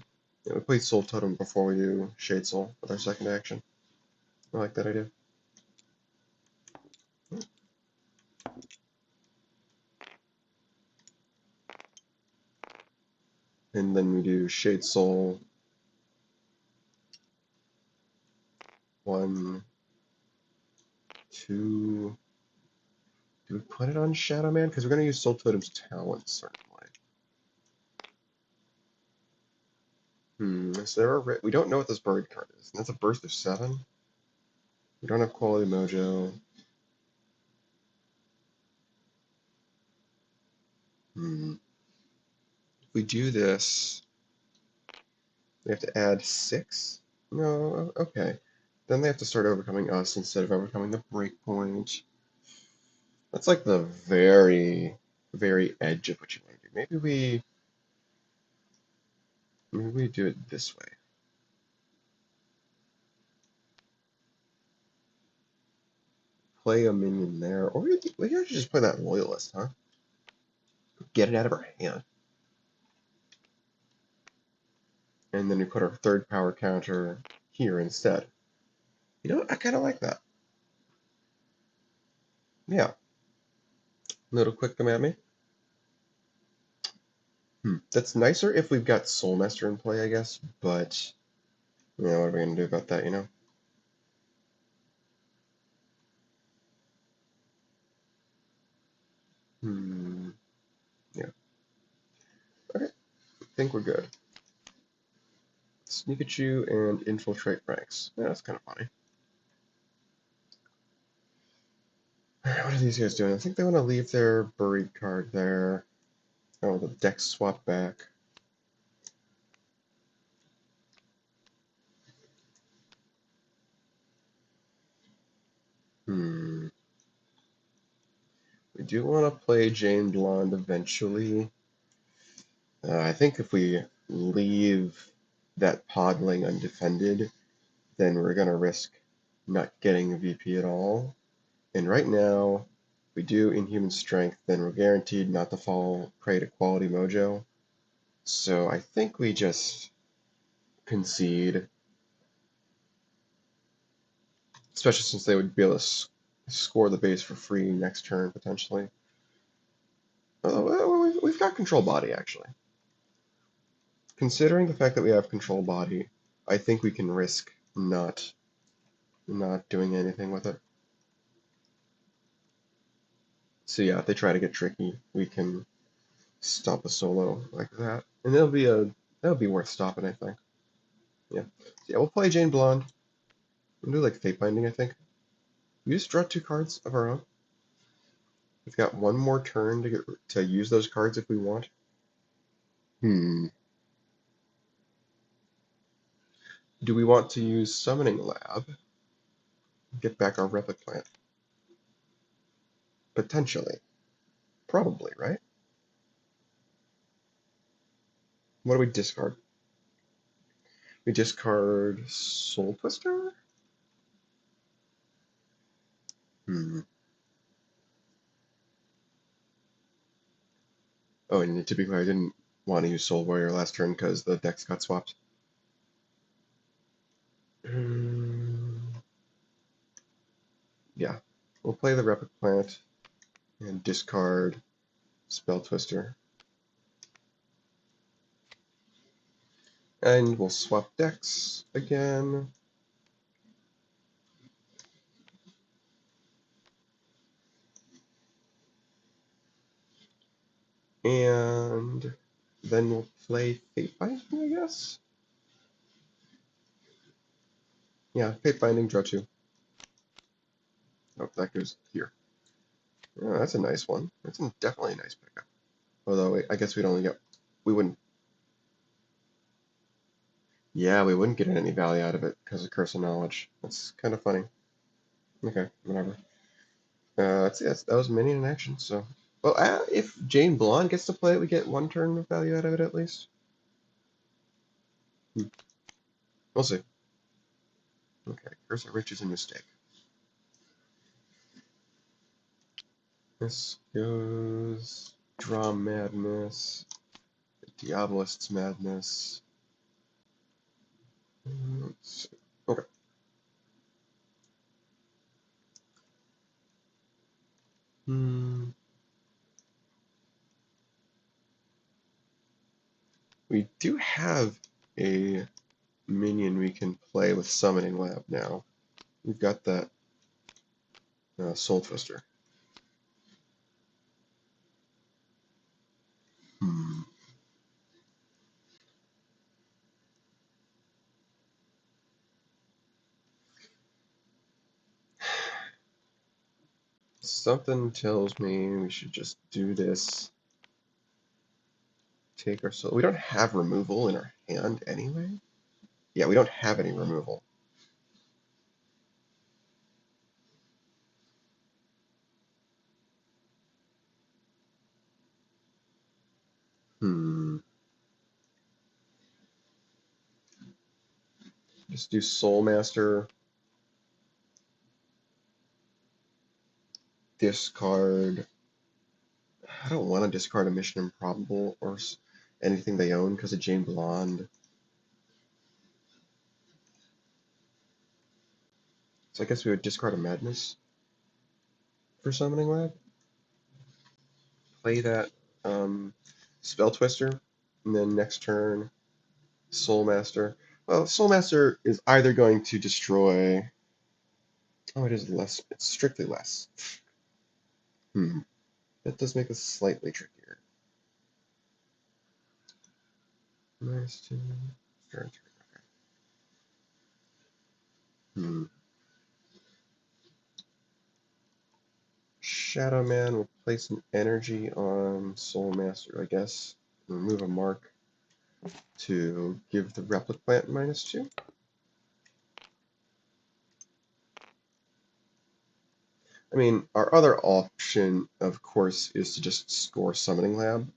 Yeah, we play Soul Totem before we do Shade Soul with our second action. I like that idea. And then we do Shade Soul. 1, 2. Do we put it on Shadow Man? Because we're going to use Soul Totem's talent, certainly. So we don't know what this bird card is. And that's a burst of 7. We don't have Quality Mojo. If we do this, we have to add 6? No, okay. Then they have to start overcoming us instead of overcoming the breakpoint. That's like the very, very edge of what you want to do. Maybe we do it this way. Play a minion there, or we could actually just play that Loyalist, huh? Get it out of our hand. And then we put our third power counter here instead. You know what? I kind of like that. Yeah. Little quick come at me. That's nicer if we've got Soul Master in play, I guess, but what are we going to do about that, Yeah. Okay. I think we're good. Sneakachu and Infiltrate ranks. Yeah, that's kind of funny. What are these guys doing? I think they want to leave their buried card there. Oh, the deck swap back. We do want to play Jane Blonde eventually. I think if we leave that Podling undefended, then we're going to risk not getting a VP at all. And right now, if we do Inhuman Strength, then we're guaranteed not to fall prey to Quality Mojo. So I think we just concede, especially since they would be able to score the base for free next turn, potentially. Although we've got Control Body, actually. Considering the fact that we have Control Body, I think we can risk not doing anything with it. So yeah, if they try to get tricky, we can stop a solo like that, and that'll be worth stopping, I think. Yeah, so yeah, we'll play Jane Blonde. We'll do like Fate Binding, I think. We just draw 2 cards of our own. We've got one more turn to use those cards if we want. Do we want to use Summoning Lab? Get back our Replicant? Potentially. Probably, right? What do we discard? We discard Soul Twister? Oh, and to be clear, I didn't want to use Soul Warrior last turn because the decks got swapped. Yeah, we'll play the Replicant and discard Spell Twister. And we'll swap decks again. And then we'll play Fate Binding, I guess? Yeah, Fate Binding, draw 2. Oh, that goes here. Oh, that's a nice one. That's definitely a nice pickup. Although, I guess we wouldn't, yeah, we wouldn't get any value out of it because of Curse of Knowledge. That's kind of funny. Okay, whatever. That was minion in action, so. Well, if Jane Blonde gets to play it, we get 1 turn of value out of it at least. We'll see. Okay, Curse of Rich is a mistake. This goes Draw Madness, Diabolist's Madness. Okay. We do have a minion we can play with Summoning Lab now. We've got that Soul Twister. Something tells me we should just do this. Take our soul. We don't have removal in our hand anyway. Yeah, we don't have any removal. Just do Soul Master. Discard. I don't want to discard a Mission Improbable or anything they own because of Jane Blonde. So I guess we would discard a Madness for Summoning Lab. Play that Spell Twister, and then next turn, Soul Master. Well, Soul Master is either going to destroy. Oh, it is less. It's strictly less. That does make it slightly trickier. Nice to start. Okay. Shadow Man will place an energy on Soul Master, I guess. Remove a mark to give the Replicant -2. I mean, our other option, of course, is to just score Summoning Lab.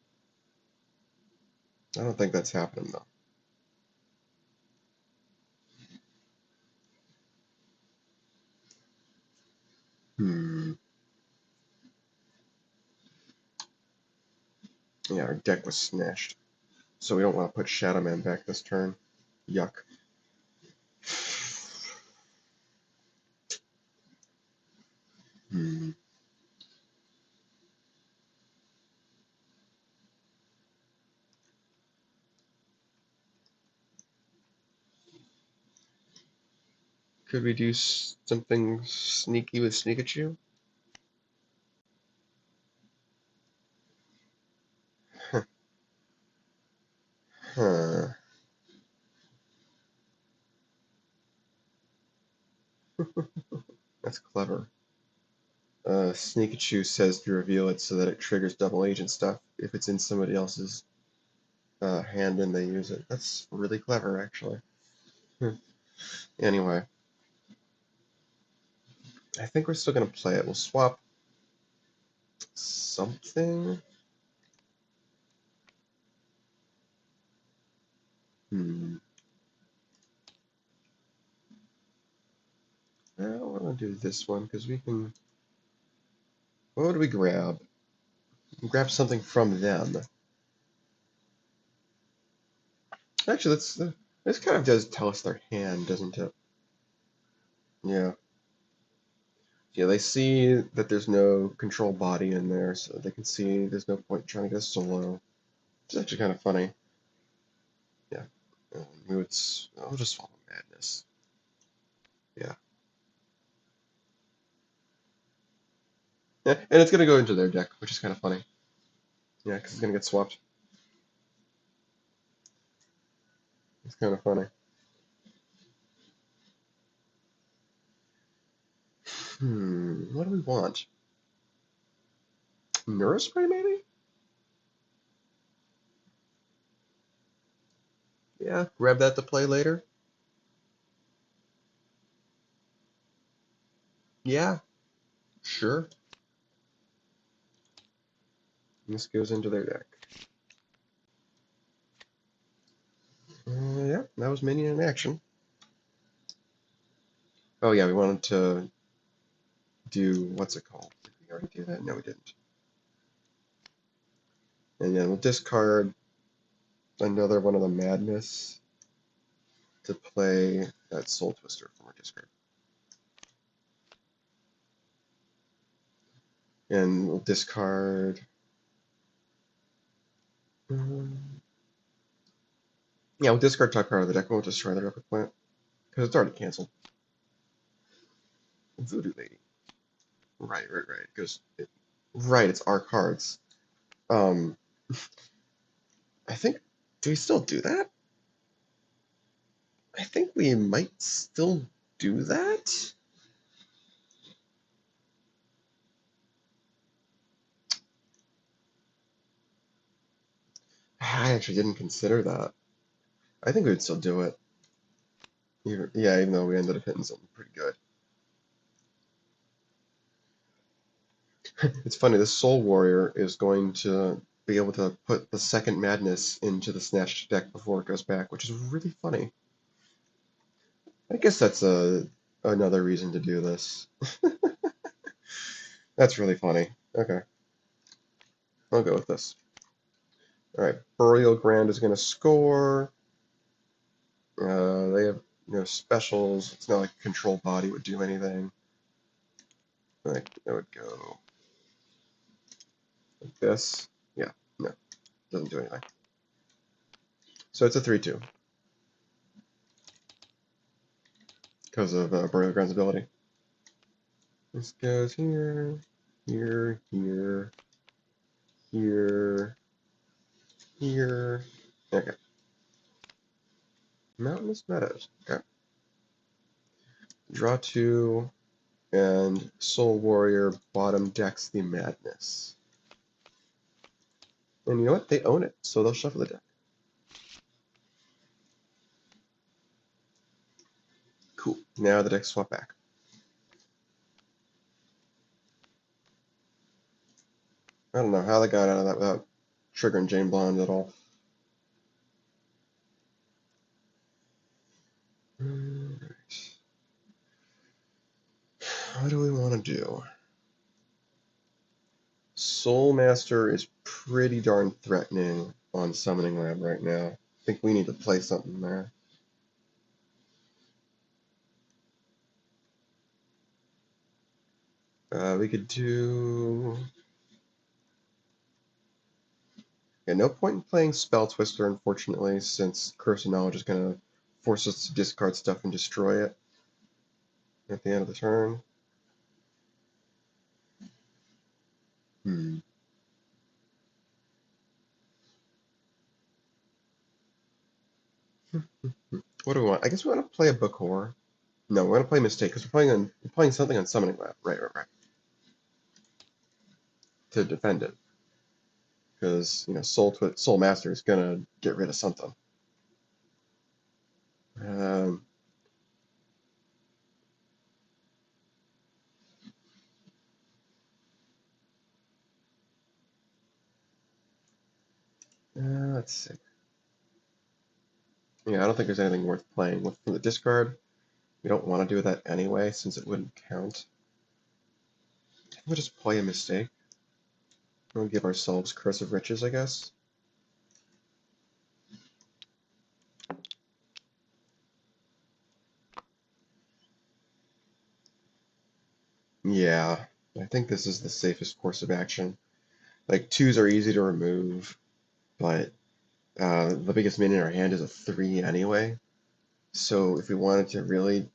I don't think that's happening, though. Yeah, our deck was snatched. So we don't want to put Shadow Man back this turn. Yuck. Hmm. Could we do something sneaky with Sneakachu? Huh. That's clever. Sneakachu says to reveal it so that it triggers double agent stuff if it's in somebody else's hand and they use it. That's really clever, actually. Anyway, I think we're still going to play it. We'll swap something. Hmm. Well, we're going to do this one because we can. What would we grab? Grab something from them. Actually, this kind of does tell us their hand, doesn't it? Yeah. Yeah, they see that there's no control body in there, so they can see there's no point trying to go solo. It's actually kind of funny. Yeah. I'll just follow Madness. Yeah. Yeah, and it's gonna go into their deck, which is kind of funny. Yeah, because it's gonna get swapped. It's kind of funny. What do we want? Neurospray, maybe? Yeah, grab that to play later. Yeah, sure. This goes into their deck. Yeah, that was Minion in action. Oh yeah, we wanted to do, what's it called? Did we already do that? No, we didn't. And then we'll discard another one of the Madness to play that Soul Twister from our discard. And we'll discard. Yeah, we'll discard top card of the deck. We'll destroy the Replic Plant because it's already canceled. Voodoo Lady. Right. It goes. Right, it's our cards. Um, I think. Do we still do that? I think we might still do that. I actually didn't consider that. I think we would still do it. Yeah, even though we ended up hitting something pretty good. It's funny, this Soul Warrior is going to be able to put the second Madness into the Snatched deck before it goes back, which is really funny. I guess that's another reason to do this. That's really funny. Okay, I'll go with this. Alright, Burial Grand is going to score. They have specials. It's not like Control Body would do anything. Like, that would go like this. Yeah, no, doesn't do anything. So it's a 3/2 because of Burial Grand's ability. This goes here, here, here, here, here. Okay. Mountainous Meadows. Okay. Draw 2, and Soul Warrior bottom decks the Madness. And you know what? They own it, so they'll shuffle the deck. Cool. Now the deck swap back. I don't know how they got out of that without triggering Jane Blonde at all. Alright. What do we want to do? Soul Master is pretty darn threatening on Summoning Lab right now. I think we need to play something there. We could do... Yeah, no point in playing Spell Twister, unfortunately, since Curse of Knowledge is going to force us to discard stuff and destroy it at the end of the turn. What do we want? I guess we want to play a Book Horror. No, we're going to play Mistake, because we're playing something on Summoning Lab. Right. To defend it. Because, Soul Master is going to get rid of something. Let's see. Yeah, I don't think there's anything worth playing with from the discard. We don't want to do that anyway, since it wouldn't count. We'll just play a Mistake. We'll give ourselves Curse of Riches, I guess. Yeah, I think this is the safest course of action. Like, 2s are easy to remove, but the biggest minion in our hand is a 3 anyway. So if we wanted to really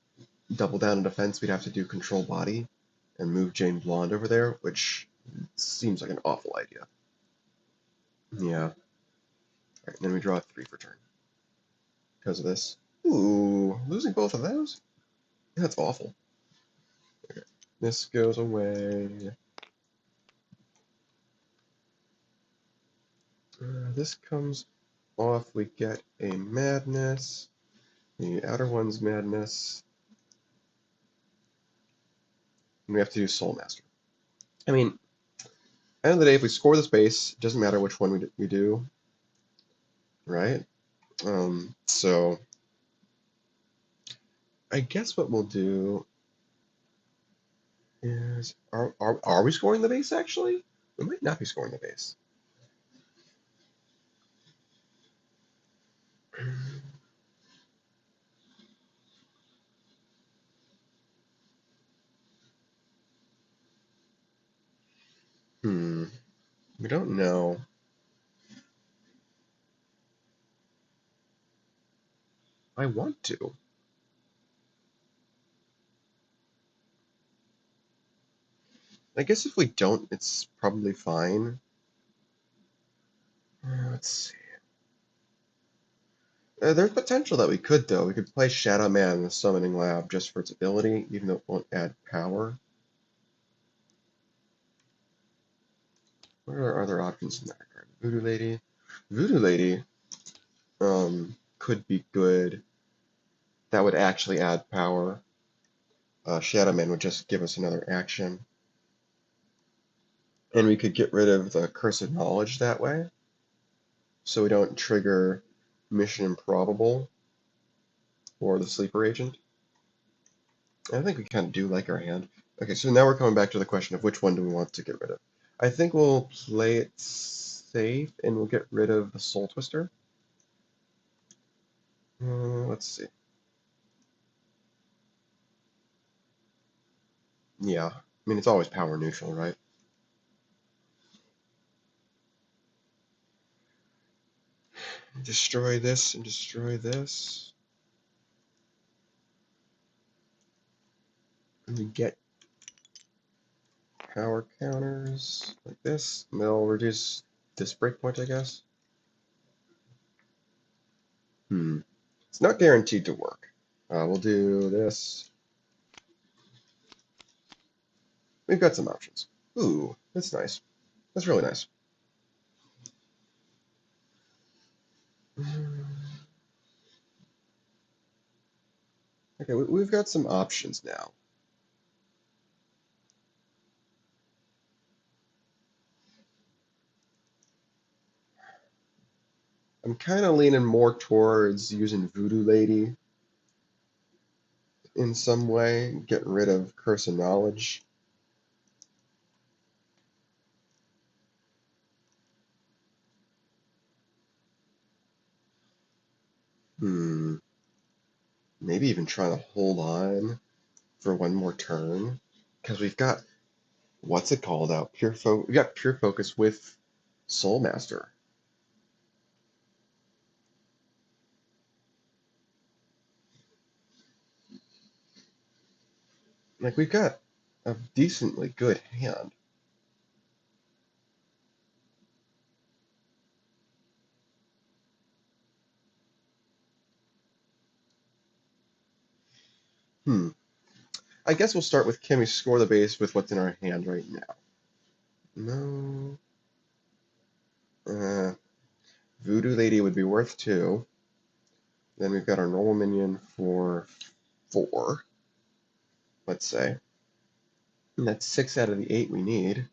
double down on defense, we'd have to do Control Body and move Jane Blonde over there, which seems like an awful idea. Yeah. All right, then we draw a 3 for turn. Because of this. Ooh, losing both of those? That's awful. Okay. This goes away. This comes off. We get a Madness. The outer one's Madness. And we have to do Soul Master. I mean, at the end of the day, if we score this base, it doesn't matter which one we do, right? So I guess what we'll do is, are we scoring the base, actually? We might not be scoring the base. We don't know. I want to. I guess if we don't, it's probably fine. Let's see. There's potential that we could, though. We could play Shadow Man in the Summoning Lab just for its ability, even though it won't add power. What are our other options in that regard? Voodoo Lady. Voodoo Lady could be good. That would actually add power. Shadow Man would just give us another action. And we could get rid of the Curse of Knowledge that way, so we don't trigger Mission Improbable or the Sleeper Agent. I think we kind of do like our hand. Okay, so now we're coming back to the question of which one do we want to get rid of. I think we'll play it safe, and we'll get rid of the Soul Twister. Let's see. Yeah, I mean, it's always power neutral, right? Destroy this and destroy this. And we get power counters like this. And they'll reduce this breakpoint, I guess. It's not guaranteed to work. We'll do this. We've got some options. Ooh, that's nice. That's really nice. Okay, we've got some options now. I'm kind of leaning more towards using Voodoo Lady in some way, getting rid of Curse of Knowledge. Maybe even trying to hold on for one more turn, because we've got, what's it called out? We got Pure Focus with Soul Master. Like, we've got a decently good hand. I guess we'll start with, can we score the base with what's in our hand right now? No. Voodoo Lady would be worth 2. Then we've got our normal minion for 4, let's say. And that's 6 out of the 8 we need.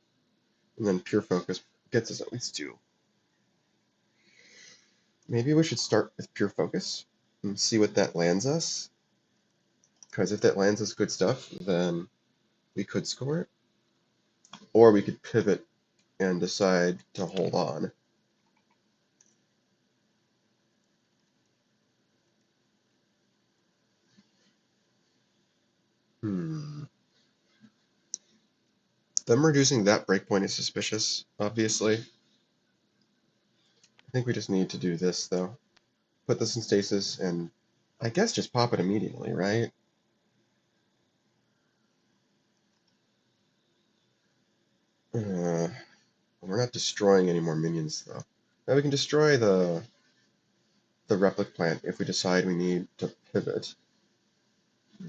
And then Pure Focus gets us at least 2. Maybe we should start with Pure Focus and see what that lands us. Because if that lands us good stuff, then we could score it. Or we could pivot and decide to hold on. Them reducing that breakpoint is suspicious, obviously. I think we just need to do this, though. Put this in stasis, and I guess just pop it immediately, right? We're not destroying any more minions, though. Now we can destroy the replic plant if we decide we need to pivot.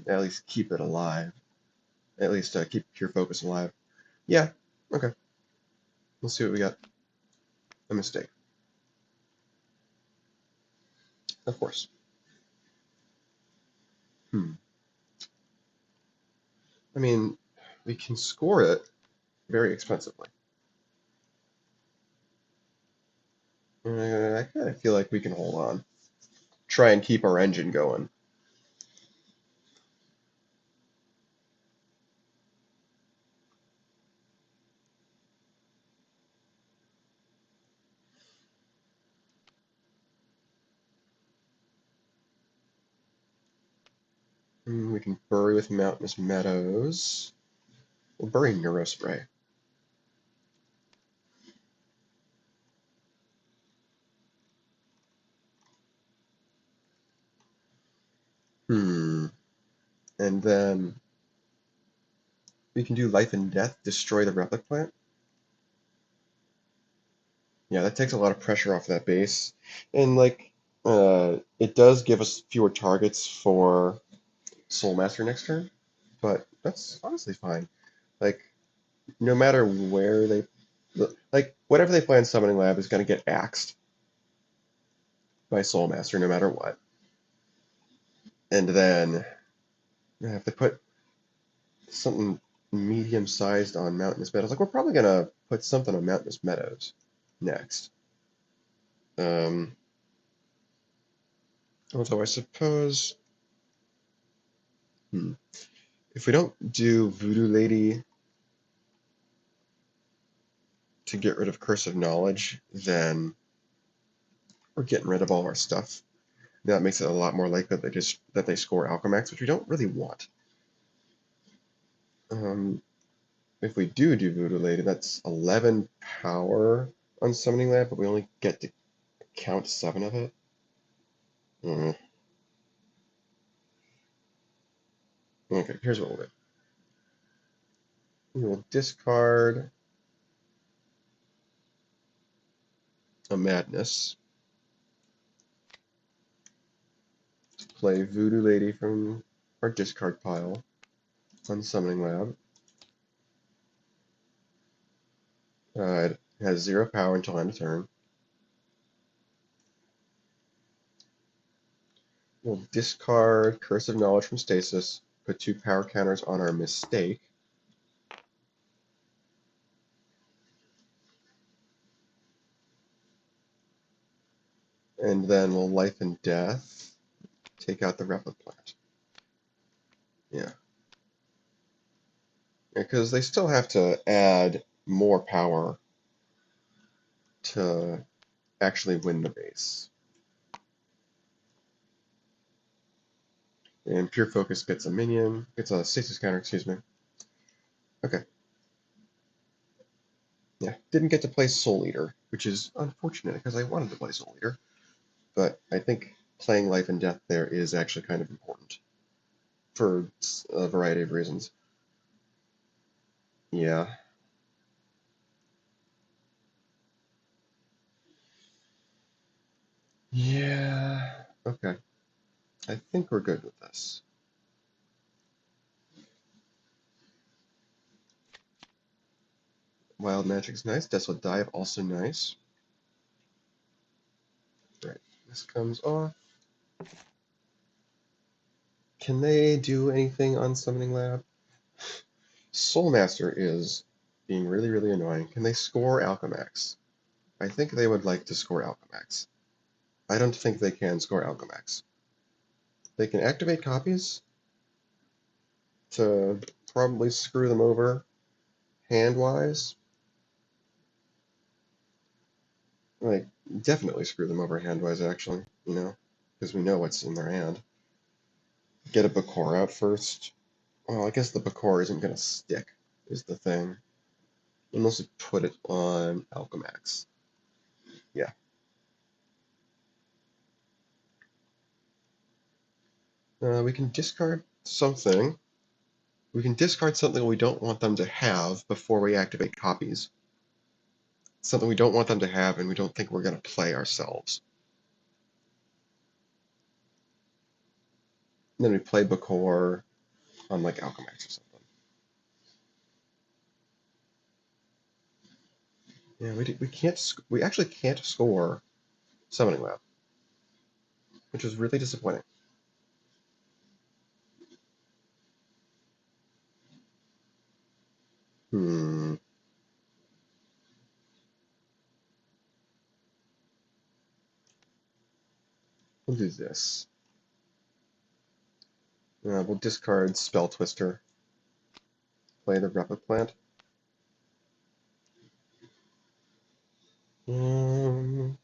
At least keep it alive. At least keep Pure Focus alive. Yeah, okay. Let's see what we got. A mistake. Of course. I mean, we can score it very expensively. I kind of feel like we can hold on. Try and keep our engine going. We can bury with Mountainous Meadows. We'll bury Neurospray. And then we can do Life and Death, destroy the replic plant. Yeah, that takes a lot of pressure off that base. And like, it does give us fewer targets for Soul Master next turn, but that's honestly fine. Like, no matter where they, like, whatever they play in Summoning Lab is going to get axed by Soul Master no matter what. And then if they put something medium-sized on Mountainous Meadows, like, we're probably going to put something on Mountainous Meadows next. Although I suppose, if we don't do Voodoo Lady to get rid of Curse of Knowledge, then we're getting rid of all our stuff. That makes it a lot more likely that they score Alchemax, which we don't really want. If we do Voodoo Lady, that's 11 power on Summoning Lab, but we only get to count 7 of it. Okay, here's what we'll do. We will discard a Madness. Play Voodoo Lady from our discard pile on Summoning Lab. It has 0 power until end of turn. We'll discard Curse of Knowledge from Stasis, put 2 power counters on our Mistake. And then we'll Life and Death. Take out the Replicant. Yeah. Because they still have to add more power to actually win the base. And Pure Focus gets a minion, gets a stasis counter, excuse me. Okay. Yeah, didn't get to play Soul Eater, which is unfortunate because I wanted to play Soul Eater. But I think playing Life and Death there is actually kind of important for a variety of reasons. Yeah. Yeah. Okay. I think we're good with this. Wild Magic's nice. Desolate Dive also nice. Right. This comes off. Can they do anything on Summoning Lab? Soulmaster is being really, really annoying. Can they score Alchemax? I think they would like to score Alchemax. I don't think they can score Alchemax. They can activate copies to probably screw them over hand-wise. Like, definitely screw them over hand-wise, actually, you know, because we know what's in their hand. Get a Bakor out first. Well, I guess the Bakor isn't going to stick, is the thing. Unless we put it on Alchemax. Yeah. We can discard something. We can discard something we don't want them to have before we activate copies. Something we don't want them to have and we don't think we're going to play ourselves. And then we play Bakor on like Alchemax or something. Yeah, we actually can't score Summoning Lab, which is really disappointing. We'll do this. We'll discard Spell Twister. Play the Replicant. Um,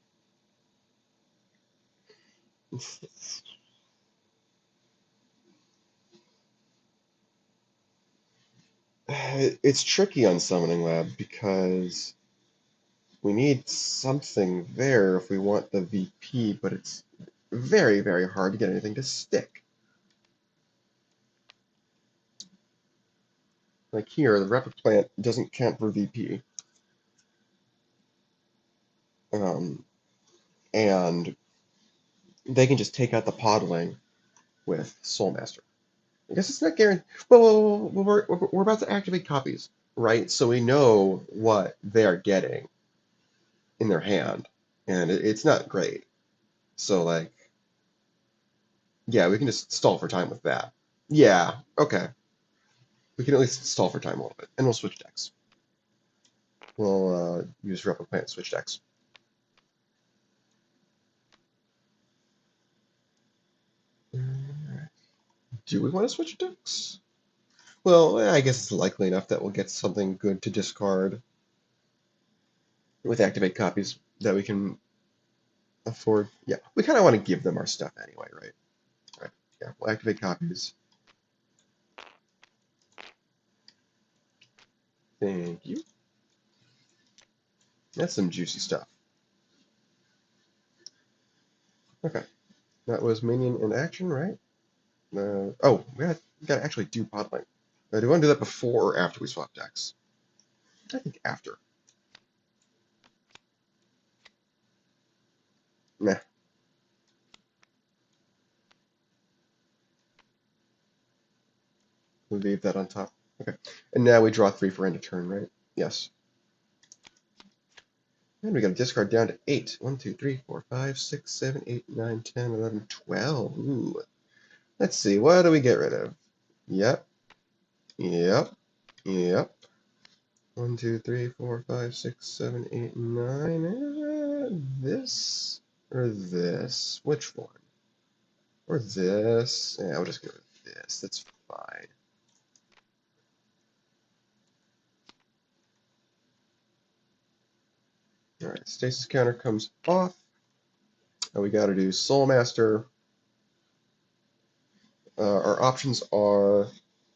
it's tricky on Summoning Lab because we need something there if we want the VP, but it's very, very hard to get anything to stick. Like here, the Replicant doesn't count for VP. And they can just take out the Podling with Soulmaster. I guess it's not guaranteed. Well, we're about to activate copies, right? So we know what they are getting in their hand, and it's not great. So, like, yeah, we can just stall for time with that. Yeah, okay. We can at least stall for time a little bit, and we'll switch decks. We'll use Replicant switch decks. Do we want to switch decks? Well, I guess it's likely enough that we'll get something good to discard with activate copies that we can afford. Yeah, we kind of want to give them our stuff anyway, right? Right. Yeah, we'll activate copies. Thank you. That's some juicy stuff. Okay, that was minion in action, right? Oh, we got to actually do Podling. Do we want to do that before or after we swap decks? I think after. Nah. We'll leave that on top. Okay. And now we draw 3 for end of turn, right? Yes. And we got to discard down to 8. 1, 2, 3, 4, 5, 6, 7, 8, 9, 10, 11, 12. Ooh. Let's see. What do we get rid of? Yep. Yep. Yep. 1, 2, 3, 4, 5, 6, 7, 8, 9. This. Or this? Which one? Or this? Yeah, I'll just go with this. That's fine. Alright, stasis counter comes off. And we gotta do Soul Master. Our options are...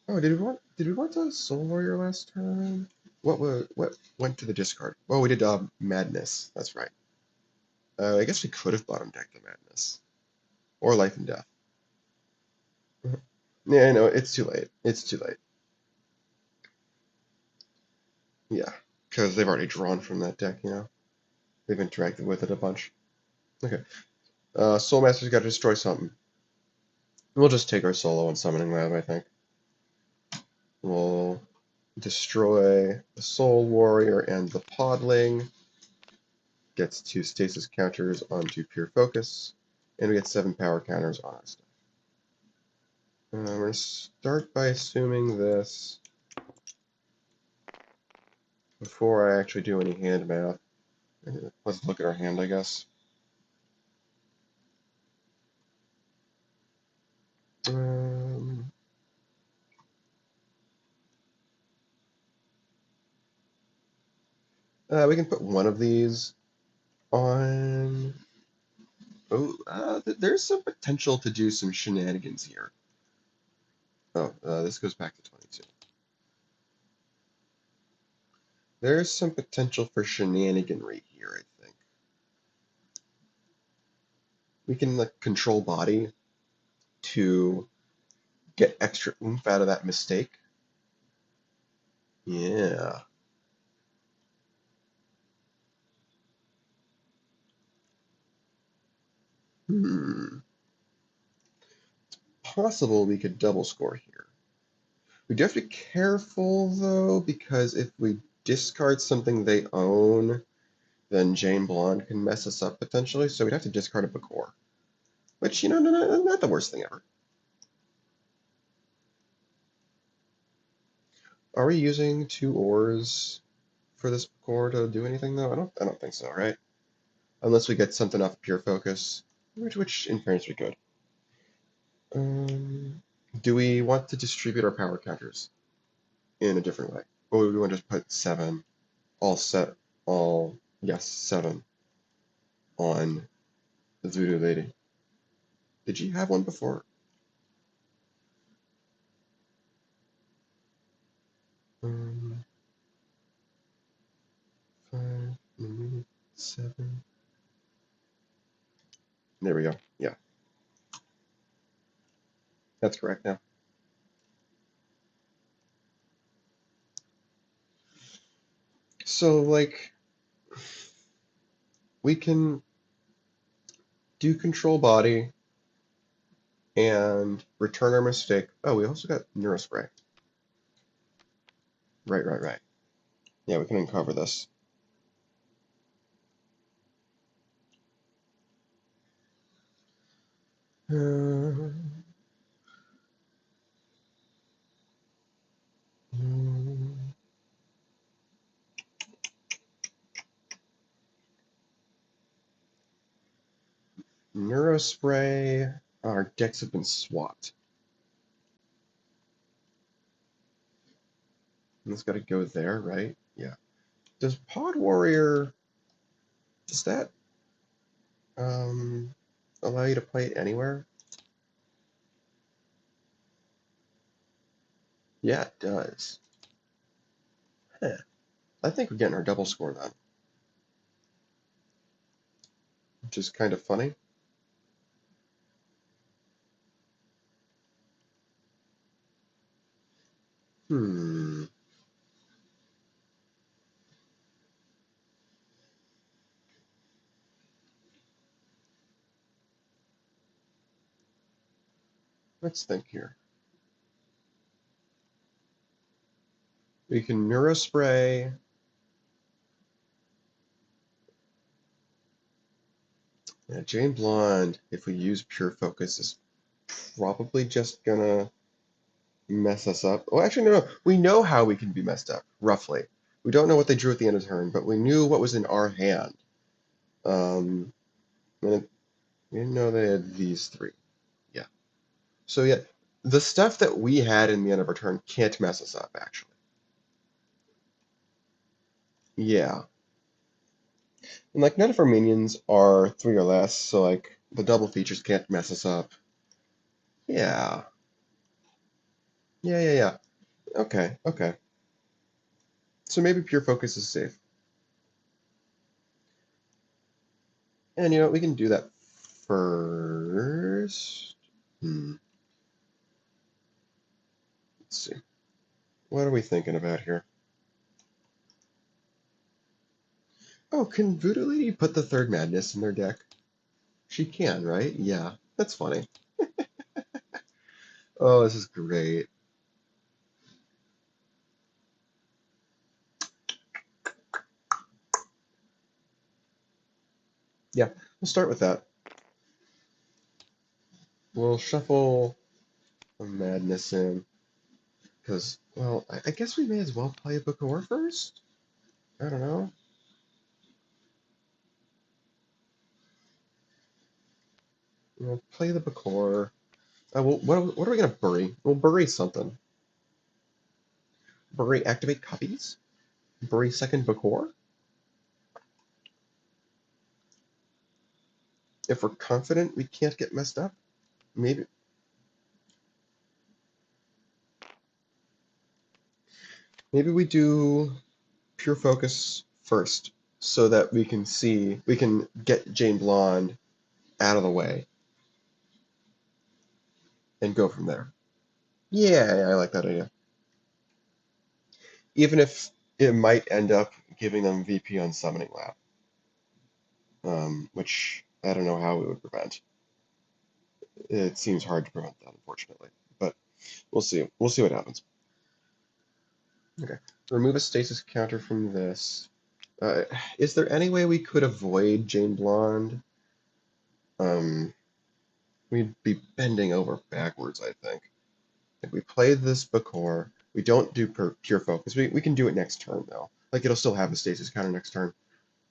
Oh, did we want a Soul Warrior last time? What went to the discard? Oh, we did Madness. That's right. I guess we could have bottom decked the Madness. Or Life and Death. Yeah, no, it's too late. It's too late. Yeah, because they've already drawn from that deck, you know? They've interacted with it a bunch. Okay. Soul Master's got to destroy something. We'll just take our solo and Summoning Lab, I think. We'll destroy the Soul Warrior and the Podling. Gets 2 stasis counters onto Pure Focus. And we get 7 power counters on our stuff. We're going to start by assuming this before I actually do any hand math. Let's look at our hand, I guess. We can put one of these on... Oh, there's some potential to do some shenanigans here. Oh, this goes back to 22. There's some potential for shenaniganry here, I think. We can like control body to get extra oomph out of that mistake. Yeah. Hmm. Possible we could double score here. We do have to be careful though, because if we discard something they own, then Jane Blonde can mess us up potentially. So we'd have to discard a Bakor, which, you know, not the worst thing ever. Are we using 2 ores for this core to do anything though? I don't think so, right? Unless we get something off Pure Focus, which in fairness we could. Do we want to distribute our power counters in a different way? Or do we want to just put 7, yes, 7 on the Voodoo Lady? Did you have one before? Um, 5, 7. There we go. Yeah, that's correct now. So, like, we can do control body and return our mistake. Oh, we also got Neurospray. Right. Yeah, we can uncover this. Neurospray. Our decks have been swapped. And it's got to go there, right? Yeah. Does Pod Warrior... Does that allow you to play it anywhere? Yeah, it does. Huh. I think we're getting our double score then. Which is kind of funny. Let's think here. We can Neurospray. Yeah, Jane Blonde, if we use Pure Focus, is probably just gonna mess us up. Well, actually, no. We know how we can be messed up, roughly. We don't know what they drew at the end of turn, but we knew what was in our hand. And we didn't know they had these three. Yeah. So yeah, the stuff that we had in the end of our turn can't mess us up, actually. Yeah. And like none of our minions are three or less, so like the double features can't mess us up. Yeah. Yeah. Okay, okay. So maybe pure focus is safe. And you know what, we can do that first. Let's see. What are we thinking about here? Oh, can Voodoo Lady put the third madness in their deck? She can, right? Yeah. That's funny. Oh, this is great. Yeah, we'll start with that. We'll shuffle a madness in. Because, well, I guess we may as well play a Book of War first? I don't know. We'll play the Bakor. What are we going to bury? We'll bury something. Bury activate copies? Bury second Bakor? If we're confident we can't get messed up? Maybe we do pure focus first so that we can get Jane Blonde out of the way and go from there. Yeah, I like that idea. Even if it might end up giving them VP on Summoning Lab, which I don't know how we would prevent. It seems hard to prevent that, unfortunately, but we'll see. We'll see what happens. Okay, remove a stasis counter from this. Uh, is there any way we could avoid Jane Blonde? Um, we'd be bending over backwards, I think. If we play this Bakor, we don't do pure focus. We can do it next turn, though. Like, it'll still have a stasis counter next turn.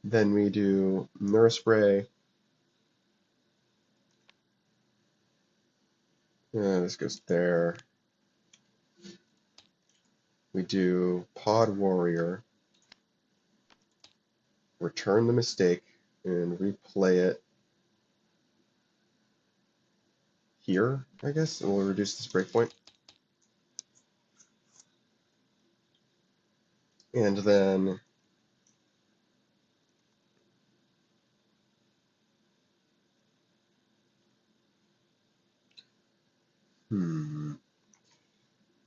Then we do Nurse Spray. This goes there. We do Pod Warrior. Return the mistake and replay it here, I guess, and we'll reduce this breakpoint. And then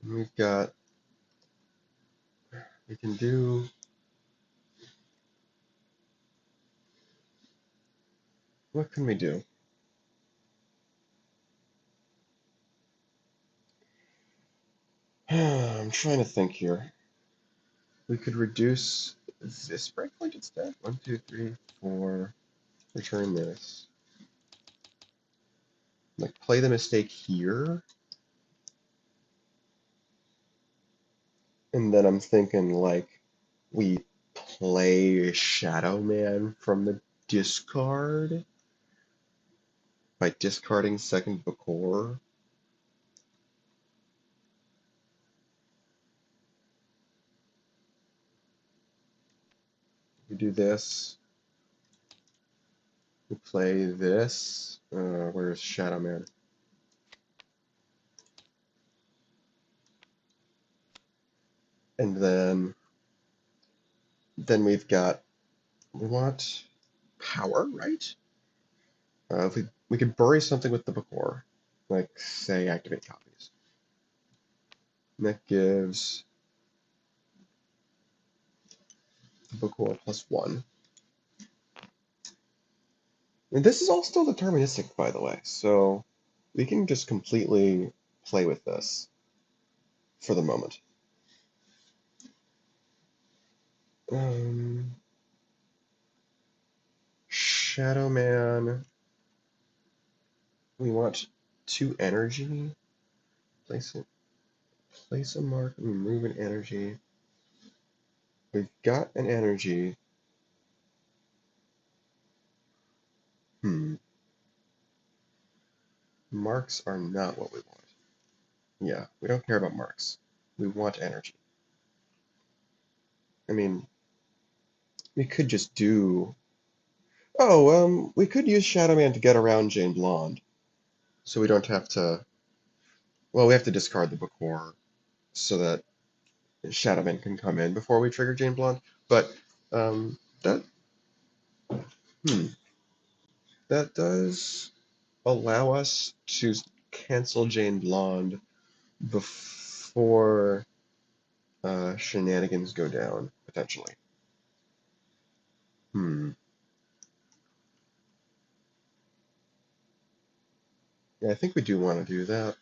we've got, we can do, what can we do? I'm trying to think here. We could reduce this breakpoint instead. 1, 2, 3, 4. Return this. Like, play the mistake here. And then I'm thinking, like, we play Shadow Man from the discard by discarding second Bakor. We do this. We play this. Where's Shadow Man? And then we've got, we want power, right? If we could bury something with the Bakor, like say activate copies. And that gives the Bakor +1. And this is all still deterministic, by the way, so we can just completely play with this for the moment. Shadow Man. We want 2 energy. Place it. Place a mark. Remove an energy. We've got an energy. Marks are not what we want. Yeah, we don't care about marks. We want energy. I mean, we could just do... Oh, we could use Shadow Man to get around Jane Blonde. So we don't have to... Well, we have to discard the Bakor so that Shadow Man can come in before we trigger Jane Blonde. But, that... Hmm. That does allow us to cancel Jane Blonde before shenanigans go down, potentially. Hmm. Yeah, I think we do want to do that.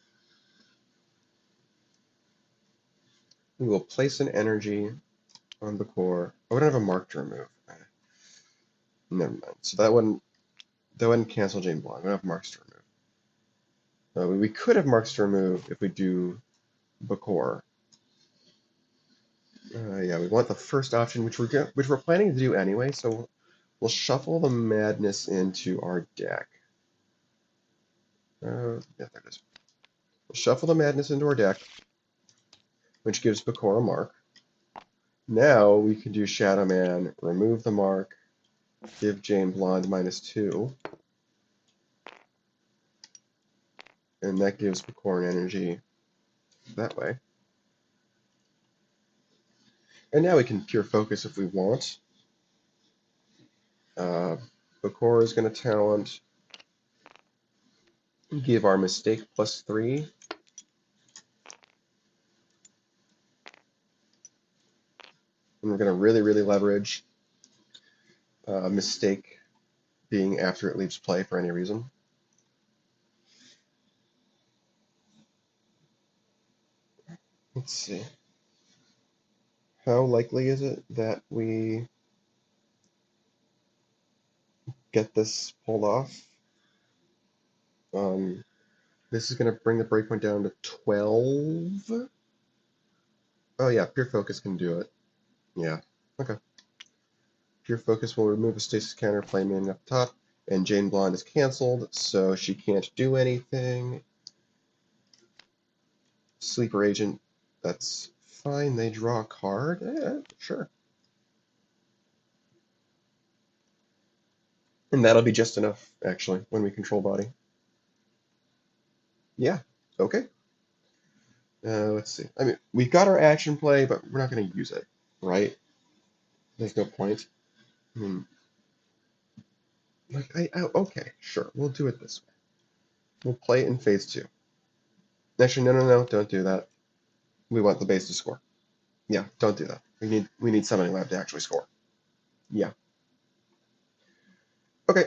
We will place an energy on the core. Oh, we don't have a mark to remove. Never mind. So that wouldn't cancel Jane Blonde. We don't have marks to remove. We could have marks to remove if we do Bakor. Yeah, we want the first option, which we're planning to do anyway. So we'll shuffle the madness into our deck. Yeah, there it is. We'll shuffle the madness into our deck, which gives Bakor a mark. Now we can do Shadow Man, remove the mark, give Jane Blonde -2, and that gives Bakor an energy that way. And now we can pure focus if we want. Bakor is going to talent, give our mistake +3. And we're going to really, really leverage mistake being after it leaves play for any reason. Let's see. How likely is it that we get this pulled off? This is going to bring the breakpoint down to 12. Oh yeah, pure focus can do it. Yeah, okay. Pure focus will remove a stasis counter flaming up top, and Jane Blonde is canceled, so she can't do anything. Sleeper agent, that's fine. They draw a card. Sure. And that'll be just enough, actually, when we control body. Yeah, okay. Let's see. I mean, we've got our action play, but we're not going to use it, right? There's no point. I mean, like, okay, sure, we'll do it this way. We'll play it in phase 2. Actually, no, don't do that. We want the base to score. Yeah, don't do that. We need Summoning Lab to actually score. Yeah. Okay.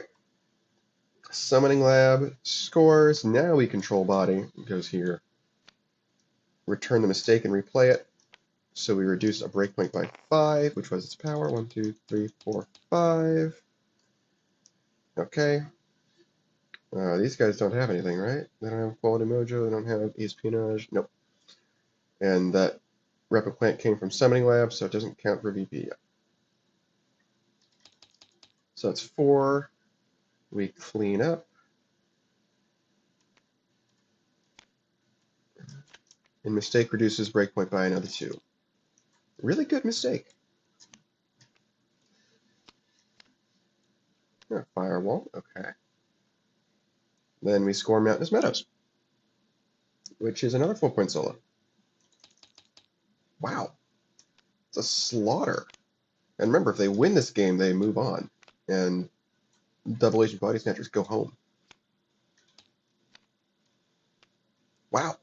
Summoning Lab scores. Now we control body. It goes here. Return the mistake and replay it. So we reduce a breakpoint by 5, which was its power. 1, 2, 3, 4, 5. Okay. These guys don't have anything, right? They don't have Quality Mojo. They don't have Espionage. Nope. And that Replicant came from Summoning Lab, so it doesn't count for VP yet. So that's 4. We clean up. And mistake reduces breakpoint by another 2. Really good mistake. Yeah, Firewall, okay. Then we score Mountainous Meadows, which is another 4-point solo. Wow. It's a slaughter. And remember, if they win this game, they move on. And Double Agent Body Snatchers go home. Wow.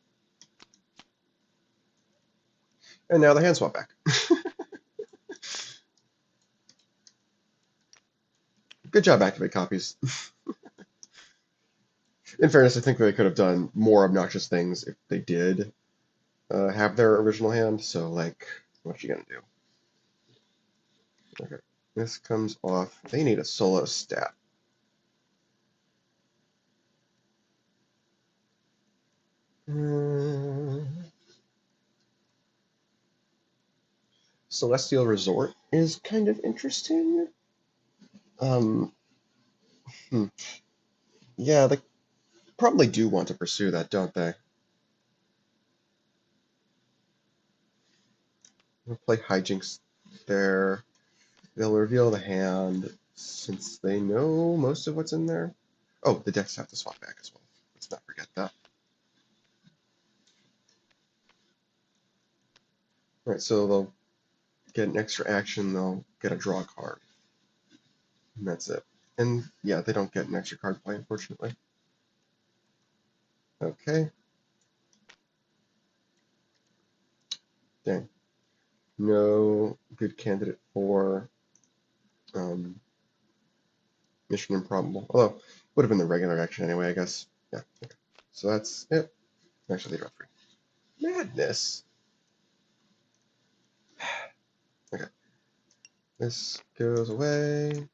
And now the hand swap back. Good job, Activate Copies. In fairness, I think they could have done more obnoxious things if they did have their original hand. So, like, what you gonna do? Okay. This comes off. They need a solo stat. Celestial Resort is kind of interesting. Um, hmm. Yeah, probably do want to pursue that, don't they? We'll play hijinks there. They'll reveal the hand since they know most of what's in there. Oh, the decks have to swap back as well. Let's not forget that. Alright, so they'll get an extra action, they'll get a draw card. And that's it. And yeah, they don't get an extra card play, unfortunately. Okay. Dang. No good candidate for Mission Improbable. Although, would have been the regular action anyway, I guess. Yeah, okay. So that's it. Actually, they draw 3. Madness! Okay. This goes away.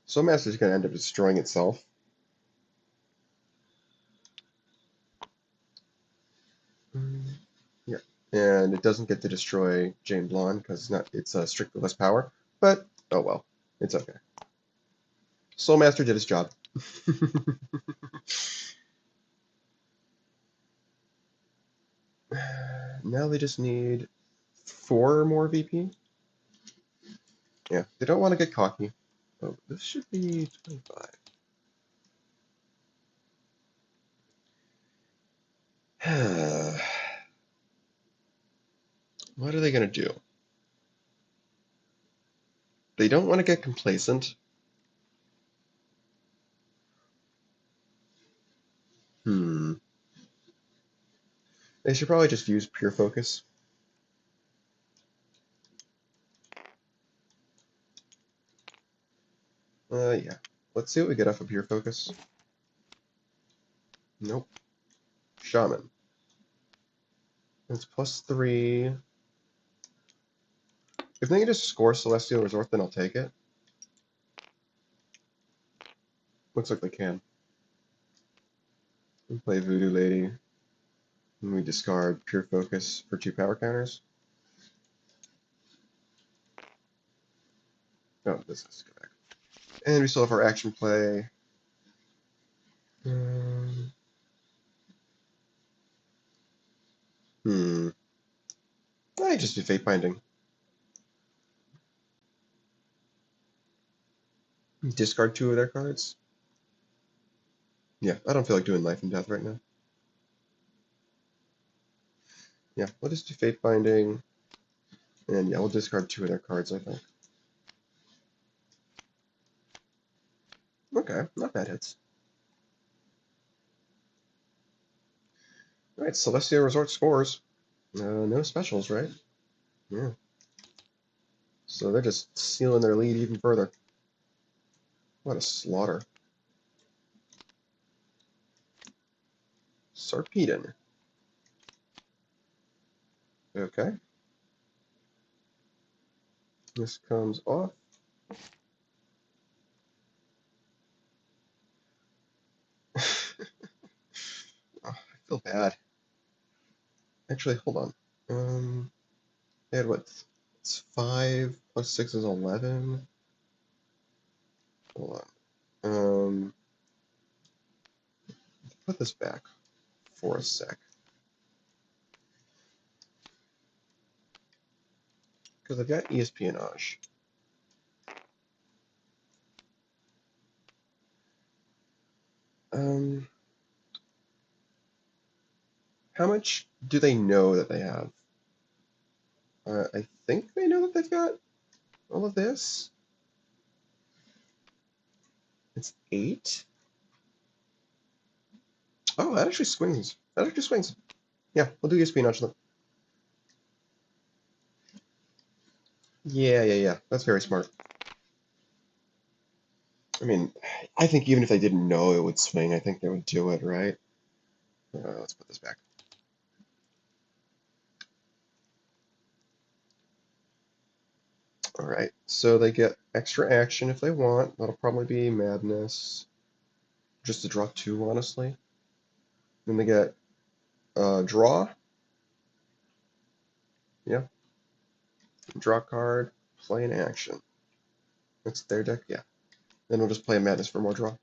Soul Master is going to end up destroying itself. Yeah. And it doesn't get to destroy Jane Blonde because it's strictly less power. But, oh well. It's okay. Soul Master did his job. Now they just need 4 more VP. Yeah, they don't want to get cocky. Oh, this should be 25. What are they going to do? They don't want to get complacent. They should probably just use pure focus. Yeah. Let's see what we get off of pure focus. Nope. Shaman. It's +3. If they can just score Celestial Resort, then I'll take it. Looks like they can. We play Voodoo Lady. And we discard Pure Focus for 2 power counters. Oh, this has to go back. And we still have our action play. I just do Fate Binding. Discard 2 of their cards. Yeah, I don't feel like doing Life and Death right now. Yeah, we'll just do Fate Binding. And yeah, we'll discard 2 of their cards, I think. Okay, not bad hits. Alright, Celestial Resort scores. No specials, right? Yeah. So they're just sealing their lead even further. What a slaughter. Sarpedon. Okay. This comes off. Oh, I feel bad. Actually, hold on. They had what? It's 5 plus 6 is 11. Hold on. Put this back for a sec. Because I've got espionage. How much do they know that they have? I think they know that they've got all of this. It's 8. Oh, that actually swings. That actually swings. Yeah, we'll do espionage then. Yeah. That's very smart. I mean, I think even if they didn't know it would swing, I think they would do it, right? Let's put this back. Alright, so they get extra action if they want. That'll probably be Madness. Just to draw 2, honestly. Then they get draw. Yeah. Draw card, play an action. That's their deck, yeah. Then we'll just play a Madness for more draw.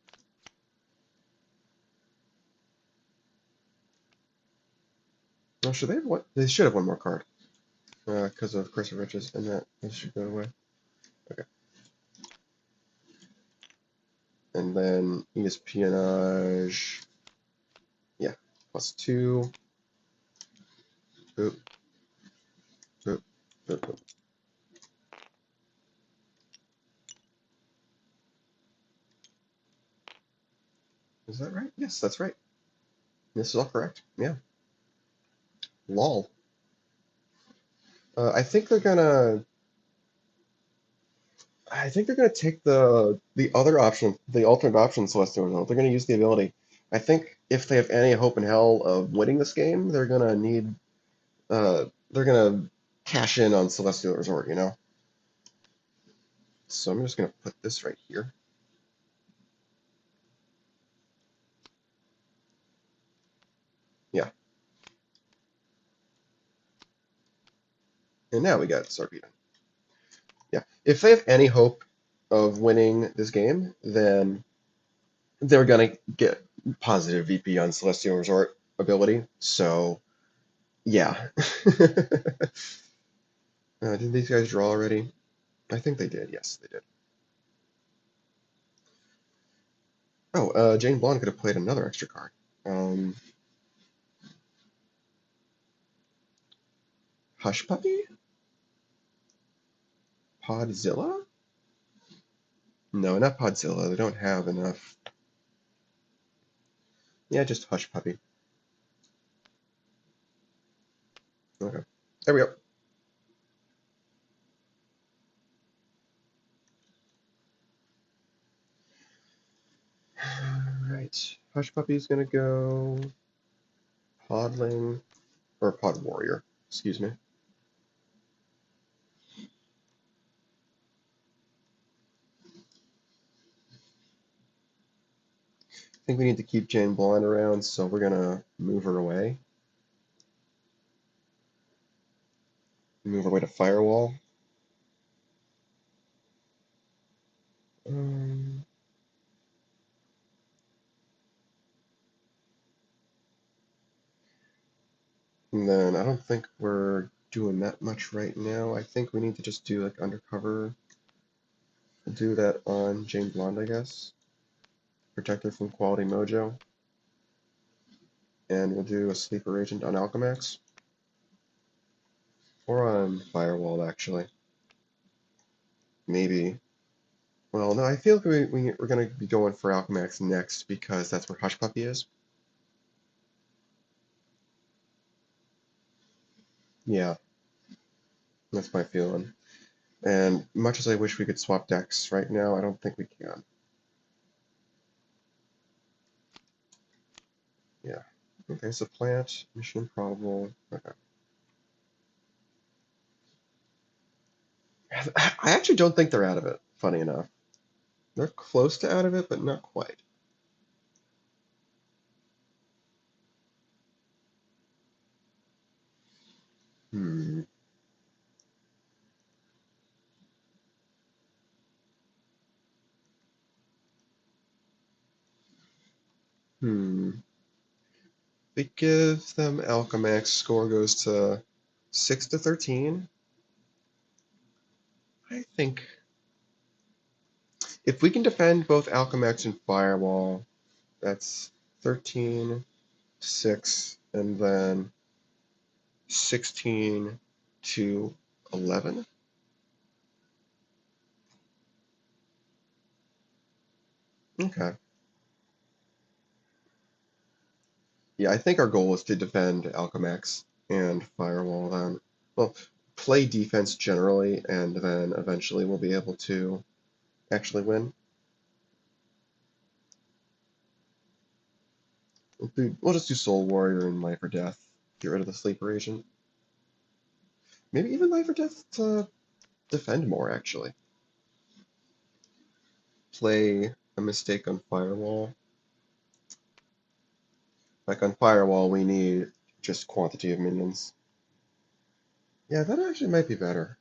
Oh, should they have one? They should have one more card. Because of Curse of Riches, and that should go away. Okay. And then espionage. Yeah, +2. Boop, boop, boop, boop. Is that right? Yes, that's right. This is all correct. Yeah. Lol. I think they're gonna. I think they're gonna take the other option, the alternate option, Celestial Result. They're gonna use the ability. I think if they have any hope in hell of winning this game, they're gonna need. They're gonna cash in on Celestial Resort. You know. So I'm just gonna put this right here. Yeah. And now we got Sarpedon. Yeah. If they have any hope of winning this game, then they're gonna get positive VP on Celestial Resort ability. So yeah. Did these guys draw already? I think they did. Yes, they did. Oh, Jane Blonde could have played another extra card. Um, Hush Puppy? Podzilla? No, not Podzilla. They don't have enough. Yeah, just Hush Puppy. Okay. There we go. Alright. Hush Puppy's gonna go Podling, or Pod Warrior, excuse me. I think we need to keep Jane Blonde around, so we're gonna move her away. Move her away to Firewall. Um, and then I don't think we're doing that much right now. I think we need to just do like Undercover. We'll do that on Jane Blonde, I guess. Protect her from Quality Mojo. And we'll do a Sleeper Agent on Alchemax. Or on Firewall, actually. Maybe. Well, no, I feel like we're going to be going for Alchemax next because that's where Hush Puppy is. Yeah, that's my feeling. And much as I wish we could swap decks right now, I don't think we can. Yeah. Okay, so plant, mission improbable. Okay. I actually don't think they're out of it, funny enough. They're close to out of it, but not quite. Hmm. Hmm. We give them Alchemax, score goes to 6 to 13. I think if we can defend both Alchemax and Firewall, that's 13 to 6, and then 16 to 11. Okay. Yeah, I think our goal is to defend Alchemax and Firewall then. Well, play defense generally, and then eventually we'll be able to actually win. We'll just do Soul Warrior and Life or Death. Get rid of the Sleeper Agent. Maybe even Life or Death to defend more, actually. Play a mistake on Firewall. Like on Firewall, we need just quantity of minions. Yeah, that actually might be better.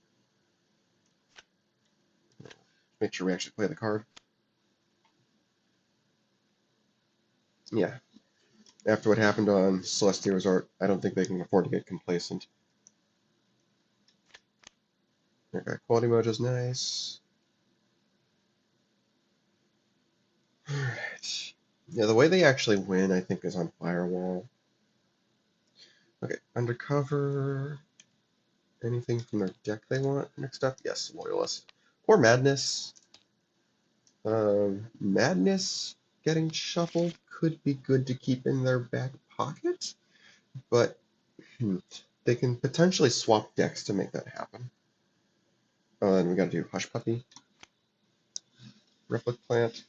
Make sure we actually play the card. Yeah. After what happened on Celestia Resort, I don't think they can afford to get complacent. Okay, Quality Mojo's nice. Alright. Yeah, the way they actually win, I think, is on Firewall. Okay, Undercover. Anything from their deck they want mixed up? Yes, Loyalist. Or Madness. Madness getting shuffled could be good to keep in their back pocket, but they can potentially swap decks to make that happen. And we gotta do Hush Puppy, Replic Plant,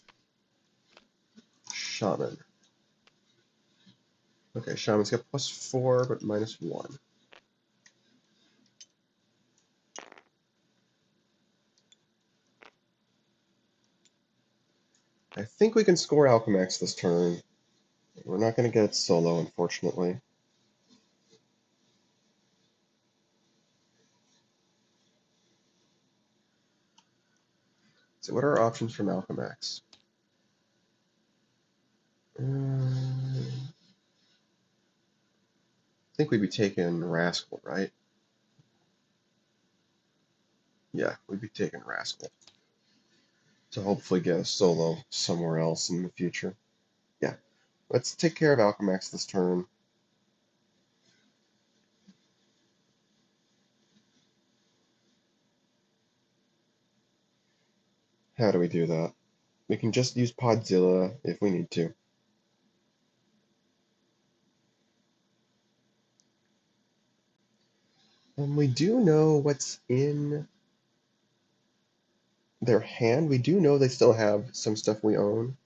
Shaman. Okay, Shaman's got +4, but -1. I think we can score Alchemax this turn. We're not going to get it solo, unfortunately. So what are our options from Alchemax? I think we'd be taking Rascal, right? Yeah, we'd be taking Rascal to hopefully get a solo somewhere else in the future. Yeah, let's take care of Alchemax this turn. How do we do that? We can just use Podzilla if we need to. And we do know what's in their hand. We do know they still have some stuff we own.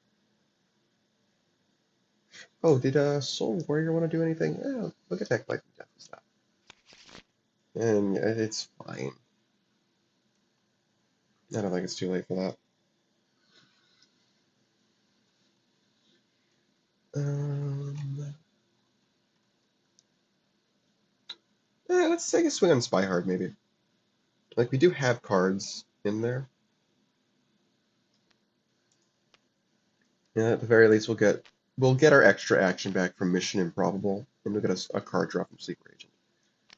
Oh, did Soul Warrior want to do anything? Oh, look at that, like death stuff. And it's fine. I don't think it's too late for that. Let's take a swing on Spy Hard, maybe. Like, we do have cards in there. Yeah, at the very least, we'll get our extra action back from Mission Improbable, and we'll get a card draw from Sleeper Agent.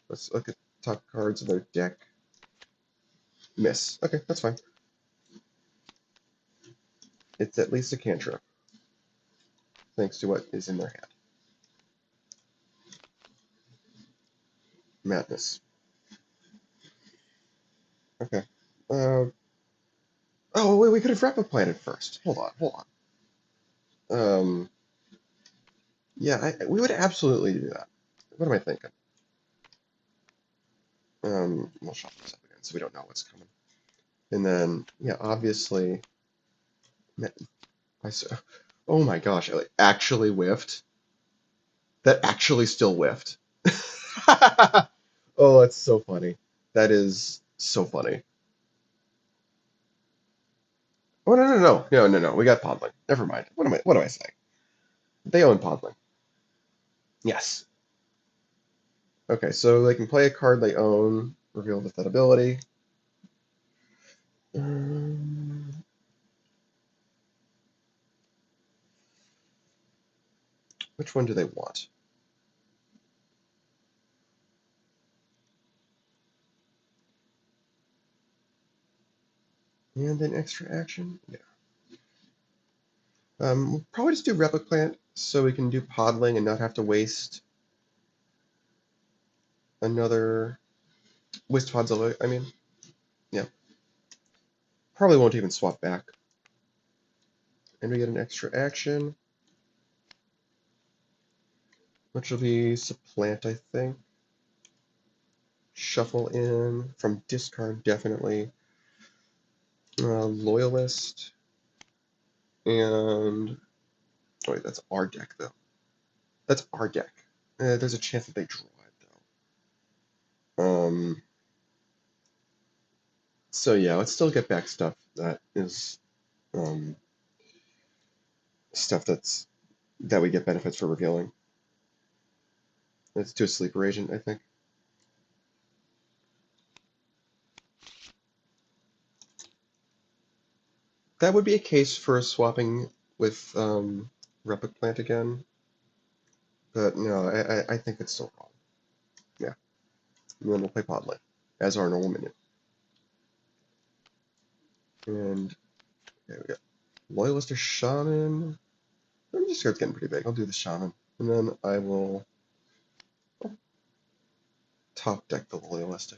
Let's look at top cards of their deck. Miss. Okay, that's fine. It's at least a cantrip, thanks to what is in their hand. Madness. Okay. Oh, wait, we could have Repoplanted first. Hold on, hold on. Yeah, we would absolutely do that. What am I thinking? We'll shuffle this up again so we don't know what's coming. And then, yeah, obviously, oh my gosh, I actually whiffed. That actually still whiffed. Oh, that's so funny. That is so funny. Oh no. We got Podling. Never mind. What am I saying? They own Podling. Yes. Okay, so they can play a card they own, reveal with that ability. Which one do they want? And an extra action? Yeah. We'll probably just do Replicant so we can do Podling and not have to waste another Podzilla, I mean. Yeah. Probably won't even swap back. And we get an extra action, which will be Supplant, I think. Shuffle in from discard, definitely. Loyalist. And... Oh, wait, that's our deck, though. That's our deck. There's a chance that they draw it, though. So yeah, let's still get back stuff that is um, stuff that we get benefits for revealing. Let's do a Sleeper Agent, I think. That would be a case for swapping with Replic Plant again. But no, I think it's still wrong. Yeah. And then we'll play Podley as our normal minion. And there we go. Loyalist or Shaman. This card's getting pretty big. I'll do the Shaman. And then I will top deck the Loyalist, I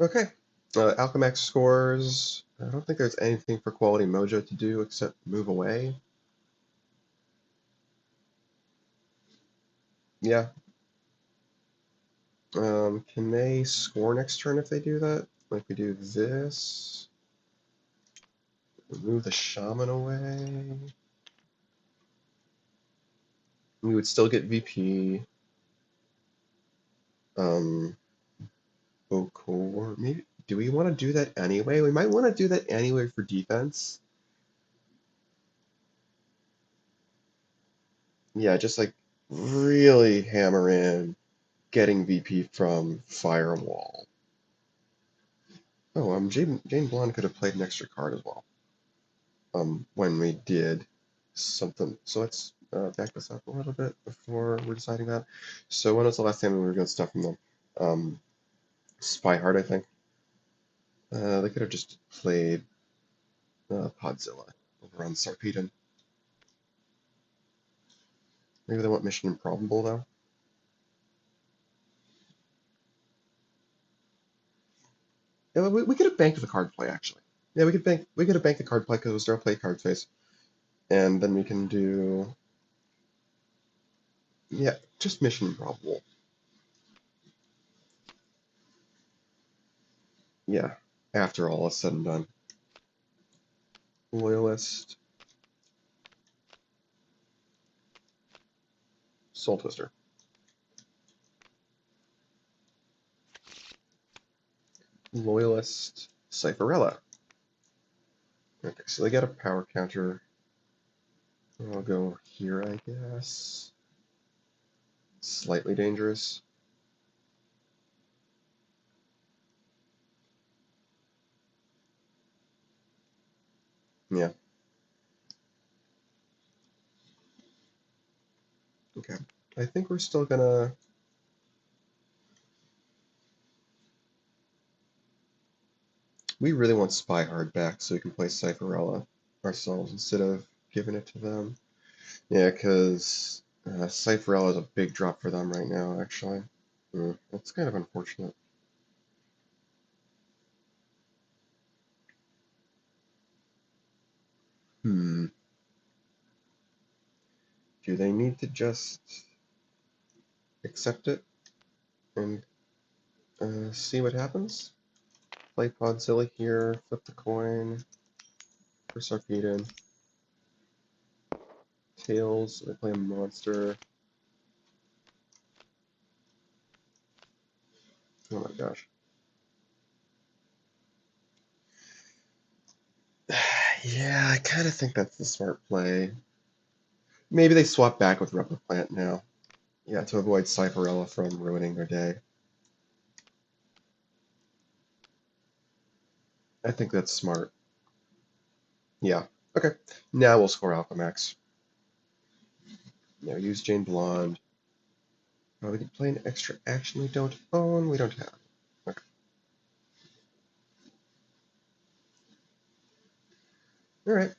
think. Okay. Alchemax scores. I don't think there's anything for Quality Mojo to do except move away. Yeah. Can they score next turn if they do that? Like we do this. Move the Shaman away. We would still get VP. Bokor. Maybe. Do we want to do that anyway? We might want to do that anyway for defense. Yeah, just like really hammer in getting VP from Firewall. Oh, Jane Blonde could have played an extra card as well. When we did something. So let's back this up a little bit before we're deciding that. So when was the last time we were doing stuff from them? Spy Hard, I think. They could have just played Podzilla over on Sarpedon. Maybe they want Mission Improbable though. Yeah, we could have banked the card play actually. Yeah, we could have banked the card play because it was our play card phase, and then we can do just Mission Improbable. Yeah, after all is said and done. Loyalist, Soul Twister. Loyalist, Cypherella. Okay, so they get a power counter. I'll go here, I guess. Slightly dangerous. Yeah. Okay. I think we're still gonna. We really want Spy Hard back so we can play Cypherella ourselves instead of giving it to them. Yeah, because Cypherella is a big drop for them right now, actually. That's kind of unfortunate. Hmm. Do they need to just accept it and see what happens? Play Podzilla here, flip the coin for Sarpedon. Tails, they play a monster. Oh my gosh. Yeah, I kind of think that's the smart play. Maybe they swap back with Rubber Plant now. Yeah, to avoid Cypherella from ruining their day. I think that's smart. Yeah. Okay. Now we'll score Alchemax. Now use Jane Blonde. Oh, we can play an extra action we don't own. We don't have. Okay. Alright.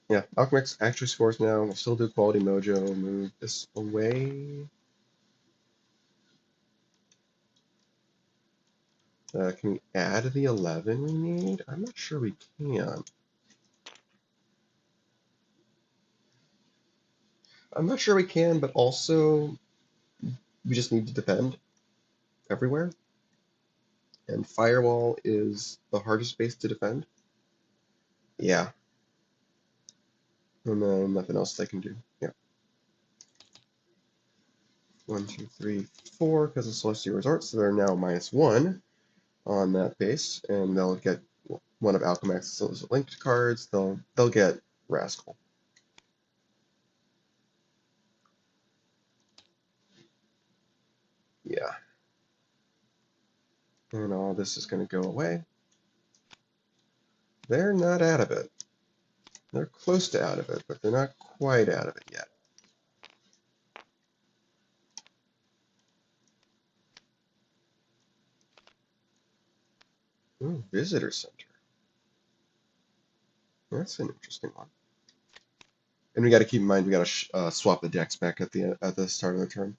Yeah, Alchemax actually scores now. We'll still do Quality Mojo. Move this away. Can we add the 11 we need? I'm not sure we can. I'm not sure we can, but also we just need to defend everywhere. And Firewall is the hardest base to defend. Yeah. And then nothing else they can do. Yeah. 1, 2, 3, 4, because of Celestial Resort, so they're now -1 on that base, and they'll get one of Alchemax's linked cards. They'll get Rascal. Yeah. And all this is going to go away. They're not out of it. They're close to out of it, but they're not quite out of it yet. Ooh, visitor center. That's an interesting one. And we got to keep in mind we got to swap the decks back at the start of the turn.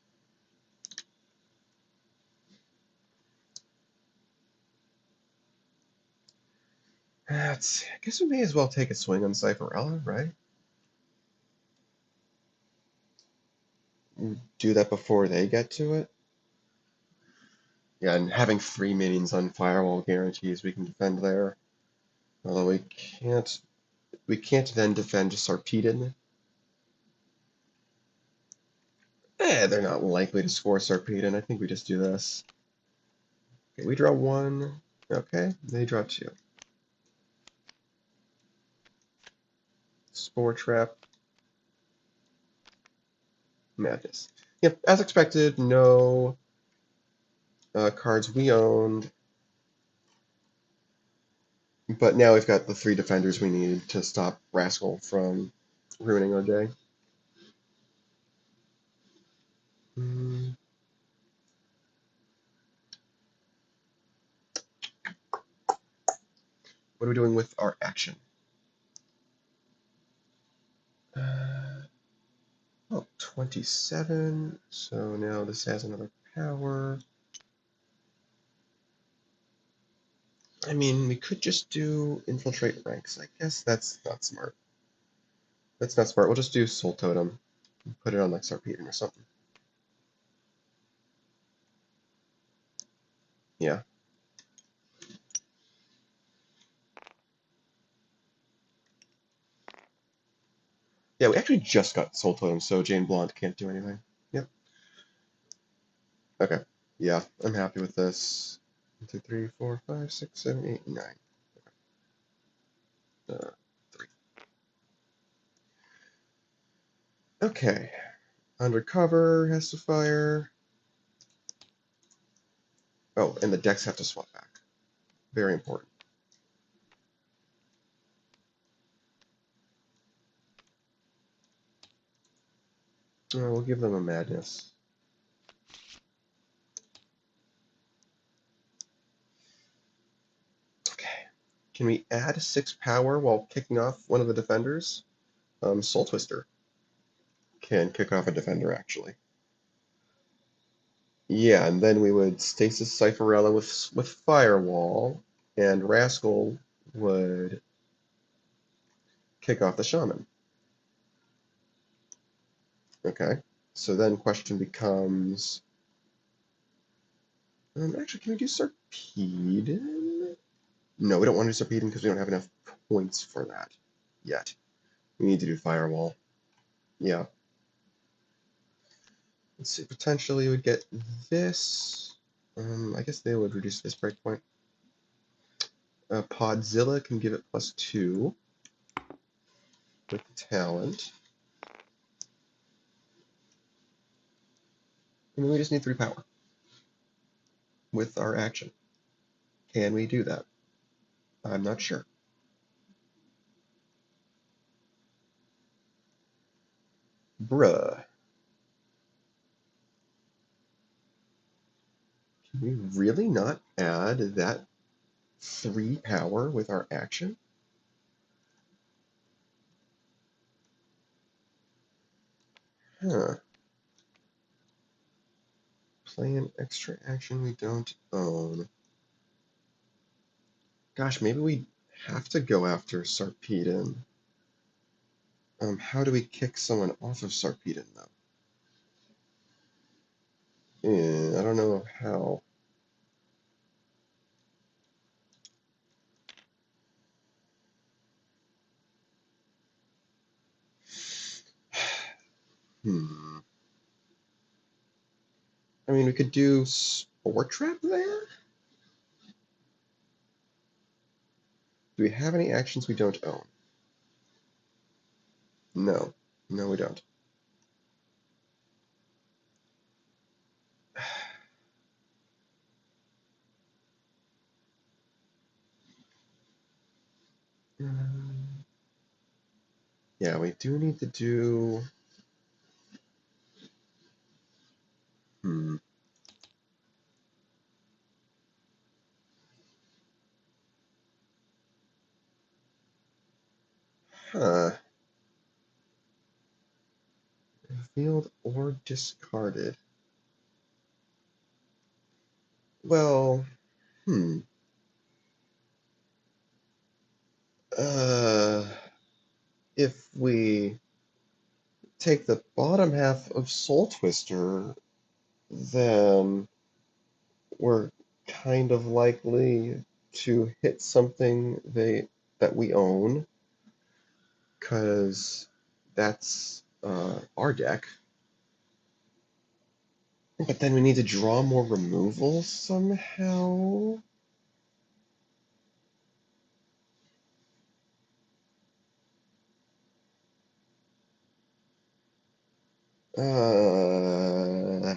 I guess we may as well take a swing on Cypherella, right? Do that before they get to it. Yeah, and having 3 minions on Firewall guarantees we can defend there. Although we can't then defend Sarpedon. They're not likely to score Sarpedon. I think we just do this. Okay, we draw 1. Okay, they draw 2. Spore Trap. Madness. Yep, as expected, no cards we owned. But now we've got the 3 defenders we need to stop Rascal from ruining our day. What are we doing with our action? Oh, 27. So now this has another power. I mean, we could just do infiltrate ranks. I guess that's not smart. That's not smart. We'll just do Soul Totem. Put it on like Sarpedon or something. Yeah. Yeah, we actually just got Soul Totem, so Jane Blonde can't do anything. Yep. Okay. Yeah, I'm happy with this. 1, 2, 3, 4, 5, 6, 7, 8, 9. Okay. 3. Okay. Undercover has to fire. Oh, and the decks have to swap back. Very important. We'll give them a madness. Okay. Can we add 6 power while kicking off one of the defenders? Soul Twister can kick off a defender, actually. Yeah, and then we would Stasis Cypherella with Firewall, and Rascal would kick off the Shaman. Okay, so then question becomes... actually, can we do Sarpedon? No, we don't want to do Sarpedon because we don't have enough points for that yet. We need to do Firewall. Yeah. Let's see, potentially we would get this. I guess they would reduce this breakpoint. Podzilla can give it +2 with talent. And we just need 3 power with our action. Can we do that? I'm not sure. Bruh. Can we really not add that 3 power with our action? Huh. Play an extra action we don't own. Gosh, maybe we have to go after Sarpedon. How do we kick someone off of Sarpedon, though? I don't know how. I mean, we could do Spore Trap there? Do we have any actions we don't own? No. No, we don't. Yeah, we do need to do... Hmm. Huh. Revealed or discarded. Well, hmm. Uh, if we take the bottom half of Soul Twister, then we're kind of likely to hit something that we own, because that's our deck. But then we need to draw more removals somehow. Uh,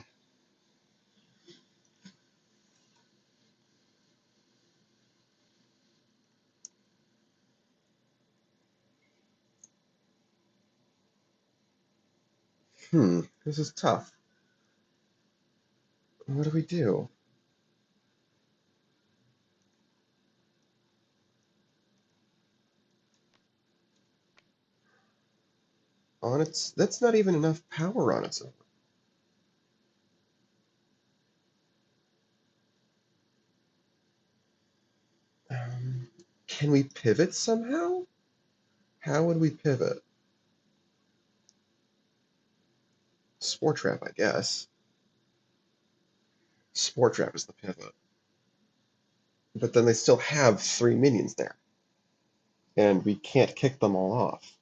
this is tough. What do we do? On its, that's not even enough power on its own. Um, can we pivot somehow? How would we pivot? Spore Trap, I guess. Spore Trap is the pivot. But then they still have 3 minions there, and we can't kick them all off.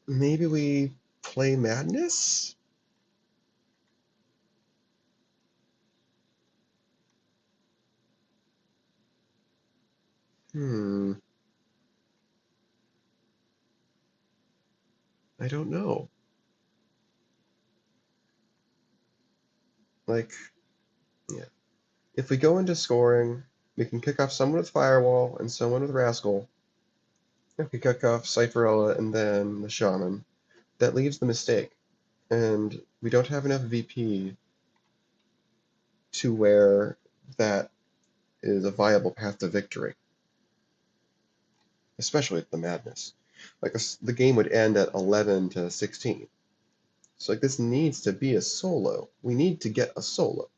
Maybe we play Madness? Hmm, I don't know. Like, yeah. If we go into scoring, we can kick off someone with Firewall and someone with Rascal. If we kick off Cypherella and then the Shaman, that leaves the Mistake. And we don't have enough VP to where that is a viable path to victory, especially at the Madness. Like, the game would end at 11 to 16. So, like, this needs to be a solo. We need to get a solo.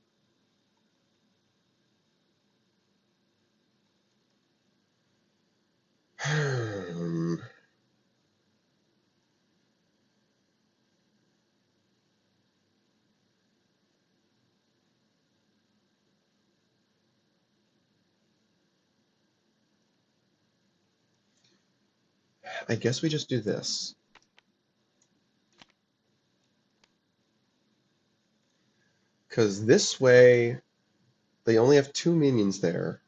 I guess we just do this. Because this way, they only have 2 minions there,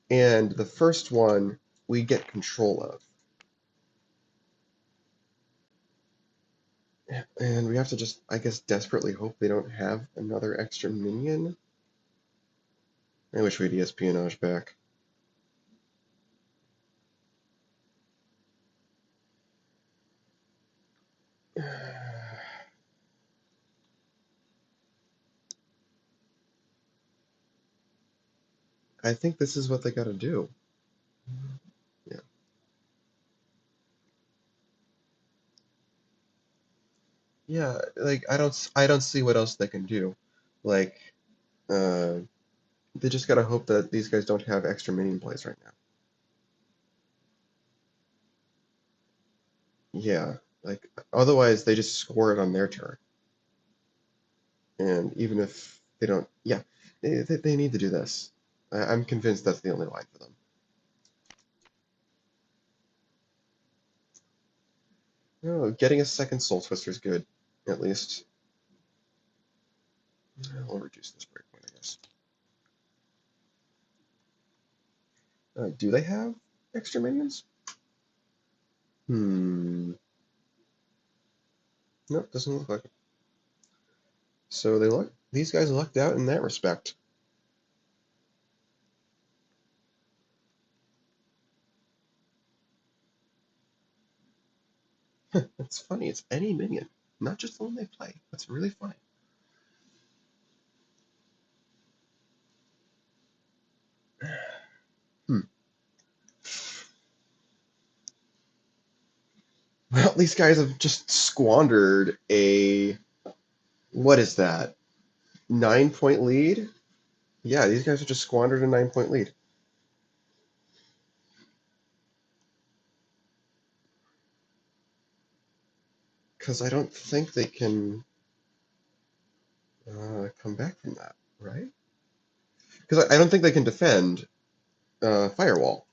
and the first one we get control of. And we have to just, I guess, desperately hope they don't have another extra minion. I wish we had espionage back. I think this is what they gotta do. Yeah. Yeah, like I don't see what else they can do. Like, uh they just gotta hope that these guys don't have extra minion plays right now. Yeah, like otherwise they just score it on their turn. And even if they don't, yeah, they need to do this. I'm convinced that's the only line for them. No, getting a second Soul Twister is good, at least. I'll reduce this breakpoint, I guess. Do they have extra minions? Hmm. Nope, doesn't look like it. So these guys lucked out in that respect. It's funny, it's any minion, not just the one they play. That's really funny. Hmm. Well, these guys have just squandered a, what is that? 9 point lead? Yeah, these guys have just squandered a 9 point lead. Because I don't think they can come back from that, right? Because I don't think they can defend Firewall.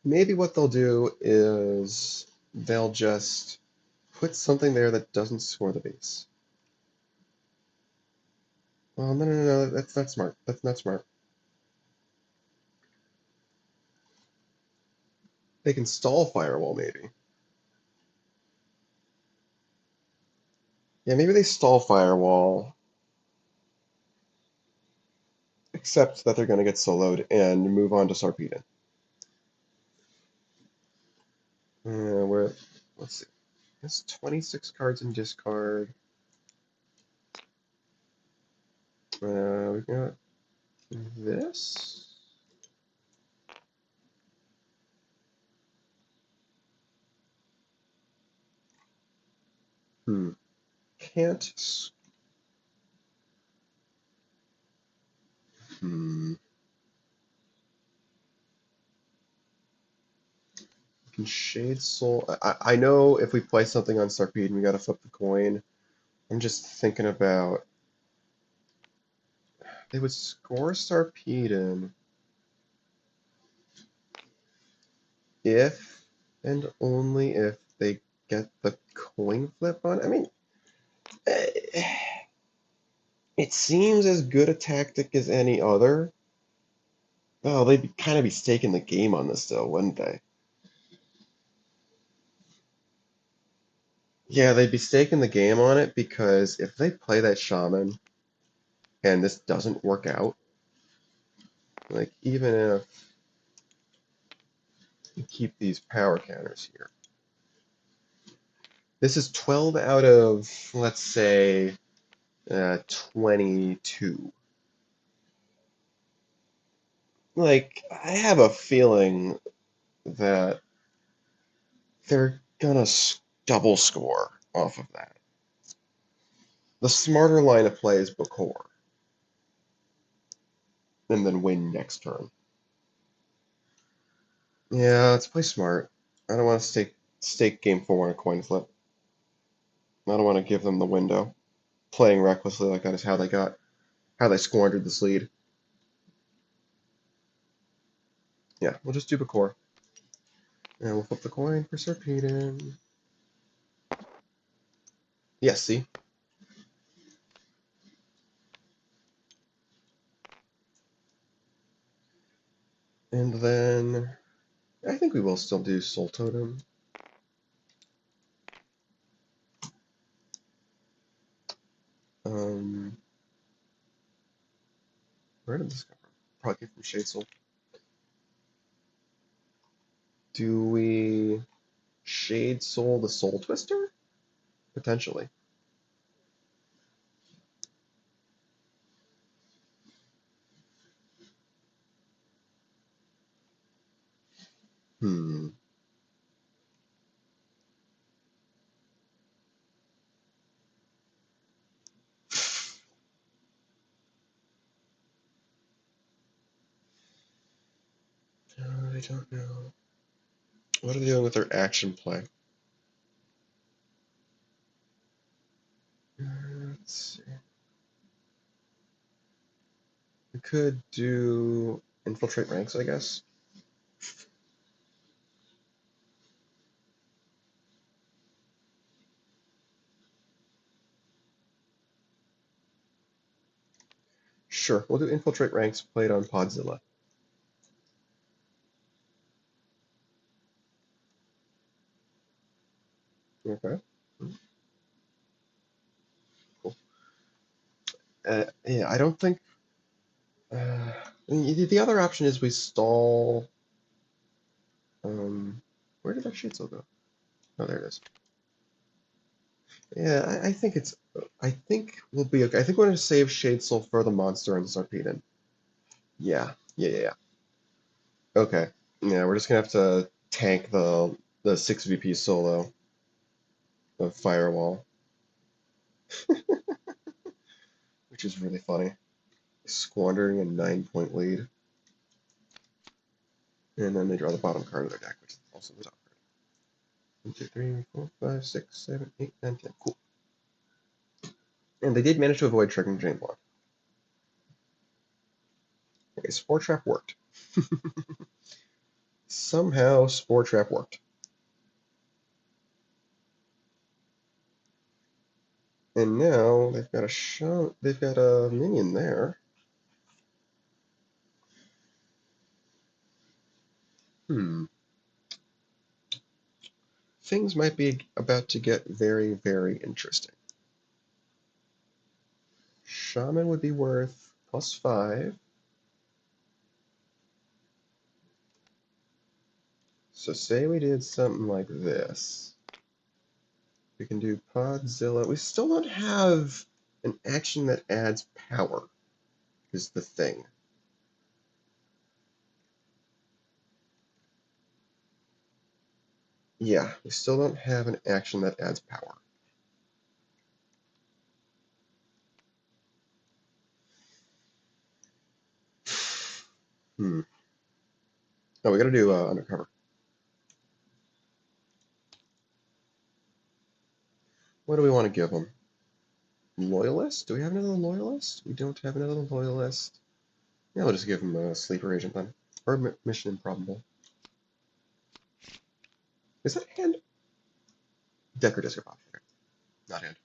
Maybe what they'll do is they'll just put something there that doesn't score the base. Well, no, that's not smart. That's not smart. They can stall Firewall, maybe. Yeah, maybe they stall Firewall, except that they're going to get soloed and move on to Sarpedon. Let's see. There's 26 cards in discard. We got this. Hmm. Can't. Hmm. Can Shade Soul. I know if we play something on Sarpedon, we got to flip the coin. I'm just thinking about. They would score Sarpedon if and only if they get the coin flip on. I mean, eh, it seems as good a tactic as any other. Oh, they'd kind of be staking the game on this, though, wouldn't they? Yeah, they'd be staking the game on it because if they play that shaman and this doesn't work out, like even if you keep these power counters here, this is 12 out of, let's say, 22. Like, I have a feeling that they're gonna double score off of that. The smarter line of play is Bakor, and then win next turn. Yeah, let's play smart. I don't want to stake game 4 on a coin flip. I don't want to give them the window. Playing recklessly like that is how they squandered this lead. Yeah, we'll just do Bakor. And we'll flip the coin for Serpedon. Yes, see? And then I think we will still do Soul Totem. Um, where did this come from? Probably came from Shade Soul. Do we Shade Soul the Soul Twister? Potentially. Hmm. I don't know. What are they doing with their action play? Let's see. We could do Infiltrate Ranks, I guess. Sure, we'll do Infiltrate Ranks played on Podzilla. Okay. Cool. Yeah, I don't think The other option is we stall. Where did that shade soul go? Oh, there it is. Yeah, I think it's. I think we'll be okay. I think we're gonna save Shade Soul for the monster and Sarpedon. Yeah. Okay. Yeah, we're just gonna have to tank the 6 VP solo of Firewall, which is really funny. Squandering a 9-point lead. And then they draw the bottom card of their deck, which is also the top card. 1, 2, 3, 4, 5, 6, 7, 8, 9, 10. Cool. And they did manage to avoid triggering Jane Block. Okay, Spore Trap worked. Somehow Spore Trap worked. And now they've got a minion there. Things might be about to get very, very interesting. Shaman would be worth +5. So say we did something like this. We can do Podzilla. We still don't have an action that adds power, is the thing. Yeah, we still don't have an action that adds power. Oh, we gotta do Undercover. What do we want to give them? Loyalist? Do we have another Loyalist? We don't have another Loyalist. Yeah, we'll just give them a Sleeper Agent then. Or Mission Improbable. Is that hand? Deck or disc or pop? Okay. Not hand.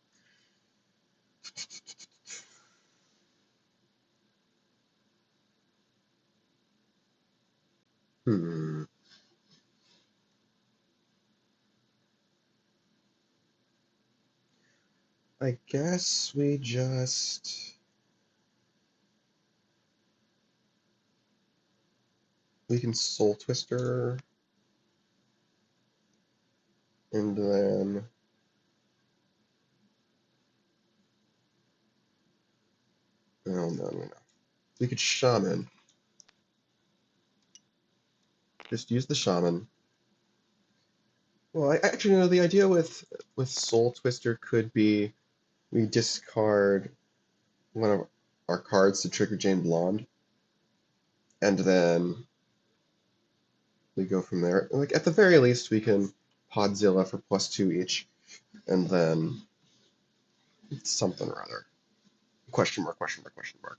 Hmm. I guess we can Soul Twister and then no. We could Shaman. Just use the Shaman. Well, I actually know the idea with Soul Twister could be we discard one of our cards to trigger Jane Blonde, and then we go from there. Like at the very least, we can Podzilla for +2 each, and then something or other. Question mark, question mark, question mark.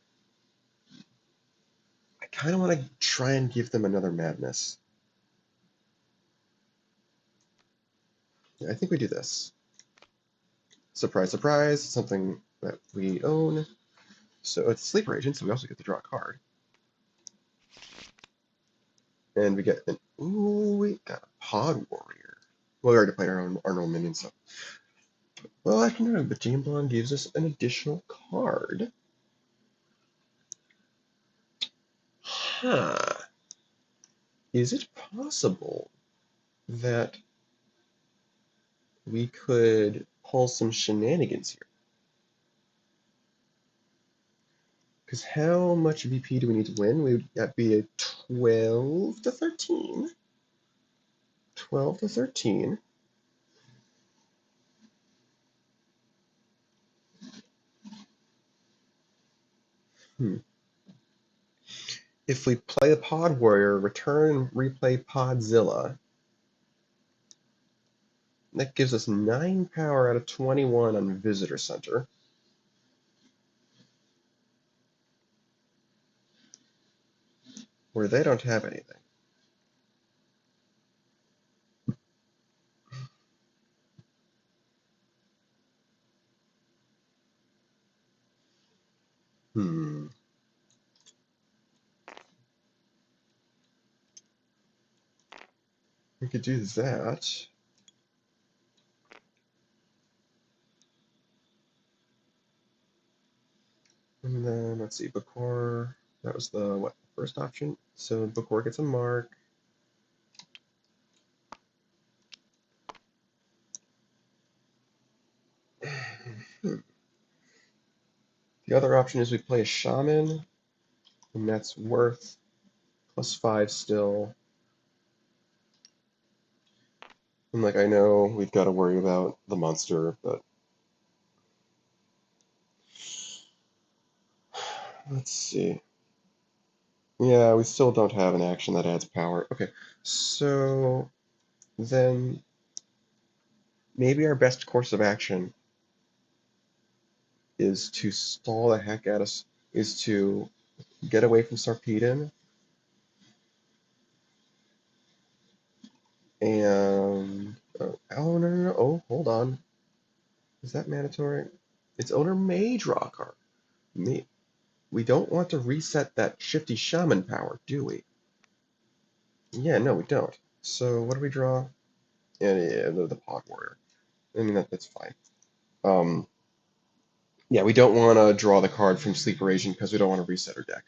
I kind of want to try and give them another madness. Yeah, I think we do this. Surprise, surprise, something that we own. So it's Sleeper Agent, so we also get to draw a card. And we get an we got a Pod Warrior. Well, we already played our normal minion, so. Well, I can know, but Jane Blonde gives us an additional card. Huh. Is it possible that we could pull some shenanigans here? Because how much VP do we need to win? We would be a 12 to 13. 12 to 13. If we play the Pod Warrior, return and replay Podzilla, that gives us 9 power out of 21 on Visitor Center. Where they don't have anything. We could do that. And then, let's see, Bakor. That was the what first option. So Bookwork gets a mark. The other option is we play a shaman, and that's worth +5 still. And like I know we've got to worry about the monster, but let's see. Yeah, we still don't have an action that adds power. Okay, so then maybe our best course of action is to stall the heck out of us, is to get away from Sarpedon and oh no no no oh hold on, is that mandatory? Its owner may draw a card. May, we don't want to reset that shifty shaman power, do we? Yeah, no, we don't. So what do we draw? Yeah, the Pod Warrior. I mean that's fine. Um, yeah, we don't want to draw the card from Sleeper Agent because we don't want to reset our deck.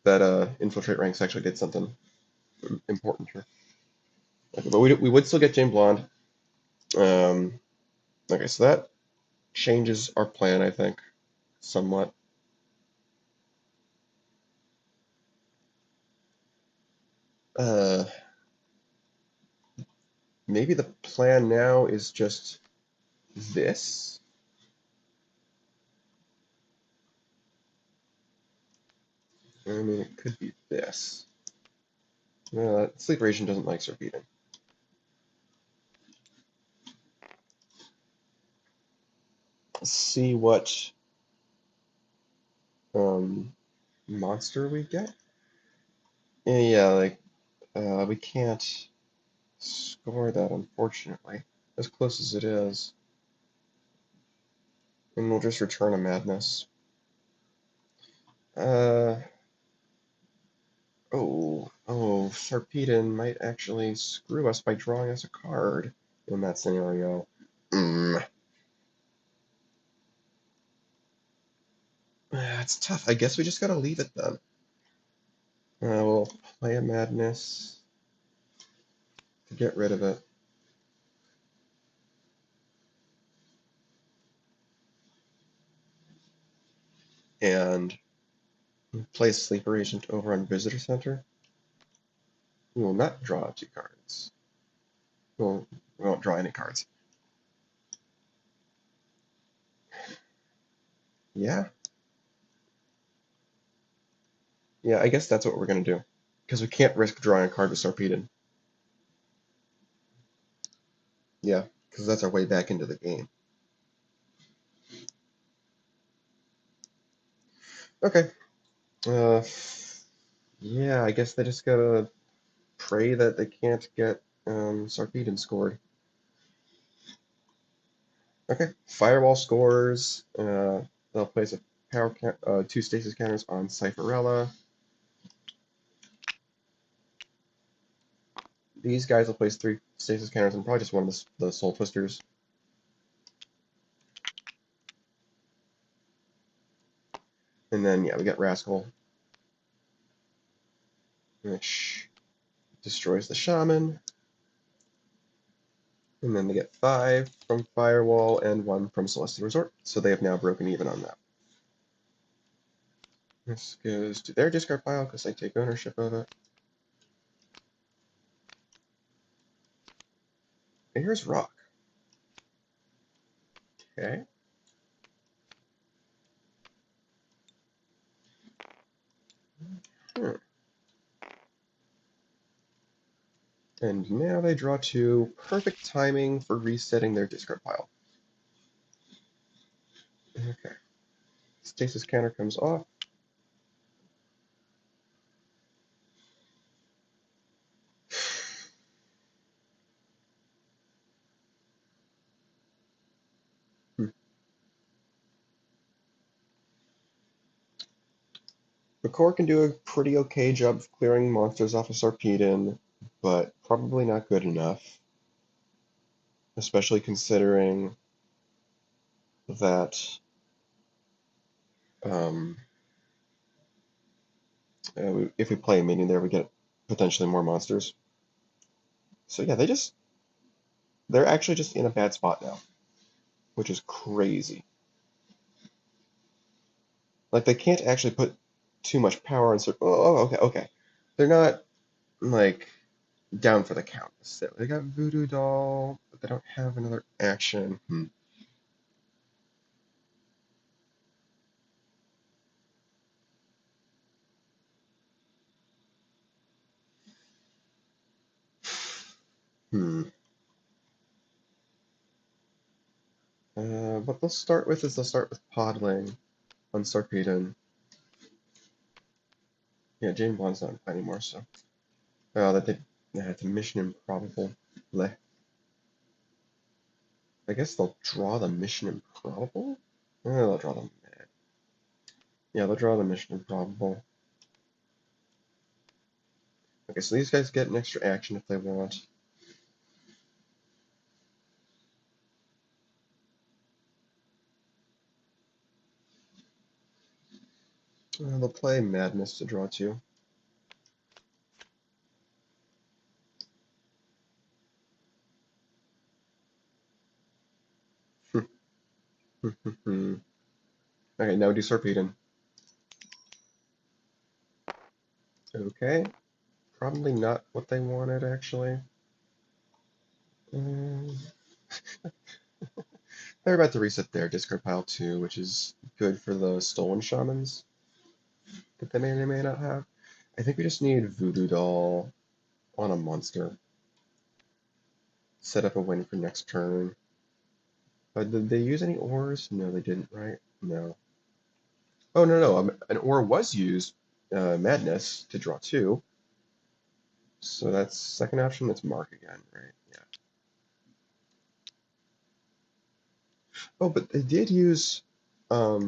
That Infiltrate Ranks actually did something important here. Okay, but we would still get Jane Blonde. Um, okay, so that changes our plan, I think, somewhat. Uh, maybe the plan now is just this. I mean, it could be this. Sleeper Agent doesn't like Serpedon. Let's see what um, monster we get. Yeah, like we can't score that, unfortunately, as close as it is. And we'll just return a Madness. Uh, Sarpedon might actually screw us by drawing us a card in that scenario. It's tough. I guess we just gotta leave it then. We'll play a Madness to get rid of it. And play Sleeper Agent over on Visitor Center. We will not draw 2 cards. We won't draw any cards. Yeah. Yeah, I guess that's what we're gonna do. Because we can't risk drawing a card with Sarpedon. Yeah, because that's our way back into the game. Okay. Uh, yeah, I guess they just gotta pray that they can't get Sarpedon scored. Okay. Firewall scores. They'll place a power 2 stasis counters on Cypherella. These guys will place 3 stasis counters on probably just one of the Soul Twisters. And then, yeah, we got Rascal, which destroys the Shaman. And then they get 5 from Firewall and 1 from Celestial Resort. So they have now broken even on that. This goes to their discard pile because they take ownership of it. And here's Rock. Okay. Hmm. And now they draw 2. Perfect timing for resetting their discard pile. Okay. Stasis counter comes off. Hmm. The core can do a pretty okay job of clearing monsters off of Sarpedon, but probably not good enough. Especially considering that um, If we play a minion there, we get potentially more monsters. So yeah, they're actually just in a bad spot now, which is crazy. Like they can't actually put too much power on certain. Oh, okay, okay. They're not like down for the count. So they got Voodoo Doll, but they don't have another action. Hmm. What they'll start with is they'll start with Podling on Sarpedon. Yeah, Jane Bond's not in play anymore, so. Oh, it's a mission improbable. Bleh. I guess they'll draw the mission improbable? They'll draw them. Yeah, they'll draw the mission improbable. Okay, so these guys get an extra action if they want. They'll play Madness to draw two. Okay, now do Sarpedon. Okay, probably not what they wanted, actually. Um, they're about to reset their discard pile too, which is good for the stolen shamans that they may or may not have. I think we just need Voodoo Doll on a monster. Set up a win for next turn. Did they use any ores? No, they didn't, right? No. Oh, no, no. An ore was used, Madness, to draw two. So that's second option. That's Mark again, right? Yeah. Oh, but they did use a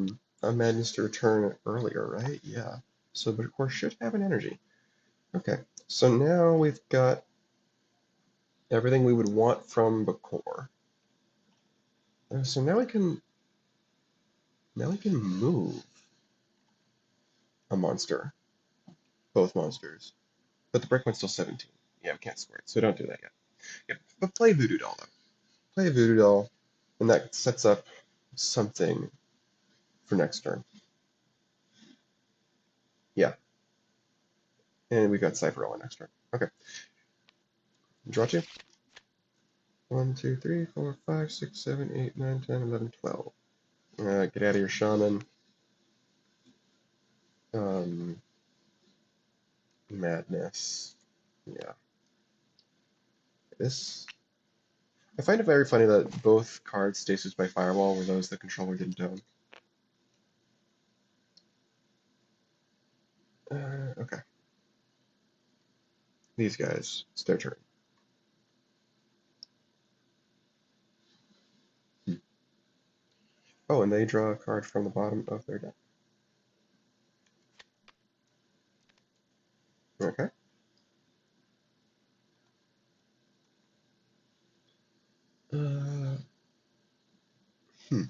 Madness to return earlier, right? Yeah. So, but of course, should have an energy. Okay. So now we've got everything we would want from Bakor. So now we can move a monster, both monsters. But the breakpoint's still 17. Yeah, we can't score it, so don't do that yet. Yeah, but play Voodoo Doll, though. Play Voodoo Doll, and that sets up something for next turn. Yeah, and we've got Cypher on next turn. Okay, draw two. 1, 2, 3, 4, 5, 6, 7, 8, 9, 10, 11, 12. Get out of your Shaman. Um, Madness. Yeah. This. I find it very funny that both cards Stasis by Firewall were those the controller didn't own. Okay. These guys, it's their turn. Oh, and they draw a card from the bottom of their deck. Okay. Uh, hmm.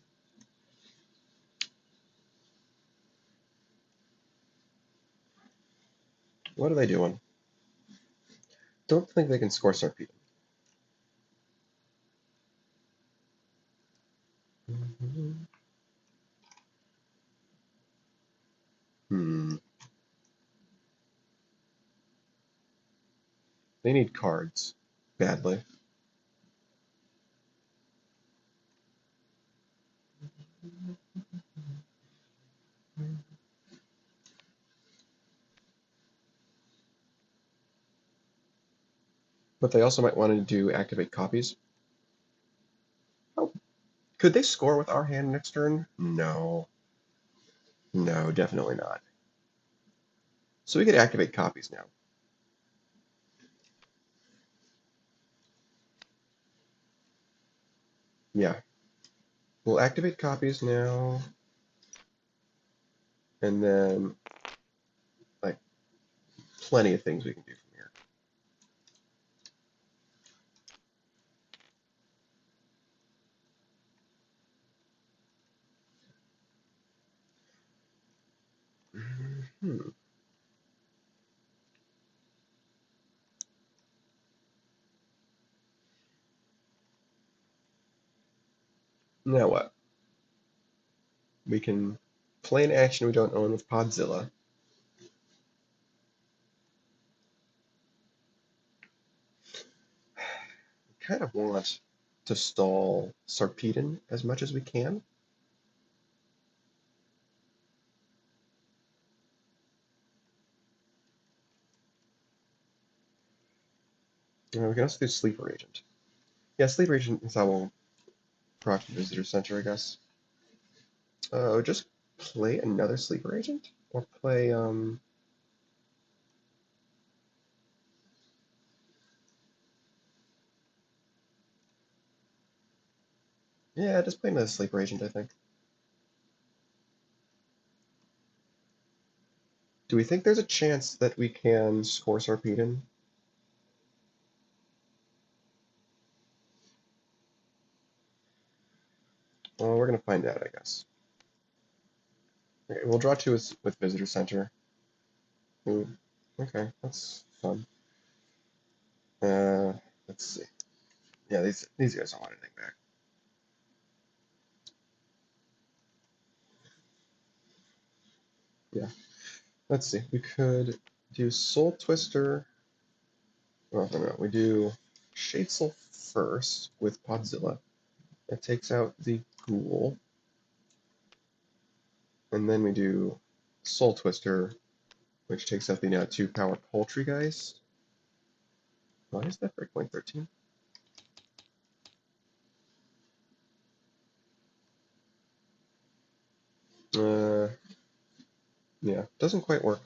What are they doing? Don't think they can score Sarpedon. Hmm. They need cards badly. But they also might want to do activate copies. Oh, could they score with our hand next turn? No. No, definitely not. So we could activate copies now. Yeah. We'll activate copies now. And then, like, plenty of things we can do from here. Hmm. Now what? We can play an action we don't own with Podzilla. We kind of want to stall Sarpedon as much as we can. We can also do Sleeper Agent. Yeah, Sleeper Agent is how we'll proc the Visitor Center, I guess. Just play another Sleeper Agent? Or play, yeah, just play another Sleeper Agent, I think. Do we think there's a chance that we can score Sarpedon? Well, we're gonna find out, I guess. Okay, we'll draw two with Visitor Center. Ooh, okay, that's fun. Uh, let's see. Yeah, these guys don't want anything back. Yeah, let's see. We could do Soul Twister. Oh, no, we do Shade Soul first with Podzilla. That takes out the Ghoul. And then we do Soul Twister, which takes out the now 2-power Poultrygeist. Why is that breakpoint 13? Yeah, doesn't quite work.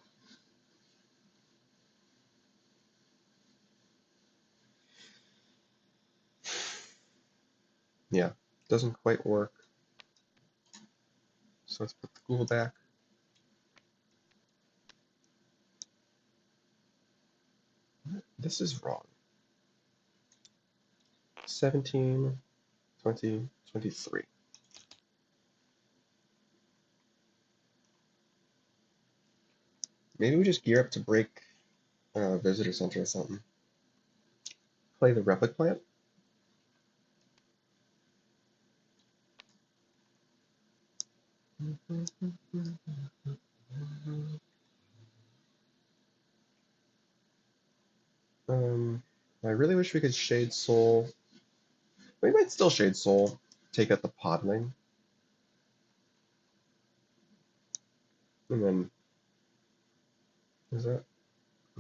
Yeah, doesn't quite work. So let's put the Ghoul back. This is wrong. 17, 20, 23. Maybe we just gear up to break Visitor Center or something. Play the Replic Plant. I really wish we could Shade Soul. We might still Shade Soul, take out the Podling. And then, is that?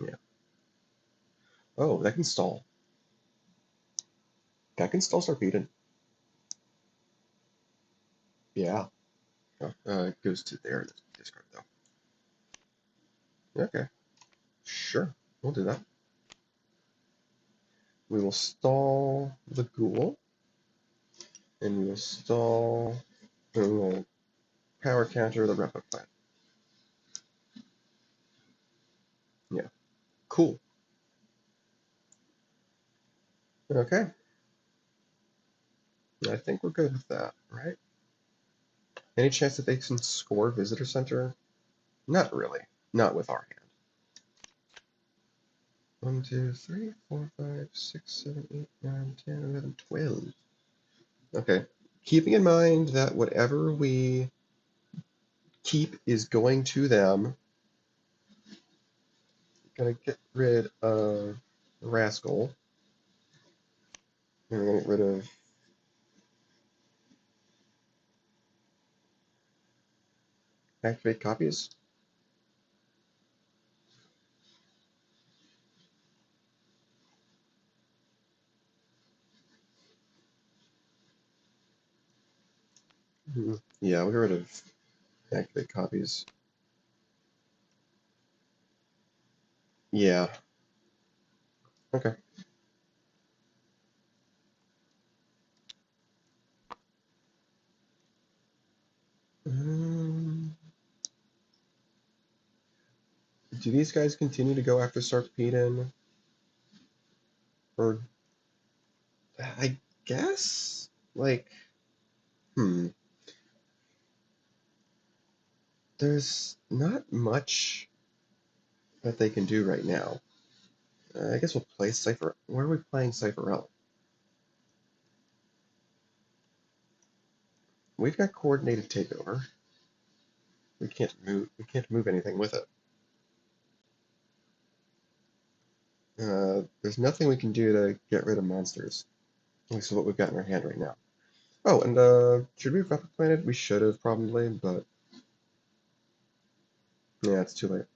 Yeah. Oh, that can stall. That can stall Sarpedon. Yeah. Oh, it goes to there, discard though. Okay. Sure. We'll do that. We will stall the Ghoul. And we will stall. And we will power counter the Replic Plant. Yeah. Cool. Okay. I think we're good with that, right? Any chance that they can score Visitor Center? Not really. Not with our hand. 1, 2, 3, 4, 5, 6, 7, 8, 9, 10, 11, 12. Okay. Keeping in mind that whatever we keep is going to them, gonna get rid of Rascal. And we're gonna get rid of activate copies. Yeah, we'll get rid of activate copies. Yeah. Okay. Do these guys continue to go after Sarpedon? Or I guess? Like, there's not much that they can do right now. I guess we'll play Cypher. Where are we playing Cypher L? we've got coordinated takeover. We can't move anything with it. There's nothing we can do to get rid of monsters. At least what we've got in our hand right now. Oh, and should we have replicated? We should have probably, but yeah, it's too late.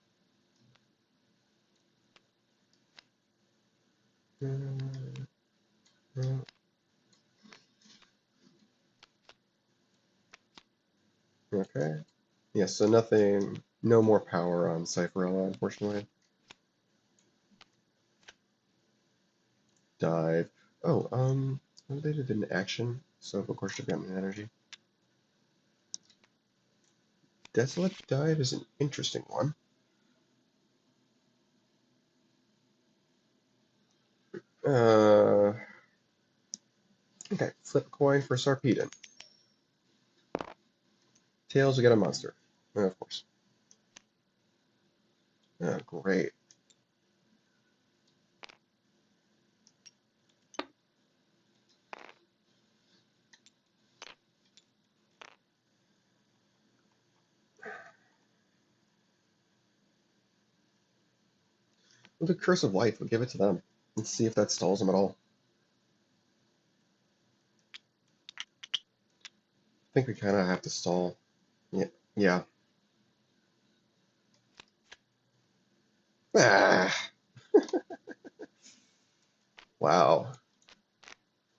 Okay. Yeah, so nothing, no more power on Cypherella, unfortunately. Dive. Oh, they did an action, so of course you've got an energy. Desolate Dive is an interesting one. Okay, flip a coin for Sarpedon. Tails, you get a monster. Of course. Oh, great. We'll do Curse of Life. We'll give it to them. Let's see if that stalls them at all. I think we kind of have to stall. Yeah. Yeah. Ah! Wow.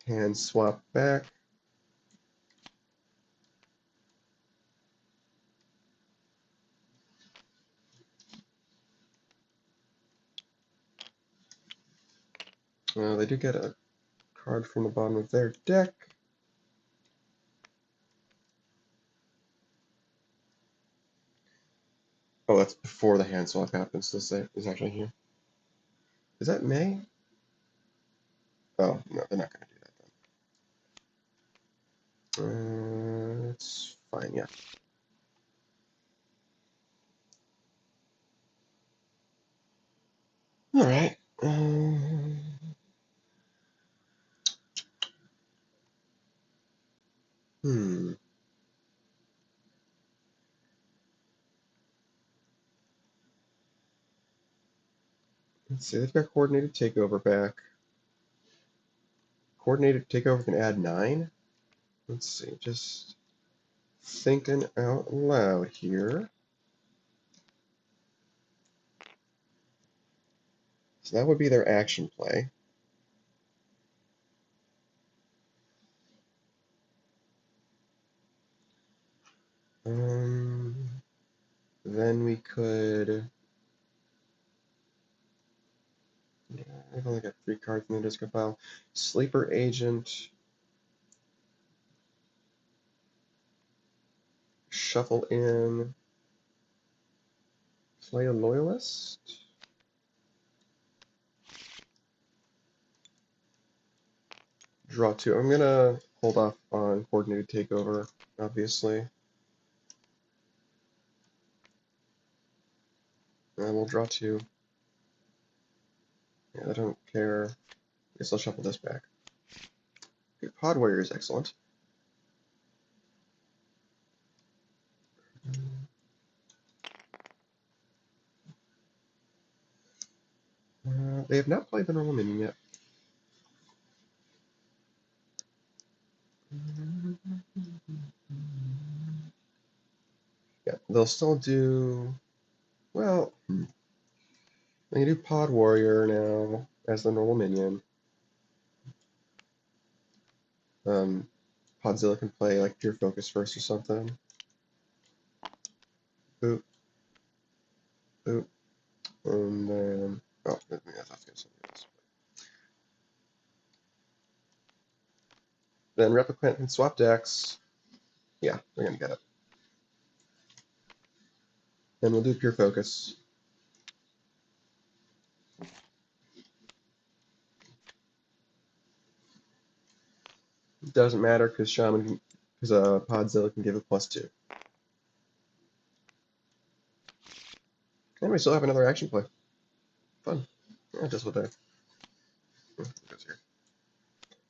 Hand swap back. They do get a card from the bottom of their deck. Oh, that's before the hand swap happens. This is actually here. Is that May? Oh, no, they're not going to do that then. It's fine, yeah. All right. Hmm. Let's see. They've got coordinated takeover back. Coordinated takeover can add 9. Let's see. Just thinking out loud here. So that would be their action play. Then we could. Yeah, I've only got 3 cards in the discard pile. Sleeper Agent. Shuffle in. Play a Loyalist. Draw 2. I'm gonna hold off on coordinated takeover, obviously. And we'll draw 2. Yeah, I don't care. I guess I'll shuffle this back. Okay, Pod Warrior is excellent. They have not played the normal minion yet. Yeah, they'll still do. Well, they do Pod Warrior now as the normal minion. Podzilla can play like Pure Focus first or something. Boop, boop, and then oh, I thought I was gonna say this. Then Replicant can swap decks. Yeah, we're gonna get it. Then we'll do Pure Focus. Doesn't matter because Podzilla can give it +2. And we still have another action play. Fun. Yeah, just what that. Goes here.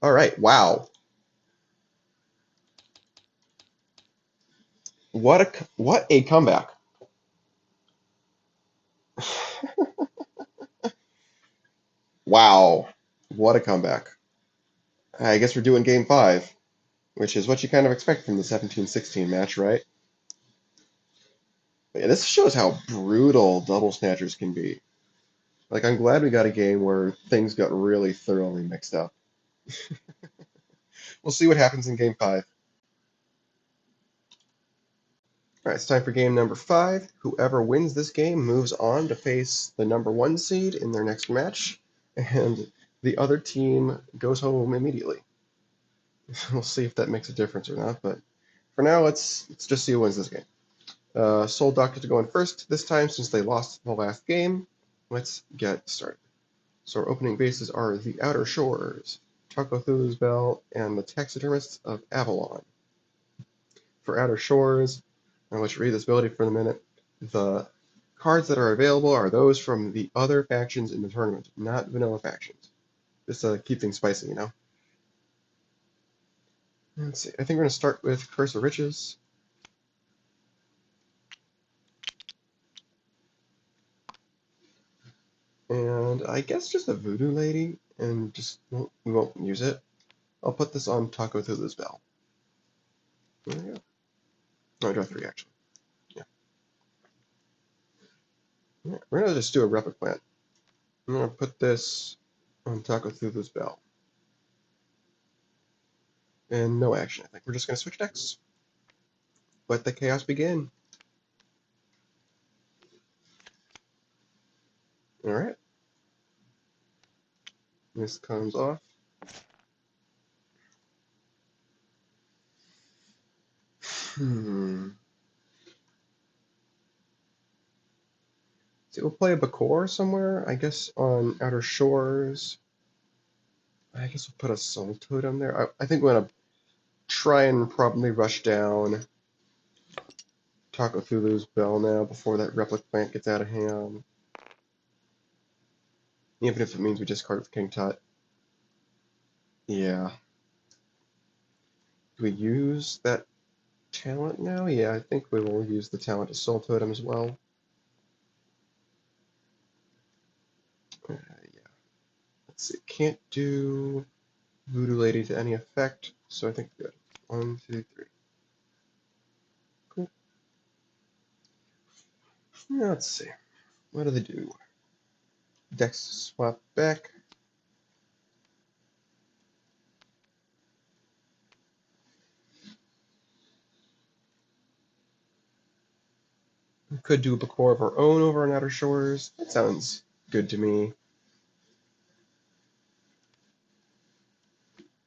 All right. Wow. What a comeback. Wow. What a comeback. I guess we're doing game 5, which is what you kind of expect from the 17-16 match, right? But yeah, this shows how brutal double snatchers can be. Like, I'm glad we got a game where things got really thoroughly mixed up. We'll see what happens in game 5. All right, it's time for game number 5. Whoever wins this game moves on to face the number 1 seed in their next match, and the other team goes home immediately. We'll see if that makes a difference or not, but for now, let's just see who wins this game. Soul Doctors going first this time since they lost the last game. Let's get started. So our opening bases are the Outer Shores, Taco Thulu's Bell, and the Taxidermists of Avalon. For Outer Shores, I'll let you read this ability for a minute. The cards that are available are those from the other factions in the tournament, not vanilla factions. Just to keep things spicy, you know? Let's see. I think we're going to start with Curse of Riches. And I guess just a Voodoo Lady, and we won't use it. I'll put this on Taco Thulu's Bell. There we go. No, I draw 3 actually. Yeah. We're gonna just do a Replic Plant. I'm gonna put this on Taco Thulu's Bell. And no action, I think. We're just gonna switch decks. Let the chaos begin. Alright. This comes off. See, we'll play a Bakor somewhere, I guess on Outer Shores. I guess we'll put a Soul Totem there. I think we're gonna try and probably rush down Taco Thulu's Bell now before that Replic Plant gets out of hand. Even if it means we discard with King Tut. Yeah. Do we use that talent now? Yeah, I think we will use the talent to Soul Totem as well. Yeah. Let's see. Can't do Voodoo Lady to any effect, so I think we're good. 1, 2, 3. Cool. Now let's see. What do they do? Dex swap back. We could do a Bakor of our own over on Outer Shores. That sounds good to me.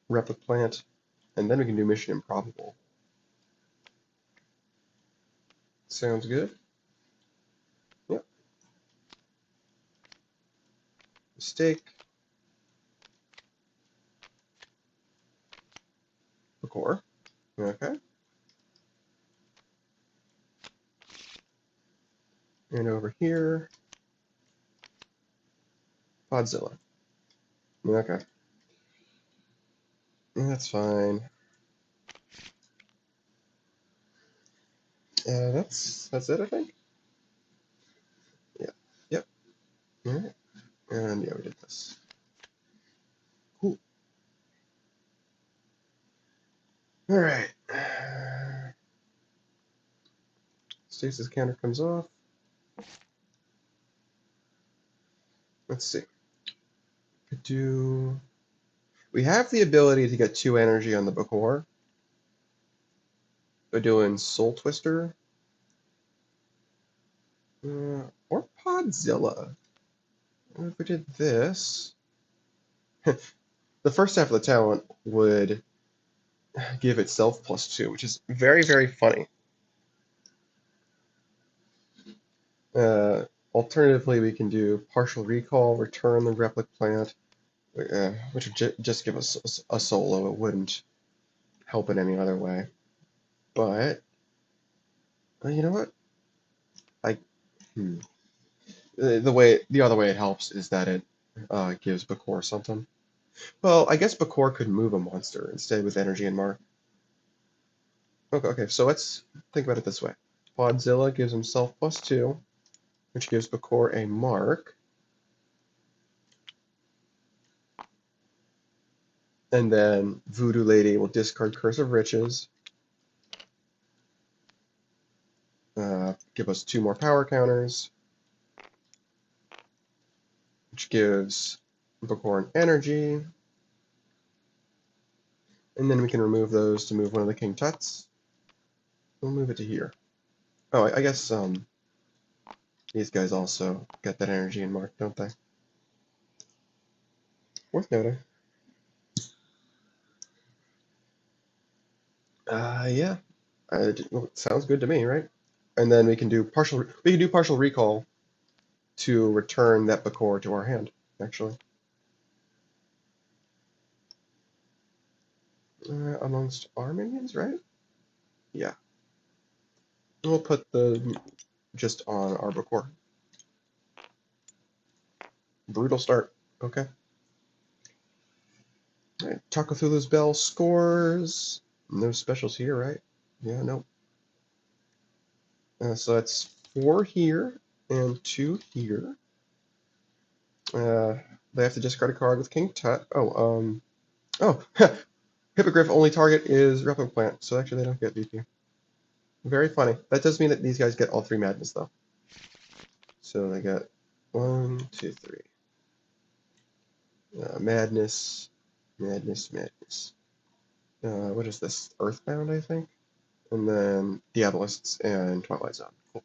Replic Plant. And then we can do Mission Improbable. Sounds good. Yep. Mistake. Bakor. Okay. And over here, Podzilla. Okay. That's fine. That's it, I think. Yeah. Yep. All right. And yeah, we did this. Cool. All right. Stasis counter comes off. Let's see. Could do. We have the ability to get 2 energy on the Bakor. We're doing Soul Twister. Or Podzilla. If we did this, the first half of the talent would give itself +2, which is very, very funny. Alternatively, we can do Partial Recall, return the Replic Plant, which would just give us a solo. It wouldn't help in any other way. But, you know what? The other way it helps is that it gives Bakor something. Well, I guess Bakor could move a monster and stay with energy and mark. Okay, so let's think about it this way. Podzilla gives himself +2, which gives Bakor a mark. And then Voodoo Lady will discard Curse of Riches, give us 2 more power counters, which gives Bakor an energy. And then we can remove those to move one of the King Tuts. We'll move it to here. Oh, I guess these guys also get that energy in mark, don't they? Worth noting. Yeah. Well, it sounds good to me, right? And then we can do partial recall to return that Bakor to our hand, actually. Amongst our minions, right? Yeah. We'll put the just on our Bakor. Brutal start. Okay. All right. Takafulu's Bell scores. No specials here, right? Yeah, no. So that's 4 here and 2 here. They have to discard a card with King Tut. Oh, Hippogriff only target is Replica Plant, so actually they don't get VP. Very funny. That does mean that these guys get all 3 madness, though. So they get 1, 2, 3. Madness, madness, madness. What is this? Earthbound, I think? And then Diabolists and Twilight Zone. Cool.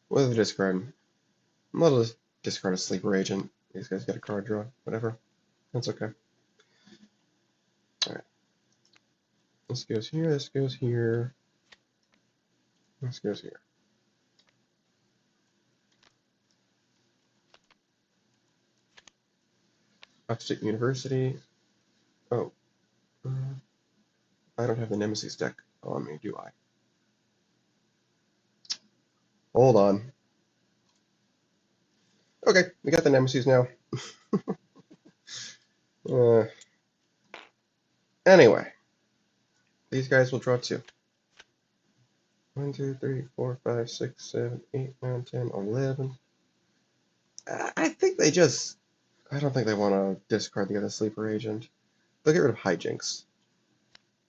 What are they discarding? I'll just discard a Sleeper Agent. These guys get a card draw. Whatever. That's okay. Alright. This goes here, this goes here. This goes here. Upstate University. Oh. I don't have the Nemesis deck on me, do I? Hold on. Okay, we got the Nemesis now. Anyway, these guys will draw 2. 1, 2, 3, 4, 5, 6, 7, 8, 9, 10, 11. I think they just... I don't think they want to discard the other Sleeper Agent. They'll get rid of Hijinks.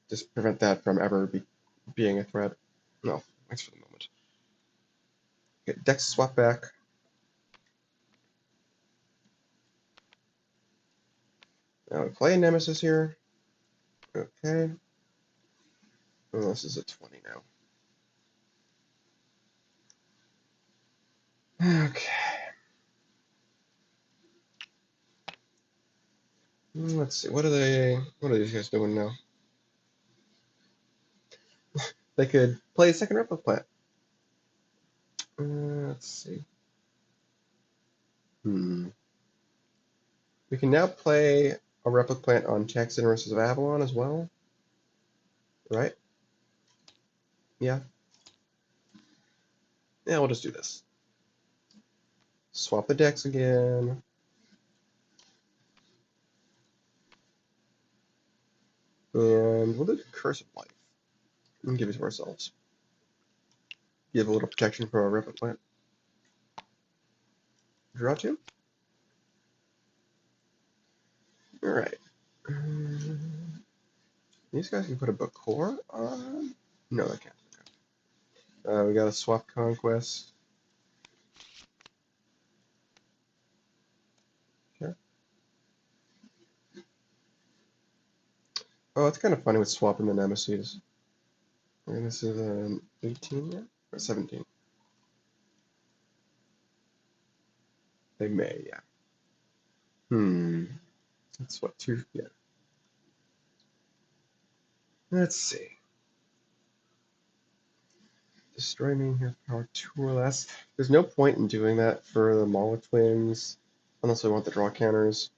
Just prevent that from ever being a threat. No, thanks for the moment. Okay, Dex swap back. Now we play Nemesis here. Okay. Oh, this is a 20 now. Okay. Let's see. What are these guys doing now? They could play a second Replica Plant. Let's see. We can now play a Replica Plant on Texan versus Avalon as well. Right? Yeah. Yeah, we'll just do this. Swap the decks again. And we'll do Curse of Life. And give it to ourselves. Give a little protection for our Replica Plant. Draw 2. Alright. These guys can put a Bakor on? No, they can't. We got a Swap Conquest. Okay. Oh, it's kind of funny with swapping the Nemesis. And this is an 18 now? Or 17? They may, yeah. That's what, 2? Yeah. Let's see. Destroy me here, power 2 or less. There's no point in doing that for the Mala Twins, unless we want the draw counters,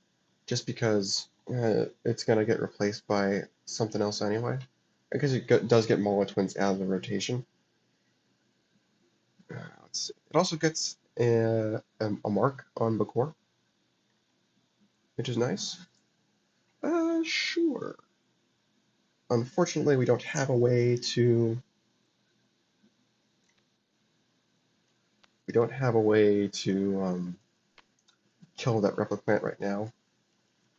just because it's going to get replaced by something else anyway. Because it does get Mala Twins out of the rotation. Let's see. It also gets a mark on Bakor, which is nice. Sure. Unfortunately, we don't have a way to. We don't have a way to kill that replicant right now,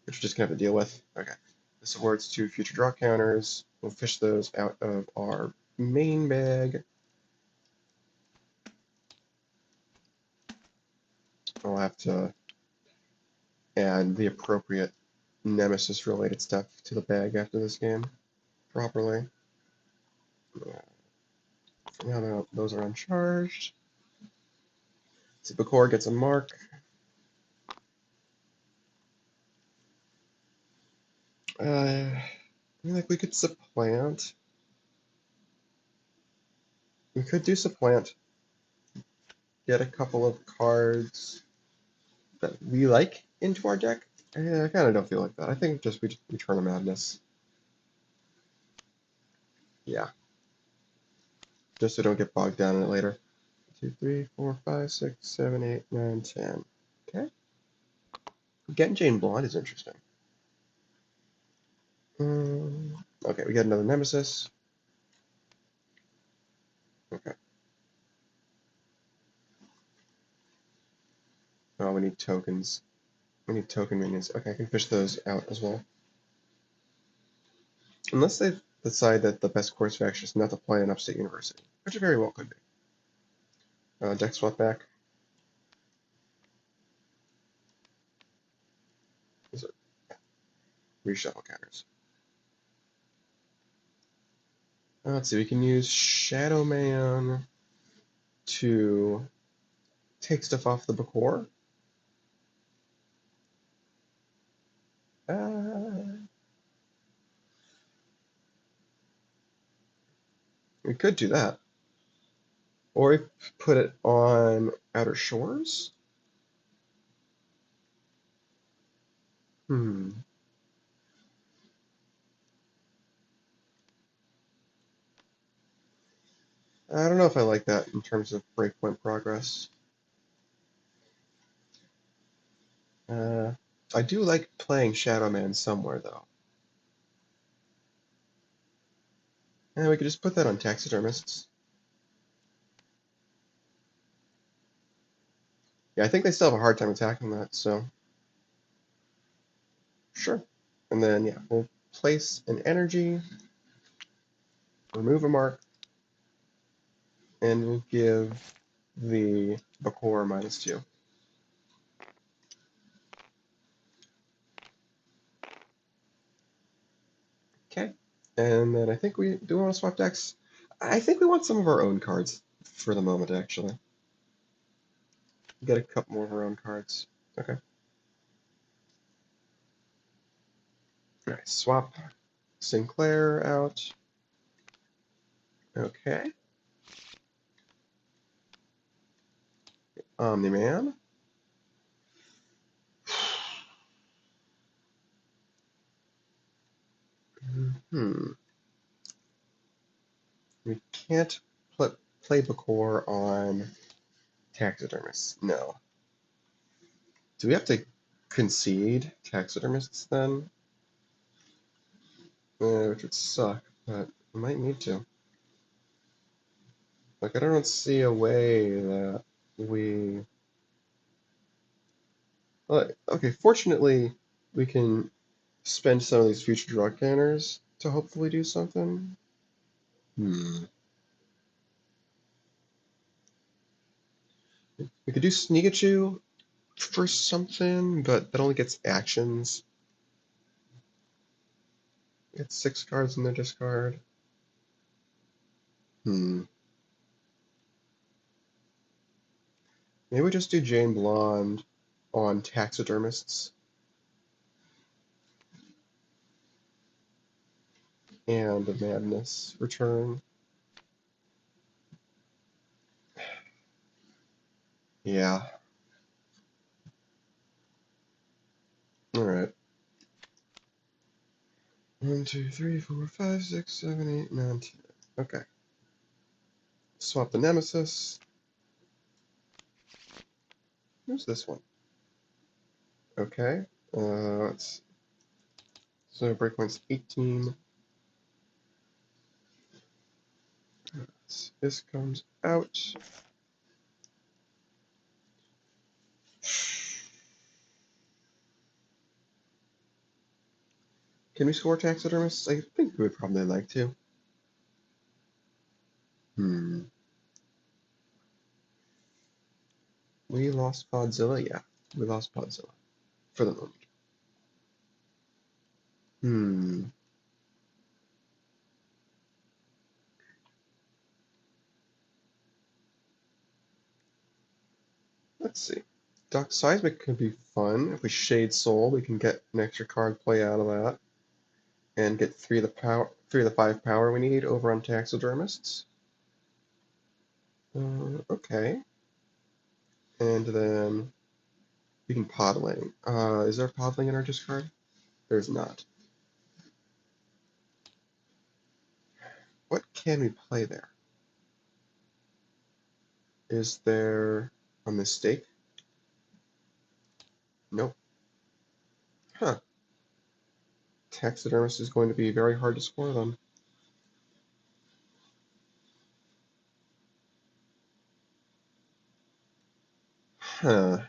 which we're just gonna have to deal with. Okay. This awards 2 future draw counters. We'll fish those out of our main bag. I'll have to add the appropriate Nemesis-related stuff to the bag after this game properly. For now, those are uncharged. So Bakor gets a mark. I feel like we could supplant. We could do supplant. Get a couple of cards that we like into our deck. I kind of don't feel like that. I think just we Return of Madness. Yeah. Just so we don't get bogged down in it later. 2, 3, 4, 5, 6, 7, 8, 9, 10. Okay. Getting Jane Blonde is interesting. Okay, we got another Nemesis. Okay. Oh, we need tokens. We need token minions. Okay, I can fish those out as well. Unless they decide that the best course of action is not to play an Upstate University, which it very well could be. Deck swap back. These are reshuffle counters. Let's see, we can use Shadow Man to take stuff off the Bakor. We could do that. Or we put it on Outer Shores? Hmm. I don't know if I like that in terms of breakpoint progress. I do like playing Shadow Man somewhere, though. And we could just put that on Taxidermists. Yeah, I think they still have a hard time attacking that, so sure. And then, yeah, we'll place an energy, remove a mark, and we'll give the Bakor -2. Okay. And then I think we do want to swap decks. I think we want some of our own cards for the moment, actually. Get a couple more of our own cards. Okay. Alright, swap Sinclair out. Okay. Omni-Man. We can't play Bakor on Taxidermists. No. Do we have to concede Taxidermists then? Which would suck, but we might need to. Like, I don't see a way that we... Okay, fortunately, we can spend some of these future draw counters to hopefully do something. We could do Sneakachu for something, but that only gets actions. Get 6 cards in the discard. Maybe we just do Jane Blonde on Taxidermists. And the Madness return. Yeah. Alright. 1, 2, 3, 4, 5, 6, 7, 8, 9, 10. Okay. Swap the Nemesis. Who's this one? Okay. Let's So breakpoint's 18. This comes out. Can we score taxidermists? I think we would probably like to. We lost Podzilla? Yeah, we lost Podzilla. For the moment. Let's see. Doc Seismic could be fun. If we Shade Soul, we can get an extra card play out of that. And get 3 of the 5 power we need over on taxidermists. Okay. And then we can Podling. Is there Podling in our discard? There's not. What can we play there? Is there a mistake? Nope. Huh. Taxidermist is going to be very hard to score then. Huh.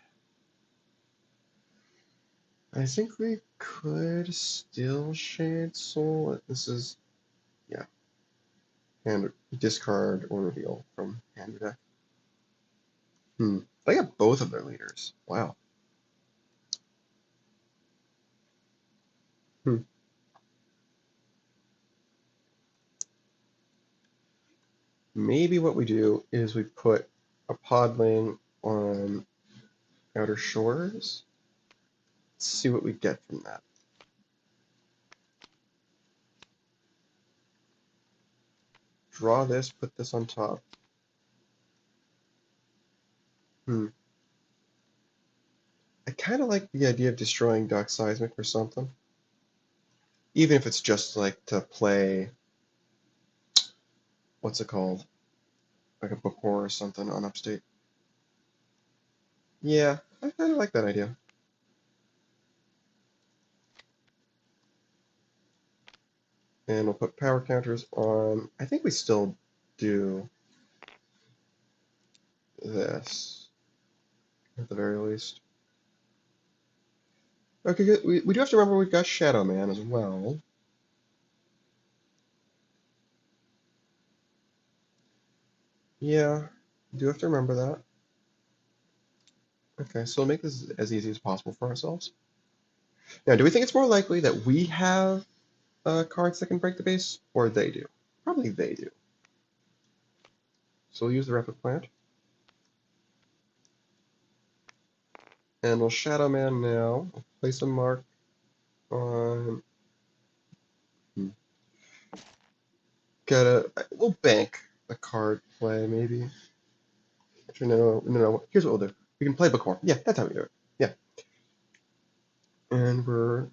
I think we could still Shade Soul. This is, yeah. And discard or reveal from hand deck. They got both of their leaders. Wow. Maybe what we do is we put a Podling on Outer Shores. Let's see what we get from that. Draw this, put this on top. I kind of like the idea of destroying Doc Seismic or something. Even if it's just like to play, what's it called? Like a book horror or something on Upstate. Yeah, I kind of like that idea. And we'll put power counters on. I think we still do this, at the very least. Okay, good. We do have to remember we've got Shadow Man as well. Yeah, we do have to remember that. Okay, so we'll make this as easy as possible for ourselves. Now, do we think it's more likely that we have cards that can break the base, or they do? Probably they do. So we'll use the Rapid Plant. And we'll Shadow Man now. We'll place a mark on... We'll bank a card play, maybe. Actually, no. Here's what we'll do. We can play Bakor. Yeah, that's how we do it. Yeah. And we're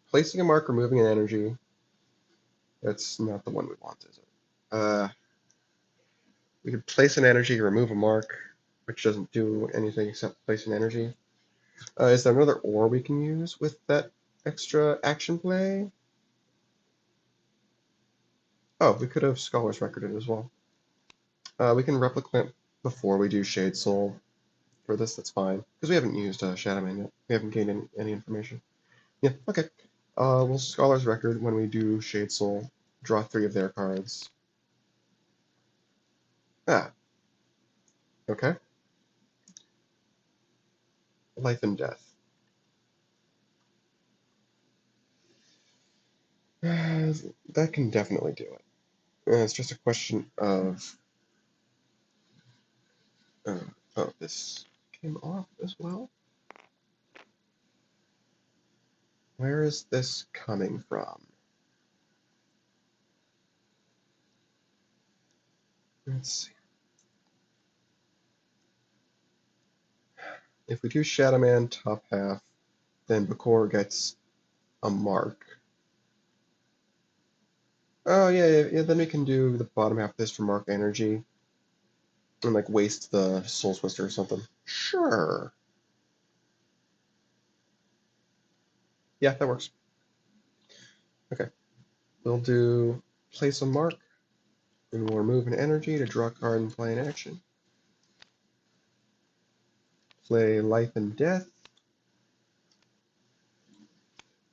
placing a mark, removing an energy. That's not the one we want, is it? We could place an energy, remove a mark, which doesn't do anything except place an energy. Is there another ore we can use with that extra action play? Oh, we could have Scholar's Recorded as well. We can replicate before we do Shade Soul. For this, that's fine. Because we haven't used Shadow Man yet. We haven't gained any information. Yeah, okay. We'll Scholar's Record when we do Shade Soul. Draw 3 of their cards. Ah. Okay. Life and Death. That can definitely do it. It's just a question of... oh, this came off as well? Where is this coming from? Let's see. If we do Shadow Man top half, then Bakor gets a mark. Oh, yeah, then we can do the bottom half of this for mark energy. And, like, waste the Soul Twister or something. Sure. Yeah, that works. Okay. We'll do place a mark, and we'll remove an energy to draw a card and play an action. Play Life and Death.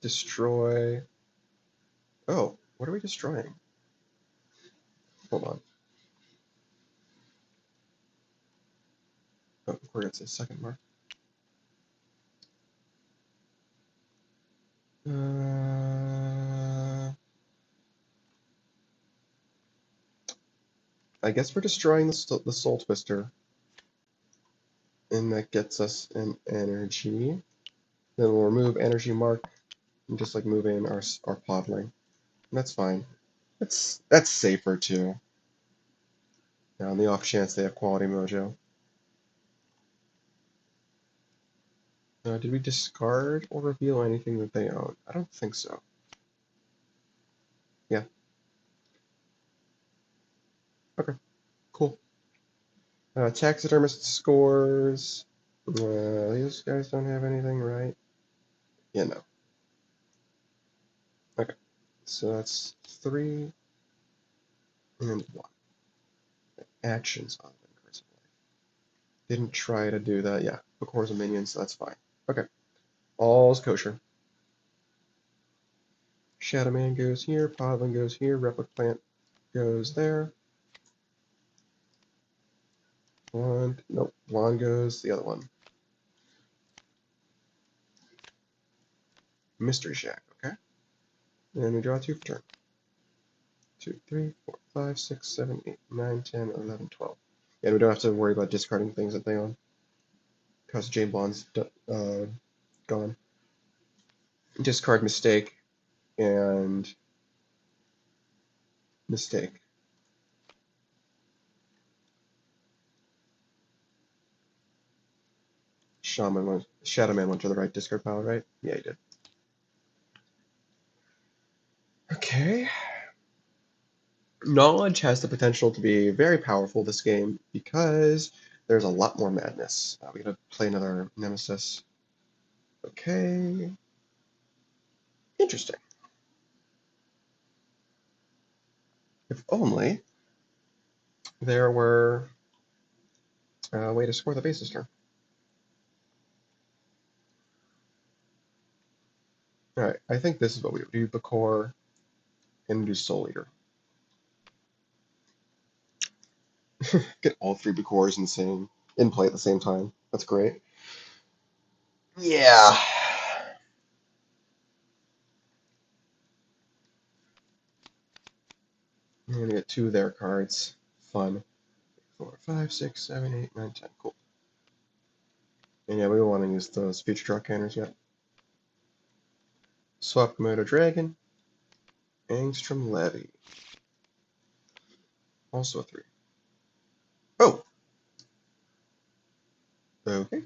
Destroy. Oh, what are we destroying? Hold on. Oh, of course, it's a second mark. I guess we're destroying the Soul Twister, and that gets us an energy. Then we'll remove energy mark, and just like move in our podling. That's fine. That's safer too. Now, on the off chance they have quality mojo. Did we discard or reveal anything that they own? I don't think so. Yeah. Okay. Cool. Taxidermist scores. These guys don't have anything, right? Yeah, no. Okay. So that's 3 and 1. Actions on Curse of Life. Didn't try to do that. Yeah. Book Horrors and Minions, so that's fine. Okay. All's kosher. Shadow Man goes here. Podling goes here. Replic Plant goes there. Blonde. Nope. Blonde goes the other one. Mystery Shack. Okay. And we draw 2 for turn. 2, 3, 4, 5, 6, 7, 8, 9, 10, 11, 12. And we don't have to worry about discarding things that they own, because Jane Blonde's gone. Discard Mistake and Mistake. Shadow Man went to the right discard pile, right? Yeah, he did. Okay. Knowledge has the potential to be very powerful this game because there's a lot more madness. We gotta play another Nemesis. Okay. Interesting. If only there were a way to score the basis turn. Alright, I think this is what we would do. Bakor and do Soul Eater. Get all 3 Bakors in play at the same time. That's great. Yeah. I'm gonna get 2 of their cards. Fun. 4, 5, 6, 7, 8, 9, 10. Cool. And yeah, we don't want to use those future draw counters yet. Swap Komodo Dragon. Angstrom Levy. Also a 3. Oh! Okay.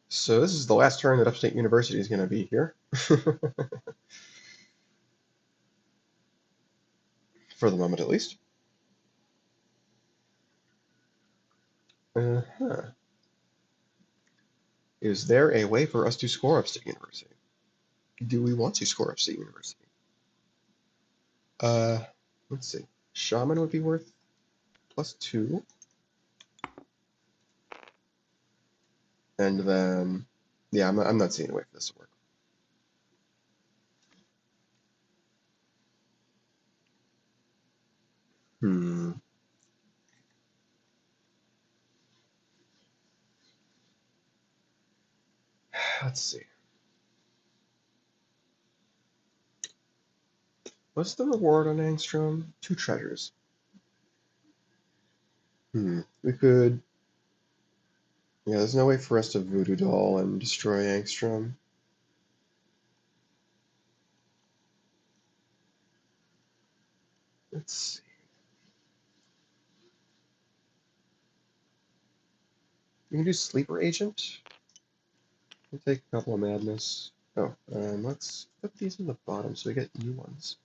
So this is the last turn that Upstate University is going to be here. For the moment, at least. Uh-huh. Is there a way for us to score Upstate University? Do we want to score Upstate University? Let's see. Shaman would be worth +2. And then, yeah, I'm not seeing a way for this to work. Let's see. What's the reward on Angstrom? 2 treasures. We could... Yeah, there's no way for us to Voodoo Doll and destroy Angstrom. Let's see. We can do Sleeper Agent. We'll take a couple of Madness. Oh, let's put these in the bottom so we get new ones.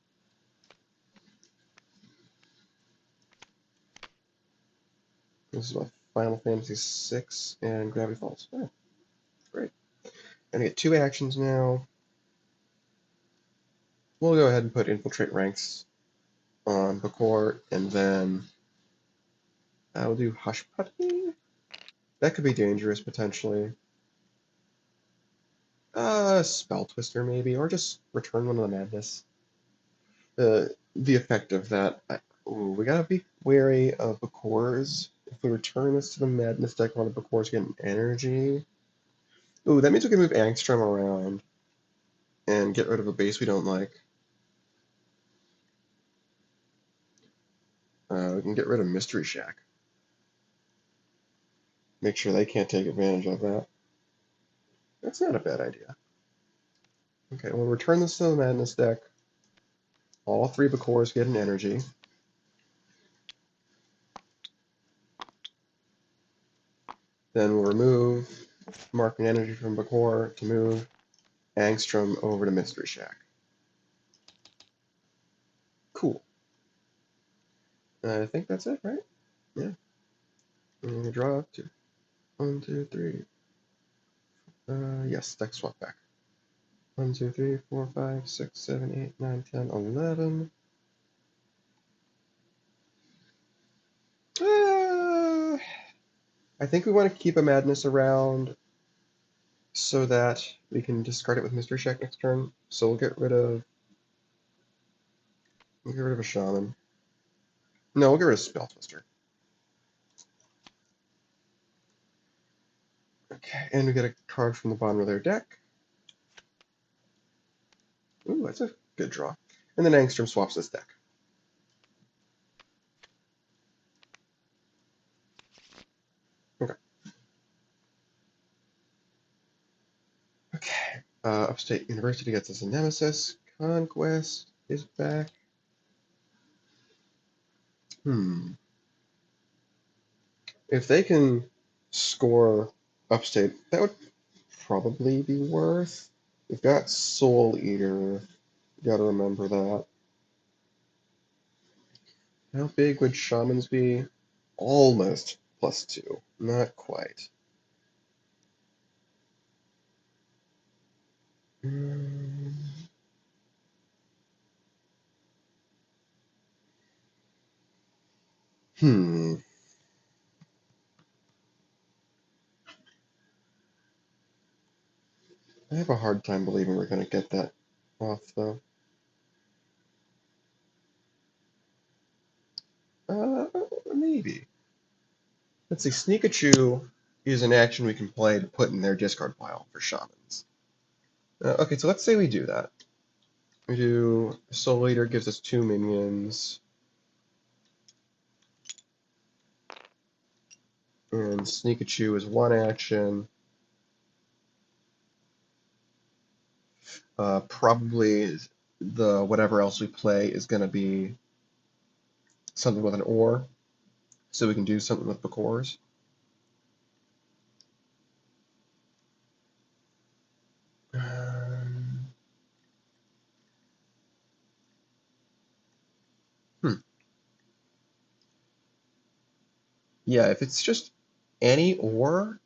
This is what Final Fantasy VI and Gravity Falls. Oh, great. gonna get 2 actions now. We'll go ahead and put Infiltrate Ranks on Bakor, and then I'll do Hush Putty. That could be dangerous, potentially. Spell Twister, maybe, or just Return One of the Madness. The effect of that. Ooh, we gotta be wary of Bakors. If we return this to the Madness deck while the Bakors get an energy. Ooh, that means we can move Angstrom around and get rid of a base we don't like. We can get rid of Mystery Shack. Make sure they can't take advantage of that. That's not a bad idea. Okay, we'll return this to the Madness deck. All 3 Bakors get an energy. Then we'll remove Mark an energy from Bakor to move Angstrom over to Mystery Shack. Cool. I think that's it, right? Yeah. I'm gonna draw up to 1, 2, 3. Yes, deck swap back. 1, 2, 3, 4, 5, 6, 7, 8, 9, 10, 11. I think we want to keep a Madness around so that we can discard it with Mystery Shack next turn. So we'll get rid of a Shaman. No, we'll get rid of Spell Twister. Okay, and we get a card from the bottom of their deck. Ooh, that's a good draw. And then Angstrom swaps this deck. Okay. Okay. Upstate University gets us a Nemesis. Conquest is back. If they can score Upstate, that would probably be worth. We've got Soul Eater. Gotta remember that. How big would Shamans be? Almost +2. Not quite. Hmm. I have a hard time believing we're going to get that off, though. Maybe. Let's see. Sneakachu is an action we can play to put in their discard pile for Shamans. Okay, so let's say we do that. We do Soul Eater gives us 2 minions. And Sneakachu is 1 action. Probably the whatever else we play is going to be something with an or, so we can do something with Bakors. Um, hmm. Yeah, if it's just any or,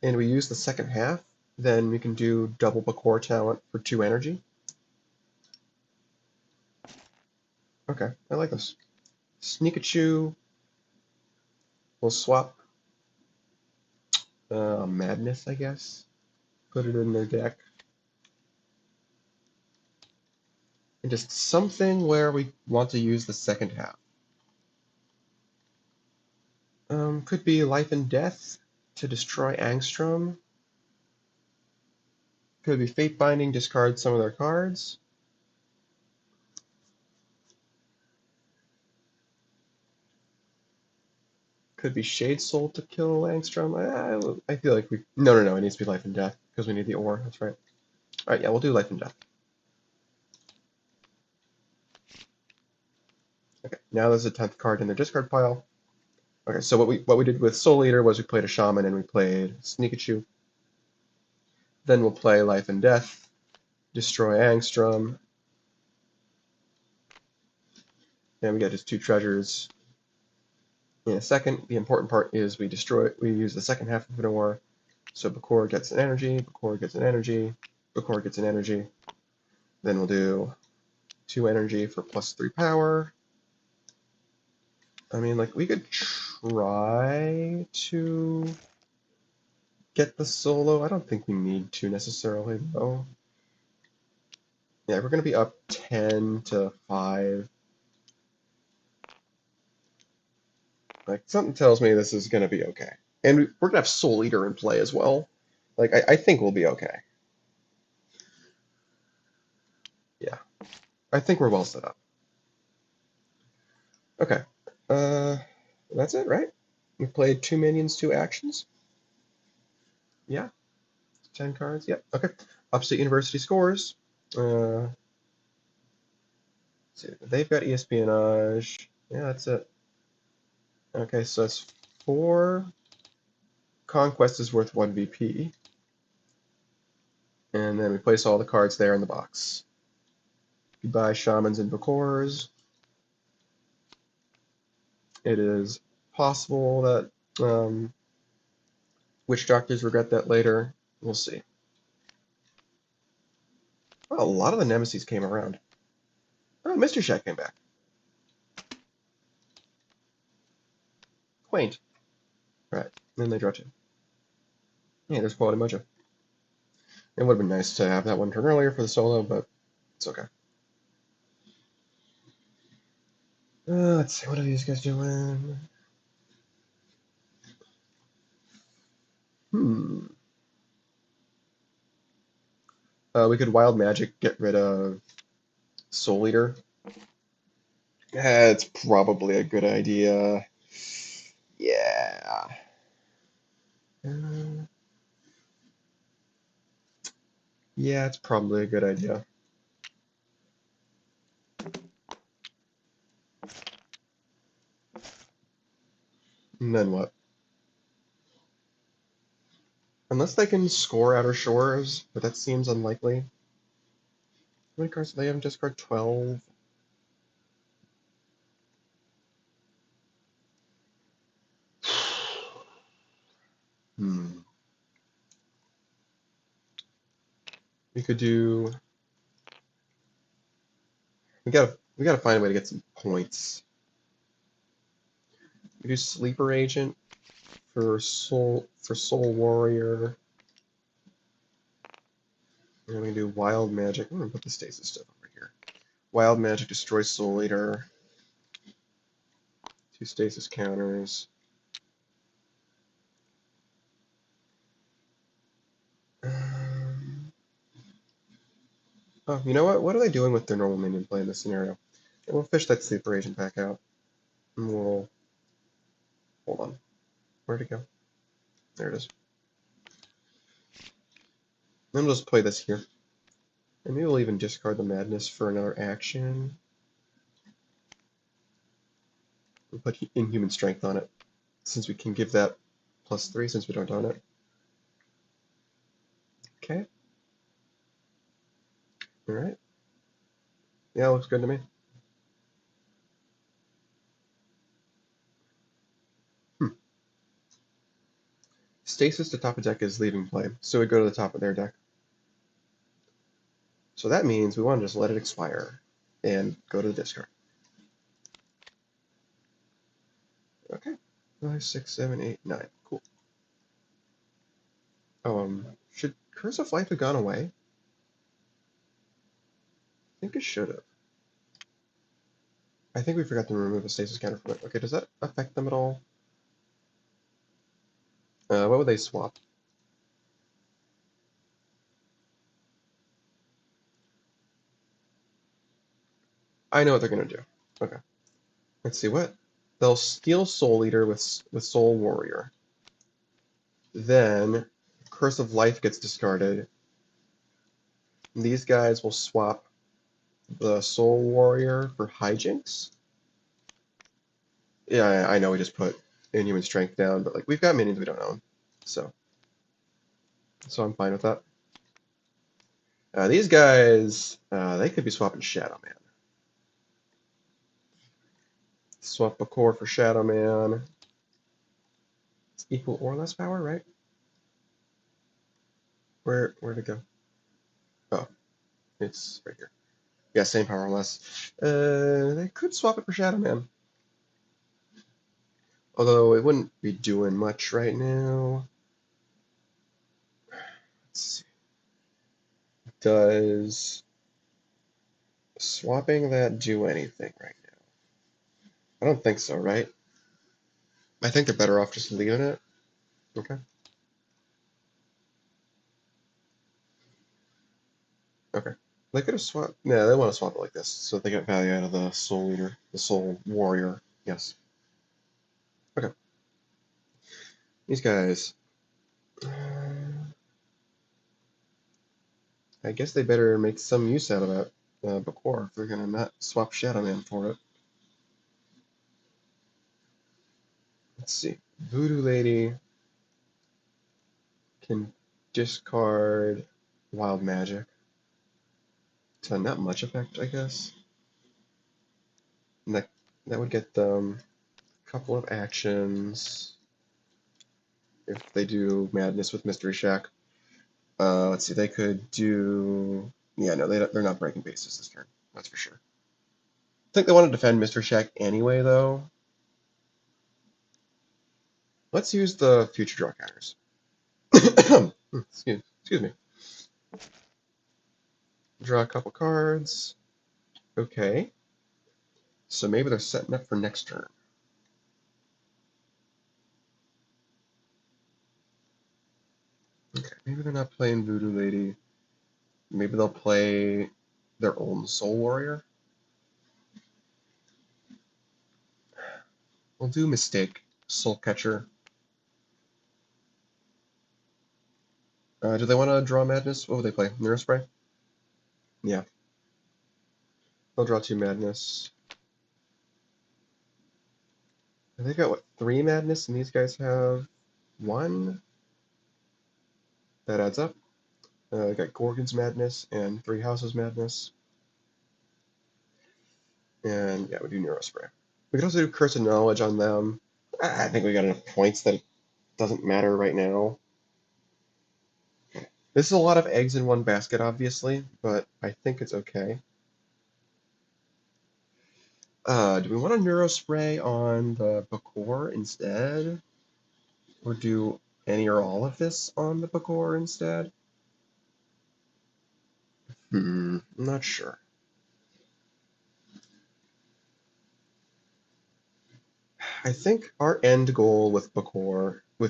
and we use the second half, then we can do double Bakor talent for 2 energy. Okay, I like this. Sneakachu. We'll swap Madness, I guess. Put it in their deck. And just something where we want to use the second half. Could be Life and Death to destroy Angstrom. Could be Fate Binding, discard some of their cards. Could be Shade Soul to kill Angstrom. I feel like we... No, it needs to be Life and Death, because we need the ore, that's right. Alright, yeah, we'll do Life and Death. Okay, now there's a 10th card in their discard pile. Okay, so what we did with Soul Eater was we played a Shaman and we played Sneakachu. Then we'll play Life and Death, destroy Angstrom, and we get his 2 treasures. In a second, the important part is we use the second half of an ore So Bakor gets an energy, Bakor gets an energy, Bakor gets an energy. Then we'll do 2 energy for +3 power. I mean, like, we could try to get the solo. I don't think we need to necessarily, though. Yeah, we're going to be up 10 to 5. Like, something tells me this is going to be okay. And we're going to have Soul Eater in play as well. Like, I think we'll be okay. Yeah. I think we're well set up. Okay. That's it, right? We played 2 minions, 2 actions. Yeah. 10 cards. Yep. Okay. Upstate University scores. See, they've got espionage. Yeah, that's it. Okay, so that's 4. Conquest is worth 1 VP. And then we place all the cards there in the box. Goodbye, Shamans and Bakors. It is possible that Witch Doctors regret that later. We'll see. Oh, a lot of the Nemesis came around. Oh, Mr. Shack came back. Quaint. Right. Then they draw 2. Yeah, there's quality mojo. It would have been nice to have that one turn earlier for the solo, but it's okay. Let's see, what are these guys doing? We could Wild Magic, get rid of Soul Eater. It's probably a good idea. Yeah. Yeah, it's probably a good idea. And then what? Unless they can score Outer Shores, but that seems unlikely. How many cards do they have in discard? 12. We could do. We gotta find a way to get some points. We do Sleeper Agent for Soul Warrior. And we can do Wild Magic. I'm gonna put the stasis stuff over here. Wild Magic destroys Soul Eater. 2 stasis counters. Oh, you know what? What are they doing with their normal minion play in this scenario? And we'll fish that Sleeper Agent back out. And we'll... Hold on. Where'd it go? There it is. Then we'll just play this here. And maybe we'll even discard the Madness for another action. We'll put Inhuman Strength on it, since we can give that +3 since we don't own it. Okay. Alright. Yeah, looks good to me. Stasis to top of deck is leaving play, so we go to the top of their deck. So that means we want to just let it expire and go to the discard. Okay. 5, 6, 7, 8, 9. Cool. Should Curse of Life have gone away? I think it should have. I think we forgot to remove a stasis counter from it. Okay, does that affect them at all? What would they swap? I know what they're gonna do. Okay. Let's see what. They'll steal Soul Eater with Soul Warrior. Then Curse of Life gets discarded. These guys will swap the Soul Warrior for Hijinks. Yeah, I know we just put Inhuman Strength down, but like we've got minions we don't own, so I'm fine with that. These guys, they could be swapping Shadow Man. Swap a core for Shadow Man. It's equal or less power, right? Where'd it go? Oh, it's right here. Yeah, same power less. They could swap it for Shadow Man. Although it wouldn't be doing much right now. Let's see. Does swapping that do anything right now? I don't think so, right? I think they're better off just leaving it. Okay. Okay. They could have swapped. No, they want to swap it like this, so they get value out of the Soul Leader, the Soul Warrior. Yes. Okay. These guys. I guess they better make some use out of that Bakor if they're gonna not swap Shadow Man for it. Let's see. Voodoo Lady can discard Wild Magic. So not much effect, I guess. And that would get them a couple of actions if they do Madness with Mystery Shack. Let's see, they could do... Yeah, no, they're not breaking bases this turn. That's for sure. I think they want to defend Mystery Shack anyway, though. Let's use the future draw counters. Excuse me. Draw a couple cards. Okay. So maybe they're setting up for next turn. Okay, maybe they're not playing Voodoo Lady. Maybe they'll play their own Soul Warrior. We'll do Mistake, Soul Catcher. Do they want to draw Madness? What would they play? Neurospray? Yeah. They'll draw 2 Madness. And they got, what, 3 Madness, and these guys have 1? That adds up. They got Gorgon's Madness and 3 Houses Madness. And, yeah, we do Neurospray. We could also do Curse of Knowledge on them. I think we got enough points that it doesn't matter right now. This is a lot of eggs in one basket, obviously, but I think it's okay. Do we want to Neurospray on the Bakor instead? Or do any or all of this on the Bakor instead? I'm not sure. I think our end goal with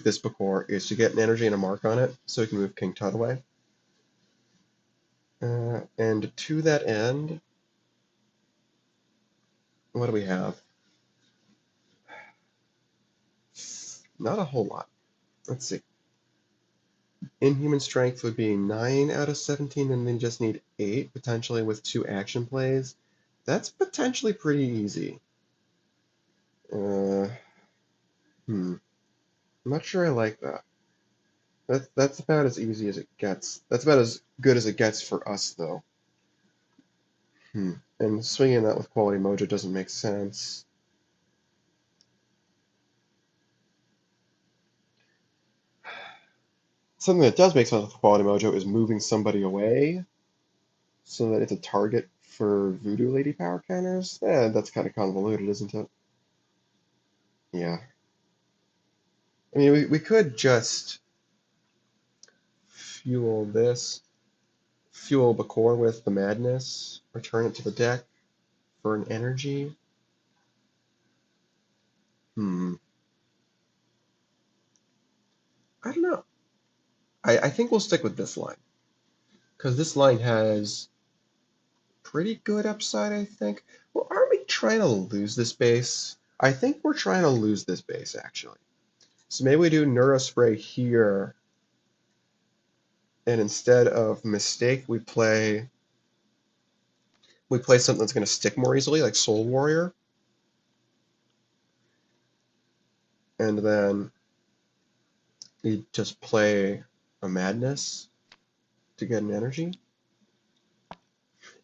this Bakor, is to get an energy and a mark on it so we can move King Tut away. And to that end, what do we have? Not a whole lot. Let's see. Inhuman Strength would be 9 out of 17, and then just need 8, potentially with 2 action plays. That's potentially pretty easy. I'm not sure I like that. That's about as easy as it gets. That's about as good as it gets for us, though. And swinging that with Quality Mojo doesn't make sense. Something that does make sense with Quality Mojo is moving somebody away so that it's a target for Voodoo Lady power counters. That's kind of convoluted, isn't it? Yeah. I mean, we could just fuel Bakor with the Madness, return it to the deck for an energy. I don't know. I think we'll stick with this line. Because this line has pretty good upside, I think. Well, aren't we trying to lose this base? I think we're trying to lose this base, actually. So maybe we do Neurospray here, and instead of Mistake, we play something that's going to stick more easily, like Soul Warrior. And then we just play a Madness to get an energy.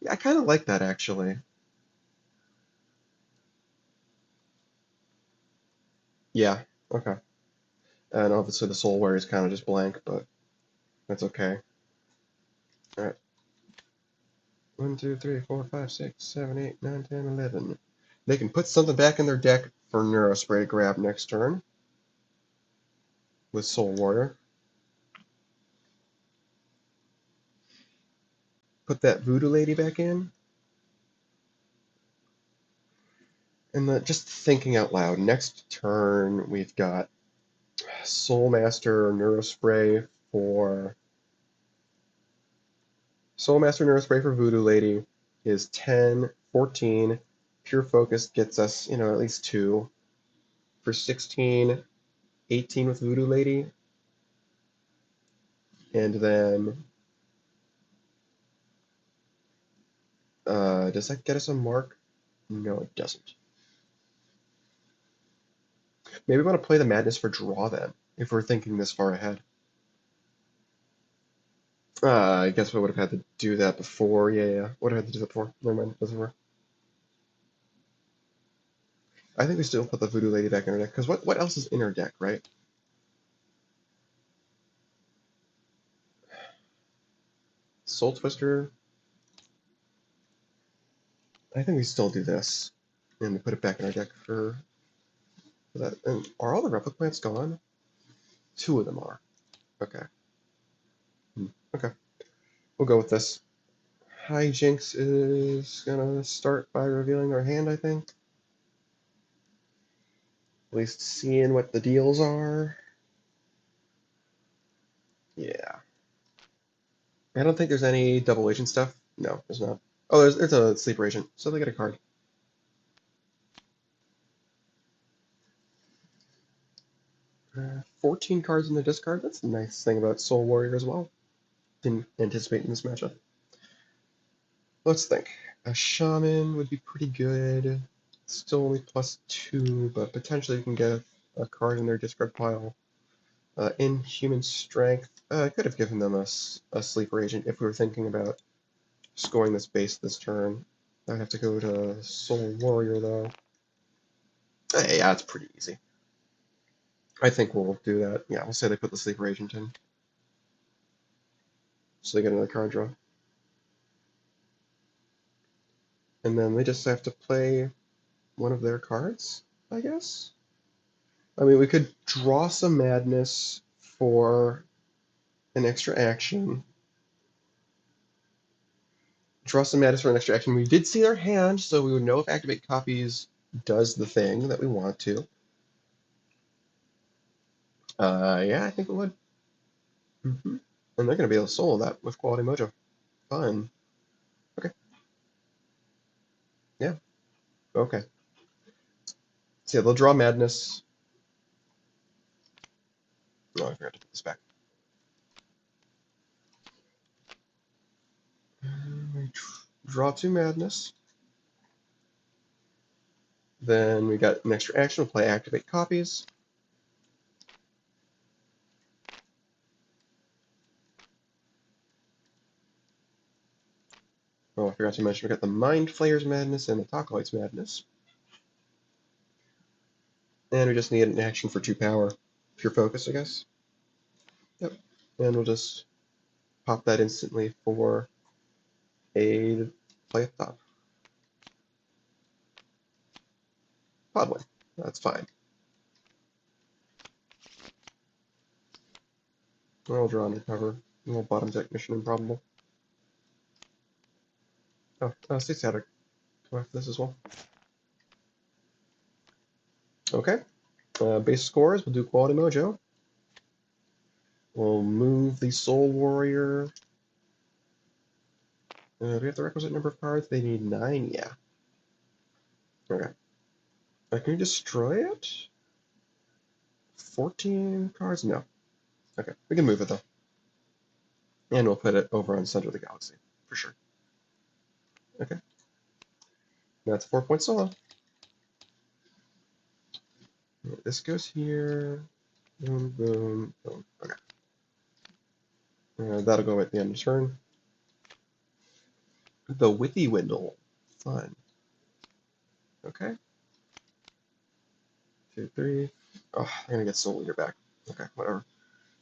Yeah, I kind of like that, actually. Yeah, okay. And obviously the Soul Warrior is kind of just blank, but that's okay. Alright. 1, 2, 3, 4, 5, 6, 7, 8, 9, 10, 11. They can put something back in their deck for Neurospray to grab next turn with Soul Warrior. Put that Voodoo Lady back in. And just thinking out loud, next turn we've got Soul Master Neurospray for Voodoo Lady is 10, 14. Pure Focus gets us, at least 2. For 16, 18 with Voodoo Lady. And then, does that get us a mark? No, it doesn't. Maybe we want to play the Madness for draw then, if we're thinking this far ahead. I guess we would have had to do that before. Yeah. Would have had to do that before. Never mind, doesn't work. I think we still put the Voodoo Lady back in our deck, because what else is in our deck, right? Soul Twister. I think we still do this, and we put it back in our deck for that. And are all the Repliplants gone? 2 of them are. Okay. Okay. We'll go with this. Hijinks is gonna start by revealing our hand, I think. At least seeing what the deals are. Yeah. I don't think there's any double agent stuff. No, there's not. Oh, there's a sleeper agent, so they get a card. 14 cards in the discard. That's a nice thing about Soul Warrior as well. Didn't anticipate in this matchup. Let's think. A Shaman would be pretty good. Still only +2, but potentially you can get a card in their discard pile. Inhuman Strength. I could have given them a sleeper agent if we were thinking about scoring this base this turn. I'd have to go to Soul Warrior though. Yeah, it's pretty easy. I think we'll do that. Yeah, we'll say they put the sleeper agent in. So they get another card draw. And then they just have to play one of their cards, I guess? I mean, we could draw some Madness for an extra action. Draw some Madness for an extra action. We did see their hand, so we would know if Activate Copies does the thing that we want to. Yeah, I think it would. And they're going to be able to solo that with Quality Mojo. Fun. Okay. Yeah. Okay. So yeah, they'll draw Madness. Oh, I forgot to put this back. We draw 2 Madness. Then we got an extra action. We'll play Activate Copies. Oh, I forgot to mention we got the Mind Flayer's Madness and the Talklight's Madness. And we just need an action for 2 power. Pure Focus, I guess. Yep. And we'll just pop that instantly for a play at top. Podwin. That's fine. I'll draw under cover. A little bottom deck Mission Improbable. Oh, Sea Static. Go after this as well. Okay. Base scores, we'll do Quality Mojo. We'll move the Soul Warrior. Do we have the requisite number of cards? They need 9? Yeah. Okay. Can we destroy it? 14 cards? No. Okay, we can move it though. And we'll put it over on Center of the Galaxy, for sure. Okay. That's a 4-point solo. This goes here. Boom, boom, boom. Okay. That'll go at the end of turn. The Withy Windle. Fun. Okay. 2, 3. Oh, I'm gonna get Soul Eater back. Okay, whatever.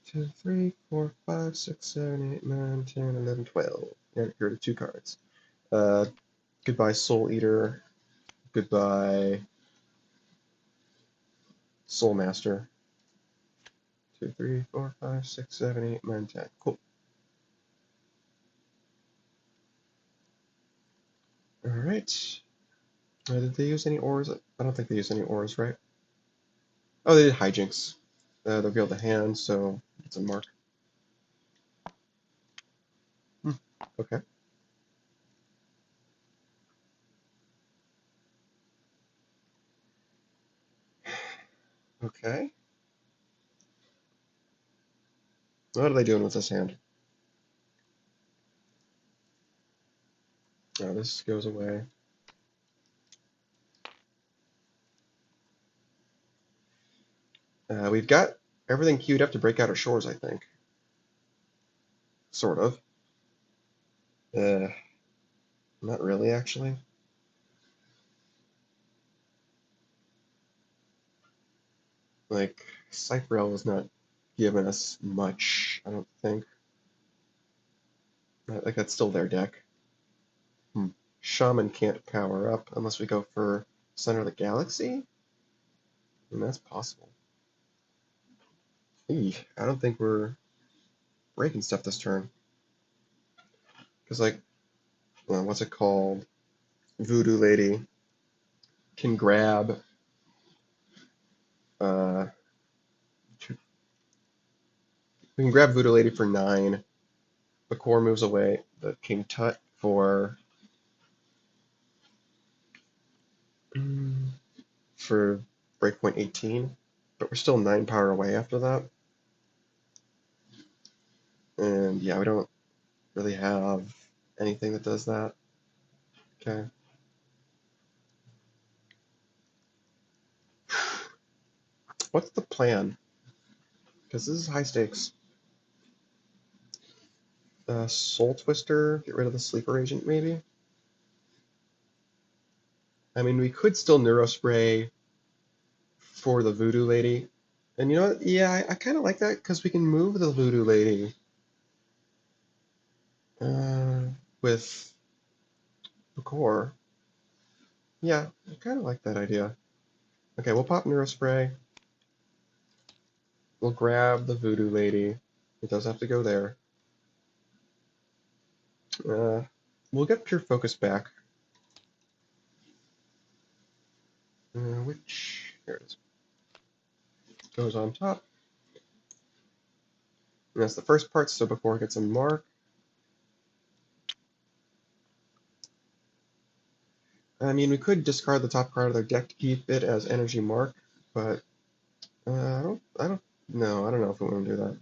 2, 3, 4, 5, 6, 7, 8, 9, 10, 11, 12. And here are the 2 cards. Goodbye, Soul Eater. Goodbye, Soul Master. 2, 3, 4, 5, 6, 7, 8, 9, 10. Cool. Alright. Did they use any ores? I don't think they used any ores, right? Oh, they did hijinks. They'll be able to hand, so it's a mark. Okay. Okay. What are they doing with this hand? Oh, this goes away. We've got everything queued up to break out our shores, I think. Sort of. Uh, Not really, actually. Like, Cypherell is not giving us much, I don't think. Like, that's still their deck. Shaman can't power up unless we go for Center of the Galaxy? And that's possible. I don't think we're breaking stuff this turn. Because, like, what's it called? Voodoo Lady can grab uh, we can grab Voodoo Lady for 9. The core moves away. The King Tut for breakpoint 18, but we're still 9 power away after that. And yeah, we don't really have anything that does that. Okay. What's the plan? Because this is high stakes. Soul Twister, get rid of the sleeper agent maybe? I mean, we could still Neurospray for the Voodoo Lady. And you know what? Yeah, I kind of like that because we can move the Voodoo Lady with the core. Yeah, I kind of like that idea. Okay, we'll pop Neurospray. We'll grab the Voodoo Lady. It does have to go there. We'll get Pure Focus back. Which, here it is. Goes on top. And that's the first part, so before it gets a mark. I mean, we could discard the top card of their deck to keep it as energy mark, but I don't know if we want to do that.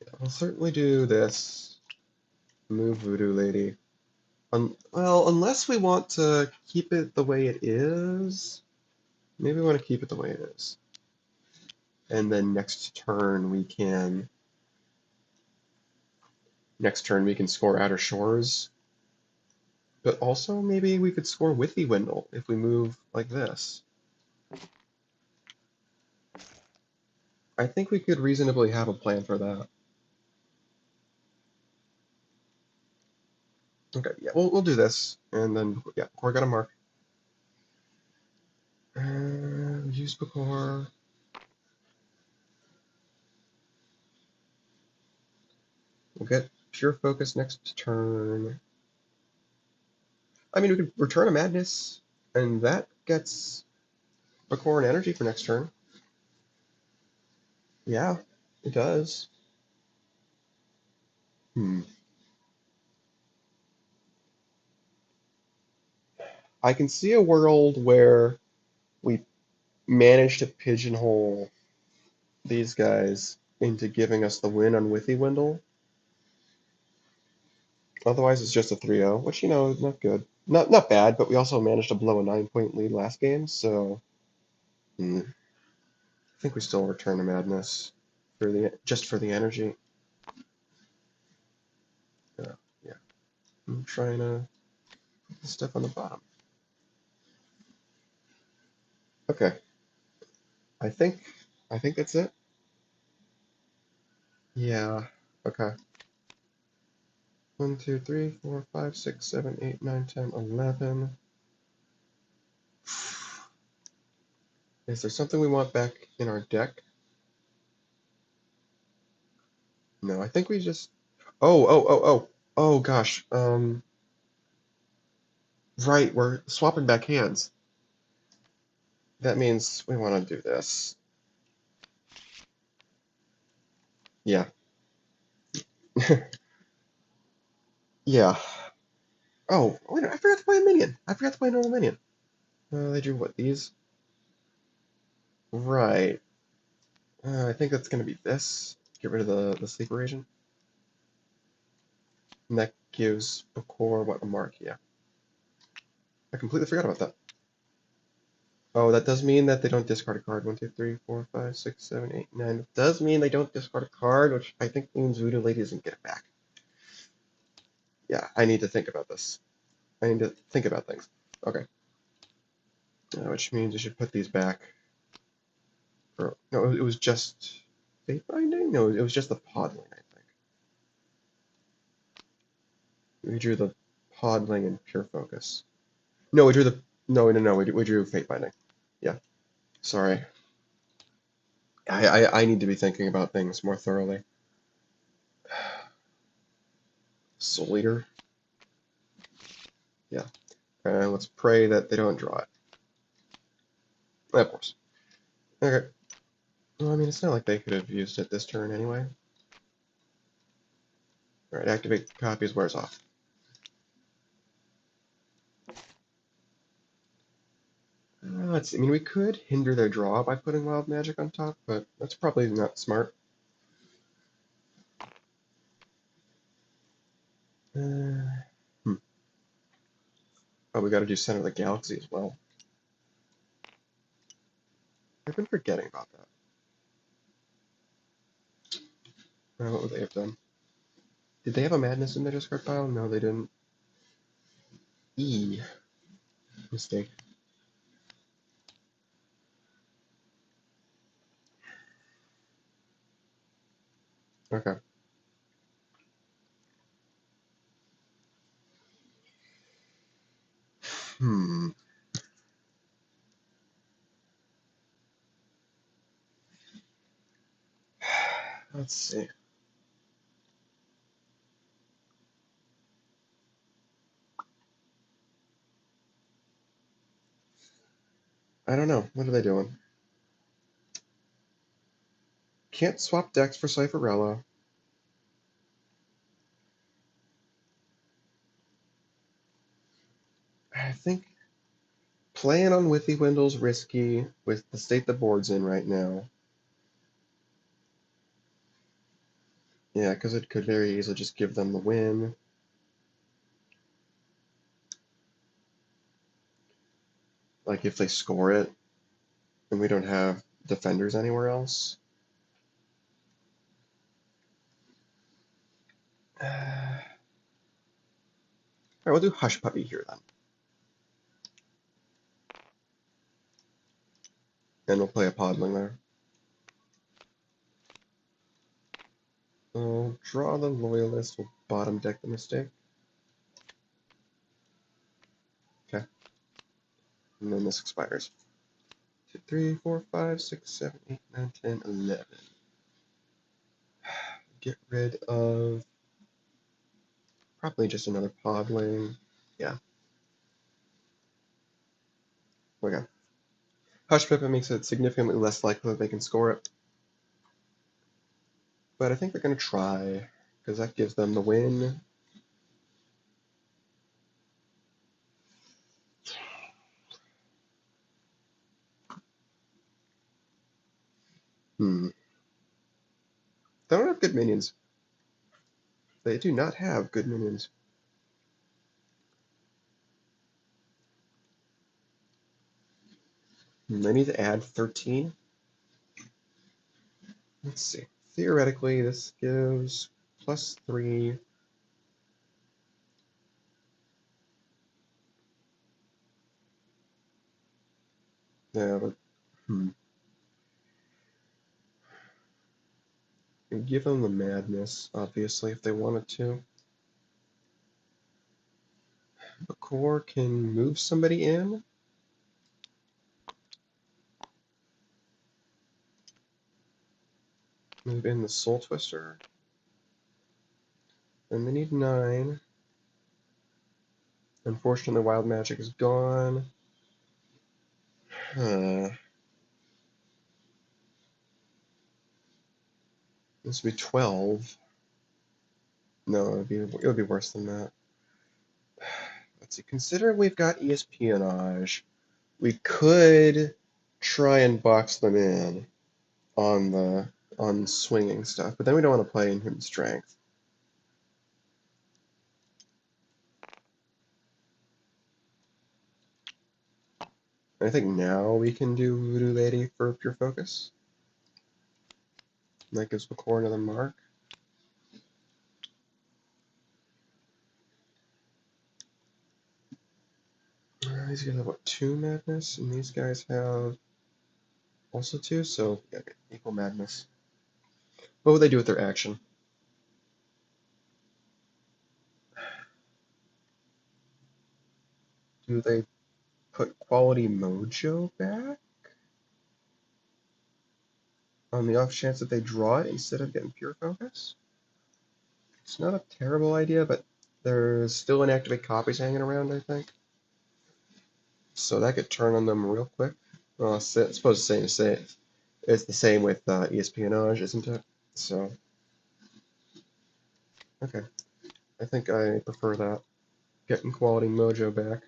Yeah, I'll certainly do this. Move Voodoo Lady. Well, unless we want to keep it the way it is. Maybe we want to keep it the way it is. And then next turn we can score Outer Shores. But also maybe we could score Withy Windle if we move like this. I think we could reasonably have a plan for that. Okay, yeah, we'll do this, and then yeah, core got a mark. Use the core. We'll get Pure Focus next turn. I mean, we could return a Madness, and that gets a core and energy for next turn. Yeah, it does. I can see a world where we manage to pigeonhole these guys into giving us the win on Withy Windle. Otherwise, it's just a 3-0, which, you know, is not good. Not bad, but we also managed to blow a 9-point lead last game, so I think we still return to Madness just for the energy. Yeah. I'm trying to put the stuff on the bottom. Okay. I think that's it. Yeah. Okay. 1, 2, 3, 4, 5, 6, 7, 8, 9, 10, 11. Is there something we want back in our deck? No, I think we just. Oh gosh. Right, we're swapping back hands. That means we want to do this. Yeah. Yeah. Oh, wait, I forgot to play a minion. I forgot to play a normal minion. They drew what, these? Right. I think that's going to be this. Get rid of the sleeper agent. And that gives Bakor what, a mark? Yeah. I completely forgot about that. Oh, that does mean that they don't discard a card. 1, 2, 3, 4, 5, 6, 7, 8, 9. It does mean they don't discard a card, which I think means Voodoo Lady doesn't get it back. Yeah, I need to think about this. I need to think about things. Okay. Which means we should put these back. No, it was just Fate Binding? No, it was just the Podling, I think. We drew the Podling and Pure Focus. No, we drew the. No, we drew Fate Binding. Yeah. Sorry. I need to be thinking about things more thoroughly. Soul Eater. Yeah. Let's pray that they don't draw it. Of course. Okay. Well, I mean, it's not like they could have used it this turn anyway. Alright, activate copies, wears off. Let's see. I mean, we could hinder their draw by putting Wild Magic on top, but that's probably not smart. Hmm. Oh, we gotta do Center of the Galaxy as well. I've been forgetting about that. What would they have done? Did they have a Madness in their discard pile? No, they didn't. E. Mistake. Okay. Hmm. Let's see. I don't know. What are they doing? Can't swap decks for Cypherella. I think playing on Withy Windle's risky with the state the board's in right now. Yeah, because it could very easily just give them the win. Like if they score it and we don't have defenders anywhere else. Alright, we'll do Hush Puppy here then. And we'll play a Podling there. We'll draw the Loyalist, we'll bottom deck the Mistake. Okay. And then this expires. 2, 3, 4, 5, 6, 7, 8, 9, 10, 11. Get rid of probably just another Podling. Yeah. Okay. Hush Puppy makes it significantly less likely that they can score it. But I think they're going to try, because that gives them the win. They don't have good minions. They do not have good minions. They need to add 13. Let's see. Theoretically, this gives +3. Yeah, but And give them the madness, obviously, if they wanted to. Bakor can move somebody in. Move in the Soul Twister. And they need 9. Unfortunately, Wild Magic is gone. This would be 12. No, it would be worse than that. Let's see. Considering we've got espionage, we could try and box them in on swinging stuff, but then we don't want to play in human strength. I think now we can do Voodoo Lady for pure focus. And that gives Bakor another mark. These guys have what, 2 madness, and these guys have also 2, so yeah, equal madness. What would they do with their action? Do they put quality mojo back? On the off chance that they draw it instead of getting pure focus? It's not a terrible idea, but there's still inactivate copies hanging around, I think. So that could turn on them real quick. Well, I suppose it's the same with espionage, isn't it? So, okay. I think I prefer that. Getting quality mojo back.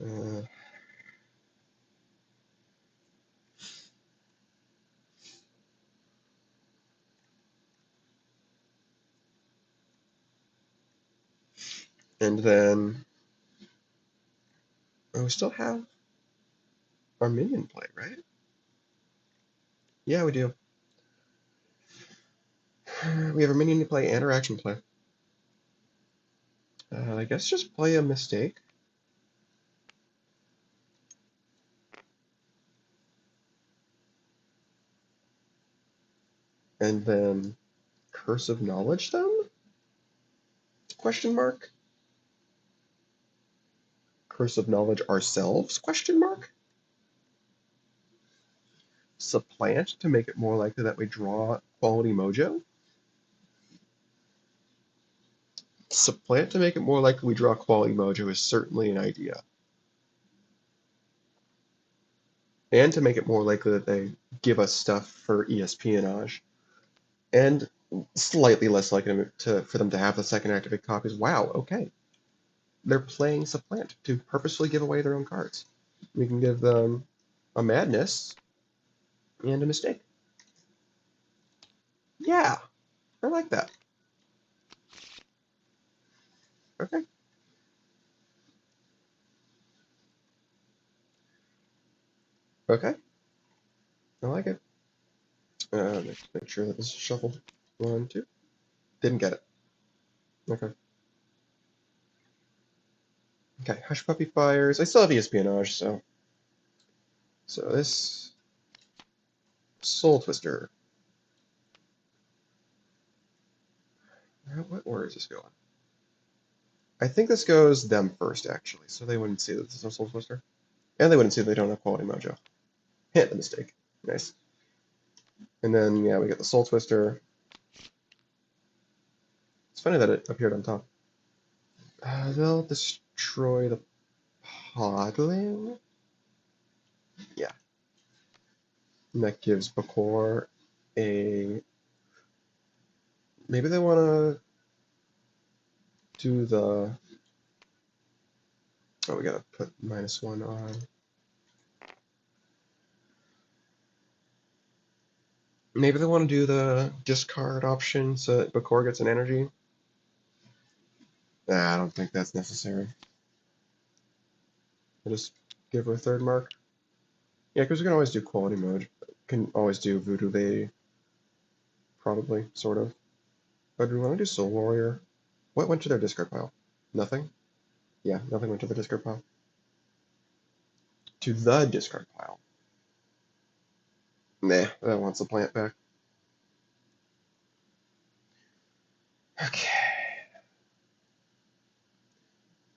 Uh, and then, we still have our minion play, right? Yeah, we do. We have a minion to play and our action play. I guess just play a mistake. And then Curse of Knowledge them? Question mark? Curse of Knowledge ourselves? Question mark? Supplant to make it more likely that we draw quality mojo? Supplant to make it more likely we draw quality mojo is certainly an idea. And to make it more likely that they give us stuff for espionage. And slightly less likely for them to have the second activate copies. Wow, okay. They're playing Supplant to purposefully give away their own cards. We can give them a Madness and a Mistake. Yeah, I like that. Okay. Okay. I like it. Make sure that this is shuffled. 1, 2. Didn't get it. Okay. Okay, Hush Puppy fires. I still have espionage, so. So this Soul Twister. What order is this going? I think this goes them first, actually, so they wouldn't see that this is a Soul Twister. And they wouldn't see that they don't have quality mojo. Hit the mistake. Nice. And then, yeah, we get the Soul Twister. It's funny that it appeared on top. They'll destroy the Podling? Yeah. And that gives Bakor a... Maybe they want to do the... Oh, we gotta put -1 on. Maybe they want to do the discard option so that Bakor gets an energy. Nah, I don't think that's necessary. We'll just give her a 3rd mark. Yeah, because we can always do quality mode. Can always do Voodoo Lady. Probably, sort of. But do we want to do Soul Warrior? What went to their discard pile? Nothing? Yeah, nothing went to the discard pile. To the discard pile. Nah, that wants the plant back. Okay.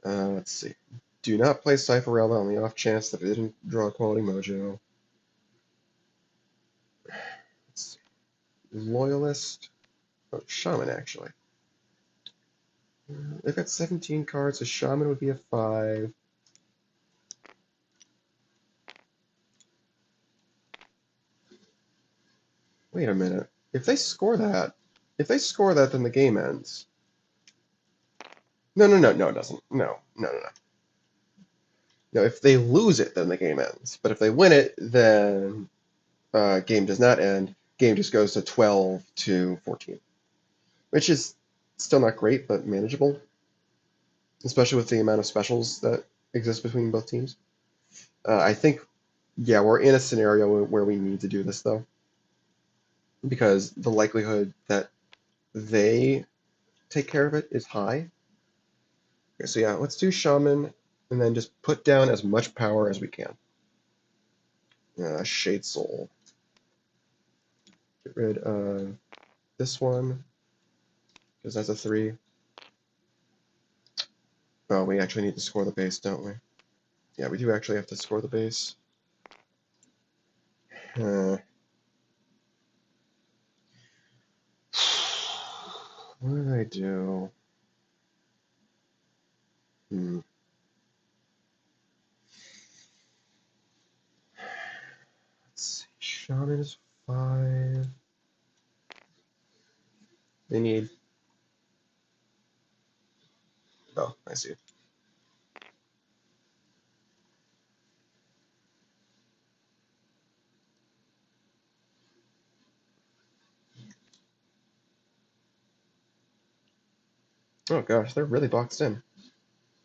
Let's see. Do not play Cypherella on the off chance that it didn't draw quality mojo. Let's see. Loyalist. Oh, Shaman, actually. They've got 17 cards, so Shaman would be a 5. Wait a minute. If they score that, then the game ends. No, no, no, no, it doesn't. No, no, no, no. No, if they lose it, then the game ends. But if they win it, then game does not end. Game just goes to 12 to 14, which is still not great, but manageable, especially with the amount of specials that exist between both teams. I think, yeah, we're in a scenario where we need to do this, though, because the likelihood that they take care of it is high. Okay, so yeah, let's do Shaman, and then just put down as much power as we can. Shade Soul. Get rid of this one, because that's a 3. Oh, we actually need to score the base, don't we? Yeah, we do actually have to score the base. What did I do? Hmm. Let's see. Shaman is 5. They need. Oh, I see. Oh gosh, they're really boxed in.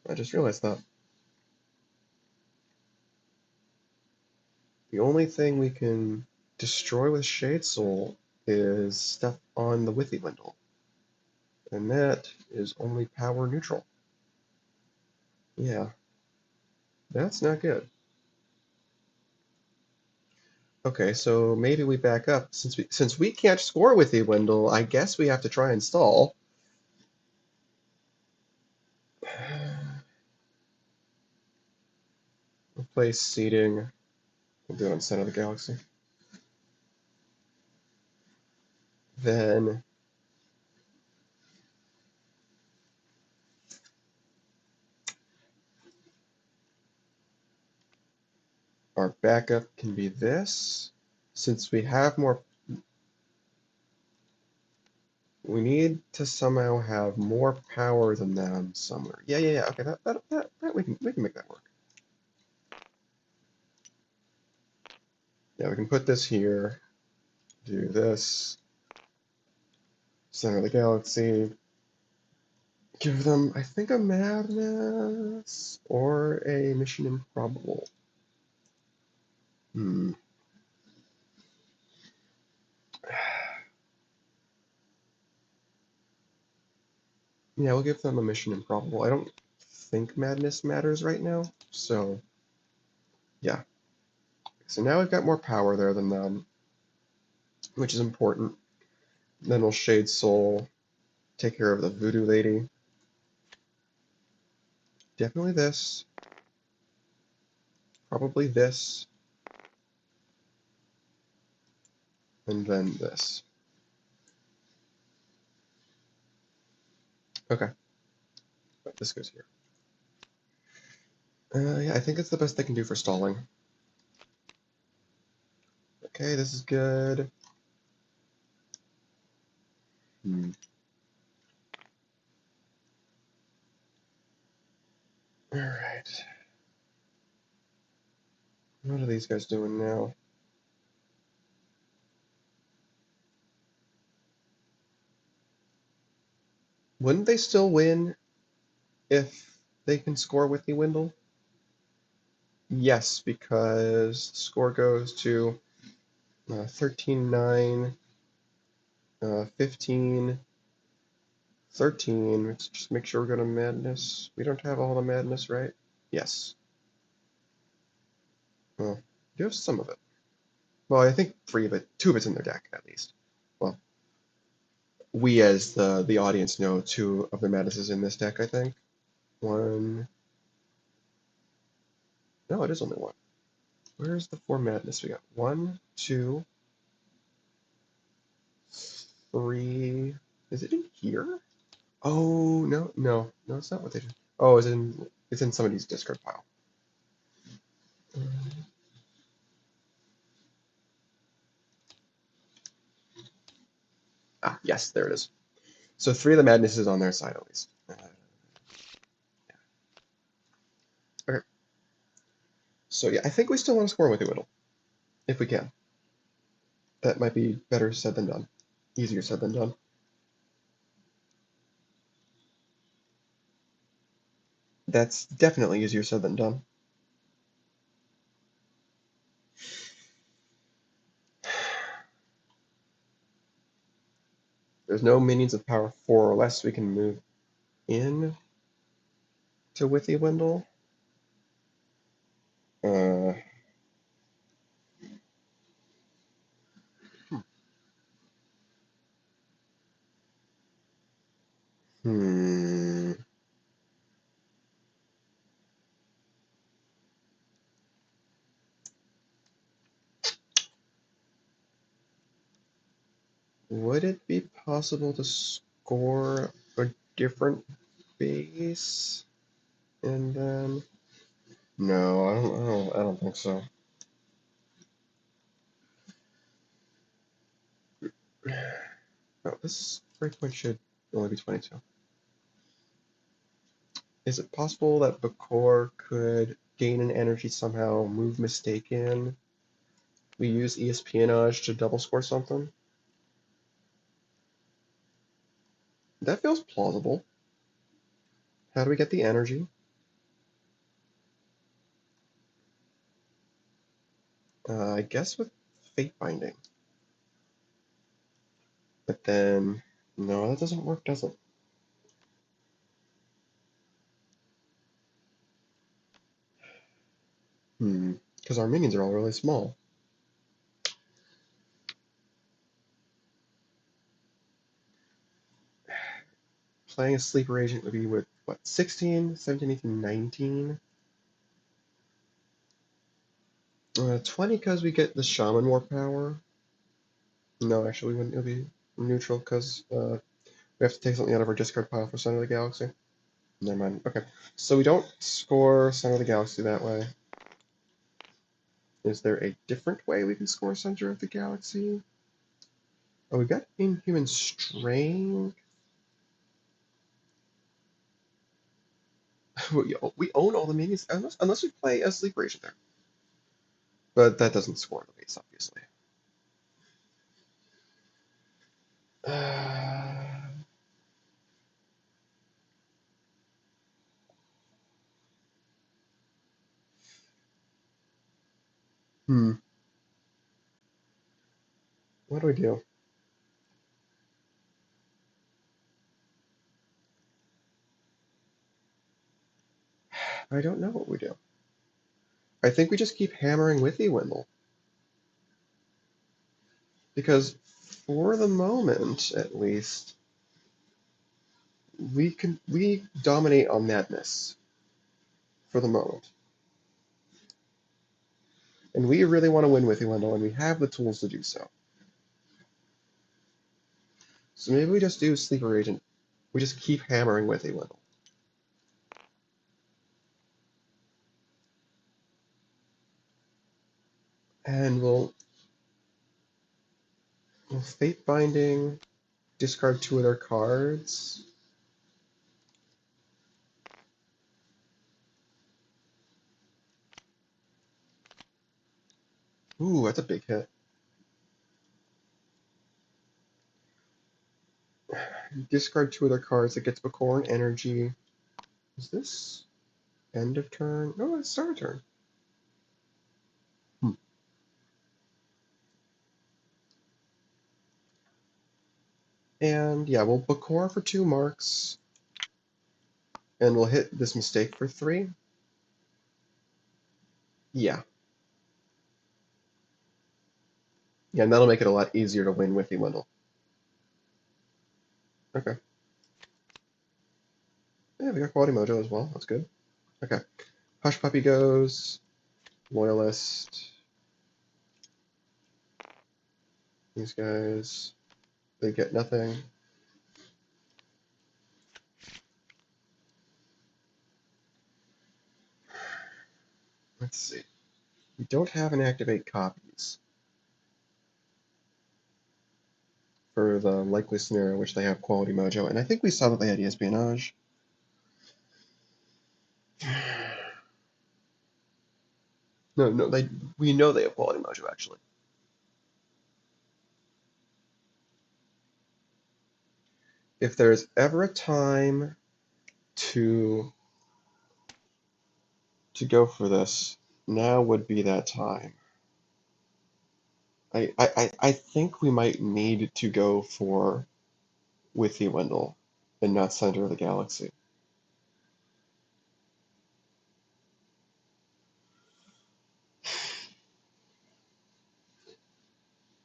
I just realized that. The only thing we can destroy with Shade Soul is stuff on the Withy Windle. And that is only power neutral. Yeah, that's not good. Okay, so maybe we back up. Since we can't score with Wendell, I guess we have to try and stall. Replace seeding. We'll do it on Center of the Galaxy. Then our backup can be this. Since we have more, we need to somehow have more power than them somewhere. Yeah, yeah, yeah. Okay, that we can make that work. Yeah, we can put this here. Do this. Center of the Galaxy. Give them, I think, a Madness or a Mission Improbable. Hmm. Yeah, we'll give them a Mission Improbable. I don't think Madness matters right now, so yeah. So now we've got more power there than them, which is important. Then we'll Shade Soul, take care of the Voodoo Lady. Definitely this. Probably this. And then this. Okay. This goes here. Yeah, I think it's the best they can do for stalling. Okay, this is good. Hmm. Alright. What are these guys doing now? Wouldn't they still win if they can score with the Windle? Yes, because score goes to 13-9, 15, 13. Let's just make sure we're going to Madness. We don't have all the Madness, right? Yes. Well, you have some of it. Well, I think two of it's in their deck at least. Well, we as the audience know two of the madnesses in this deck, I think. One. No, it is only one. Where's the four madness we got? One, two, three. Is it in here? Oh no, it's not what they do. Oh, it's in somebody's discard pile. Ah, yes, there it is. So three of the madness is on their side at least. Okay. So yeah, I think we still want to score with Whittle, if we can. That might be better said than done. Easier said than done. That's definitely easier said than done. There's no minions of power 4 or less we can move in to Withy Wendell. Uh, hmm. Would it be possible to score a different base and then? No, I don't think so. No, this breakpoint should only be 22. Is it possible that Bakor could gain an energy somehow, move Mistaken? We use Espionage to double score something? That feels plausible. How do we get the energy? I guess with Fate Binding. But then, no, that doesn't work, does it? Because our minions are all really small. Playing a sleeper agent would be with, what, 16, 17, 18, 19? 20 because we get the Shaman more power. No, actually, we wouldn't. It would be neutral because we have to take something out of our discard pile for Center of the Galaxy. Never mind. Okay. So we don't score Center of the Galaxy that way. Is there a different way we can score Center of the Galaxy? Oh, we've got Inhuman Strength. We own all the minions, unless we play a sleeper agent there. But that doesn't score the base, obviously. Hmm. What do we do? I don't know what we do. I think we just keep hammering with Wendell. Because for the moment, at least, we dominate on madness. For the moment. And we really want to win with Wendell, and we have the tools to do so. So maybe we just do Sleeper Agent. We just keep hammering with Wendell. And we'll Fate Binding, discard two of their cards. Ooh, that's a big hit. Discard two of their cards. It gets Bakoran Energy. Is this end of turn? No, it's start of turn. And yeah, we'll Bakor for 2 marks. And we'll hit this mistake for 3. Yeah. Yeah, and that'll make it a lot easier to win with the Wendell. Okay. Yeah, we got Quality Mojo as well. That's good. Okay. Hush Puppy goes. Loyalist. These guys, they get nothing. Let's see. We don't have an activate copies for the likely scenario in which they have Quality Mojo, and I think we saw that they had espionage. No, we know they have Quality Mojo actually. If there's ever a time to go for this, now would be that time. I think we might need to go for Withy Wendell and not Center of the Galaxy.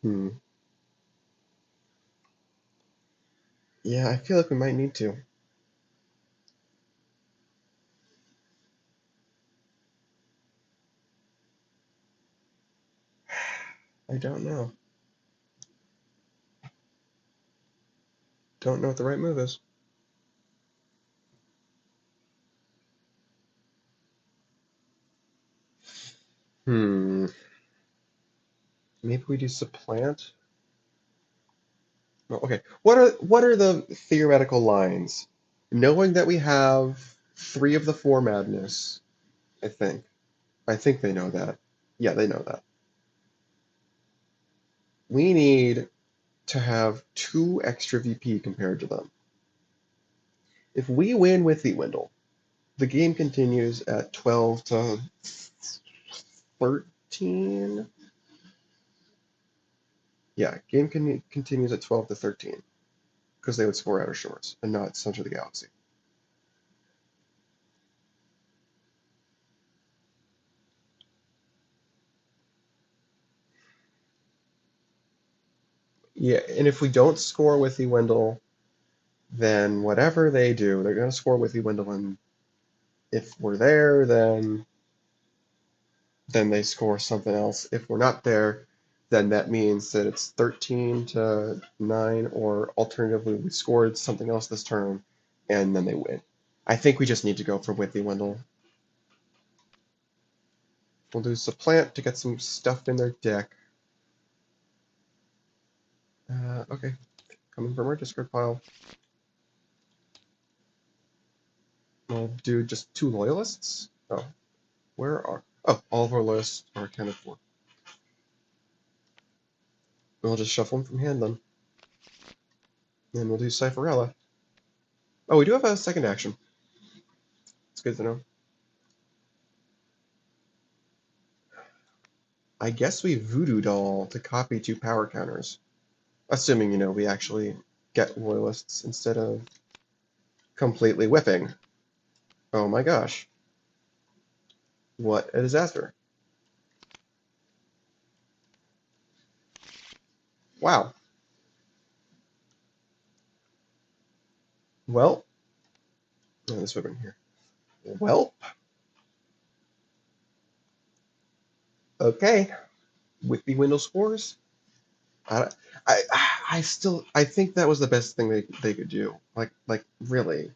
Hmm. Yeah, I feel like we might need to. I don't know. Don't know what the right move is. Hmm. Maybe we do supplant. No, okay. What are the theoretical lines? Knowing that we have 3 of the 4 madness, I think. I think they know that. Yeah, they know that. We need to have 2 extra VP compared to them. If we win with the Wendell, the game continues at 12 to 13. Yeah, game continues at 12 to 13 because they would score Outer Shores and not Center of the Galaxy. Yeah, and if we don't score with the Wendell, then whatever they do, they're going to score with the Wendell, and if we're there, then they score something else. If we're not there, then that means that it's 13 to 9, or alternatively, we scored something else this turn, and then they win. I think we just need to go for Withy Wendell. We'll do Supplant to get some stuff in their deck. Okay, coming from our discard pile. We'll do just 2 Loyalists. Oh, where are... Oh, all of our lists are accounted for. We'll just shuffle them from hand then. And we'll do Cypherella. Oh, we do have a second action. It's good to know. I guess we Voodoo Doll to copy 2 power counters. Assuming, we actually get Loyalists instead of completely whipping. Oh my gosh. What a disaster. Wow. Well, this would have been here. Well, okay. With the Wendell scores, I, I, I think that was the best thing they could do. Like really,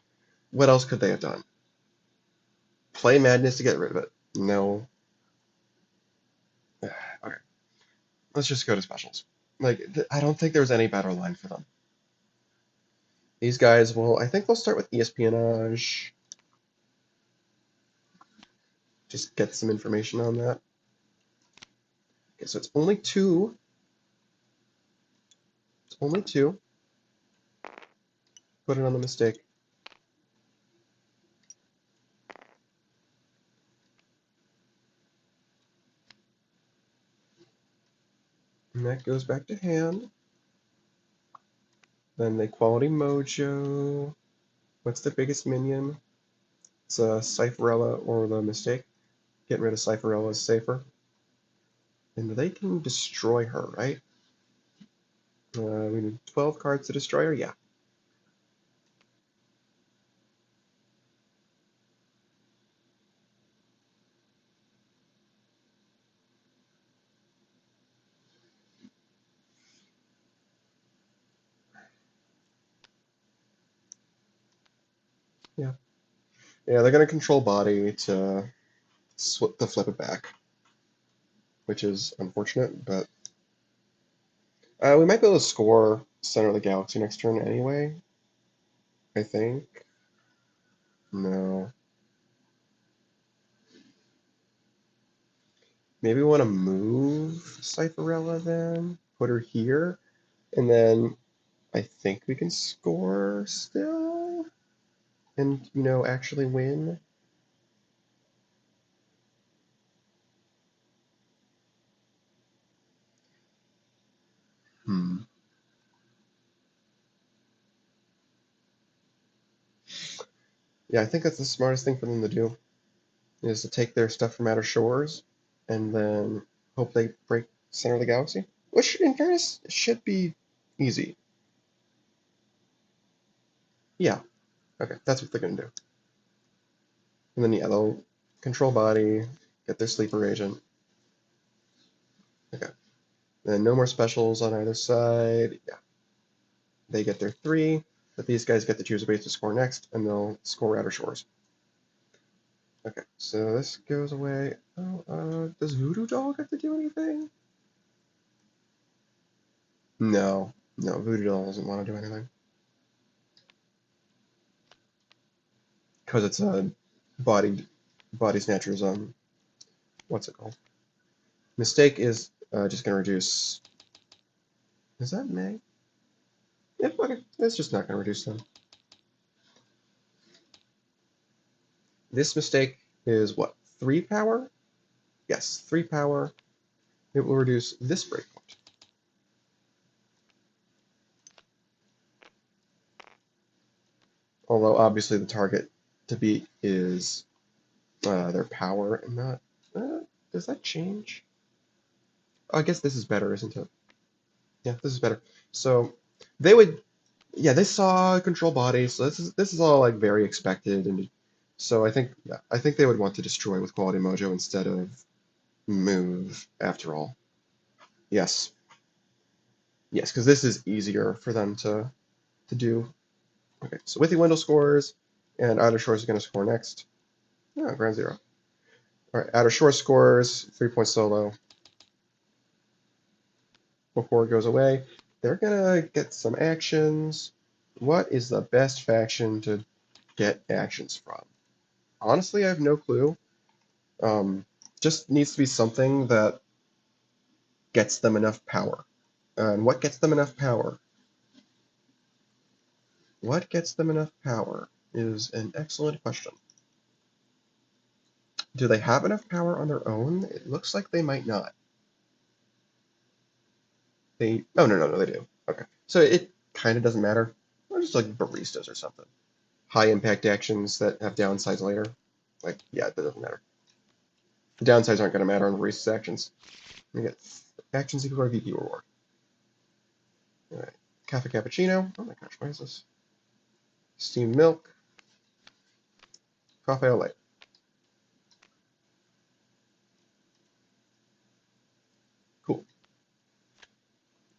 what else could they have done? Play Madness to get rid of it? No. Okay, let's just go to specials. Like I don't think there was any better line for them. These guys will. I think they'll start with espionage. Just get some information on that. Okay, so it's only 2. It's only 2. Put it on the mistake. And that goes back to hand. Then they Quality Mojo. What's the biggest minion? It's a Cypherella or the Mistake. Getting rid of Cypherella is safer. And they can destroy her, right? We need 12 cards to destroy her? Yeah. Yeah. Yeah, they're going to control body to flip it back, which is unfortunate, but we might be able to score Center of the Galaxy next turn anyway, I think. No. Maybe we want to move Cypherella then, put her here, and then I think we can score still and, actually win. Hmm. Yeah, I think that's the smartest thing for them to do, is to take their stuff from Outer Shores and then hope they break Center of the Galaxy, which, in fairness, should be easy. Yeah, okay, that's what they're going to do. And then, yeah, they'll control body, get their sleeper agent. Okay. Then no more specials on either side. Yeah, they get their 3, but these guys get to choose a base to score next, and they'll score Outer Shores. Okay, so this goes away. Oh, does Voodoo Doll get to do anything? No, no, Voodoo Doll doesn't want to do anything. Because it's a body snatchers, what's it called? Mistake is just going to reduce. Is that May? Yep, okay, it's just not going to reduce them. This mistake is what? 3 power? Yes, 3 power. It will reduce this breakpoint. Although obviously the target to beat is their power and not. Does that change? Oh, I guess this is better, isn't it? Yeah, this is better. So they would, yeah, they saw control bodies. So this is all like very expected, and so I think they would want to destroy with quality mojo instead of move. After all, yes, yes, because this is easier for them to do. Okay, so Withy Wendell scores, and Outer Shores is going to score next. Oh, ground zero. All right, Outer Shores scores 3-point solo before it goes away. They're gonna get some actions. What is the best faction to get actions from? Honestly, I have no clue. Um, just needs to be something that gets them enough power. And what gets them enough power? What gets them enough power is an excellent question. Do they have enough power on their own? It looks like they might not. Oh, no, they do. Okay. So it kind of doesn't matter. Or just like baristas or something. High impact actions that have downsides later. Like, yeah, that doesn't matter. The downsides aren't going to matter on the racist actions. You get actions equal to VP reward. Alright. Cafe Cappuccino. Oh my gosh, why is this? Steamed milk. Coffee au lait. Cool.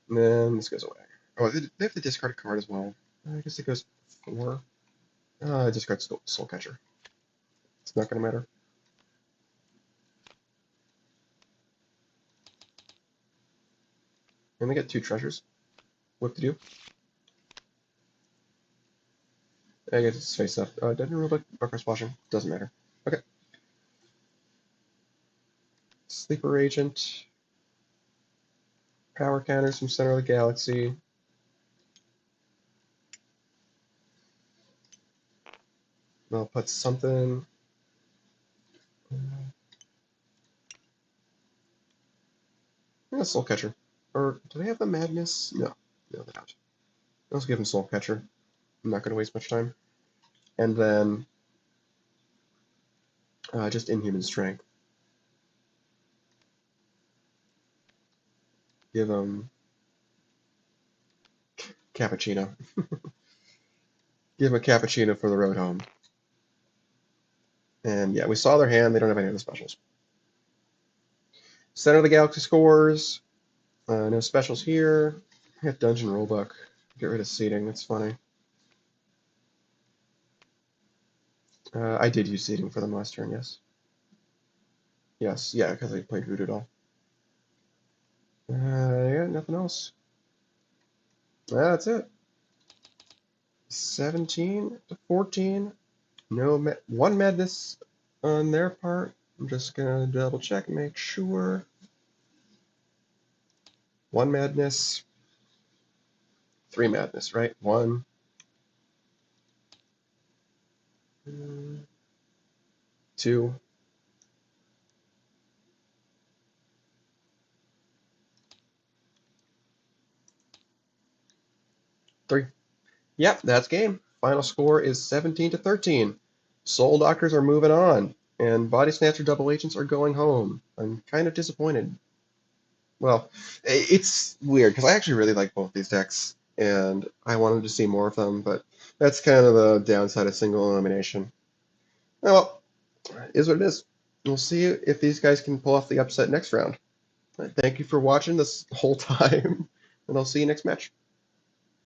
And then this goes away. Oh, they have to discard a card as well. I guess it goes 4. Discard Soul Catcher. It's not going to matter. And they get 2 treasures. What to do? I guess it's face up. Doesn't rule Bucker Splashing. Doesn't matter. Okay. Sleeper Agent. Power counters from Center of the Galaxy. They'll put something. Soul Catcher. Or do they have the Madness? No. No, they don't. Let's give him Soul Catcher. I'm not going to waste much time. And then just Inhuman Strength. Give him cappuccino. Give them a cappuccino for the road home. And yeah, we saw their hand. They don't have any other specials. Center of the Galaxy scores. No specials here. I got Dungeon Rulebook. Get rid of seating. That's funny. I did use seating for them last turn, yes. Yes, yeah, because I played Voodoo Doll. Yeah, nothing else. That's it. 17 to 14. No, one madness on their part. I'm just gonna double check, make sure. One madness. 3 madness, right? 1, 2, 3. Yep, that's game. Final score is 17 to 13. Soul Doctors are moving on, and Body Snatcher Double Agents are going home. I'm kind of disappointed. Well, it's weird because I actually really like both these decks, and I wanted to see more of them, but that's kind of the downside of single elimination. Oh, well, it is what it is. We'll see if these guys can pull off the upset next round. Thank you for watching this whole time, and I'll see you next match.